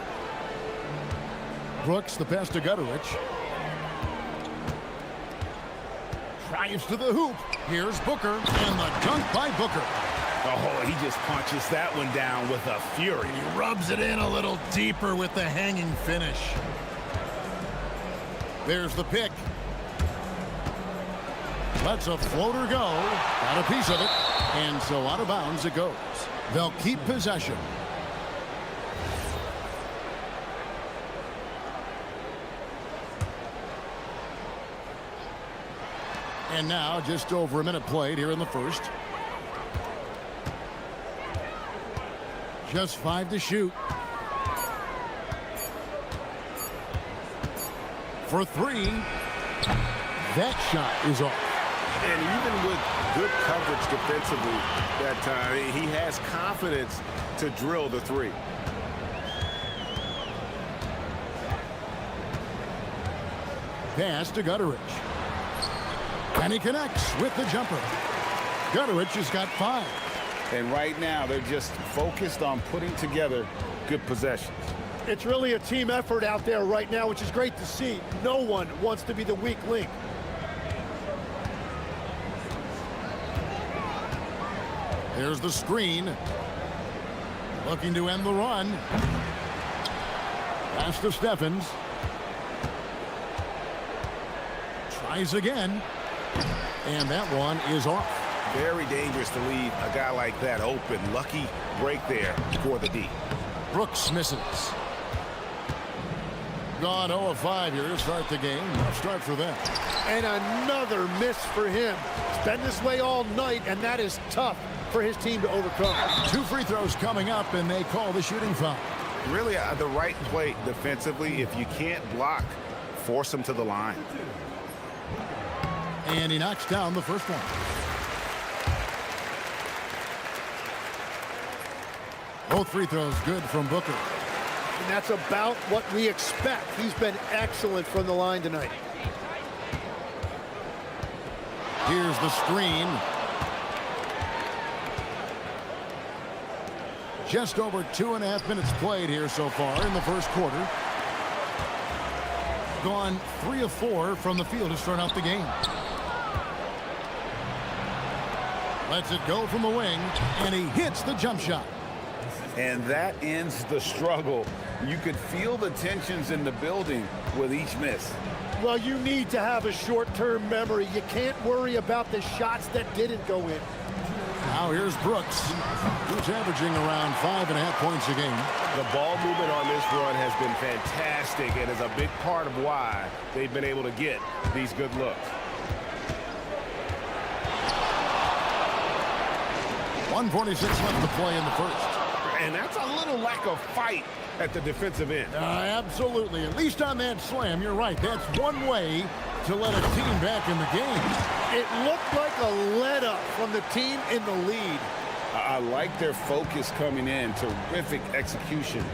Brooks the pass to Gutteridge. Drives to the hoop. Here's Booker, and the dunk by Booker. Oh, he just punches that one down with a fury. He rubs it in a little deeper with the hanging finish. There's the pick. Lets a floater go. Got a piece of it. And so out of bounds it goes. They'll keep possession. And now just over a minute played here in the first. Just 5 to shoot. For 3. That shot is off. And even with good coverage defensively that time, he has confidence to drill the 3. Pass to Gutteridge. And he connects with the jumper. Gutteridge has got 5. And right now, they're just focused on putting together good possessions. It's really a team effort out there right now, which is great to see. No one wants to be the weak link. There's the screen. Looking to end the run. Pass to Steffens. Tries again. And that one is off. Very dangerous to leave a guy like that open. Lucky break there for the D. Brooks misses. Gone 0 of 5 here to start the game. Rough start for them. And another miss for him. It's been this way all night, and that is tough for his team to overcome. 2 free throws coming up, and they call the shooting foul. Really the right play defensively. If you can't block, force him to the line. And he knocks down the first one. Both free throws good from Booker. And that's about what we expect. He's been excellent from the line tonight. Here's the screen. Just over 2.5 minutes played here so far in the first quarter. Gone 3 of 4 from the field to start out the game. Lets it go from the wing, and he hits the jump shot. And that ends the struggle. You could feel the tensions in the building with each miss. Well, you need to have a short-term memory. You can't worry about the shots that didn't go in. Now here's Brooks, who's averaging around 5.5 points a game. The ball movement on this run has been fantastic and is a big part of why they've been able to get these good looks. 1:46 left to play in the first. And that's a little lack of fight at the defensive end. Absolutely. At least on that slam, you're right. That's one way to let a team back in the game. It looked like a let-up from the team in the lead. I like their focus coming in. Terrific execution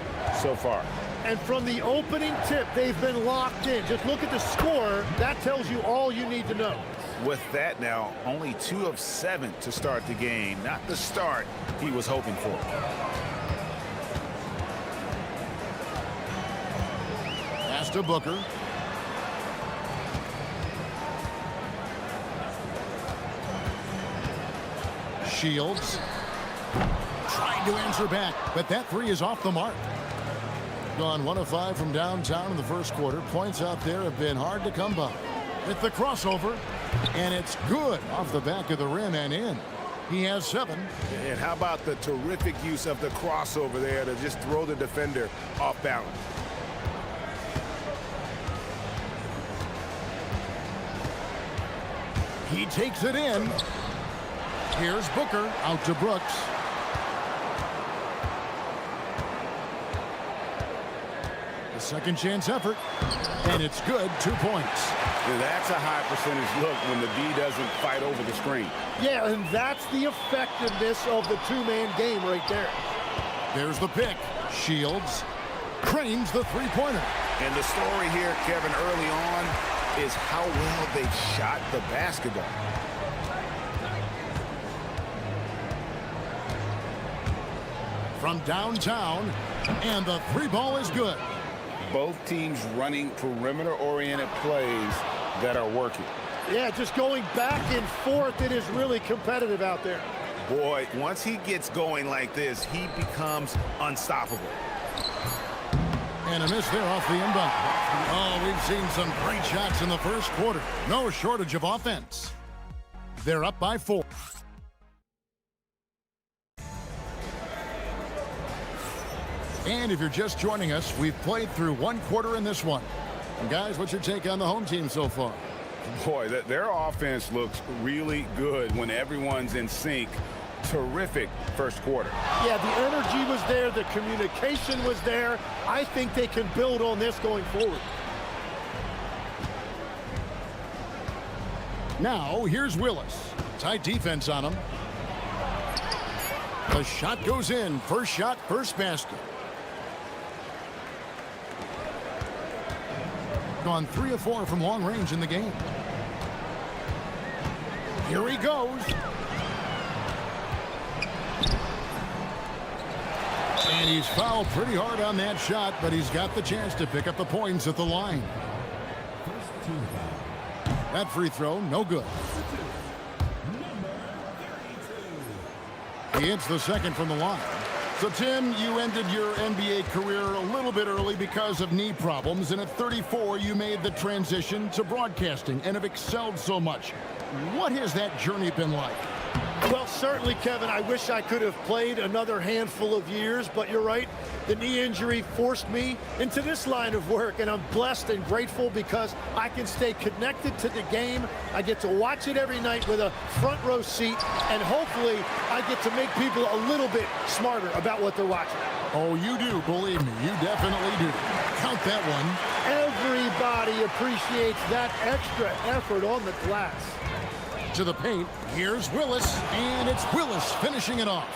so far. And from the opening tip, they've been locked in. Just look at the score. That tells you all you need to know. With that now, only 2 of 7 to start the game. Not the start he was hoping for. Pass to Booker. Shields. Trying to answer back, but that 3 is off the mark. Gone 1 of 5 from downtown in the first quarter. Points out there have been hard to come by. With the crossover, and it's good off the back of the rim and in. He has 7. And how about the terrific use of the crossover there to just throw the defender off balance. He takes it in. Here's Booker out to Brooks. The second chance effort, and it's good. 2 points. That's a high percentage look when the D doesn't fight over the screen. Yeah, and that's the effectiveness of the two-man game right there. There's the pick. Shields cranes the three-pointer. And the story here, Kevin, early on is how well they shot the basketball. From downtown, and the three ball is good. Both teams running perimeter-oriented plays that are working. Yeah, just going back and forth, it is really competitive out there. Boy, once he gets going like this, he becomes unstoppable. And a miss there off the inbound. Oh, we've seen some great shots in the first quarter. No shortage of offense. They're up by 4. And if you're just joining us, we've played through 1 quarter in this one. And guys, what's your take on the home team so far? Boy, their offense looks really good when everyone's in sync. Terrific first quarter. Yeah, the energy was there. The communication was there. I think they can build on this going forward. Now, here's Willis. Tight defense on him. The shot goes in. First shot, first basket. Gone 3 of 4 from long range in the game. Here he goes. And he's fouled pretty hard on that shot, but he's got the chance to pick up the points at the line. That free throw, no good. He hits the second from the line. So, Tim, you ended your NBA career a little bit early because of knee problems, and at 34, you made the transition to broadcasting and have excelled so much. What has that journey been like? Well, certainly, Kevin, I wish I could have played another handful of years, but you're right. The knee injury forced me into this line of work, and I'm blessed and grateful because I can stay connected to the game. I get to watch it every night with a front row seat, and hopefully I get to make people a little bit smarter about what they're watching. Oh, you do, believe me. You definitely do. Count that one. Everybody appreciates that extra effort on the glass. To the paint, here's Willis, and it's Willis finishing it off.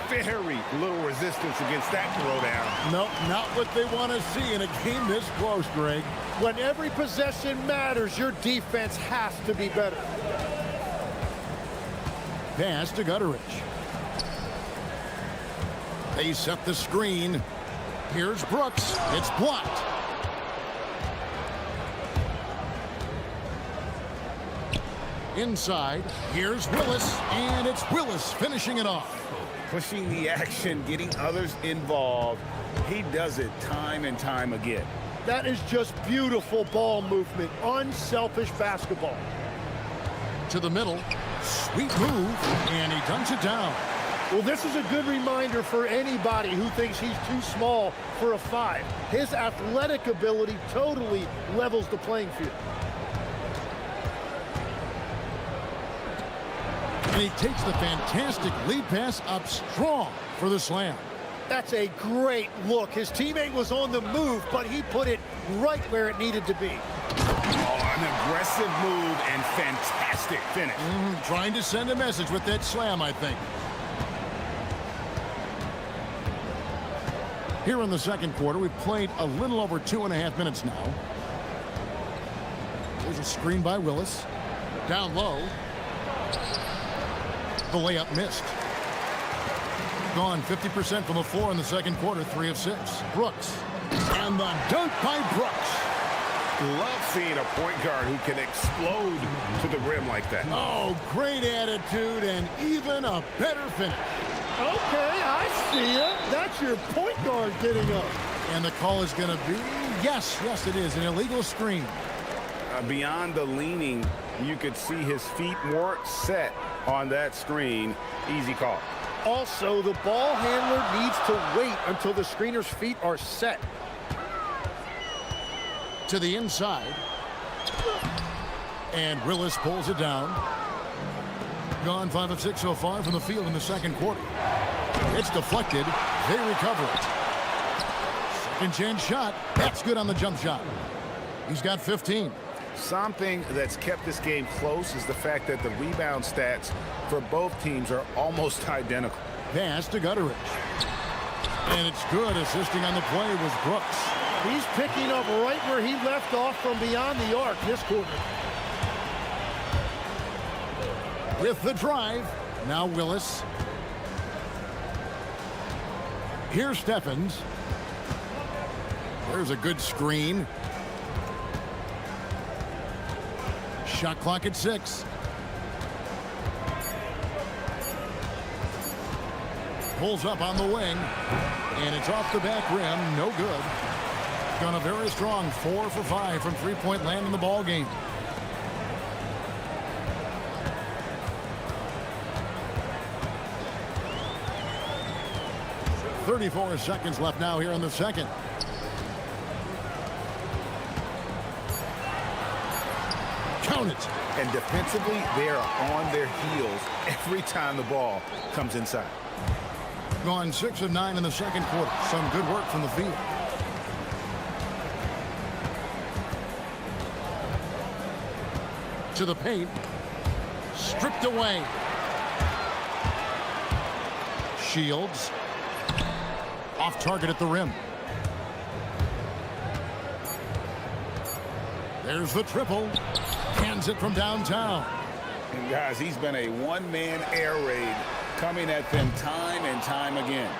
Very little resistance against that throwdown. Nope, not what they want to see in a game this close, Greg. When every possession matters, your defense has to be better. Pass to Gutteridge. They set the screen. Here's Brooks. It's blocked. Inside, here's Willis, and it's Willis finishing it off. Pushing the action, getting others involved. He does it time and time again. That is just beautiful ball movement, unselfish basketball. To the middle, sweet move, and he dunks it down. Well, this is a good reminder for anybody who thinks he's too small for a 5. His athletic ability totally levels the playing field. And he takes the fantastic lead pass up strong for the slam. That's a great look. His teammate was on the move, but he put it right where it needed to be. Oh, an aggressive move and fantastic finish. Trying to send a message with that slam, I think. Here in the second quarter, we've played a little over 2.5 minutes now. There's a screen by Willis. Down low. The layup missed. Gone 50% from the floor in the second quarter, 3 of 6. Brooks. And the dunk by Brooks. Love seeing a point guard who can explode to the rim like that. Oh, great attitude and even a better finish. Okay, I see it. That's your point guard getting up. And the call is going to be, yes, it is, an illegal screen. Beyond the leaning, you could see his feet more set on that screen. Easy call. Also, the ball handler needs to wait until the screener's feet are set. To the inside. And Willis pulls it down. Gone 5 of 6 so far from the field in the second quarter. It's deflected. They recover it. Second chance shot. That's good on the jump shot. He's got 15. Something that's kept this game close is the fact that the rebound stats for both teams are almost identical. Pass to Gutteridge. And it's good. Assisting on the play was Brooks. He's picking up right where he left off from beyond the arc this quarter. With the drive. Now Willis. Here's Steffens. There's a good screen. Shot clock at 6. Pulls up on the wing. And it's off the back rim. No good. Gone a very strong 4 for 5 from three-point land in the ball game. .34 seconds left now here in the second. Count it. And defensively, they are on their heels every time the ball comes inside. Gone 6 of 9 in the second quarter. Some good work from the field. To the paint. Stripped away. Shields. Off target at the rim. There's the triple. Hands it from downtown. And guys, he's been a one-man air raid coming at them time and time again.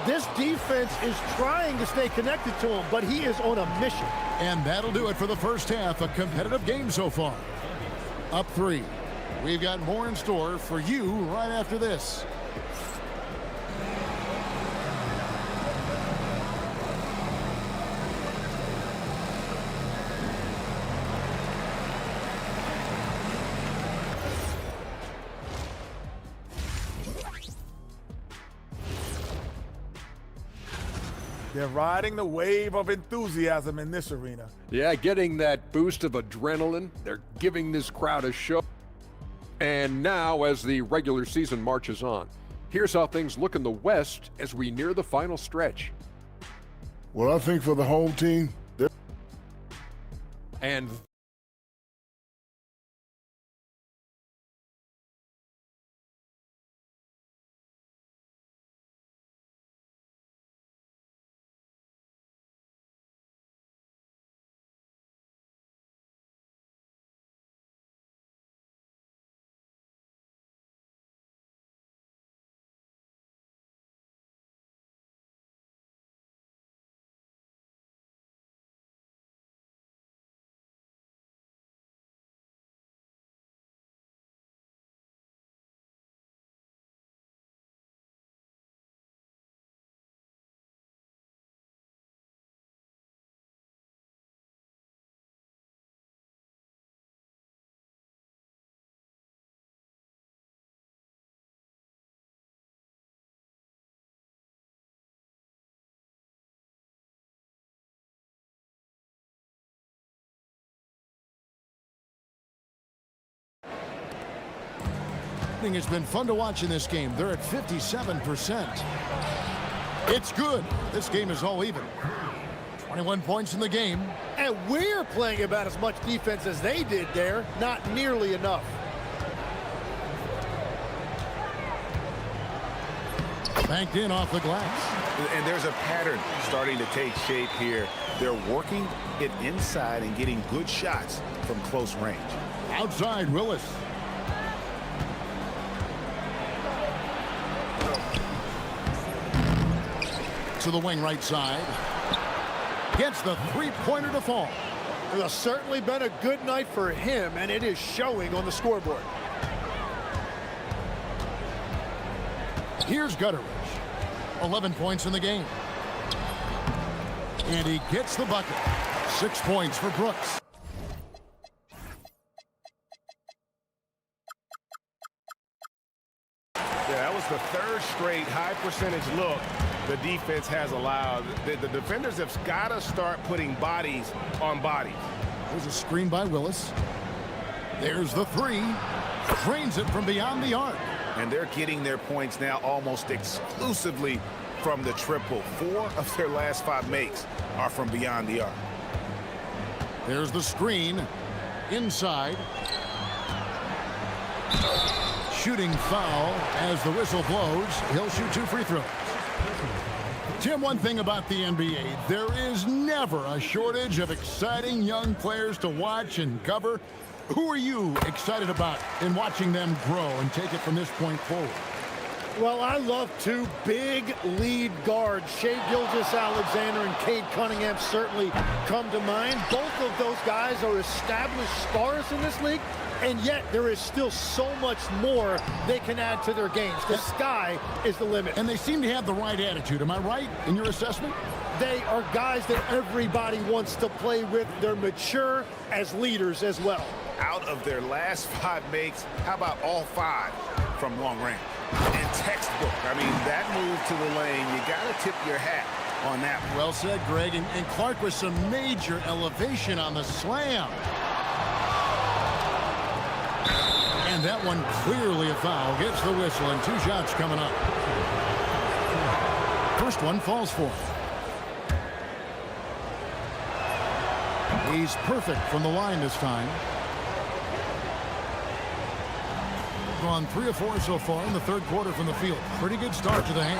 This defense is trying to stay connected to him, but he is on a mission. And that'll do it for the first half. A competitive game so far. Up 3. We've got more in store for you right after this. They're riding the wave of enthusiasm in this arena. Yeah, getting that boost of adrenaline. They're giving this crowd a show. And now, as the regular season marches on, here's how things look in the West as we near the final stretch. Well, I think for the home team, and It's been fun to watch in this game. They're at 57%. It's good. This game is all even. 21 points in the game. And we're playing about as much defense as they did there. Not nearly enough. Banked in off the glass. And there's a pattern starting to take shape here. They're working it inside and getting good shots from close range. Outside, Willis. To the wing right side. Gets the three-pointer to fall. It has certainly been a good night for him, and it is showing on the scoreboard. Here's Gutteridge. 11 points in the game. And he gets the bucket. 6 points for Brooks. Yeah, that was the third straight high percentage look the defense has allowed. The defenders have got to start putting bodies on bodies. There's a screen by Willis. There's the three. Drains it from beyond the arc. And they're getting their points now almost exclusively from the triple. 4 of their last 5 makes are from beyond the arc. There's the screen. Inside. Shooting foul as the whistle blows. He'll shoot 2 free throws. Tim, one thing about the NBA, there is never a shortage of exciting young players to watch and cover. Who are you excited about in watching them grow and take it from this point forward? Well, I love 2 big lead guards. Shai Gilgeous-Alexander and Cade Cunningham certainly come to mind. Both of those guys are established stars in this league, and yet there is still so much more they can add to their games. The sky is the limit. And they seem to have the right attitude. Am I right in your assessment? They are guys that everybody wants to play with. They're mature as leaders as well. Out of their last 5 makes, how about all 5 from long range? And textbook. I mean, that move to the lane, you got to tip your hat on that. Well said, Greg. And Clark with some major elevation on the slam. And that one clearly a foul. Gets the whistle and 2 shots coming up. First one falls for him. He's perfect from the line this time. Gone 3 of 4 so far in the third quarter from the field. Pretty good start to the hand.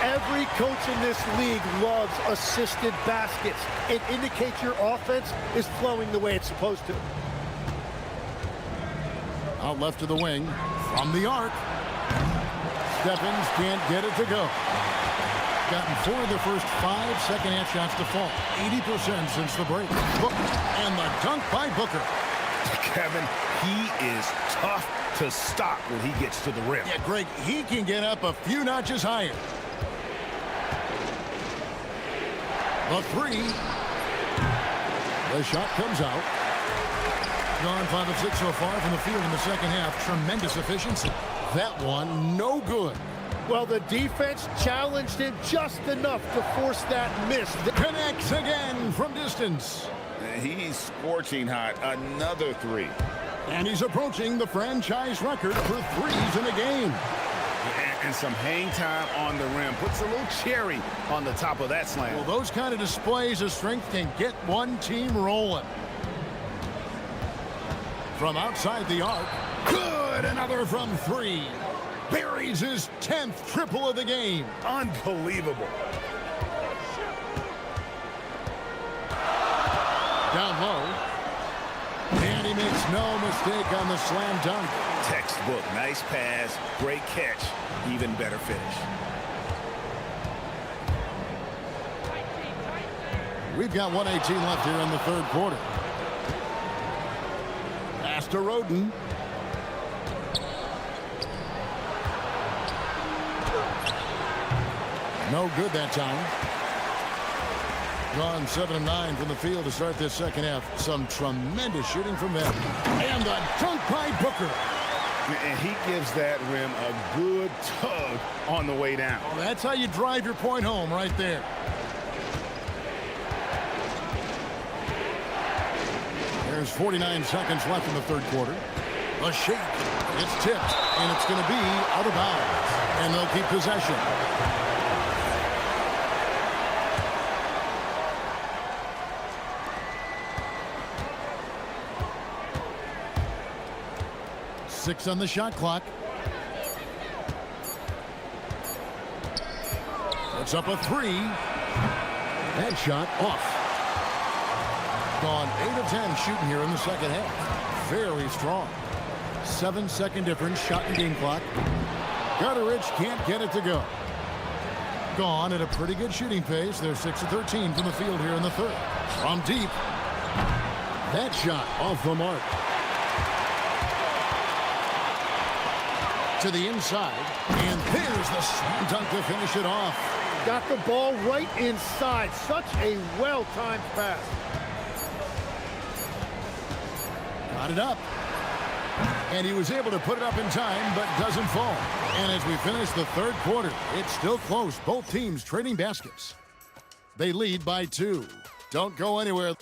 Every coach in this league loves assisted baskets. It indicates your offense is flowing the way it's supposed to. Out left to the wing. From the arc. Stephens can't get it to go. Gotten 4 of the first 5 second-half shots to fall. 80% since the break. Booker. And the dunk by Booker. Kevin, he is tough to stop when he gets to the rim. Yeah, Greg, he can get up a few notches higher. The 3. The shot comes out. Gone 5 of 6 so far from the field in the second half. Tremendous efficiency. That one, no good. Well, the defense challenged him just enough to force that miss. Connects again from distance. He's scorching hot. Another 3. And he's approaching the franchise record for threes in a game. And some hang time on the rim. Puts a little cherry on the top of that slam. Well, those kind of displays of strength can get one team rolling. From outside the arc. Good! Another from 3. Buries his 10th triple of the game. Unbelievable. Down low. And he makes no mistake on the slam dunk. Textbook. Nice pass. Great catch. Even better finish. We've got 1:18 left here in the third quarter. Pass to Roden. No good that time. Gone 7 of 9 from the field to start this second half. Some tremendous shooting from them. And the dunk by Booker. And he gives that rim a good tug on the way down. Well, that's how you drive your point home right there. There's 49 seconds left in the third quarter. A shake. It's tipped, and it's going to be out of bounds. And they'll keep possession. Six on the shot clock. Puts up a 3. That shot off. Gone 8 of 10 shooting here in the second half. Very strong. 7-second difference shot in game clock. Gutteridge can't get it to go. Gone at a pretty good shooting pace. They're 6 of 13 from the field here in the third. From deep. That shot off the mark. To the inside, and there's the slam dunk to finish it off. Got the ball right inside. Such a well-timed pass. Got it up. And he was able to put it up in time, but doesn't fall. And as we finish the third quarter, it's still close. Both teams trading baskets. They lead by 2. Don't go anywhere.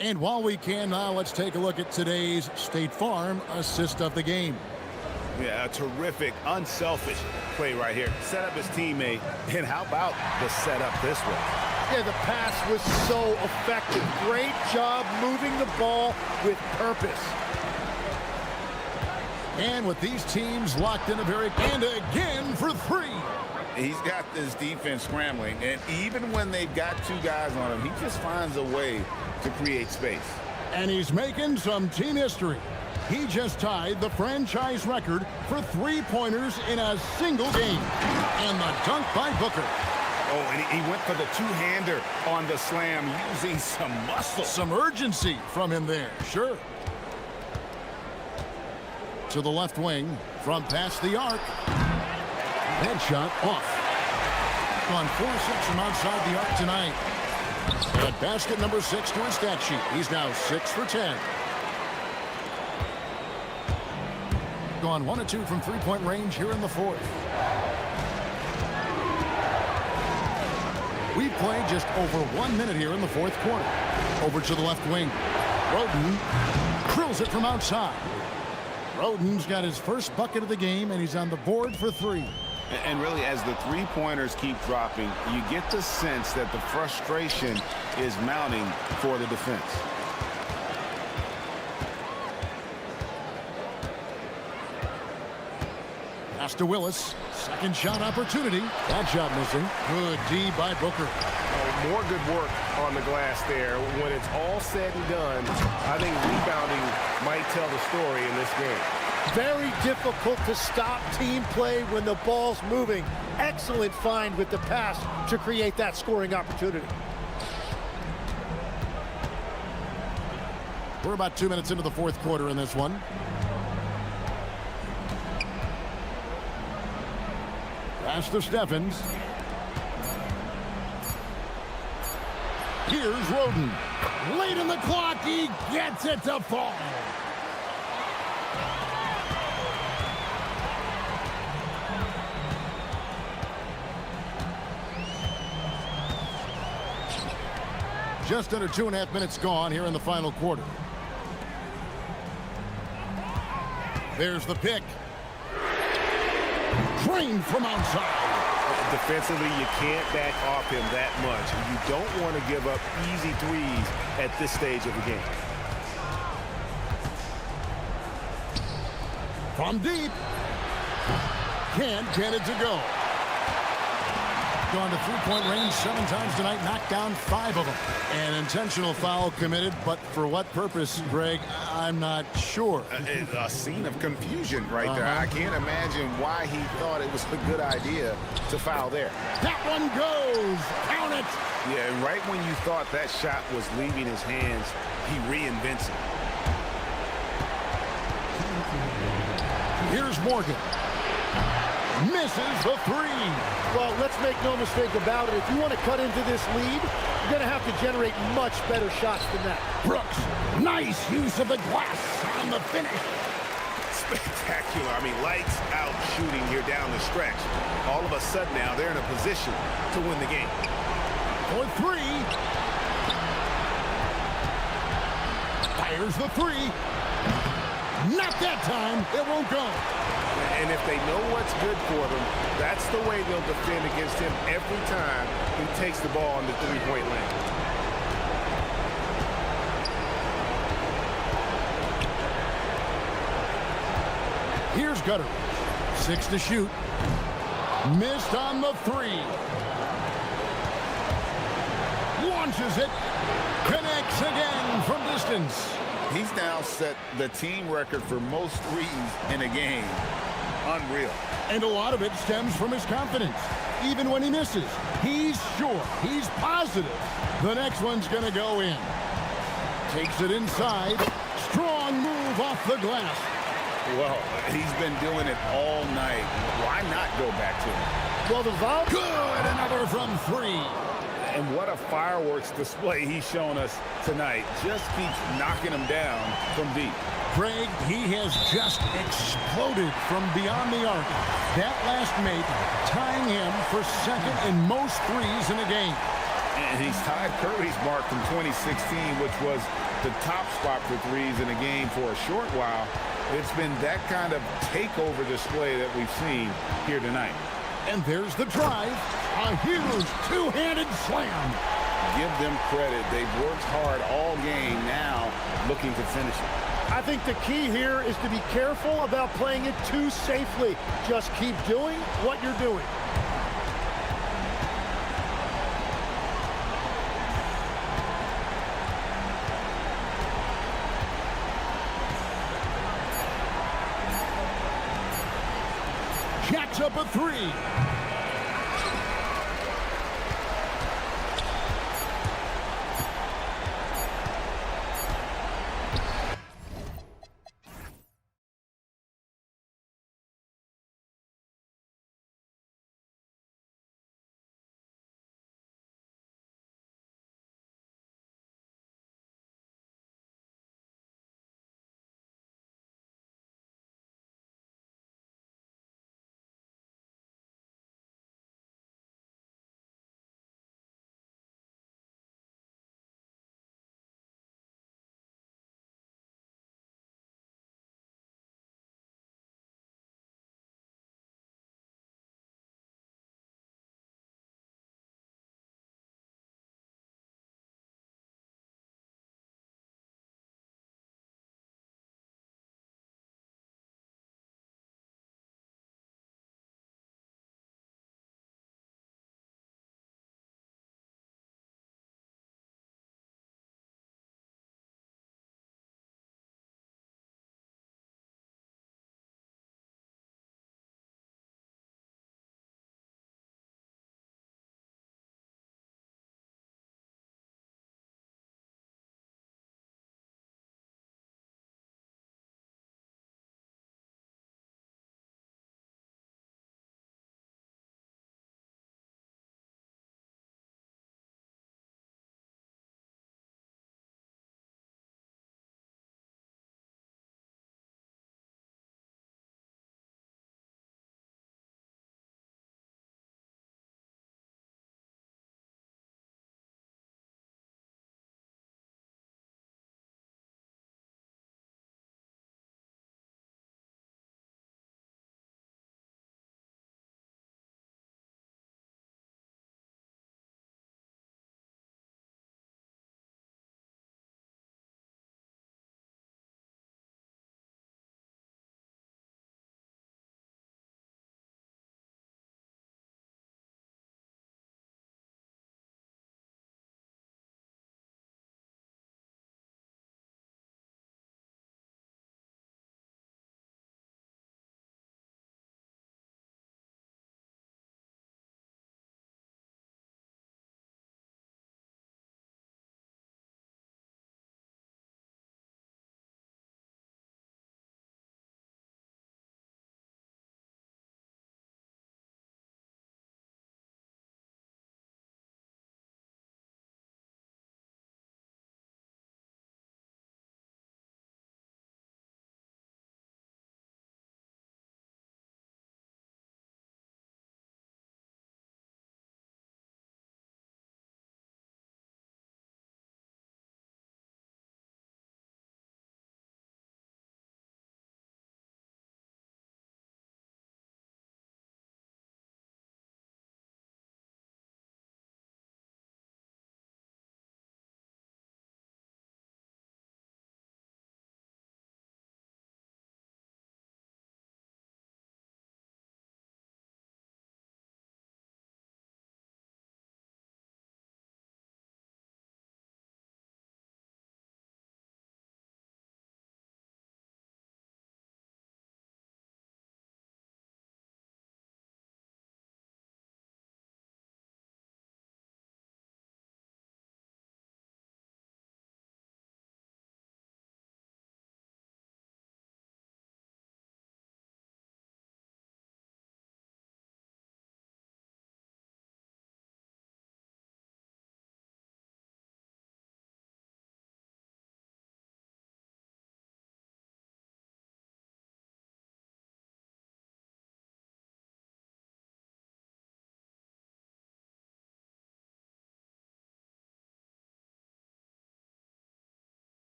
And while we can now, let's take a look at today's State Farm assist of the game. Yeah, a terrific, unselfish play right here. Set up his teammate, and how about the setup this way? Yeah, the pass was so effective. Great job moving the ball with purpose. And with these teams locked in a very... And again for three. He's got this defense scrambling, and even when they've got two guys on him, he just finds a way to create space. And he's making some team history. He just tied the franchise record for three-pointers in a single game. And the dunk by Booker. Oh, and he went for the two-hander on the slam, using some muscle. Some urgency from him there, sure. To the left wing, from past the arc. Headshot off. On 4-6 from outside the arc tonight. At basket number 6 to his stat sheet. He's now 6 for 10. Gone 1 of 2 from three-point range here in the fourth. We've played just over 1 minute here in the fourth quarter. Over to the left wing. Roden drills it from outside. Roden's got his first bucket of the game, and he's on the board for three. And really, as the three-pointers keep dropping, you get the sense that the frustration is mounting for the defense. Pass to Willis. Second shot opportunity. That shot missing. Good D by Booker. Oh, more good work on the glass there. When it's all said and done, I think rebounding might tell the story in this game. Very difficult to stop team play when the ball's moving. Excellent find with the pass to create that scoring opportunity. We're about 2 minutes into the fourth quarter in this one. Pass to Steffens. Here's Roden. Late in the clock, he gets it to fall. Just under 2.5 minutes gone here in the final quarter. There's the pick. Drained from outside. Defensively, you can't back off him that much. You don't want to give up easy threes at this stage of the game. From deep. Can't get it to go. Gone to three-point range 7 times tonight, knocked down 5 of them. An intentional foul committed, but for what purpose, Greg, I'm not sure. A scene of confusion right there. I can't imagine why he thought it was a good idea to foul there. That one goes. Count it. Yeah, and right when you thought that shot was leaving his hands, he reinvents it. Here's Morgan. Misses the three. Well, let's make no mistake about it. If you want to cut into this lead, you're going to have to generate much better shots than that. Brooks, nice use of the glass on the finish. Spectacular. I mean, lights out shooting here down the stretch. All of a sudden now they're in a position to win the game. For three. Fires the three. Not that time. It won't go. And if they know what's good for them, that's the way they'll defend against him every time he takes the ball in the three-point lane. Here's Gutter. 6 to shoot. Missed on the three. Launches it. Connects again from distance. He's now set the team record for most threes in a game. Unreal. And a lot of it stems from his confidence. Even when he misses, he's sure, he's positive the next one's going to go in. Takes it inside. Strong move off the glass. Well, he's been doing it all night. Why not go back to him? Well, the volley. Good. Another from three. And what a fireworks display he's shown us tonight. Just keeps knocking them down from deep. Craig, he has just exploded from beyond the arc. That last make tying him for second in most threes in a game. And he's tied Curry's mark from 2016, which was the top spot for threes in a game for a short while. It's been that kind of takeover display that we've seen here tonight. And there's the drive. A huge two-handed slam. Give them credit. They've worked hard all game, now looking to finish it. I think the key here is to be careful about playing it too safely. Just keep doing what you're doing. Jacks up a three.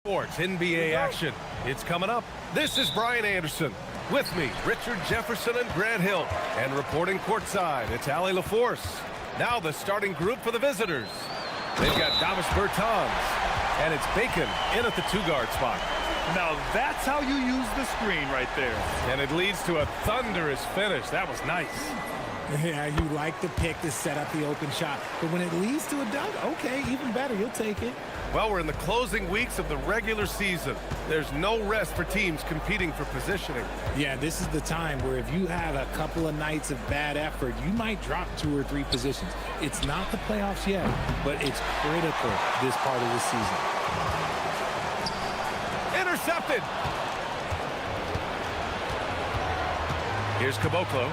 Sports NBA action. It's coming up. This is Brian Anderson. With me, Richard Jefferson and Grant Hill. And reporting courtside, it's Allie LaForce. Now the starting group for the visitors. They've got Davis Bertans. And it's Bacon in at the two-guard spot. Now that's how you use the screen right there. And it leads to a thunderous finish. That was nice. Yeah, you like the pick to set up the open shot. But when it leads to a dunk, okay, even better. You'll take it. Well, we're in the closing weeks of the regular season. There's no rest for teams competing for positioning. Yeah, this is the time where if you have a couple of nights of bad effort, you might drop 2 or 3 positions. It's not the playoffs yet, but it's critical this part of the season. Intercepted. Here's Caboclo.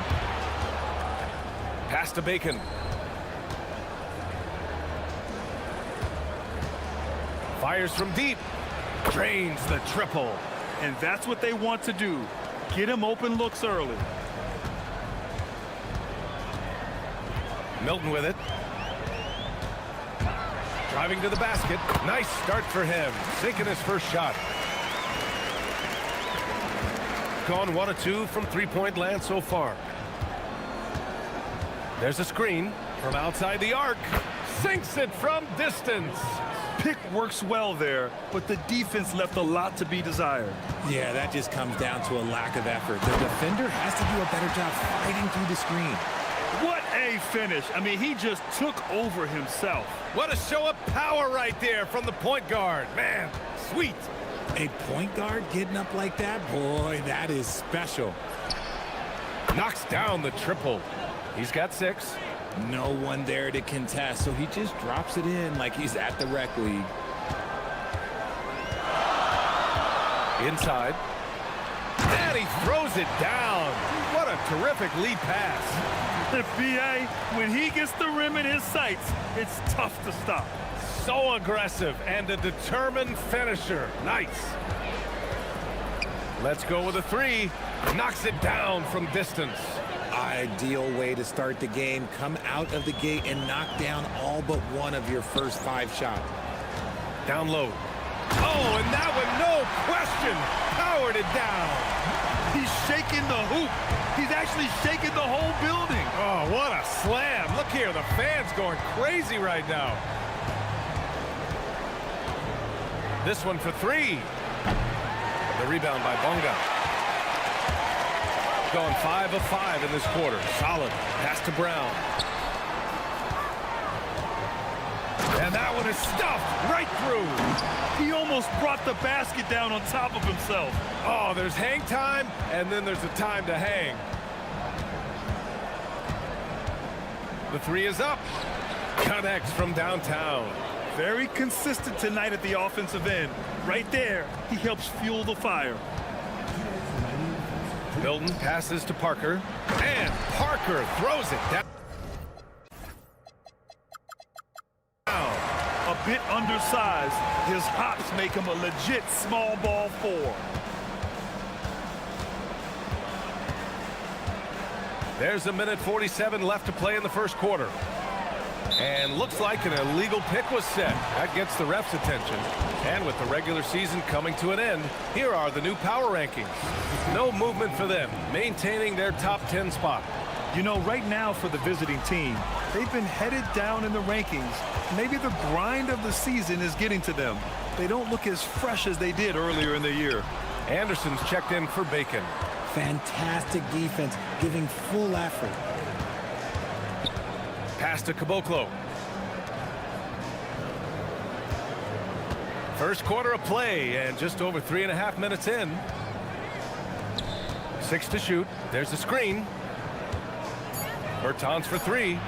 Pass to Bacon. Fires from deep. Drains the triple. And that's what they want to do. Get him open looks early. Milton with it. Driving to the basket. Nice start for him. Sinking his first shot. Gone 1 of 2 from three-point land so far. There's a screen from outside the arc. Sinks it from distance. Pick works well there, but the defense left a lot to be desired. Yeah, that just comes down to a lack of effort. The defender has to do a better job fighting through the screen. What a finish. I mean, he just took over himself. What a show of power right there from the point guard. Man, sweet. A point guard getting up like that? Boy, that is special. Knocks down the triple. He's got 6. No one there to contest, so he just drops it in like he's at the rec league. Inside. And he throws it down. What a terrific lead pass. The BA, when he gets the rim in his sights, it's tough to stop. So aggressive and a determined finisher. Nice. Let's go with a 3. Knocks it down from distance. Ideal way to start the game. Come out of the gate and knock down all but one of your first 5 shots. Down low. Oh, and that one, no question, powered it down. He's shaking the hoop. He's actually shaking the whole building. Oh, what a slam. Look here, the fans going crazy right now. This one for 3. The rebound by Bonga. Going 5 of 5 in this quarter. Solid. Pass to Brown. And that one is stuffed right through. He almost brought the basket down on top of himself. Oh, there's hang time, and then there's a time to hang. The 3 is up. Connects from downtown. Very consistent tonight at the offensive end. Right there, he helps fuel the fire. Milton passes to Parker, and Parker throws it down. A bit undersized, his hops make him a legit small ball 4. There's a minute 47 left to play in the first quarter. And looks like an illegal pick was set. That gets the ref's attention. And with the regular season coming to an end, here are the new power rankings. No movement for them, maintaining their top 10 spot. You know, right now for the visiting team, they've been headed down in the rankings. Maybe the grind of the season is getting to them. They don't look as fresh as they did earlier in the year. Anderson's checked in for Bacon. Fantastic defense, giving full effort. Pass to Caboclo. First quarter of play, and just over 3.5 minutes in. 6 to shoot. There's the screen. Bertans for 3.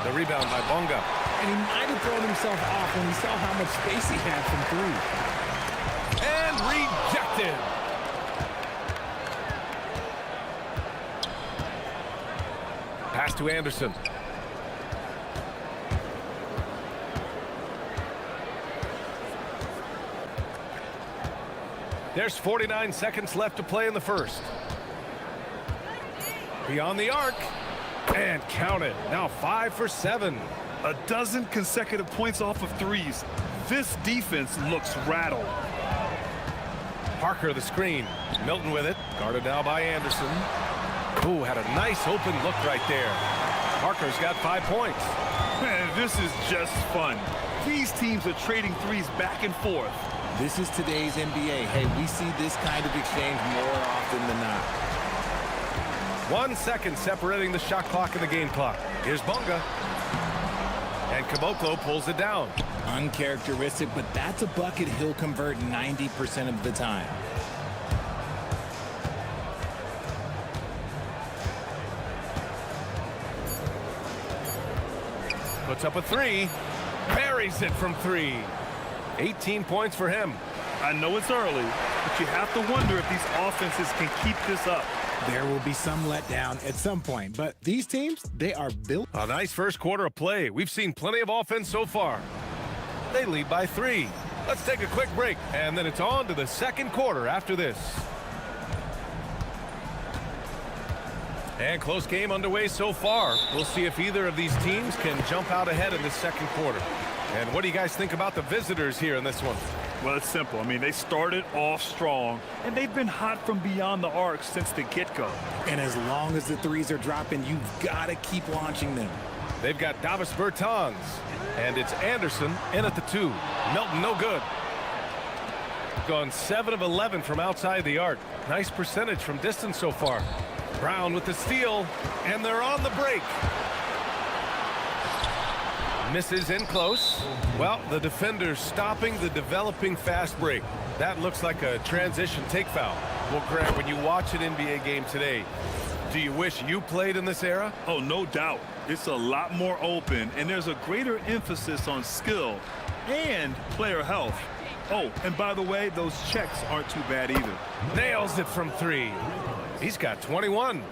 The rebound by Bonga. And he might have thrown himself off when he saw how much space he had from 3. And rejected. Pass to Anderson. There's 49 seconds left to play in the first. Beyond the arc. And count it. Now 5 for 7. A dozen consecutive points off of 3s. This defense looks rattled. Parker the screen. Milton with it. Guarded now by Anderson. Ooh, had a nice open look right there. Parker's got 5 points. Man, this is just fun. These teams are trading threes back and forth. This is today's NBA. Hey, we see this kind of exchange more often than not. 1 second separating the shot clock and the game clock. Here's Bunga. And Caboclo pulls it down. Uncharacteristic, but that's a bucket he'll convert 90% of the time. Puts up a three. Buries it from 3. 18 points for him. I know it's early, but you have to wonder if these offenses can keep this up. There will be some letdown at some point, but these teams, they are built. A nice first quarter of play. We've seen plenty of offense so far. They lead by 3. Let's take a quick break, and then it's on to the second quarter after this. And close game underway so far. We'll see if either of these teams can jump out ahead in the second quarter. And what do you guys think about the visitors here in this one? Well, it's simple. I mean, they started off strong, and they've been hot from beyond the arc since the get-go. And as long as the threes are dropping, you've got to keep launching them. They've got Davis Bertans, and it's Anderson in at the 2. Milton, no good. Gone 7 of 11 from outside the arc. Nice percentage from distance so far. Brown with the steal, and they're on the break. Misses in close. Well, the defender's stopping the developing fast break. That looks like a transition take foul. Well, Grant, when you watch an NBA game today, do you wish you played in this era? Oh, no doubt. It's a lot more open, and there's a greater emphasis on skill and player health. Oh, and by the way, those checks aren't too bad either. Nails it from 3. He's got 21.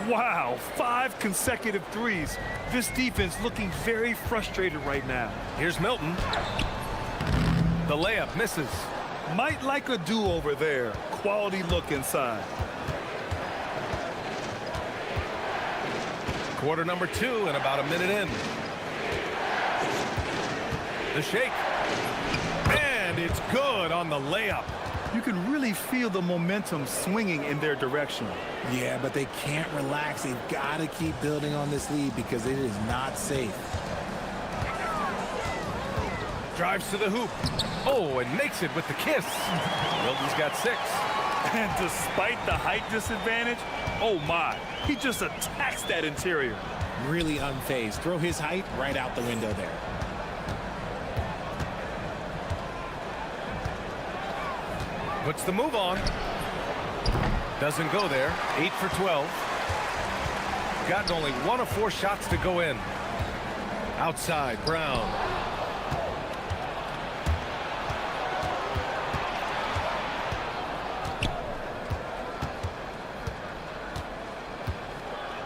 Wow, 5 consecutive threes. This defense looking very frustrated right now. Here's Milton. The layup misses. Might like a do-over there. Quality look inside. Quarter number 2 and about a minute in. The shake. And it's good on the layup. You can really feel the momentum swinging in their direction. Yeah, but they can't relax. They've got to keep building on this lead because it is not safe. Drives to the hoop. Oh, and makes it with the kiss. Milton's got 6. And despite the height disadvantage, oh my, he just attacks that interior. Really unfazed. Throw his height right out the window there. Puts the move on. Doesn't go there. 8 for 12. Gotten only 1 of 4 shots to go in. Outside, Brown.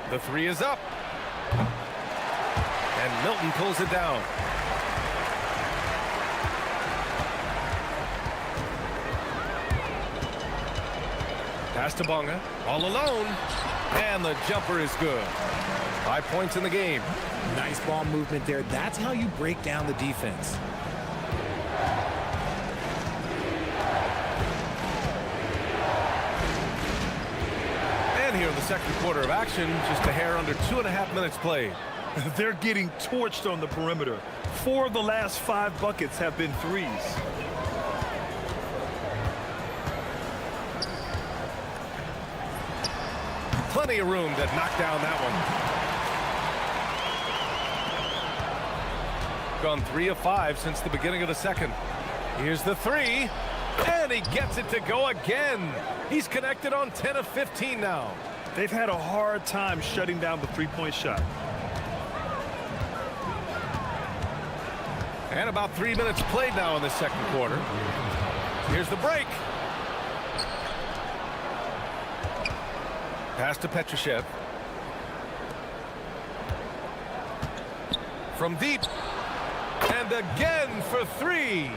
The 3 is up. And Milton pulls it down. Pass to Bunga, all alone, and the jumper is good. 5 points in the game. Nice ball movement there. That's how you break down the defense. And here in the second quarter of action, just a hair under 2.5 minutes played. They're getting torched on the perimeter. 4 of the last 5 buckets have been threes. Plenty of room to knock down that one. Gone 3 of 5 since the beginning of the second. Here's the 3, and he gets it to go again. He's connected on 10 of 15 now. They've had a hard time shutting down the three-point shot. And about 3 minutes played now in the second quarter. Here's the break. Pass to Petrushev. From deep. And again for 3.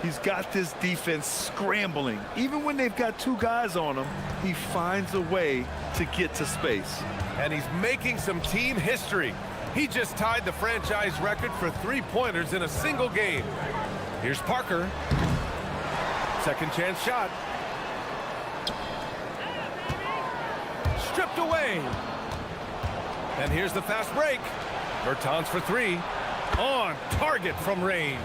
He's got this defense scrambling. Even when they've got 2 guys on him, he finds a way to get to space. And he's making some team history. He just tied the franchise record for three-pointers in a single game. Here's Parker. Second chance shot. Stripped away. And here's the fast break. Bertans for three. On target from range.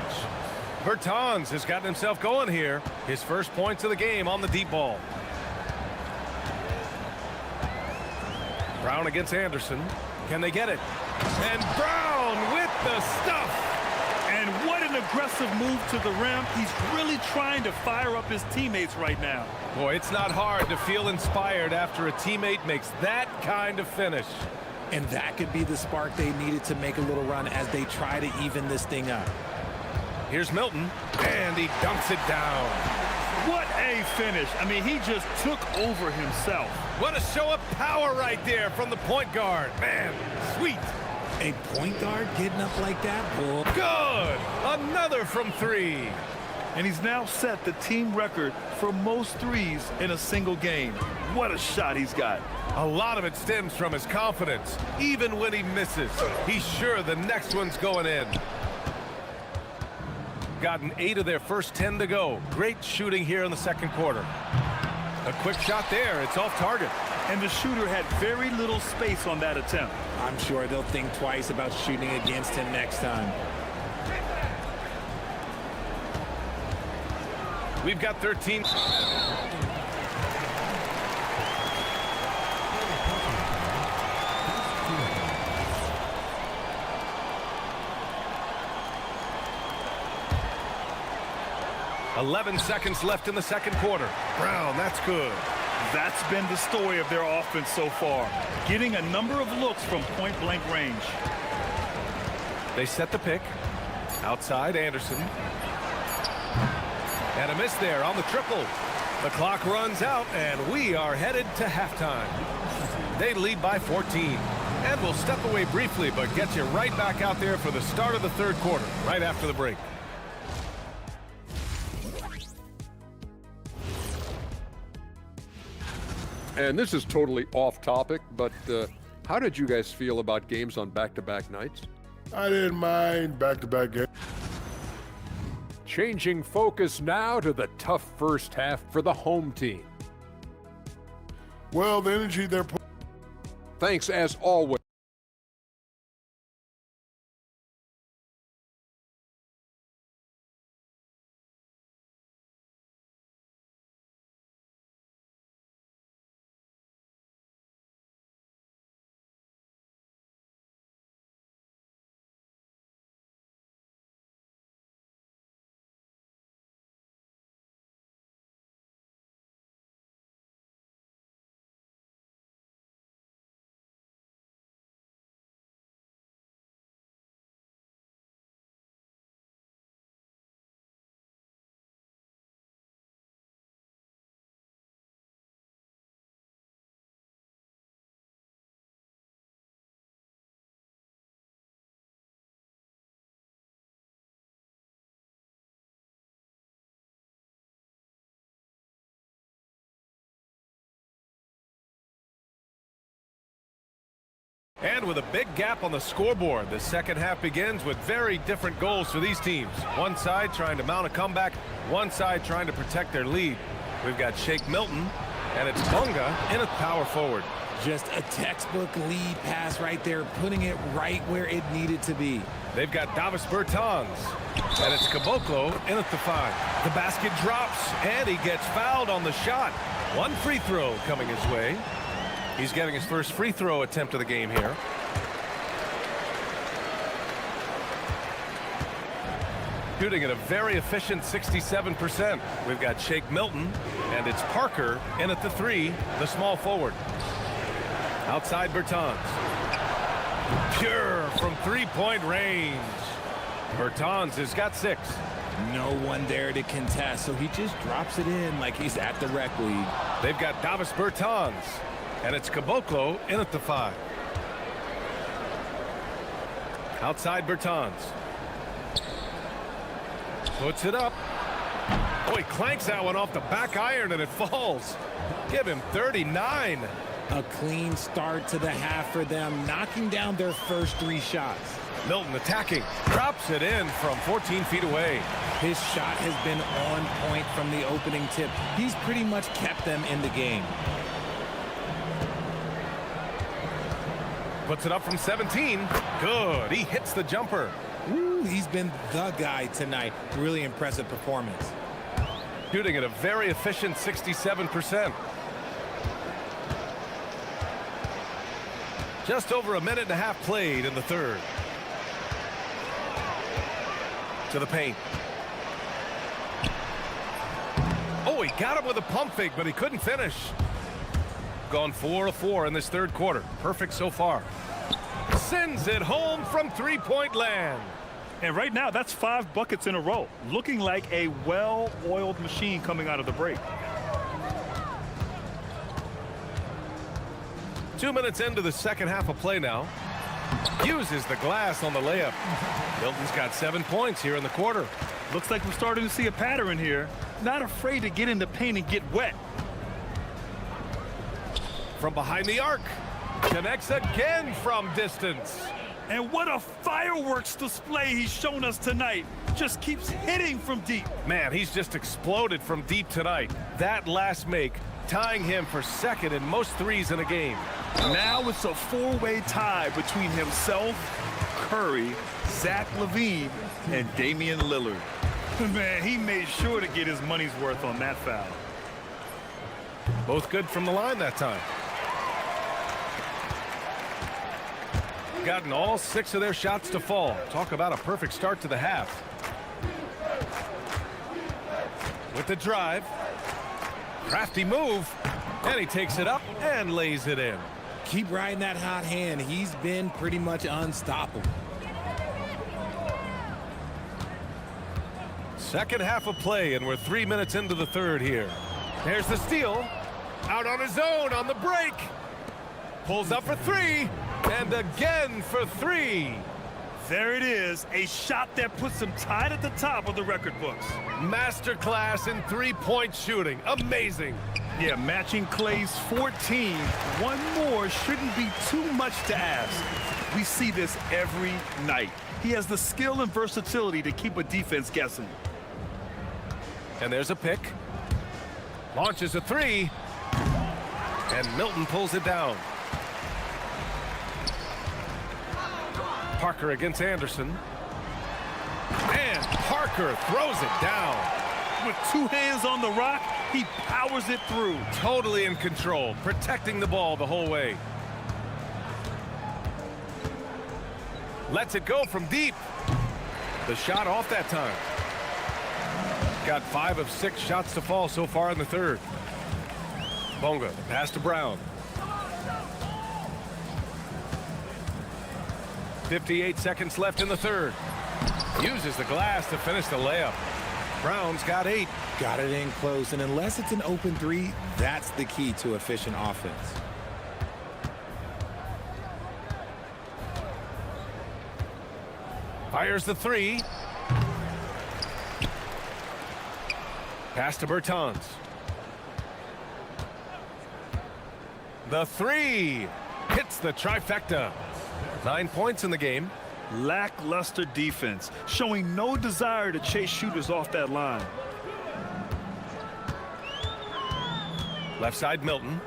Bertans has gotten himself going here. His first points of the game on the deep ball. Brown against Anderson. Can they get it? And Brown with the stuff. And what an aggressive move to the rim. He's really trying to fire up his teammates right now. Boy, it's not hard to feel inspired after a teammate makes that kind of finish. And that could be the spark they needed to make a little run as they try to even this thing up. Here's Milton, and he dunks it down. What a finish. I mean, he just took over himself. What a show of power right there from the point guard. Man, sweet. A point guard getting up like that? Bull. Good. Another from three. And he's now set the team record for most threes in a single game. What a shot he's got. A lot of it stems from his confidence. Even when he misses, he's sure the next one's going in. Gotten 8 of their first 10 to go. Great shooting here in the second quarter. A quick shot there. It's off target. And the shooter had very little space on that attempt. I'm sure they'll think twice about shooting against him next time. We've got 13. Seconds left in the second quarter. Brown, that's good. That's been the story of their offense so far. Getting a number of looks from point-blank range. They set the pick. Outside, Anderson. And a miss there on the triple. The clock runs out, and we are headed to halftime. They lead by 14. And we'll step away briefly, but get you right back out there for the start of the third quarter, right after the break. And this is totally off topic, but how did you guys feel about games on back-to-back nights? I didn't mind back-to-back games. Changing focus now to the tough first half for the home team. Well, the energy they're putting. Thanks as always. And with a big gap on the scoreboard, the second half begins with very different goals for these teams. One side trying to mount a comeback, one side trying to protect their lead. We've got Shake Milton, and it's Bunga in at power forward. Just a textbook lead pass right there, putting it right where it needed to be. They've got Davis Bertans, and it's Caboclo in at the 5. The basket drops, and he gets fouled on the shot. One free throw coming his way. He's getting his first free throw attempt of the game here. Shooting at a very efficient 67%. We've got Shake Milton, and it's Parker in at the 3, the small forward. Outside Bertans. Pure from three-point range. Bertans has got 6. No one there to contest, so he just drops it in like he's at the rec league. They've got Davis Bertans. And it's Caboclo in at the 5. Outside Bertans. Puts it up. Oh, he clanks that one off the back iron and it falls. Give him 39. A clean start to the half for them, knocking down their first 3 shots. Milton attacking, drops it in from 14 feet away. His shot has been on point from the opening tip. He's pretty much kept them in the game. Puts it up from 17. Good. He hits the jumper. Ooh, he's been the guy tonight. Really impressive performance. Shooting at a very efficient 67%. Just over a minute and a half played in the third. To the paint. Oh, he got him with a pump fake, but he couldn't finish. Gone 4 of 4 in this third quarter. Perfect so far. Sends it home from three-point land. And right now, that's 5 buckets in a row. Looking like a well-oiled machine coming out of the break. 2 minutes into the second half of play now. Uses the glass on the layup. Milton's got 7 points here in the quarter. Looks like we're starting to see a pattern here. Not afraid to get in the paint and get wet. From behind the arc. Connects again from distance. And what a fireworks display he's shown us tonight. Just keeps hitting from deep. Man, he's just exploded from deep tonight. That last make tying him for second in most threes in a game. Now it's a 4-way tie between himself, Curry, Zach LaVine, and Damian Lillard. Man, he made sure to get his money's worth on that foul. Both good from the line that time. Gotten all 6 of their shots to fall. Talk about a perfect start to the half. With the drive. Crafty move. And he takes it up and lays it in. Keep riding that hot hand. He's been pretty much unstoppable. Second half of play, and we're 3 minutes into the third here. There's the steal. Out on his own on the break. Pulls up for 3. And again for 3. There it is, a shot that puts him tied at the top of the record books. Masterclass in three-point shooting. Amazing. Yeah, matching Clay's 14. One more shouldn't be too much to ask. We see this every night. He has the skill and versatility to keep a defense guessing. And there's a pick. Launches a 3. And Milton pulls it down. Parker against Anderson. And Parker throws it down. With 2 hands on the rock, he powers it through. Totally in control, protecting the ball the whole way. Lets it go from deep. The shot off that time. Got 5 of 6 shots to fall so far in the third. Bonga, pass to Brown. 58 seconds left in the third. Uses the glass to finish the layup. Brown's got 8. Got it in close, and unless it's an open 3, that's the key to efficient offense. Fires the 3. Pass to Bertans. The 3 hits the trifecta. 9 points in the game. Lackluster defense, showing no desire to chase shooters off that line. Left side, Milton.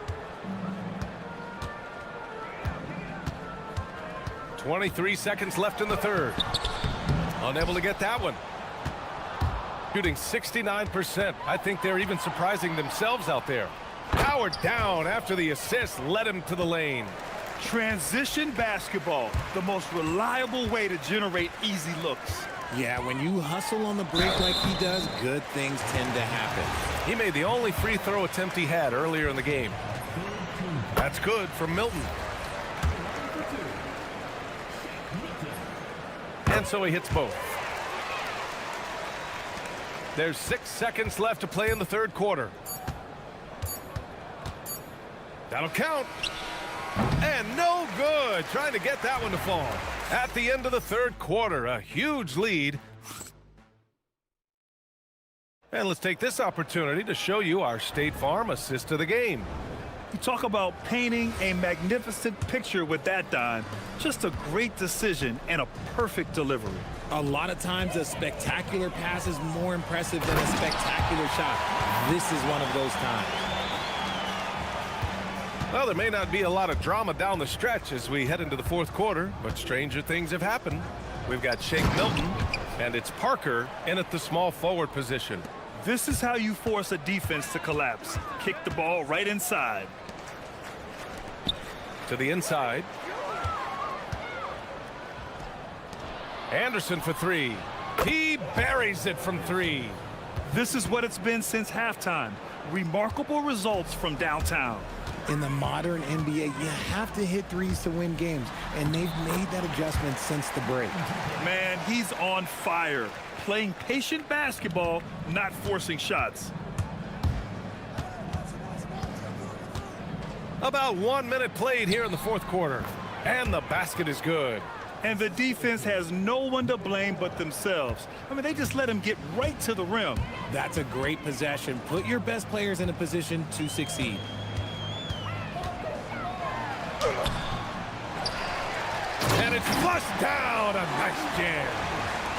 23 seconds left in the third. Unable to get that one. Shooting 69%. I think they're even surprising themselves out there. Powered down after the assist led him to the lane. Transition basketball, the most reliable way to generate easy looks. Yeah, when you hustle on the break like he does, good things tend to happen. He made the only free throw attempt he had earlier in the game. That's good for Milton. And so he hits both. There's 6 seconds left to play in the third quarter. That'll count. And no good. Trying to get that one to fall. At the end of the third quarter, a huge lead. And let's take this opportunity to show you our State Farm assist of the game. You talk about painting a magnificent picture with that dime. Just a great decision and a perfect delivery. A lot of times a spectacular pass is more impressive than a spectacular shot. This is one of those times. Well, there may not be a lot of drama down the stretch as we head into the fourth quarter, but stranger things have happened. We've got Shake Milton, and it's Parker in at the small forward position. This is how you force a defense to collapse. Kick the ball right inside. To the inside. Anderson for three. He buries it from three. This is what it's been since halftime. Remarkable results from downtown. In the modern NBA, you have to hit threes to win games, and they've made that adjustment since the break. Man, he's on fire. Playing patient basketball, not forcing shots. About 1 minute played here in the fourth quarter, and the basket is good. And the defense has no one to blame but themselves. I mean, they just let him get right to the rim. That's a great possession. Put your best players in a position to succeed. And it's flushed down. A nice jam.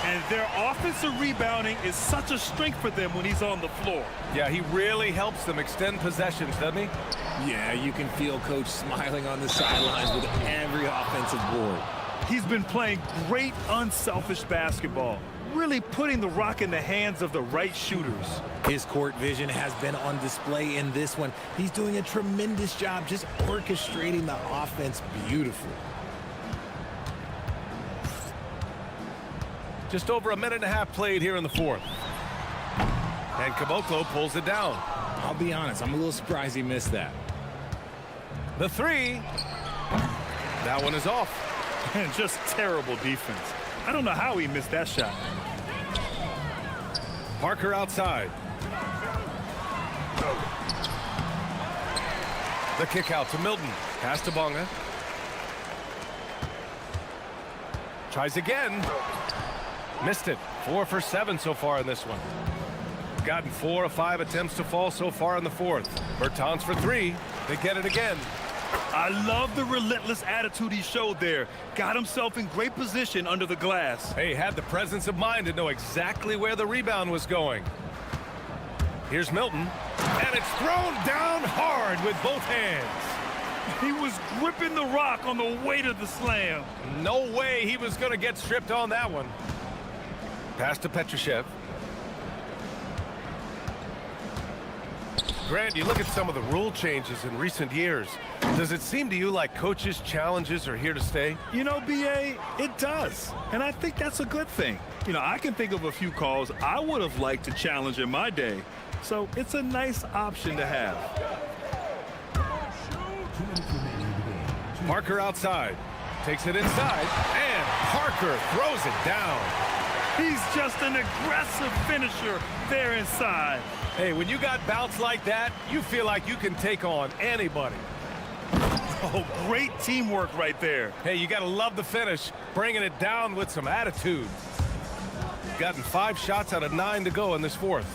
And their offensive rebounding is such a strength for them when he's on the floor. Yeah, he really helps them extend possessions, doesn't he? Yeah, you can feel Coach smiling on the sidelines with every offensive board. He's been playing great, unselfish basketball, really putting the rock in the hands of the right shooters. His court vision has been on display in this one. He's doing a tremendous job just orchestrating the offense beautifully. Just over a minute and a half played here in the fourth. And Caboclo pulls it down. I'll be honest, I'm a little surprised he missed that. The three. That one is off. And just terrible defense. I don't know how he missed that shot. Parker outside. The kick out to Milton. Pass to Bonga. Tries again. Missed it. 4 for 7 so far in this one. Gotten 4 of 5 attempts to fall so far in the fourth. Bertans for three. They get it again. I love the relentless attitude he showed there. Got himself in great position under the glass. Hey, had the presence of mind to know exactly where the rebound was going. Here's Milton. And it's thrown down hard with both hands. He was gripping the rock on the weight of the slam. No way he was going to get stripped on that one. Pass to Petrushev. Grant, you look at some of the rule changes in recent years. Does it seem to you like coaches' challenges are here to stay? You know, B.A., it does. And I think that's a good thing. You know, I can think of a few calls I would have liked to challenge in my day. So it's a nice option to have. Parker outside. Takes it inside. And Parker throws it down. He's just an aggressive finisher there inside. Hey, when you got bounce like that, you feel like you can take on anybody. Oh, great teamwork right there. Hey, you got to love the finish, bringing it down with some attitude. Gotten 5 shots out of 9 to go in this fourth.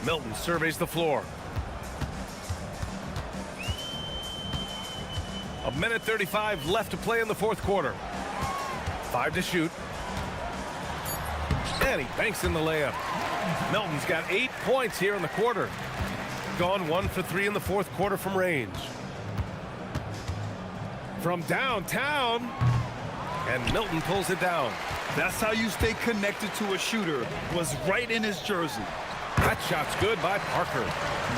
Milton surveys the floor. A minute 35 left to play in the fourth quarter. 5 to shoot. And he banks in the layup. Milton's got 8 points here in the quarter. Gone 1 for 3 in the fourth quarter from range. From downtown. And Milton pulls it down. That's how you stay connected to a shooter. Was right in his jersey. That shot's good by Parker.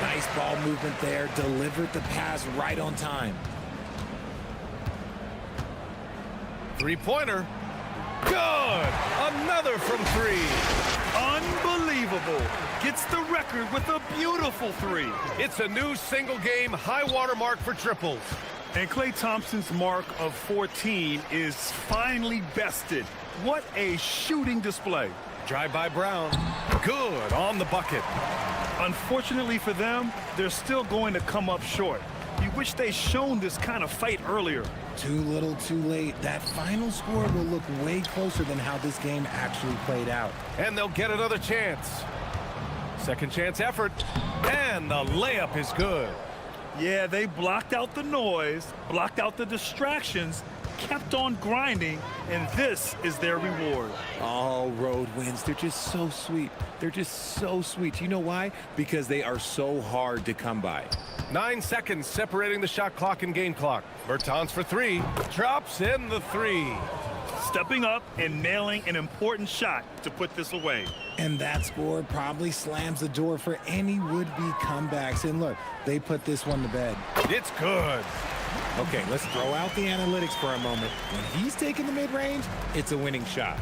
Nice ball movement there. Delivered the pass right on time. Three-pointer. Good! Another from 3. Unbelievable. Gets the record with a beautiful 3. It's a new single-game high-water mark for triples. And Klay Thompson's mark of 14 is finally bested. What a shooting display. Drive by Brown. Good on the bucket. Unfortunately for them, they're still going to come up short. You wish they'd shown this kind of fight earlier. Too little, too late. That final score will look way closer than how this game actually played out. And they'll get another chance. Second chance effort. And the layup is good. Yeah, they blocked out the noise, blocked out the distractions, kept on grinding, and this is their reward. All road wins, they're just so sweet. They're just so sweet. You know why? Because they are so hard to come by. 9 seconds separating the shot clock and game clock. Bertans for three. Drops in the three. Stepping up and nailing an important shot to put this away. And that score probably slams the door for any would-be comebacks. And look, they put this one to bed. It's good. Okay, let's throw out the analytics for a moment. When he's taking the mid-range, it's a winning shot.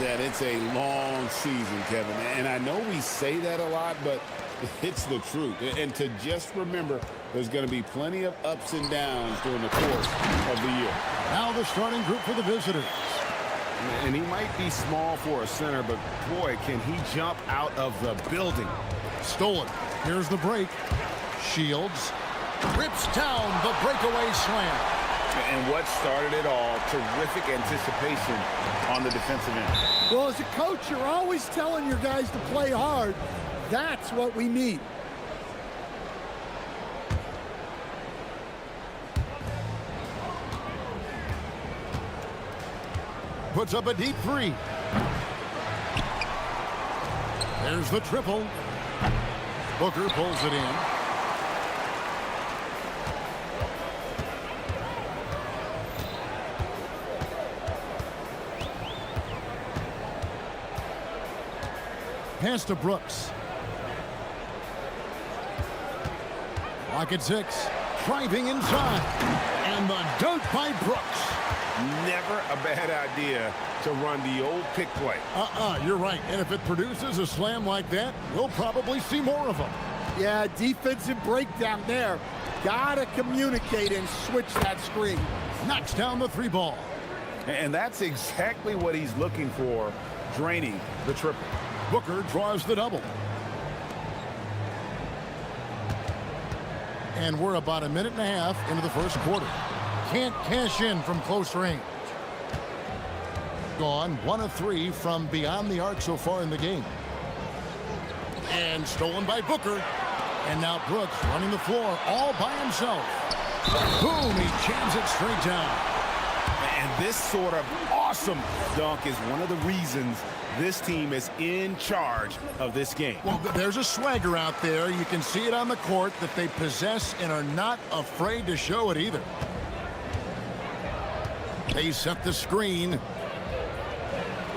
That it's a long season, Kevin. And I know we say that a lot, but it's the truth. And to just remember, there's going to be plenty of ups and downs during the course of the year. Now the starting group for the visitors. And he might be small for a center, but boy, can he jump out of the building. Stolen. Here's the break. Shields rips down the breakaway slam. And what started it all, terrific anticipation on the defensive end. Well, as a coach, you're always telling your guys to play hard. That's what we need. Puts up a deep three. There's the triple. Booker pulls it in. Pass to Brooks. Lock at 6. Driving inside. And the dunk by Brooks. Never a bad idea to run the old pick play. You're right. And if it produces a slam like that, we'll probably see more of them. Yeah, defensive breakdown there. Gotta communicate and switch that screen. Knocks down the 3 ball. And that's exactly what he's looking for, draining the triple. Booker draws the double. And we're about a minute and a half into the first quarter. Can't cash in from close range. Gone 1 of 3 from beyond the arc so far in the game. And stolen by Booker. And now Brooks running the floor all by himself. Boom, he jams it straight down. And this sort of awesome dunk is one of the reasons this team is in charge of this game. Well, there's a swagger out there. You can see it on the court that they possess and are not afraid to show it either. They set the screen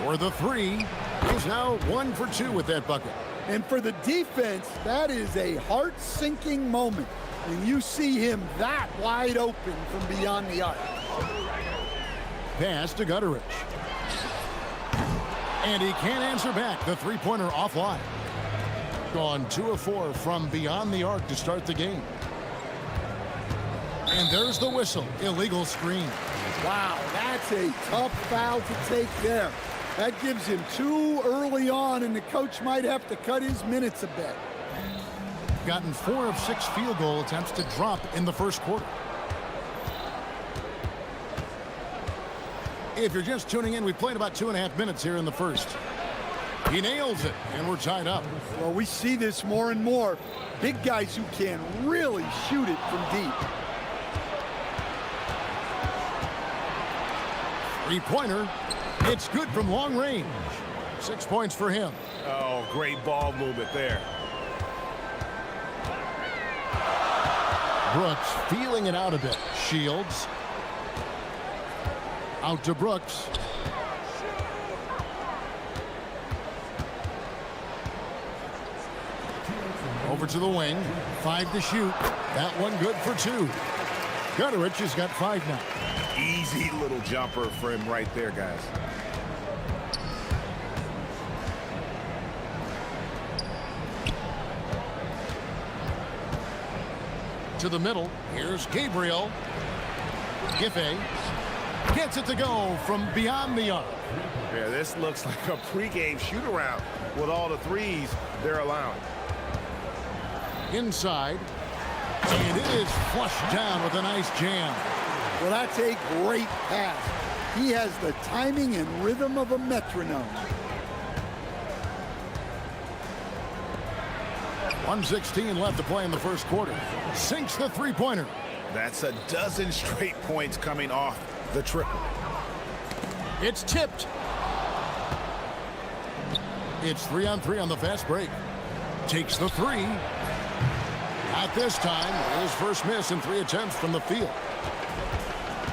for the 3. He's now 1 for 2 with that bucket. And for the defense, that is a heart-sinking moment when you see him that wide open from beyond the arc. Pass to Gutteridge. And he can't answer back. The 3-pointer offline. Gone 2 of 4 from beyond the arc to start the game. And there's the whistle. Illegal screen. Wow, that's a tough foul to take there. That gives him 2 early on, and the coach might have to cut his minutes a bit. Gotten 4 of 6 field goal attempts to drop in the first quarter. If you're just tuning in, we played about 2.5 minutes here in the first. He nails it, and we're tied up. Well, we see this more and more. Big guys who can really shoot it from deep. 3-pointer. It's good from long range. 6 points for him. Oh, great ball movement there. Brooks feeling it out a bit. Shields. Out to Brooks. Over to the wing. 5 to shoot. That one good for 2. Gutteridge has got 5 now. Easy little jumper for him right there, guys. To the middle. Here's Gabriel. Giffey gets it to go from beyond the arc. Yeah, this looks like a pregame shoot-around with all the threes they're allowing. Inside. And it is flushed down with a nice jam. Well, that's a great pass. He has the timing and rhythm of a metronome. 1:16 left to play in the first quarter. Sinks the 3-pointer. That's a dozen straight points coming off the triple. It's tipped. It's 3-on-3 on the fast break. Takes the 3. Not this time. His first miss in 3 attempts from the field.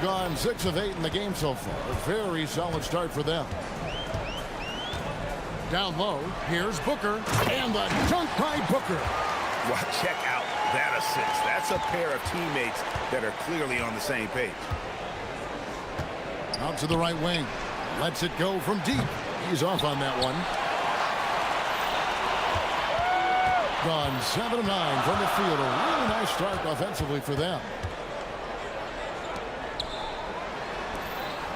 Gone 6 of 8 in the game so far. A very solid start for them. Down low, here's Booker, and the dunk by Booker. Well, check out that assist. That's a pair of teammates that are clearly on the same page. Out to the right wing. Lets it go from deep. He's off on that one. Gone 7 of 9 from the field. A really nice start offensively for them.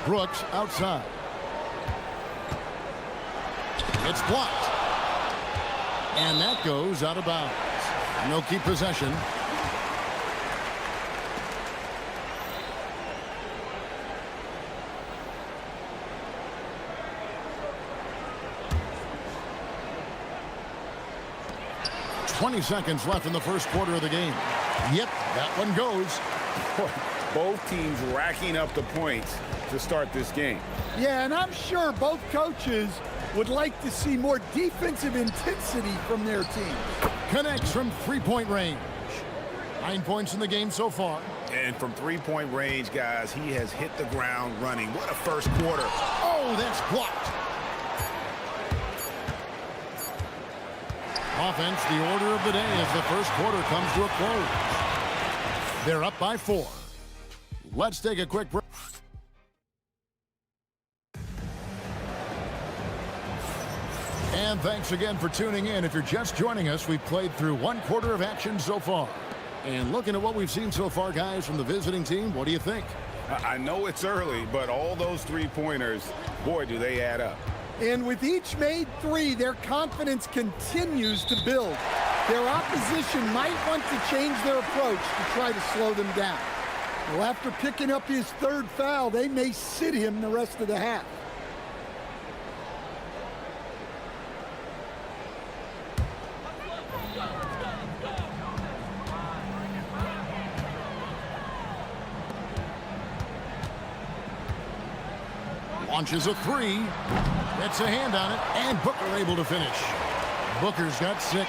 Brooks outside. It's blocked. And that goes out of bounds. And they'll keep possession. .20 seconds left in the first quarter of the game. Yep, that one goes. Both teams racking up the points to start this game. Yeah, and I'm sure both coaches would like to see more defensive intensity from their team. Connects from three-point range. 9 points in the game so far. And from three-point range, guys, he has hit the ground running. What a first quarter. Oh, that's blocked. Offense, the order of the day as the first quarter comes to a close. They're up by 4. Let's take a quick break. And thanks again for tuning in. If you're just joining us, we've played through 1 quarter of action so far. And looking at what we've seen so far, guys, from the visiting team, what do you think? I know it's early, but all those three-pointers, boy, do they add up. And with each made 3, their confidence continues to build. Their opposition might want to change their approach to try to slow them down. Well, after picking up his 3rd foul, they may sit him the rest of the half. Launches a 3. Gets a hand on it, and Booker able to finish. Booker's got 6.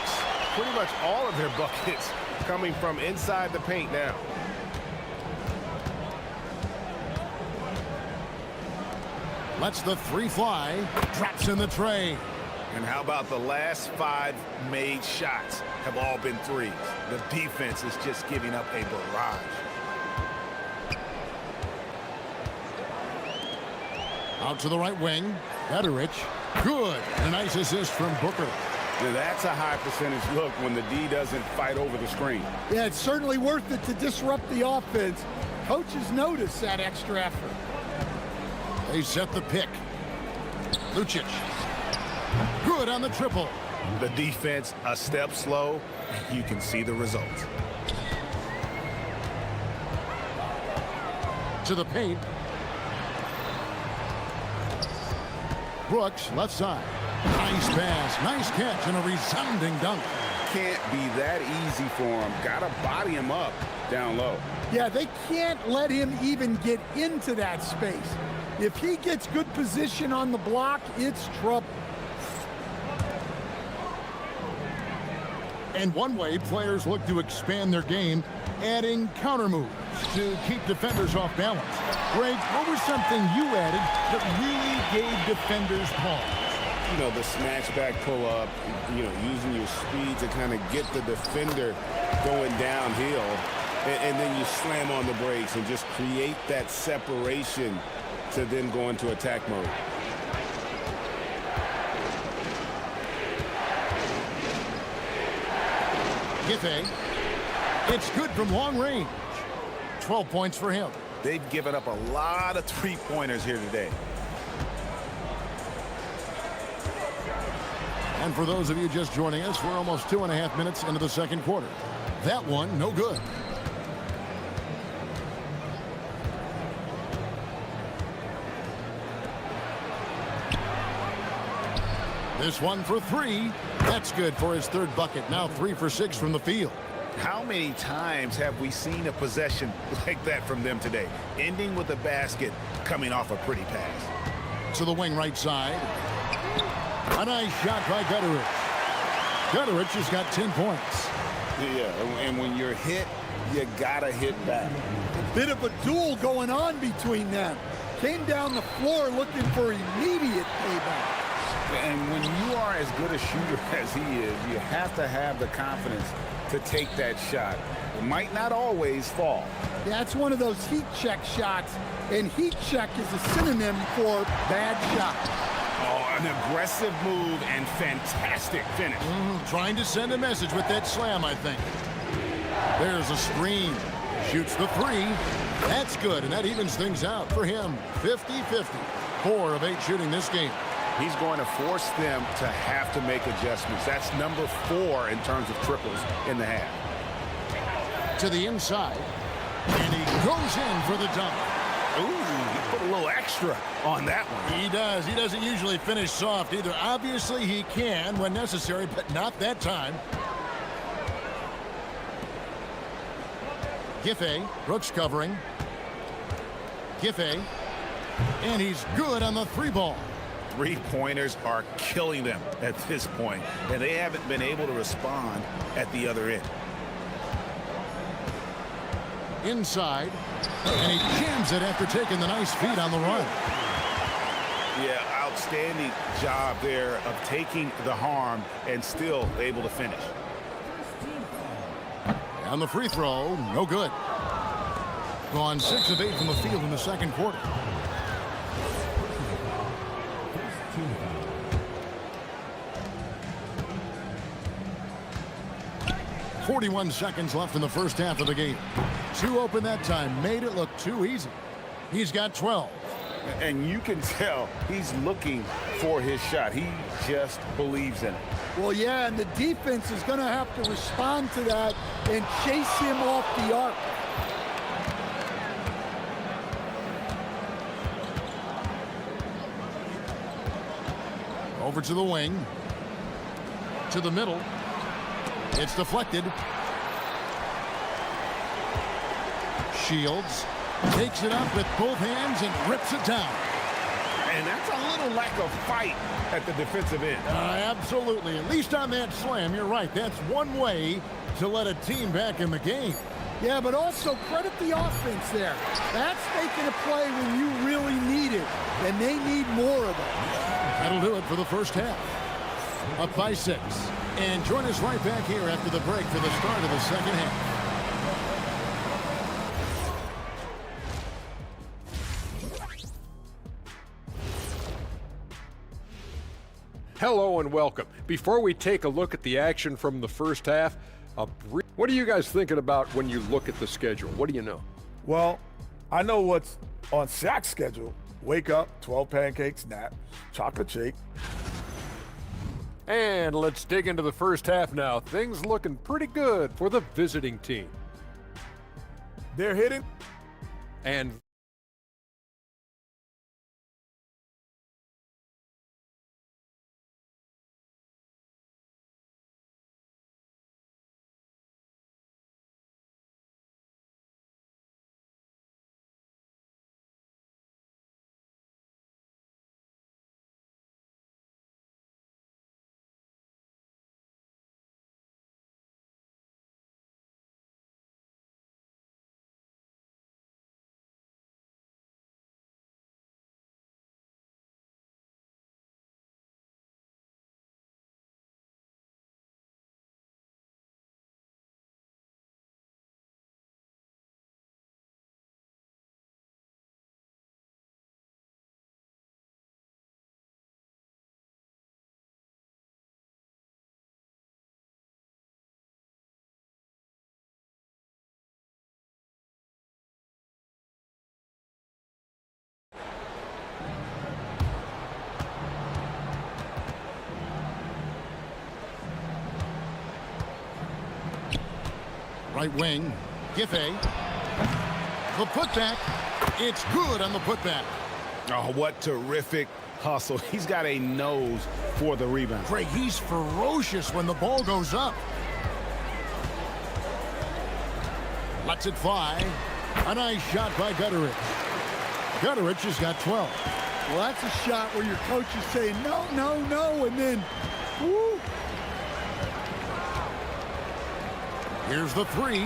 Pretty much all of their buckets coming from inside the paint now. Lets the 3 fly. Drops in the tray. And how about the last 5 made shots have all been threes? The defense is just giving up a barrage. Out to the right wing. Betterich. Good. A nice assist from Booker. Now that's a high percentage look when the D doesn't fight over the screen. Yeah, it's certainly worth it to disrupt the offense. Coaches notice that extra effort. They set the pick. Lucic. Good on the triple. The defense a step slow. You can see the result. To the paint. Brooks, left side. Nice pass, nice catch, and a resounding dunk. Can't be that easy for him. Gotta body him up down low. Yeah, they can't let him even get into that space. If he gets good position on the block, it's trouble. And one way players look to expand their game, adding counter moves to keep defenders off balance. Greg, what was something you added that really gave defenders pause? You know, the snatch back pull up, you know, using your speed to kind of get the defender going downhill, and then you slam on the brakes and just create that separation to then go into attack mode. Giffey. It's good from long range. 12 points for him. They've given up a lot of three-pointers here today. And for those of you just joining us, we're almost 2.5 minutes into the second quarter. That one, no good. This one for 3. That's good for his 3rd bucket. Now 3 for 6 from the field. How many times have we seen a possession like that from them today? Ending with a basket, coming off a pretty pass. To the wing right side. A nice shot by Betterich. Betterich has got 10 points. Yeah, and when you're hit, you gotta hit back. A bit of a duel going on between them. Came down the floor looking for immediate payback. And when you are as good a shooter as he is, you have to have the confidence to take that shot. It might not always fall. That's one of those heat check shots, and heat check is a synonym for bad shot. Oh, An aggressive move and fantastic finish. Trying to send a message with that slam, I think. There's a screen. Shoots the three. That's good, and that evens things out for him. 50-50. 4 of 8 shooting this game. He's going to force them to have to make adjustments. That's number 4 in terms of triples in the half. To the inside, and he goes in for the dunk. Ooh, he put a little extra on that one. He does. He doesn't usually finish soft either. Obviously, he can when necessary, but not that time. Giffey, Brooks covering. Giffey, and he's good on the 3-ball. 3-pointers are killing them at this point, and they haven't been able to respond at the other end. Inside, and he jams it after taking the nice feed on the run. Yeah, outstanding job there of taking the harm and still able to finish. On the free throw, no good. Gone 6 of 8 from the field in the second quarter. .41 seconds left in the first half of the game. 2 open that time, made it look too easy. He's got 12. And you can tell he's looking for his shot. He just believes in it. Well, yeah, and the defense is going to have to respond to that and chase him off the arc. Over to the wing. To the middle. It's deflected. Shields takes it up with both hands and rips it down. And that's a little lack of fight at the defensive end. Absolutely. At least on that slam, you're right. That's one way to let a team back in the game. Yeah, but also credit the offense there. That's making a play when you really need it, and they need more of it. That'll do it for the first half. Up by 6. And join us right back here after the break for the start of the second half. Hello and welcome. Before we take a look at the action from the first half, what are you guys thinking about when you look at the schedule? What do you know? Well, I know what's on Shaq's schedule. Wake up, 12 pancakes, nap, chocolate shake. And let's dig into the first half now. Things looking pretty good for the visiting team. They're hitting. And Right wing, Giffey. The putback. It's good on the putback. Oh, what terrific hustle. He's got a nose for the rebound. Craig, he's ferocious when the ball goes up. Lets it fly. A nice shot by Gutteridge. Gutteridge has got 12. Well, that's a shot where your coach is saying, no, no, no, and then, woo. Here's the 3.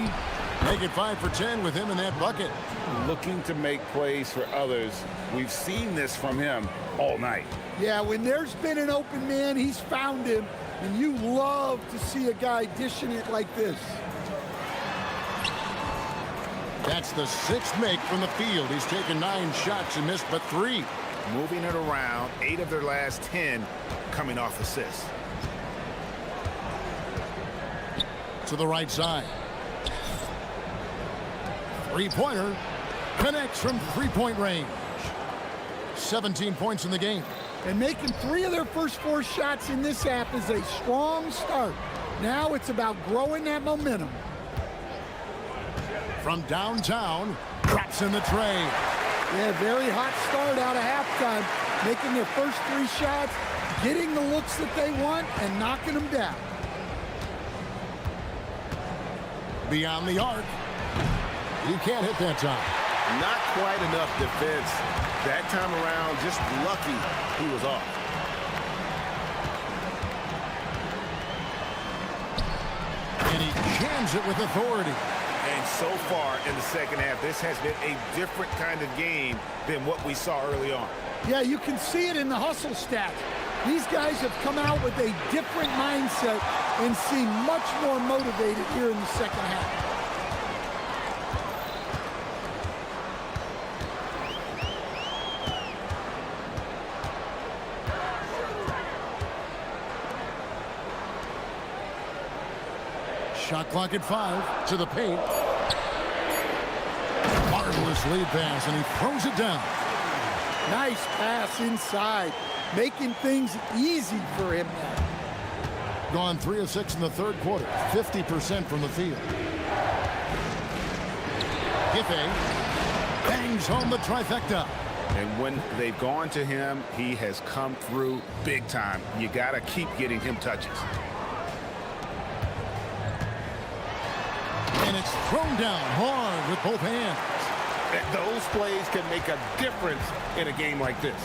Make it 5 for 10 with him in that bucket. Looking to make plays for others. We've seen this from him all night. Yeah, when there's been an open man, he's found him, and you love to see a guy dishing it like this. That's the 6th make from the field. He's taken 9 shots and missed but 3. moving it around, 8 of their last 10 coming off assists. To the right side. Three-pointer connects from three-point range. 17 points in the game. And making 3 of their first 4 shots in this half is a strong start. Now it's about growing that momentum. From downtown, drops in the tray. Yeah, very hot start out of halftime. Making their first 3 shots, getting the looks that they want, and knocking them down. Beyond the arc. He can't hit that time. Not quite enough defense. That time around, just lucky he was off. And he jams it with authority. And so far in the second half, this has been a different kind of game than what we saw early on. Yeah, you can see it in the hustle stats. These guys have come out with a different mindset and seem much more motivated here in the second half. Shot clock at 5, to the paint. Marvelous lead pass, and he throws it down. Nice pass inside, making things easy for him now. Gone 3 of 6 in the third quarter, 50% from the field. Giffey bangs home the trifecta. And when they've gone to him, he has come through big time. You got to keep getting him touches. And it's thrown down hard with both hands. Those plays can make a difference in a game like this.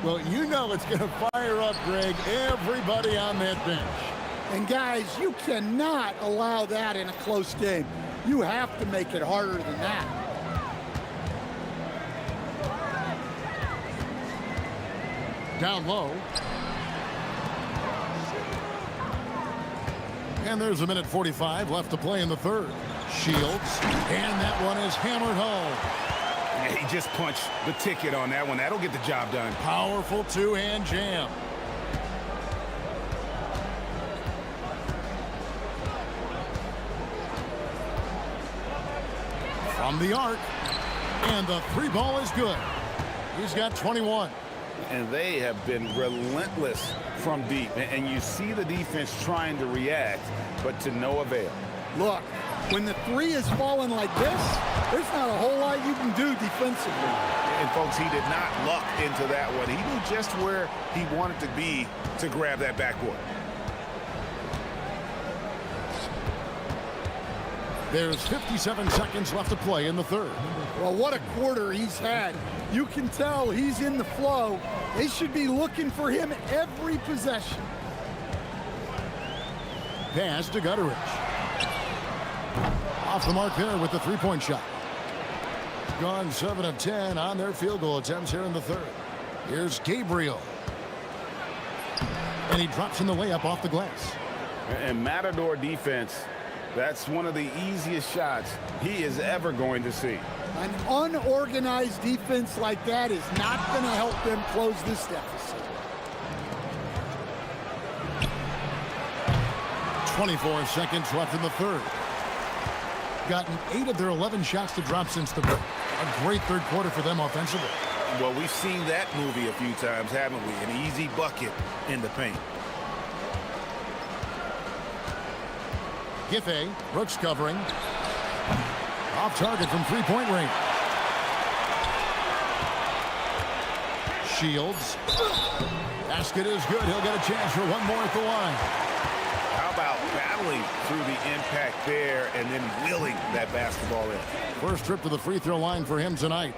Well, you know it's going to fire up, Greg, everybody on that bench. And guys, you cannot allow that in a close game. You have to make it harder than that. Down low. And there's a minute 45 left to play in the third. Shields, and that one is hammered home. Yeah, he just punched the ticket on that one. That'll get the job done. Powerful two-hand jam. From the arc, and the 3 ball is good. He's got 21. And they have been relentless from deep. And you see the defense trying to react, but to no avail. Look, when the 3 is falling like this, there's not a whole lot you can do defensively. And folks, he did not luck into that one. He knew just where he wanted to be to grab that backboard. There's 57 seconds left to play in the third. Well, what a quarter he's had. You can tell he's in the flow. They should be looking for him every possession. Pass to Gutteridge. Off the mark there with the three-point shot. Gone 7 of 10 on their field goal attempts here in the third. Here's Gabriel. And he drops in the layup off the glass. And Matador defense, that's one of the easiest shots he is ever going to see. An unorganized defense like that is not going to help them close this deficit. 24 seconds left in the third. Gotten 8 of their 11 shots to drop since the break. A great third quarter for them offensively. Well, we've seen that movie a few times, haven't we? An easy bucket in the paint. Giffey, Brooks covering. Off target from three-point range. Shields. Basket is good. He'll get a chance for one more at the line. How about battling through the impact there and then wheeling that basketball in? First trip to the free throw line for him tonight.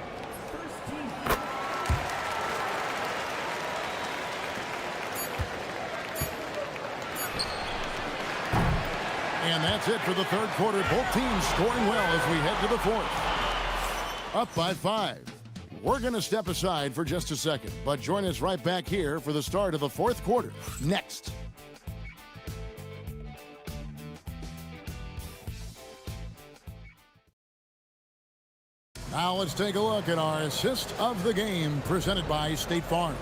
And that's it for the third quarter. Both teams scoring well as we head to the fourth. Up by 5. We're going to step aside for just a second, but join us right back here for the start of the fourth quarter next. Now let's take a look at our assist of the game presented by State Farm.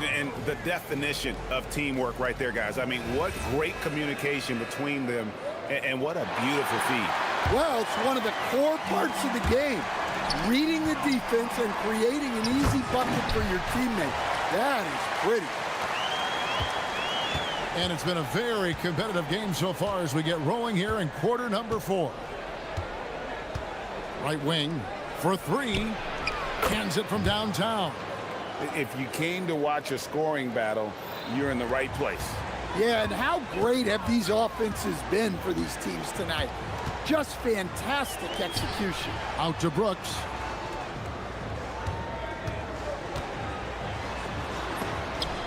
And the definition of teamwork right there, guys. I mean, what great communication between them, and what a beautiful feed. Well, it's one of the core parts of the game. Reading the defense and creating an easy bucket for your teammate. That is pretty. And it's been a very competitive game so far as we get rolling here in quarter number 4. Right wing for 3. Cans it from downtown. If you came to watch a scoring battle, you're in the right place. Yeah, and how great have these offenses been for these teams tonight? Just fantastic execution. Out to Brooks.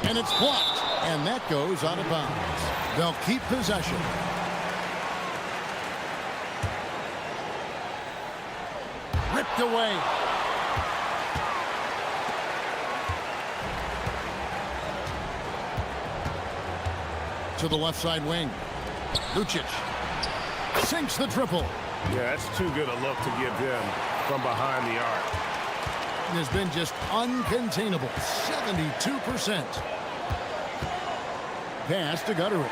And it's blocked. And that goes out of bounds. They'll keep possession. Ripped away. To the left side wing. Lucic sinks the triple. Yeah, that's too good a look to give them from behind the arc. And has been just uncontainable. 72%. Pass to Gutteridge.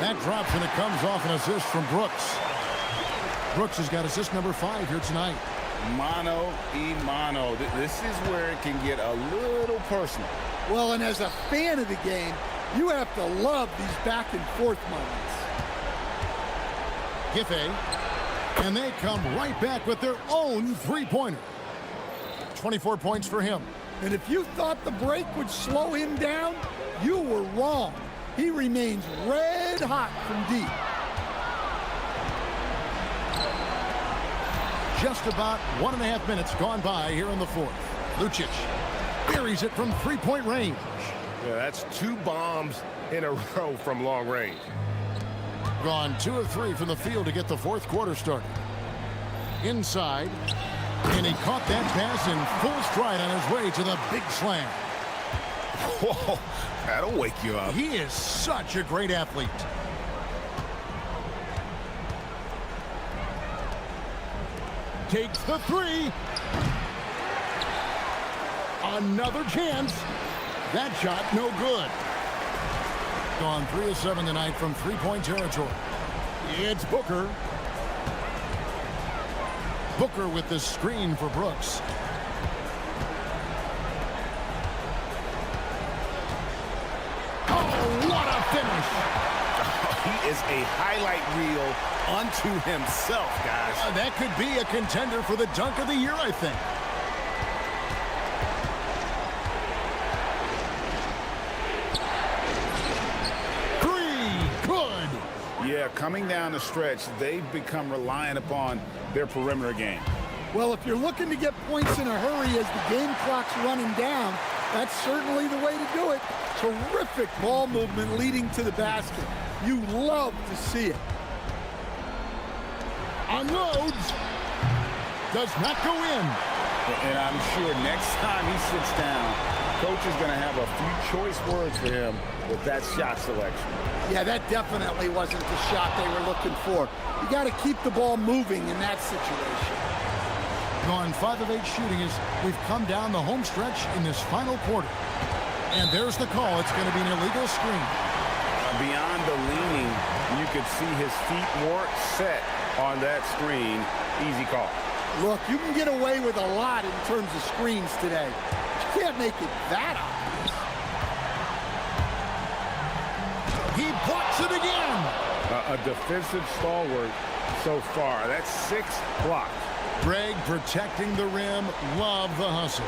That drops and it comes off an assist from Brooks. Brooks has got assist number 5 here tonight. Mano y mano. This is where it can get a little personal. Well, and as a fan of the game, you have to love these back and forth moments. Giffey, and they come right back with their own three-pointer. 24 points for him. And if you thought the break would slow him down, you were wrong. He remains red hot from deep. Just about 1.5 minutes gone by here in the 4th. Lucic buries it from three-point range. Yeah, that's 2 bombs in a row from long range. Gone 2 of 3 from the field to get the 4th quarter started. Inside, and he caught that pass in full stride on his way to the big slam. Whoa, that'll wake you up. He is such a great athlete. Takes the 3. Another chance. That shot, no good. Gone 3 of 7 tonight from three-point territory. It's Booker. Booker with the screen for Brooks. Oh, what a finish. He is a highlight reel unto himself, guys. That could be a contender for the dunk of the year, I think. Yeah, coming down the stretch, they've become reliant upon their perimeter game. Well, if you're looking to get points in a hurry as the game clock's running down, that's certainly the way to do it. Terrific ball movement leading to the basket. You love to see it. Unloads. Does not go in. And I'm sure next time he sits down, coach is going to have a few choice words for him with that shot selection. Yeah, that definitely wasn't the shot they were looking for. You got to keep the ball moving in that situation. Gone 5 of 8 shooting as we've come down the home stretch in this final quarter. And there's the call. It's going to be an illegal screen. Beyond the leaning, you could see his feet weren't set on that screen. Easy call. Look, you can get away with a lot in terms of screens today. But you can't make it that obvious. He blocks it again. A defensive stalwart so far. That's 6 blocks. Greg protecting the rim. Love the hustle.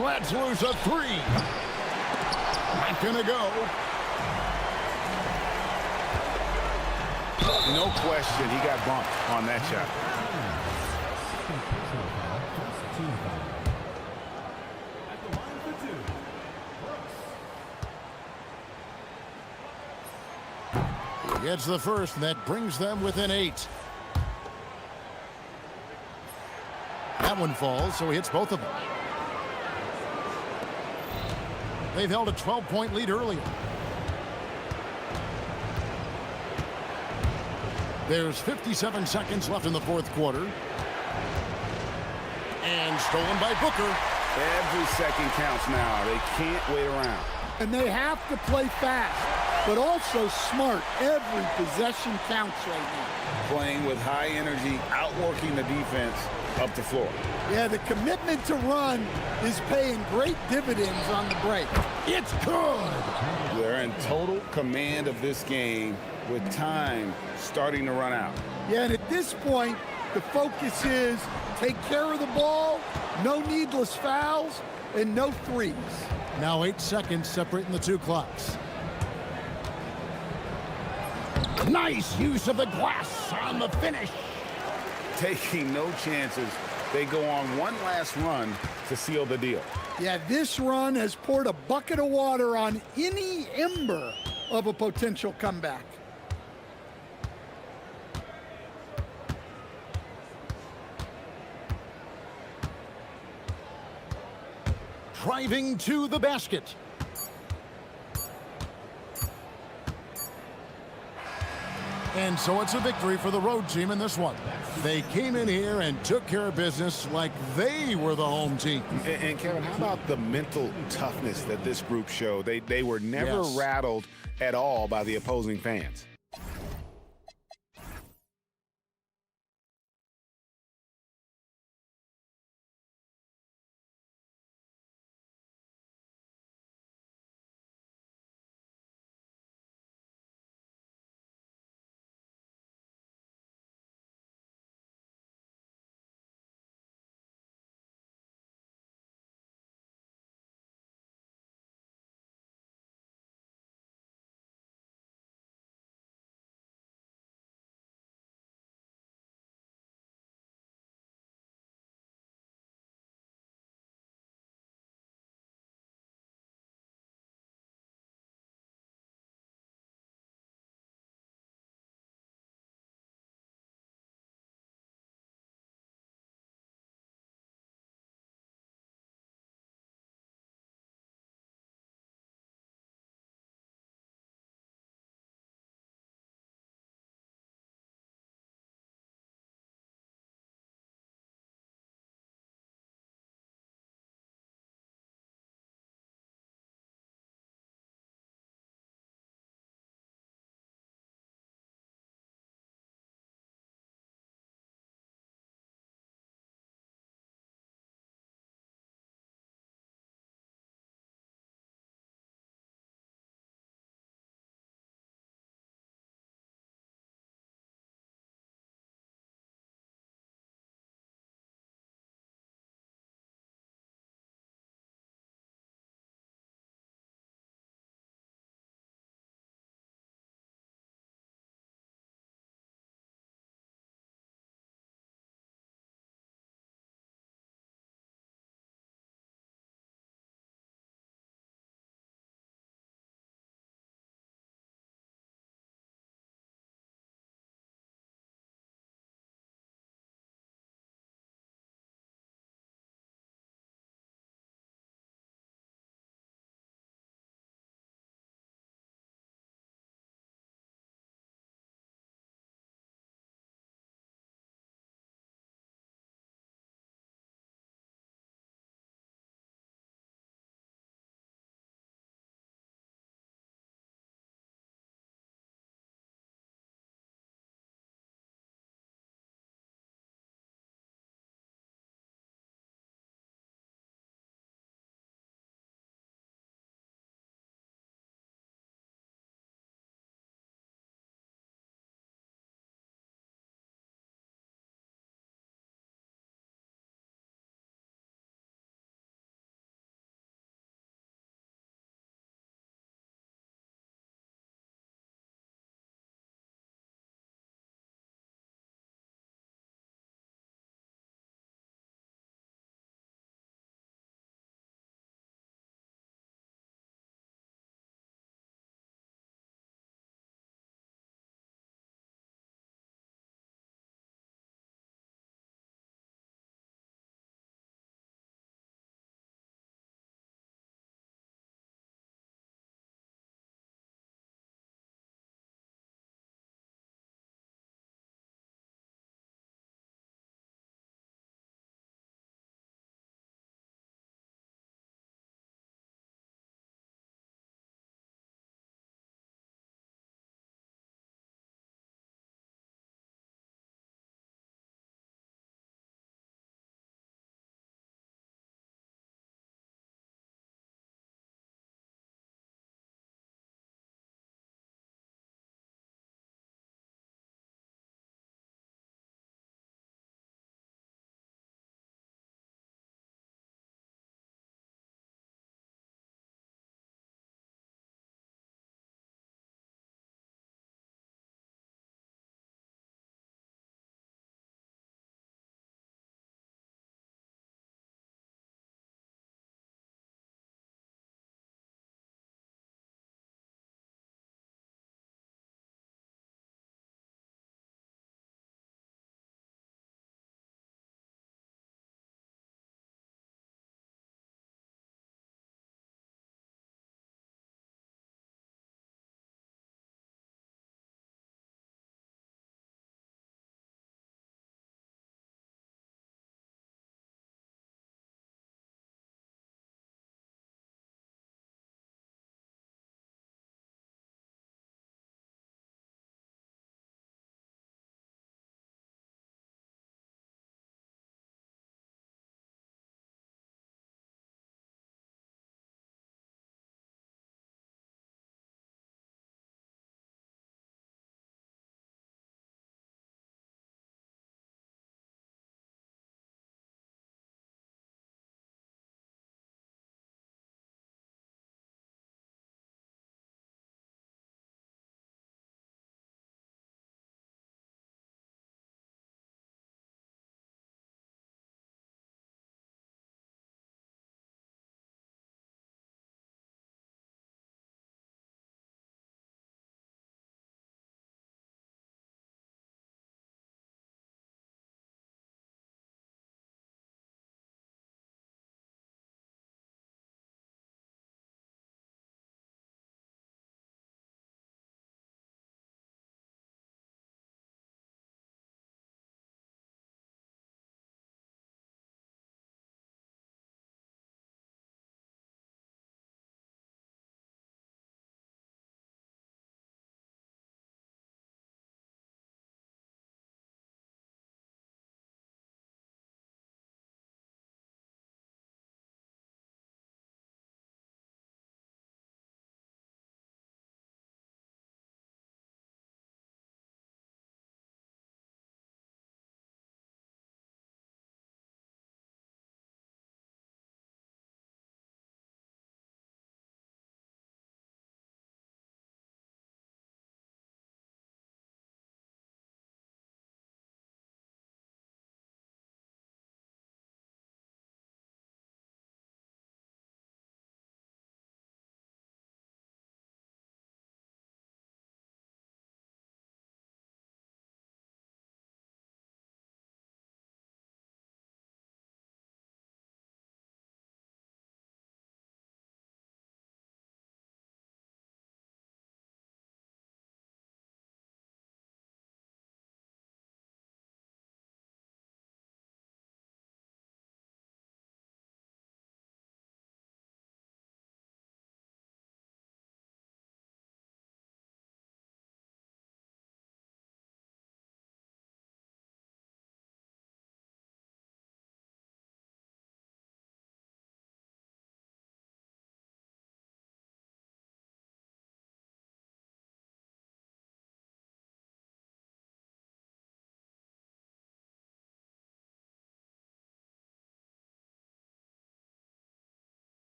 Let's lose a 3. Not gonna go. No question, he got bumped on that shot. Gets the first, and that brings them within 8. That one falls, so he hits both of them. They've held a 12-point lead earlier. There's 57 seconds left in the fourth quarter. And stolen by Booker. Every second counts now. They can't wait around. And they have to play fast, but also smart. Every possession counts right now. Playing with high energy, outworking the defense up the floor. Yeah, the commitment to run is paying great dividends on the break. It's good. They're in total command of this game with time starting to run out. Yeah, and at this point, the focus is take care of the ball, no needless fouls, and no threes. Now 8 seconds separating the two clocks. Nice use of the glass on the finish. Taking no chances. They go on one last run to seal the deal. Yeah, this run has poured a bucket of water on any ember of a potential comeback. Driving to the basket. And so it's a victory for the road team in this one. They came in here and took care of business like they were the home team. And Kevin, how about the mental toughness that this group showed? They were never rattled at all by the opposing fans.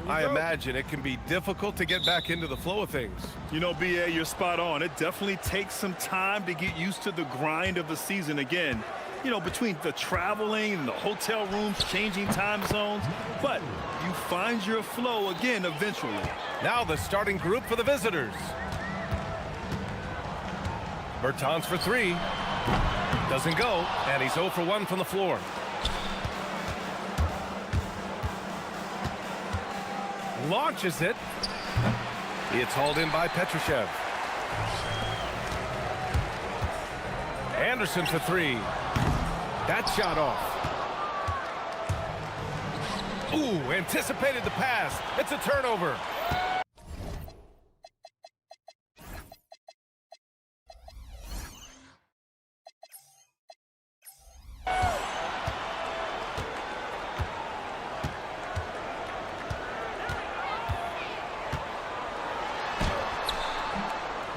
I imagine it can be difficult to get back into the flow of things. You know, BA, you're spot on. It definitely takes some time to get used to the grind of the season again. You know, between the traveling and the hotel rooms, changing time zones. But you find your flow again eventually. Now the starting group for the visitors. Bertans for three. Doesn't go, and he's 0 for 1 from the floor. Launches it. It's hauled in by Petrushev. Anderson for three. That shot off. Ooh, anticipated the pass. It's a turnover.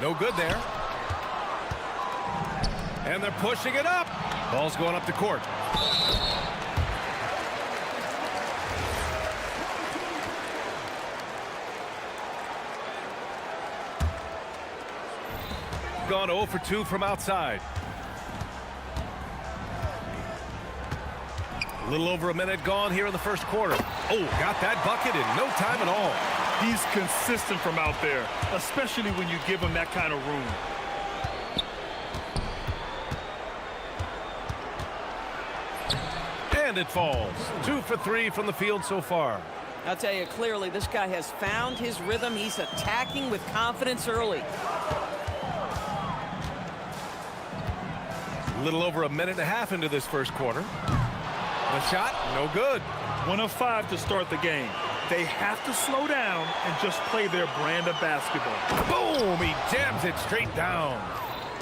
No good there. And they're pushing it up. Ball's going up the court. Gone 0 for 2 from outside. A little over a minute gone here in the first quarter. Oh, got that bucket in no time at all. He's consistent from out there, especially when you give him that kind of room. And it falls. 2 for 3 from the field so far. I'll tell you clearly, this guy has found his rhythm. He's attacking with confidence early. A little over a minute and a half into this first quarter. The shot, no good. 1 of 5 to start the game. They have to slow down and just play their brand of basketball. Boom! He jams it straight down.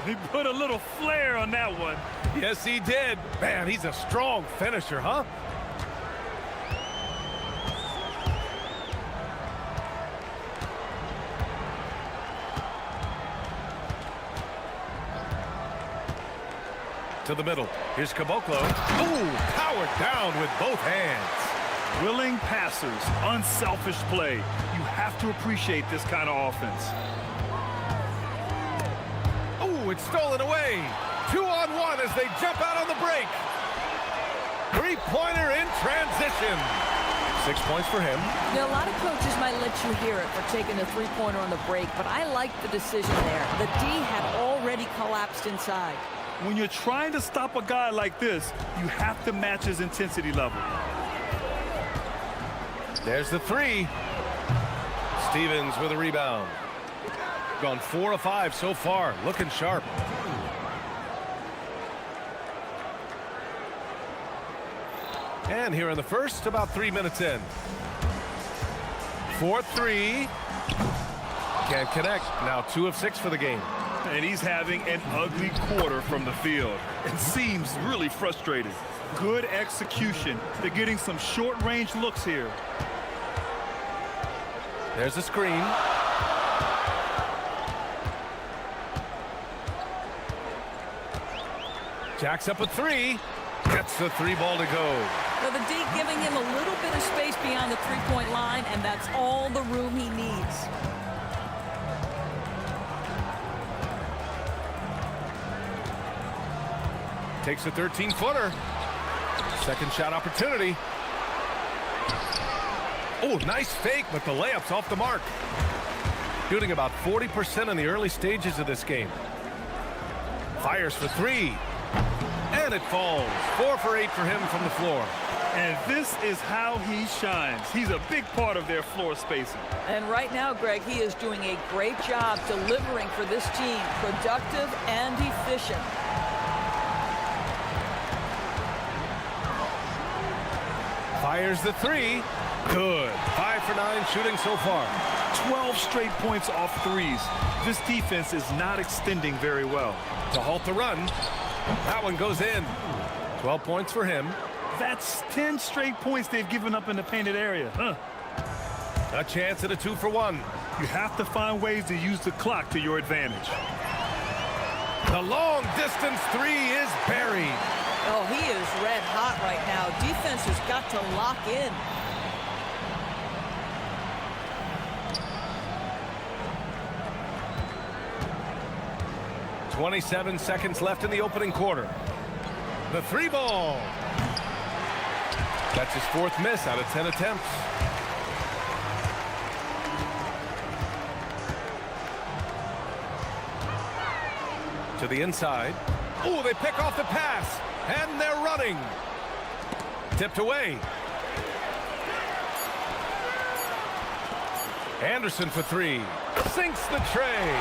He put a little flair on that one. Yes, he did. Man, he's a strong finisher, huh? To the middle. Here's Caboclo. Ooh, powered down with both hands. Willing passers, unselfish play. You have to appreciate this kind of offense. Oh, it's stolen away. 2-on-1 as they jump out on the break. Three-pointer in transition. 6 points for him. You know, a lot of coaches might let you hear it for taking a three-pointer on the break, but I like the decision there. The D had already collapsed inside. When you're trying to stop a guy like this, you have to match his intensity level. There's the three. Stevens with a rebound. Gone 4 of 5 so far. Looking sharp. And here in the first, about 3 minutes in. 4-3. Can't connect. Now 2 of 6 for the game. And he's having an ugly quarter from the field. It seems really frustrated. Good execution. They're getting some short-range looks here. There's the screen. Jacks up a 3. Gets the 3 ball to go. So the D giving him a little bit of space beyond the three-point line, and that's all the room he needs. Takes a 13-footer. Second shot opportunity. Oh, nice fake, but the layup's off the mark. Shooting about 40% in the early stages of this game. Fires for 3. And it falls. 4 for 8 for him from the floor. And this is how he shines. He's a big part of their floor spacing. And right now, Greg, he is doing a great job delivering for this team. Productive and efficient. Fires the 3. Good. 5 for 9 shooting so far. 12 straight points off threes. This defense is not extending very well. To halt the run. That one goes in. 12 points for him. That's 10 straight points they've given up in the painted area. A chance at a 2 for 1. You have to find ways to use the clock to your advantage. The long distance 3 is buried. Oh, he is red hot right now. Defense has got to lock in. 27 seconds left in the opening quarter. The three ball. That's his fourth miss out of 10 attempts. To the inside. Oh, they pick off the pass, and they're running. Tipped away. Anderson for three. Sinks the tray.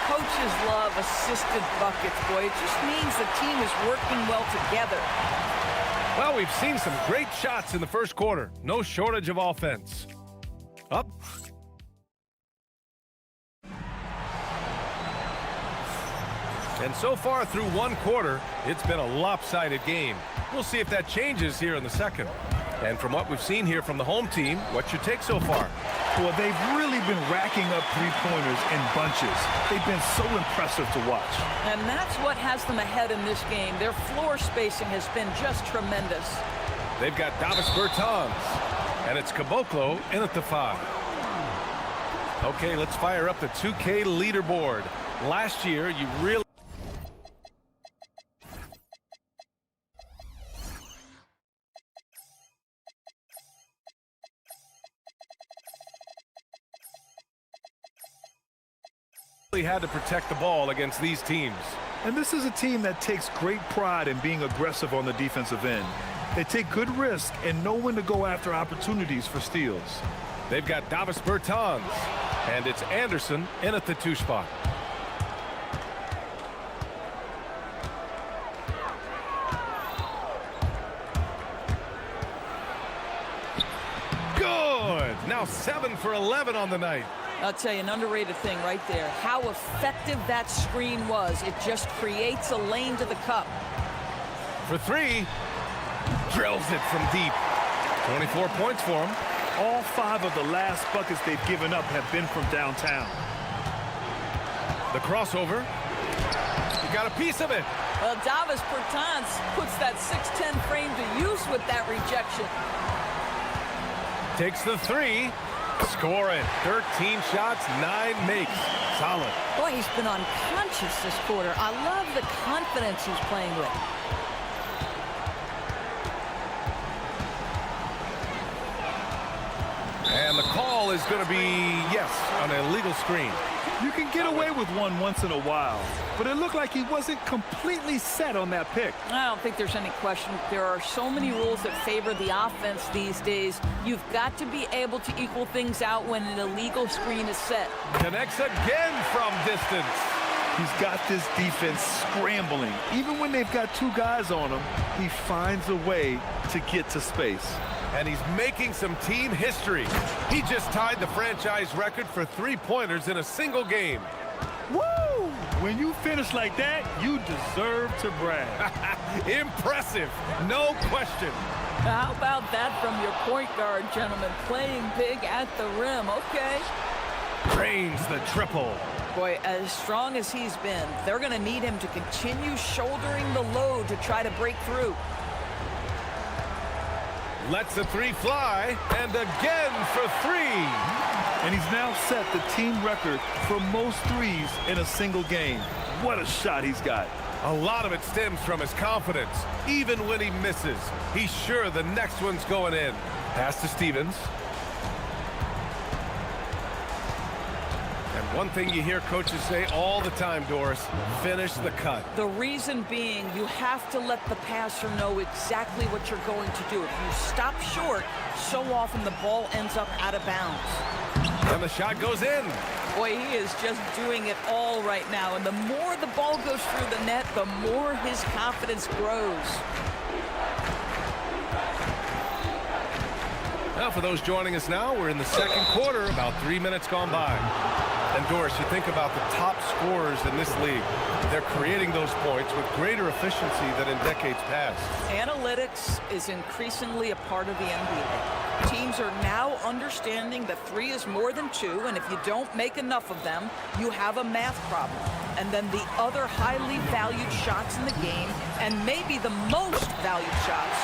Coaches love assisted buckets, boy. It just means the team is working well together. Well, we've seen some great shots in the first quarter. No shortage of offense. Up. And so far through one quarter, it's been a lopsided game. We'll see if that changes here in the second. And from what we've seen here from the home team, what's your take so far? Well, they've really been racking up three-pointers in bunches. They've been so impressive to watch. And that's what has them ahead in this game. Their floor spacing has been just tremendous. They've got Davis Bertans, and it's Caboclo in at the 5. Okay, let's fire up the 2K leaderboard. Last year, you really... had to protect the ball against these teams. And this is a team that takes great pride in being aggressive on the defensive end. They take good risk and know when to go after opportunities for steals. They've got Davis Bertans, and it's Anderson in at the 2 spot. Good! Now 7 for 11 on the night. I'll tell you, an underrated thing right there. How effective that screen was. It just creates a lane to the cup. For 3, drills it from deep. 24 points for him. All 5 of the last buckets they've given up have been from downtown. The crossover. He got a piece of it. Well, Davis Bertans puts that 6'10" frame to use with that rejection. Takes the 3. Score it. 13 shots, 9 makes. Solid. Boy, he's been unconscious this quarter. I love the confidence he's playing with. And the call is going to be, yes, an illegal screen. You can get away with one once in a while, but it looked like he wasn't completely set on that pick. I don't think there's any question. There are so many rules that favor the offense these days. You've got to be able to equal things out when an illegal screen is set. Connects again from distance. He's got this defense scrambling. Even when they've got 2 guys on him, he finds a way to get to space. And he's making some team history. He just tied the franchise record for 3-pointers in a single game. Woo! When you finish like that, you deserve to brag. Impressive, no question. How about that from your point guard, gentlemen? Playing big at the rim, okay. Drains the triple. Boy, as strong as he's been, they're going to need him to continue shouldering the load to try to break through. Lets the 3 fly, and again for 3. And he's now set the team record for most threes in a single game. What a shot he's got. A lot of it stems from his confidence. Even when he misses, he's sure the next one's going in. Pass to Stevens. And one thing you hear coaches say all the time, Doris, finish the cut. The reason being, you have to let the passer know exactly what you're going to do. If you stop short, so often the ball ends up out of bounds. And the shot goes in. Boy, he is just doing it all right now. And the more the ball goes through the net, the more his confidence grows. Now, for those joining us now, we're in the second quarter, about 3 minutes gone by. And Doris, you think about the top scorers in this league. They're creating those points with greater efficiency than in decades past. Analytics is increasingly a part of the NBA. Teams are now understanding that 3 is more than 2, and if you don't make enough of them, you have a math problem. And then the other highly valued shots in the game, and maybe the most valued shots,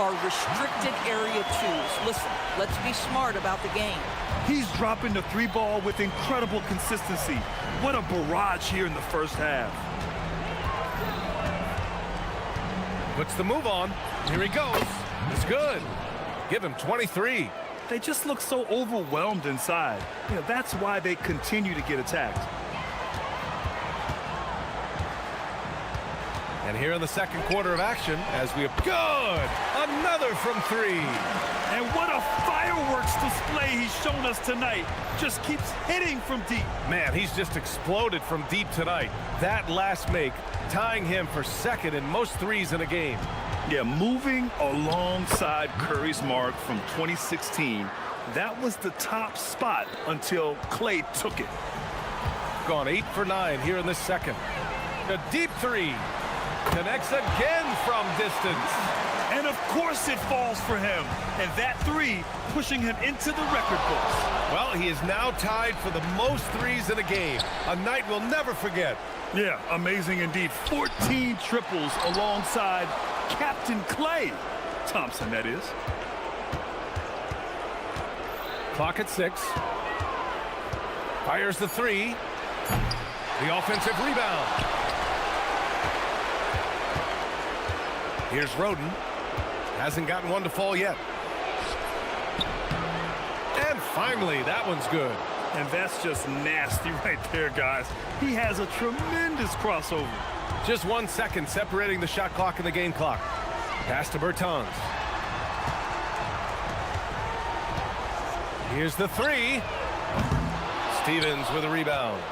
are restricted area 2s. Listen, let's be smart about the game. He's dropping the three ball with incredible consistency. What a barrage here in the first half. Puts the move on. Here he goes. It's good. Give him 23. They just look so overwhelmed inside. You know, that's why they continue to get attacked. And here in the second quarter of action, as we have good, another from three. And what a fireworks display he's shown us tonight. Just keeps hitting from deep. Man, he's just exploded from deep tonight. That last make, tying him for second in most threes in a game. Yeah, moving alongside Curry's mark from 2016. That was the top spot until Clay took it. Gone 8 for 9 here in the second. A deep three. Connects again from distance. And of course it falls for him. And that three pushing him into the record books. Well, he is now tied for the most threes in a game. A night we'll never forget. Yeah, amazing indeed. 14 triples alongside Captain Clay Thompson, that is. Clock at 6. Fires the three. The offensive rebound. Here's Roden. Hasn't gotten one to fall yet. And finally, that one's good. And that's just nasty right there, guys. He has a tremendous crossover. Just 1 second separating the shot clock and the game clock. Pass to Bertans. Here's the three. Stevens with a rebound.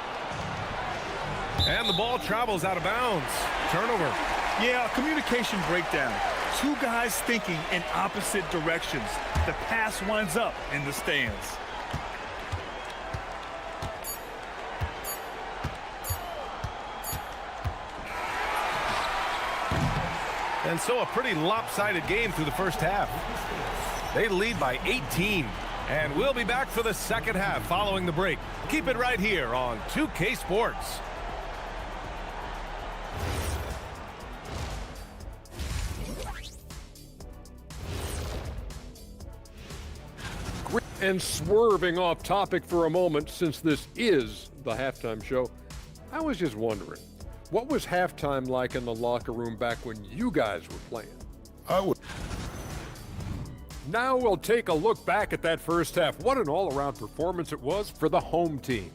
And the ball travels out of bounds. Turnover. Yeah, communication breakdown. Two guys thinking in opposite directions. The pass winds up in the stands. And so a pretty lopsided game through the first half. They lead by 18. And we'll be back for the second half following the break. Keep it right here on 2K Sports. And swerving off topic for a moment, since this is the halftime show, I was just wondering, what was halftime like in the locker room back when you guys were playing? Now we'll take a look back at that first half. What an all-around performance it was for the home team.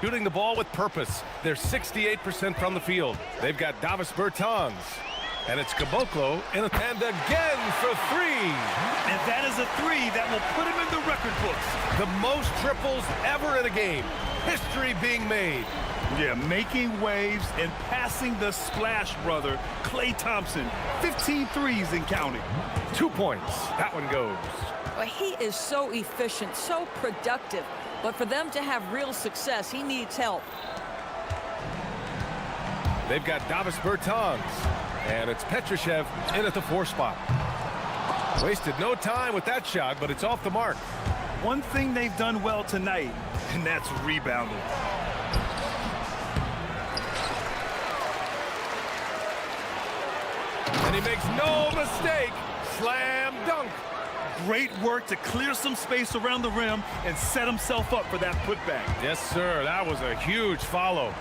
Shooting the ball with purpose. They're 68% from the field. They've got Davis Bertans. And it's Caboclo. And again for three. And that is a three that will put him in the record books. The most triples ever in a game. History being made. Yeah, making waves and passing the splash brother, Klay Thompson. 15 threes and counting. 2 points. That one goes. Well, he is so efficient, so productive. But for them to have real success, he needs help. They've got Davis Bertans. And it's Petrushev in at the 4 spot. Wasted no time with that shot, but it's off the mark. One thing they've done well tonight, and that's rebounding. And he makes no mistake. Slam dunk. Great work to clear some space around the rim and set himself up for that putback. Yes, sir. That was a huge follow.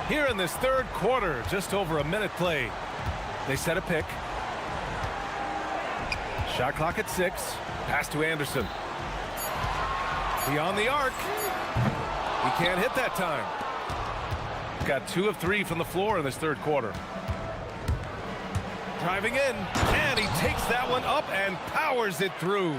Here in this third quarter, just over a minute played. They set a pick. Shot clock at 6. Pass to Anderson. Beyond the arc. He can't hit that time. Got 2 of 3 from the floor in this third quarter. Driving in, and he takes that one up and powers it through.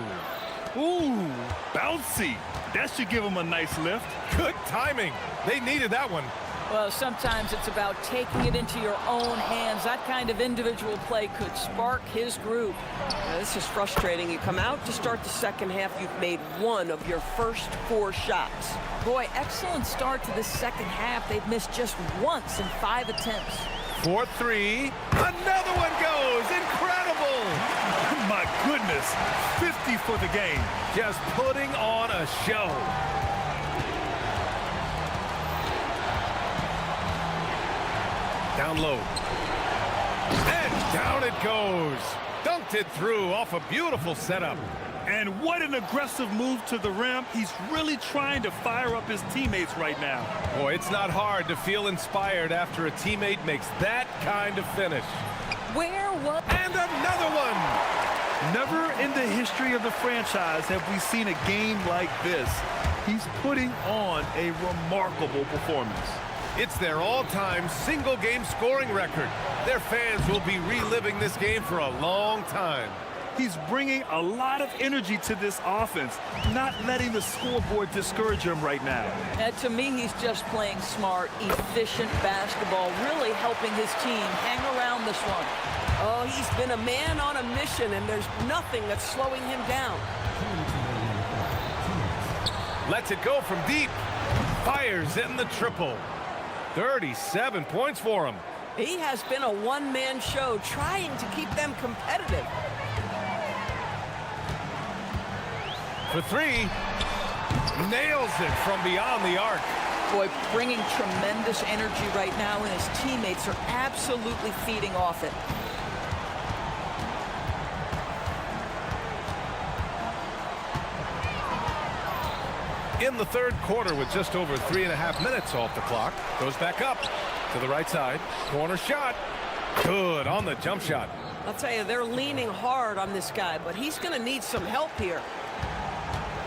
Ooh, bouncy. That should give him a nice lift. Good timing. They needed that one. Well, sometimes it's about taking it into your own hands. That kind of individual play could spark his group. Now, this is frustrating. You come out to start the second half, you've made 1 of your first 4 shots. Boy, excellent start to the second half. They've missed just once in 5 attempts. 4-3. Another one goes. Incredible. My goodness. 50 for the game. Just putting on a show. Down low. And down it goes. Dunked it through off a beautiful setup. And what an aggressive move to the rim. He's really trying to fire up his teammates right now. Boy, it's not hard to feel inspired after a teammate makes that kind of finish. Where was... And another one! Never in the history of the franchise have we seen a game like this. He's putting on a remarkable performance. It's their all-time single-game scoring record. Their fans will be reliving this game for a long time. He's bringing a lot of energy to this offense, not letting the scoreboard discourage him right now. To me, he's just playing smart, efficient basketball, really helping his team hang around this one. Oh, he's been a man on a mission, and there's nothing that's slowing him down. Lets it go from deep. Fires in the triple. 37 points for him. He has been a one-man show trying to keep them competitive. For 3, nails it from beyond the arc. Boy, bringing tremendous energy right now, and his teammates are absolutely feeding off it. In the third quarter with just over 3.5 minutes off the clock. Goes back up to the right side. Corner shot. Good on the jump shot. I'll tell you, they're leaning hard on this guy, but he's going to need some help here.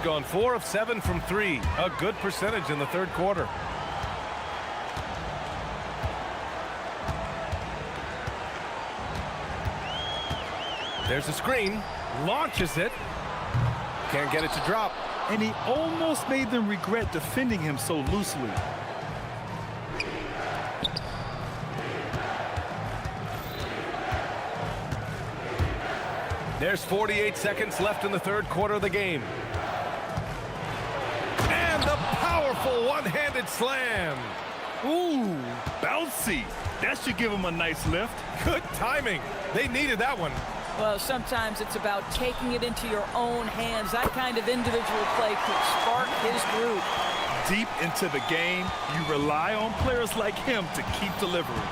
Gone 4 of 7 from 3. A good percentage in the third quarter. There's a screen. Launches it. Can't get it to drop. And he almost made them regret defending him so loosely. There's 48 seconds left in the third quarter of the game. And the powerful one-handed slam. Ooh, bouncy. That should give him a nice lift. Good timing. They needed that one. Well, sometimes it's about taking it into your own hands. That kind of individual play could spark his group. Deep into the game, you rely on players like him to keep delivering.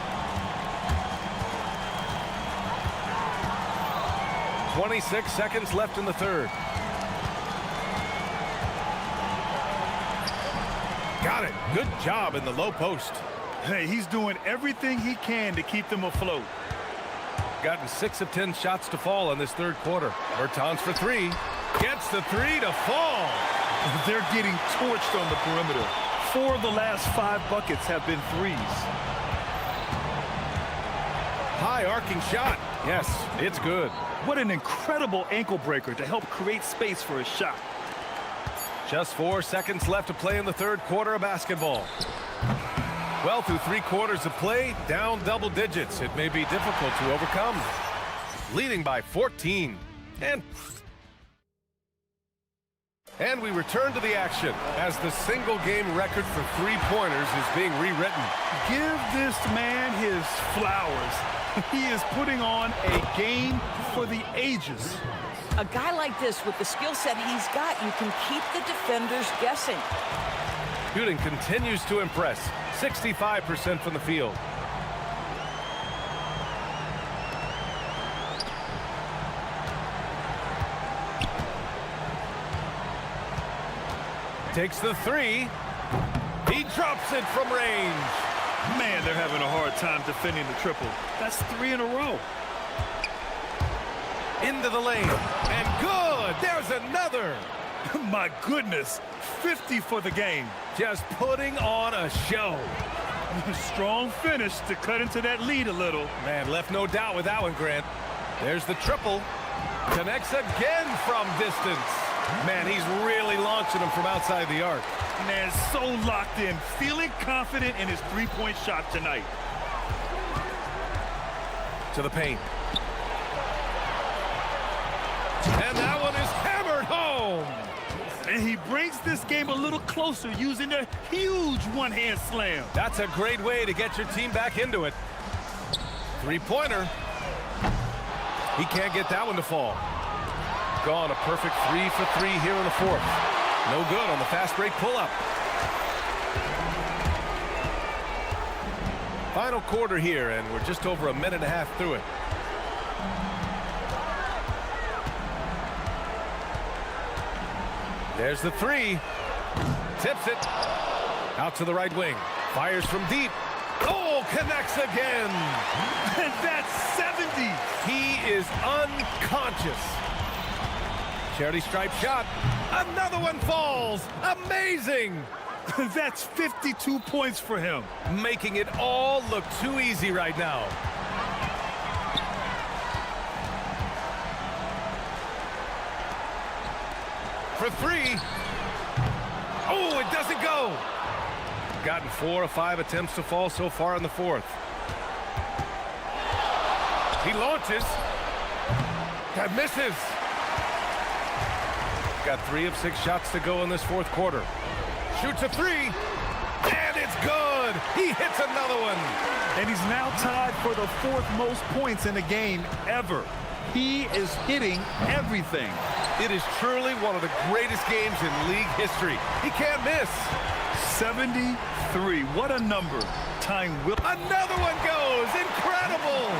26 seconds left in the third. Got it. Good job in the low post. Hey, he's doing everything he can to keep them afloat. Gotten 6 of 10 shots to fall in this third quarter. Bertans for 3. Gets the 3 to fall. They're getting torched on the perimeter. 4 of the last 5 buckets have been threes. High arcing shot. Yes, it's good. What an incredible ankle breaker to help create space for a shot. Just 4 seconds left to play in the third quarter of basketball. Well, through 3 quarters of play, down double digits. It may be difficult to overcome. Leading by 14. And we return to the action as the single-game record for three-pointers is being rewritten. Give this man his flowers. He is putting on a game for the ages. A guy like this, with the skill set he's got, you can keep the defenders guessing. Shooting continues to impress. 65% from the field. Takes the 3. He drops it from range. Man, they're having a hard time defending the triple. That's 3 in a row. Into the lane. And good. There's another. My goodness. 50 for the game. Just putting on a show. Strong finish to cut into that lead a little. Man, left no doubt with that one, Grant. There's the triple. Connects again from distance. Man, he's really launching them from outside the arc. Man, so locked in, feeling confident in his three-point shot tonight. To the paint. And that one is hammered home. And he brings this game a little closer using a huge one-hand slam. That's a great way to get your team back into it. Three-pointer. He can't get that one to fall. Gone, a perfect 3 for 3 here in the fourth. No good on the fast break pull-up. Final quarter here, and we're just over a minute and a half through it. There's the three. Tips it. Out to the right wing. Fires from deep. Oh, connects again. And that's 70. He is unconscious. Charity stripe shot. Another one falls. Amazing. That's 52 points for him. Making it all look too easy right now. For three. Oh, it doesn't go. Gotten 4 of 5 attempts to fall so far in the fourth. He launches. That misses. Got 3 of 6 shots to go in this fourth quarter. Shoots a three. And it's good. He hits another one. And he's now tied for the 4th most points in a game ever. He is hitting everything. It is truly one of the greatest games in league history. He can't miss. 73. What a number. Tying Will. Another one goes. Incredible.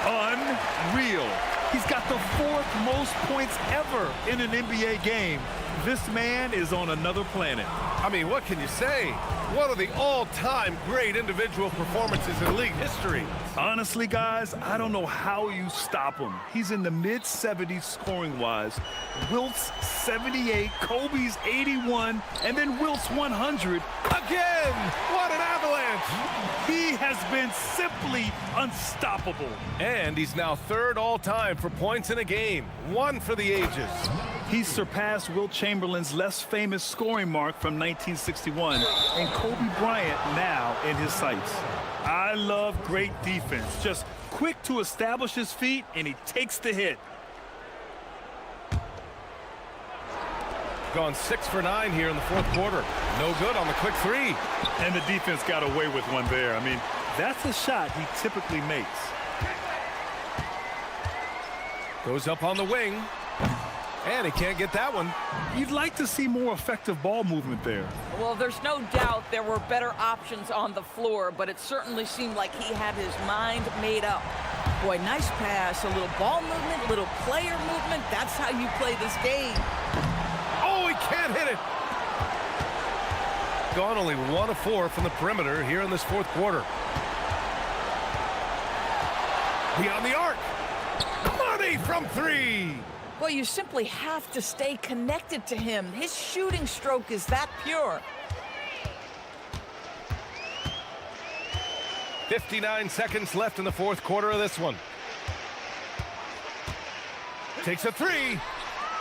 Unreal. He's got the 4th most points ever in an NBA game. This man is on another planet. I mean, what can you say? One of the all-time great individual performances in league history. Honestly, guys, I don't know how you stop him. He's in the mid-70s scoring-wise. Wilt's 78, Kobe's 81, and then Wilt's 100. Again! What an avalanche! He has been simply unstoppable. And he's now 3rd all-time for points in a game. 1 for the ages. He's surpassed Wilt Chamberlain's less famous scoring mark from 1961, and Kobe Bryant now in his sights. I love great defense. Just quick to establish his feet, and he takes the hit. Gone 6 for 9 here in the fourth quarter. No good on the quick three. And the defense got away with one there. I mean, that's a shot he typically makes. Goes up on the wing. And he can't get that one. You'd like to see more effective ball movement there. Well, there's no doubt there were better options on the floor, but it certainly seemed like he had his mind made up. Boy, nice pass, a little ball movement, a little player movement. That's how you play this game. Oh, he can't hit it. Gone only 1 of 4 from the perimeter here in this fourth quarter. Beyond the arc. Money from 3. Well, you simply have to stay connected to him. His shooting stroke is that pure. 59 seconds left in the fourth quarter of this one. Takes a 3.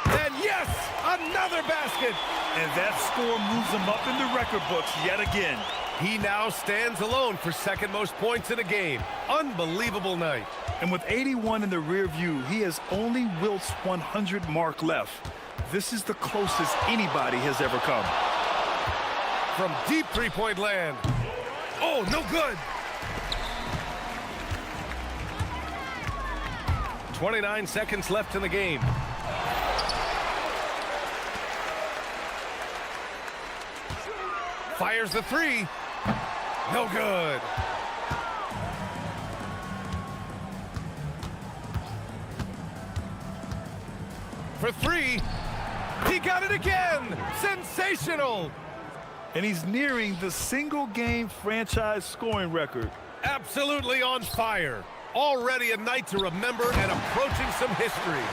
And yes, another basket. And that score moves him up in the record books yet again. He now stands alone for 2nd most points in a game. Unbelievable night. And with 81 in the rear view, he has only Wilt's 100 mark left. This is the closest anybody has ever come. From deep three-point land. Oh, no good. 29 seconds left in the game. Fires the 3. No good. For 3. He got it again. Sensational. And he's nearing the single-game franchise scoring record. Absolutely on fire. Already a night to remember and approaching some history.